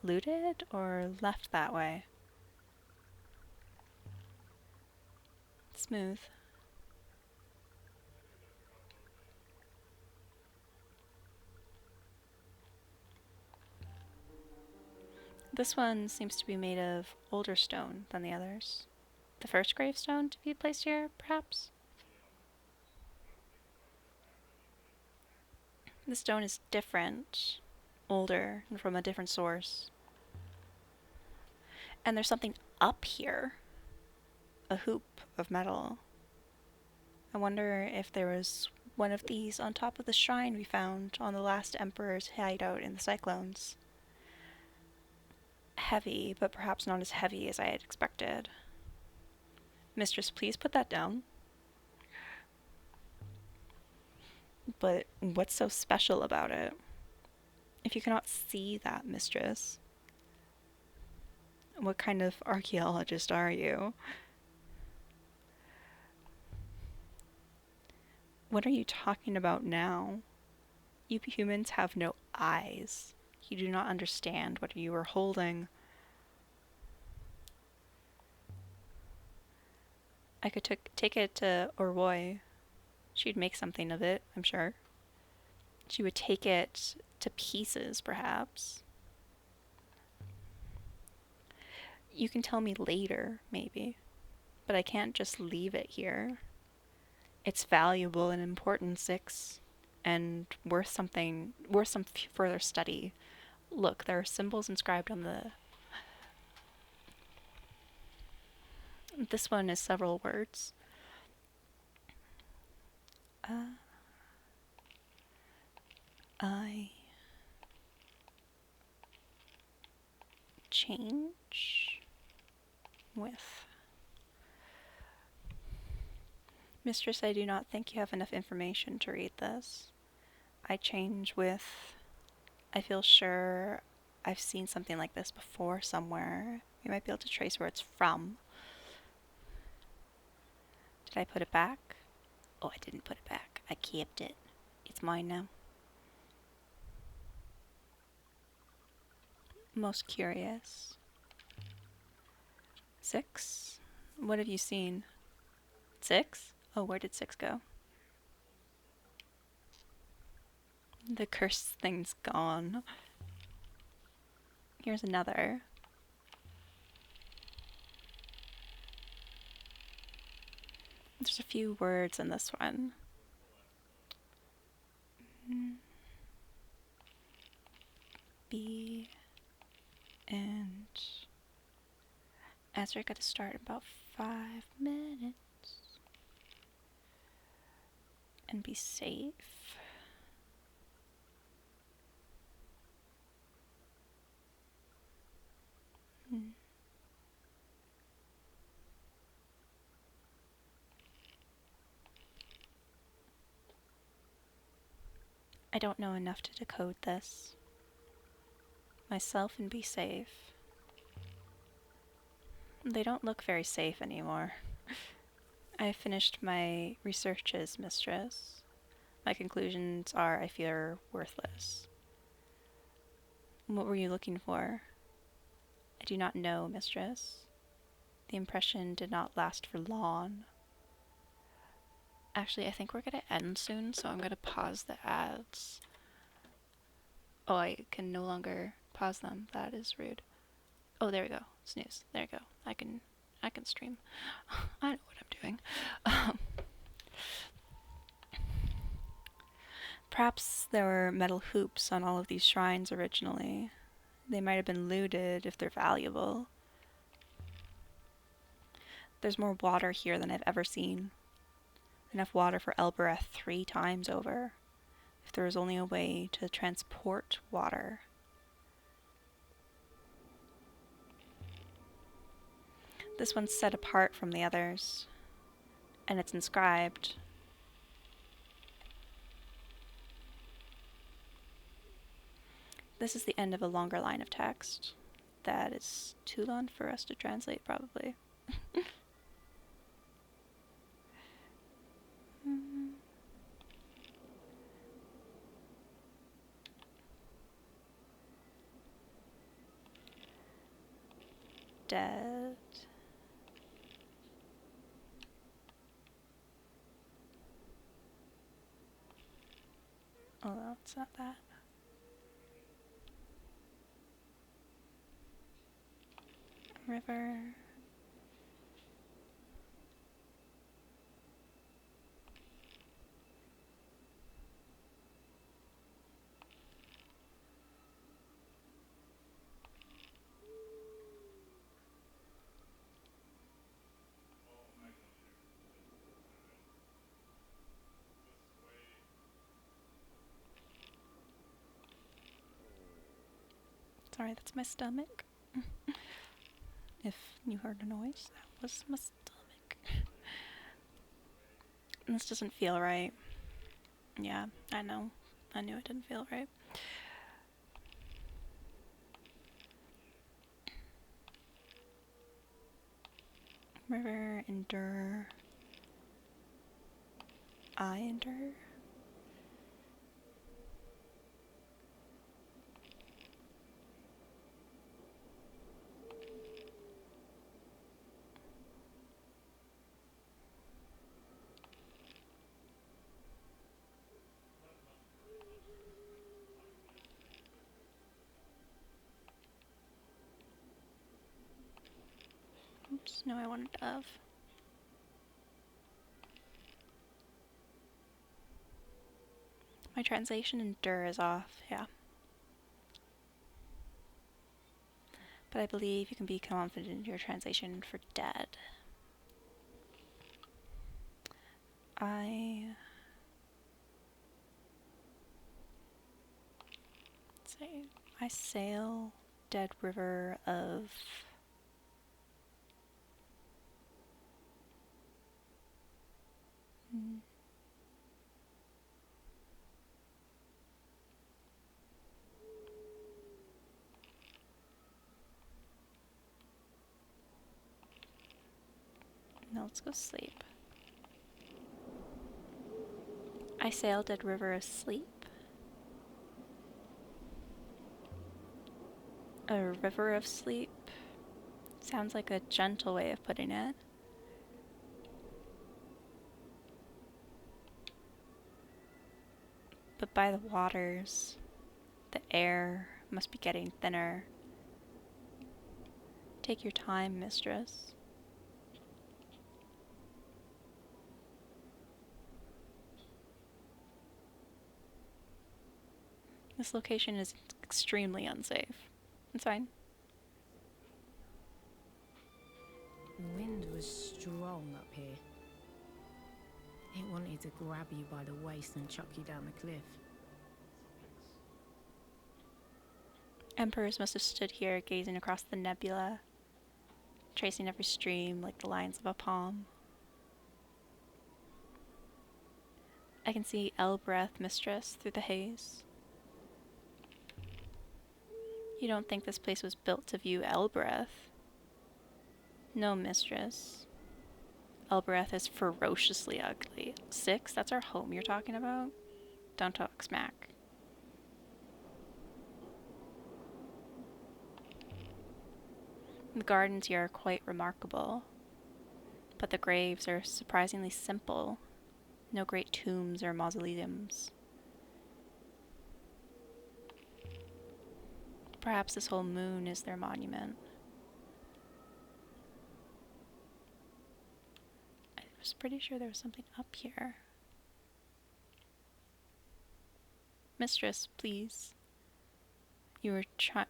Looted or left that way? Smooth. This one seems to be made of older stone than the others. The first gravestone to be placed here, perhaps? The stone is different, older, and from a different source. And there's something up here. A hoop of metal. I wonder if there was one of these on top of the shrine we found on the last Emperor's hideout in the Cyclones. Heavy, but perhaps not as heavy as I had expected. Mistress, please put that down. But what's so special about it? If you cannot see that, Mistress, what kind of archaeologist are you? What are you talking about now? You humans have no eyes. You do not understand what you are holding. I could take it to Orwoy. She'd make something of it, I'm sure. She would take it to pieces, perhaps. You can tell me later, maybe. But I can't just leave it here. It's valuable and important, Six, and worth some further study. Look, there are symbols inscribed on the... This one is several words. I change with... Mistress, I do not think you have enough information to read this. I change with... I feel sure I've seen something like this before somewhere. We might be able to trace where it's from. Did I put it back? Oh, I didn't put it back. I kept it. It's mine now. Most curious. 6? What have you seen? 6? Oh, where did 6 go? The cursed thing's gone. Here's another. There's a few words in this one. B and Ezra got to start in about 5 minutes. And be safe. I don't know enough to decode this. Myself and be safe. They don't look very safe anymore. I finished my researches, mistress. My conclusions are I fear worthless. What were you looking for? I do not know, mistress. The impression did not last for long. Actually, I think we're gonna end soon, so I'm gonna pause the ads. Oh, I can no longer pause them. That is rude. Oh, there we go. Snooze. There we go. I can stream. I know what I'm doing. Perhaps there were metal hoops on all of these shrines originally. They might have been looted if they're valuable. There's more water here than I've ever seen. Enough water for Elbereth 3 times over. If there was only a way to transport water. This one's set apart from the others. And it's inscribed. This is the end of a longer line of text. That is too long for us to translate, probably. Dead. Oh, no, it's not that. River. Sorry, that's my stomach. If you heard a noise, that was my stomach. This doesn't feel right. Yeah, I know. I knew it didn't feel right. River, endure. I endure. Oops, no, I wanted of. My translation endure is off, yeah. But I believe you can be confident in your translation for dead. I sail dead river of let's go sleep. I sailed at river asleep. A river of sleep. Sounds like a gentle way of putting it. But by the waters, the air must be getting thinner. Take your time, mistress. This location is extremely unsafe. It's fine. The wind was strong up here. It wanted to grab you by the waist and chuck you down the cliff. Emperors must have stood here gazing across the nebula, tracing every stream like the lines of a palm. I can see Elbreth, mistress, through the haze. You don't think this place was built to view Elbreth? No, mistress. Elbreth is ferociously ugly. 6? That's our home you're talking about? Don't talk smack. The gardens here are quite remarkable, but the graves are surprisingly simple. No great tombs or mausoleums. Perhaps this whole moon is their monument. I was pretty sure there was something up here. Mistress, please.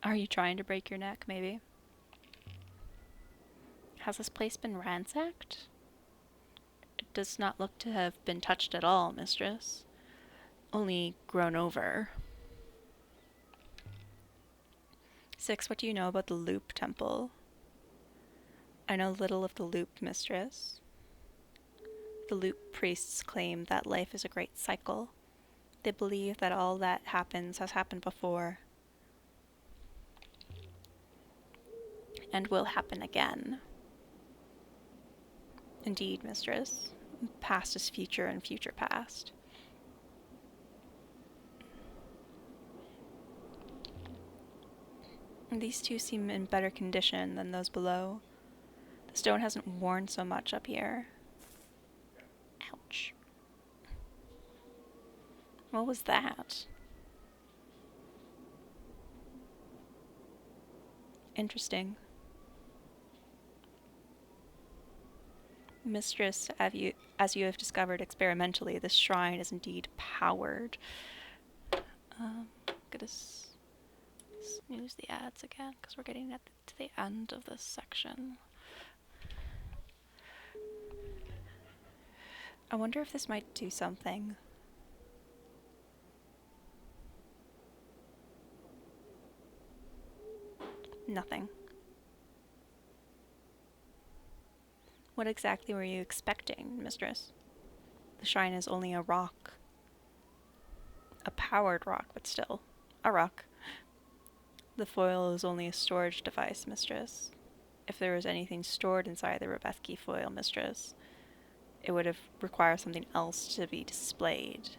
Are you trying to break your neck, maybe? Has this place been ransacked? It does not look to have been touched at all, mistress. Only grown over. 6, what do you know about the Loop Temple? I know little of the Loop, mistress. The Loop priests claim that life is a great cycle. They believe that all that happens has happened before. And will happen again. Indeed, mistress. Past is future and future past. These two seem in better condition than those below. The stone hasn't worn so much up here. Ouch. What was that? Interesting. Mistress, as you have discovered experimentally, this shrine is indeed powered. Gonna snooze the ads again, because we're getting to the end of this section. I wonder if this might do something. Nothing. What exactly were you expecting, mistress? The shrine is only a rock. A powered rock, but still, a rock. The foil is only a storage device, mistress. If there was anything stored inside the Rebethki foil, mistress, it would have required something else to be displayed.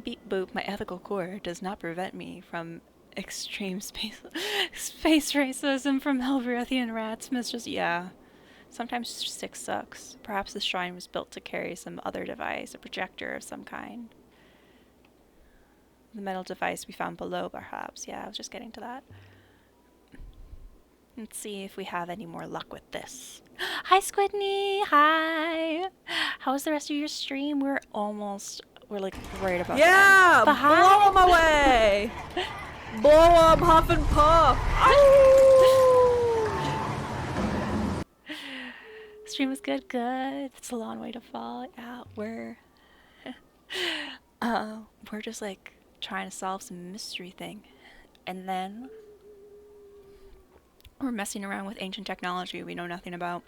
Beep boop, my ethical core does not prevent me from extreme space racism from Helverithian rats, mistress. Yeah. Sometimes 6 sucks. Perhaps the shrine was built to carry some other device, a projector of some kind. The metal device we found below, perhaps. Yeah, I was just getting to that. Let's see if we have any more luck with this. Hi, Squidney! Hi! How was the rest of your stream? We're like right about Yeah! But hi! Blow 'em away! Blow 'em, huff and puff! Stream was good. It's a long way to fall. Yeah, we're just like trying to solve some mystery thing, and then we're messing around with ancient technology we know nothing about.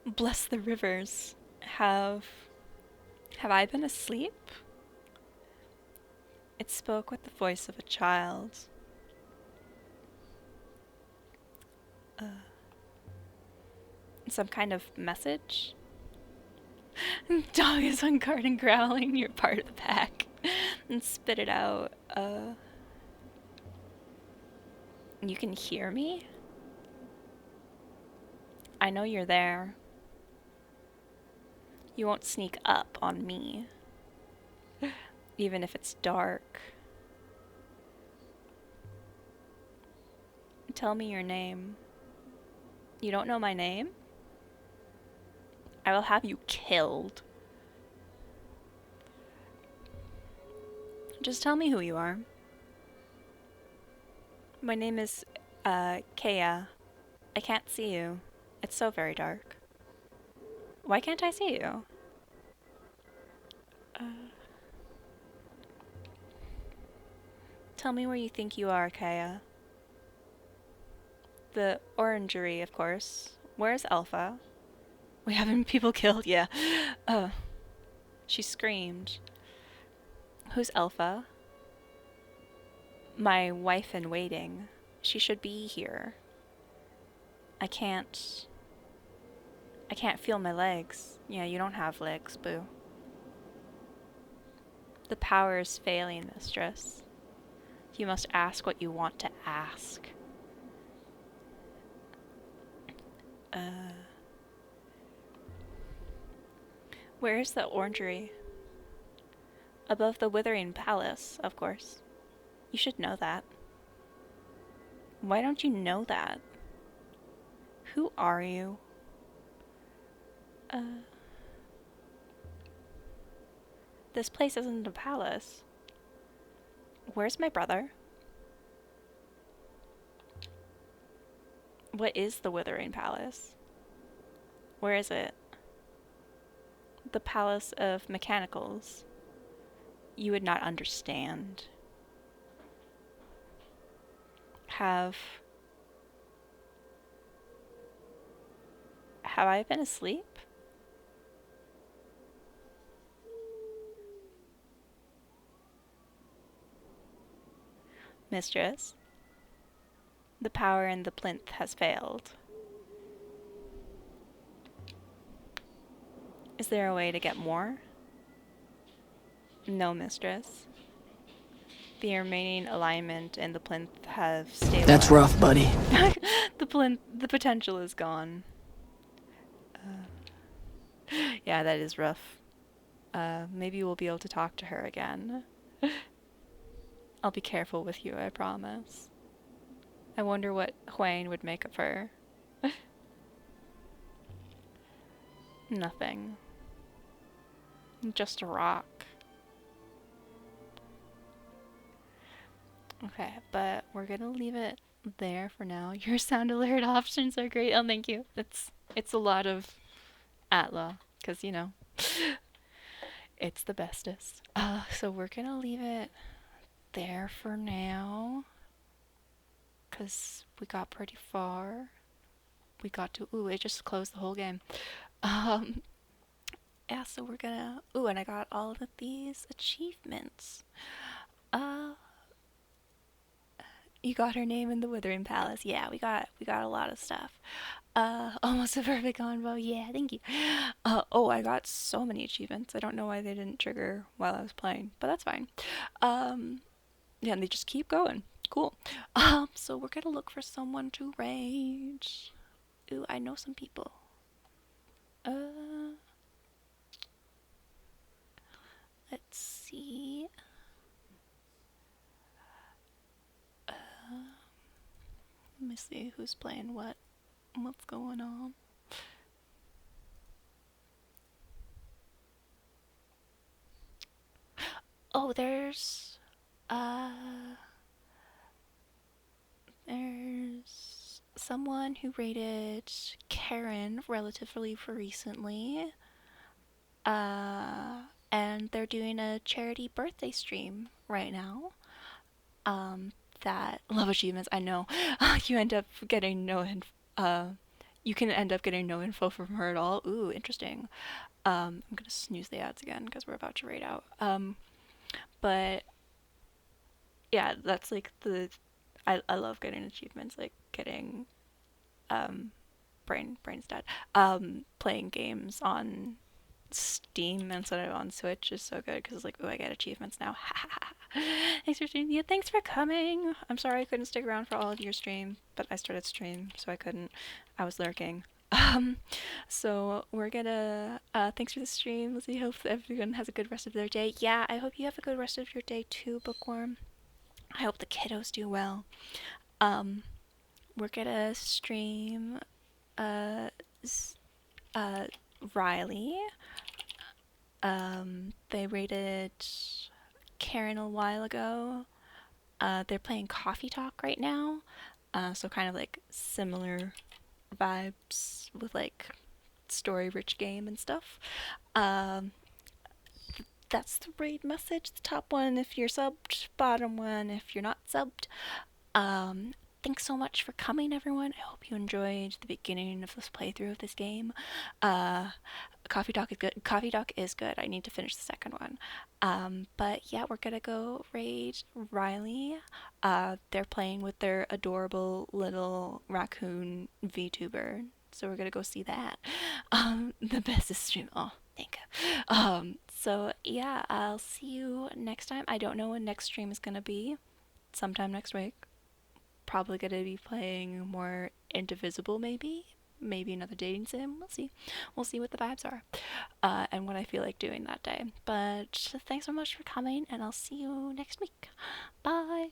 Bless the rivers. Have I been asleep? It spoke with the voice of a child. Some kind of message? Dog is on guard and growling. You're part of the pack. And spit it out. You can hear me? I know you're there. You won't sneak up on me. Even if it's dark. Tell me your name. You don't know my name? I will have you killed. Just tell me who you are. My name is, Kea. I can't see you. It's so very dark. Why can't I see you? Tell me where you think you are, Kea. The orangery, of course. Where's Alpha? We haven't people killed, yeah. She screamed. Who's Alpha? My wife in waiting. She should be here. I can't feel my legs. Yeah, you don't have legs, boo. The power is failing, mistress. You must ask what you want to ask. Where is the orangery? Above the Withering Palace, of course. You should know that. Why don't you know that? Who are you? This place isn't a palace. Where's my brother? What is the Withering Palace? Where is it? The Palace of Mechanicals. You would not understand. Have I been asleep? Mistress, the power in the plinth has failed. Is there a way to get more? No, mistress. The remaining alignment and the plinth have stabilized. That's rough, buddy. The potential is gone. Yeah, that is rough. Maybe we'll be able to talk to her again. I'll be careful with you, I promise. I wonder what Huane would make of her. Nothing. Just a rock. Okay, but we're gonna leave it there for now. Your sound alert options are great. Oh, thank you. It's a lot of Atla, because, you know, it's the bestest. So we're gonna leave it there for now, because we got pretty far. We got to, ooh, it just closed the whole game. Yeah, so we're gonna, ooh, and I got all of these achievements. You got her name in the Withering Palace. Yeah, we got a lot of stuff. Almost a perfect combo. Yeah, thank you. Oh, I got so many achievements. I don't know why they didn't trigger while I was playing, but that's fine. Yeah, and they just keep going. Cool. So we're gonna look for someone to raid. Ooh, I know some people. Let's see. Let me see who's playing what. What's going on? Oh, there's someone who raided Karen relatively recently. And they're doing a charity birthday stream right now. That love achievements, I know. You end up getting you can end up getting no info from her at all. Ooh, interesting. I'm gonna snooze the ads again because we're about to raid out. But yeah, that's like I love getting achievements, like getting brain's dead. Playing games on Steam instead of on Switch is so good because like, oh, I get achievements now. Thanks for streaming. Yeah, thanks for coming. I'm sorry I couldn't stick around for all of your stream, but I started stream, so I couldn't. I was lurking. So we're gonna thanks for the stream. Let's see, hope that everyone has a good rest of their day. Yeah, I hope you have a good rest of your day too, Bookworm. I hope the kiddos do well. We're gonna stream Riley. They rated Karen a while ago. They're playing Coffee Talk right now. So kind of like similar vibes with like story-rich game and stuff. That's the raid message. The top one if you're subbed, bottom one if you're not subbed. Thanks so much for coming, everyone. I hope you enjoyed the beginning of this playthrough of this game. Coffee Talk is good. Coffee Talk is good. I need to finish the second one. But yeah, we're gonna go raid Riley. They're playing with their adorable little raccoon VTuber. So we're gonna go see that. The bestest stream. Oh, thank you. So yeah, I'll see you next time. I don't know when next stream is gonna be. Sometime next week. Probably gonna be playing more Indivisible, maybe another dating sim. We'll see what the vibes are and what I feel like doing that day. But thanks so much for coming, and I'll see you next week. Bye.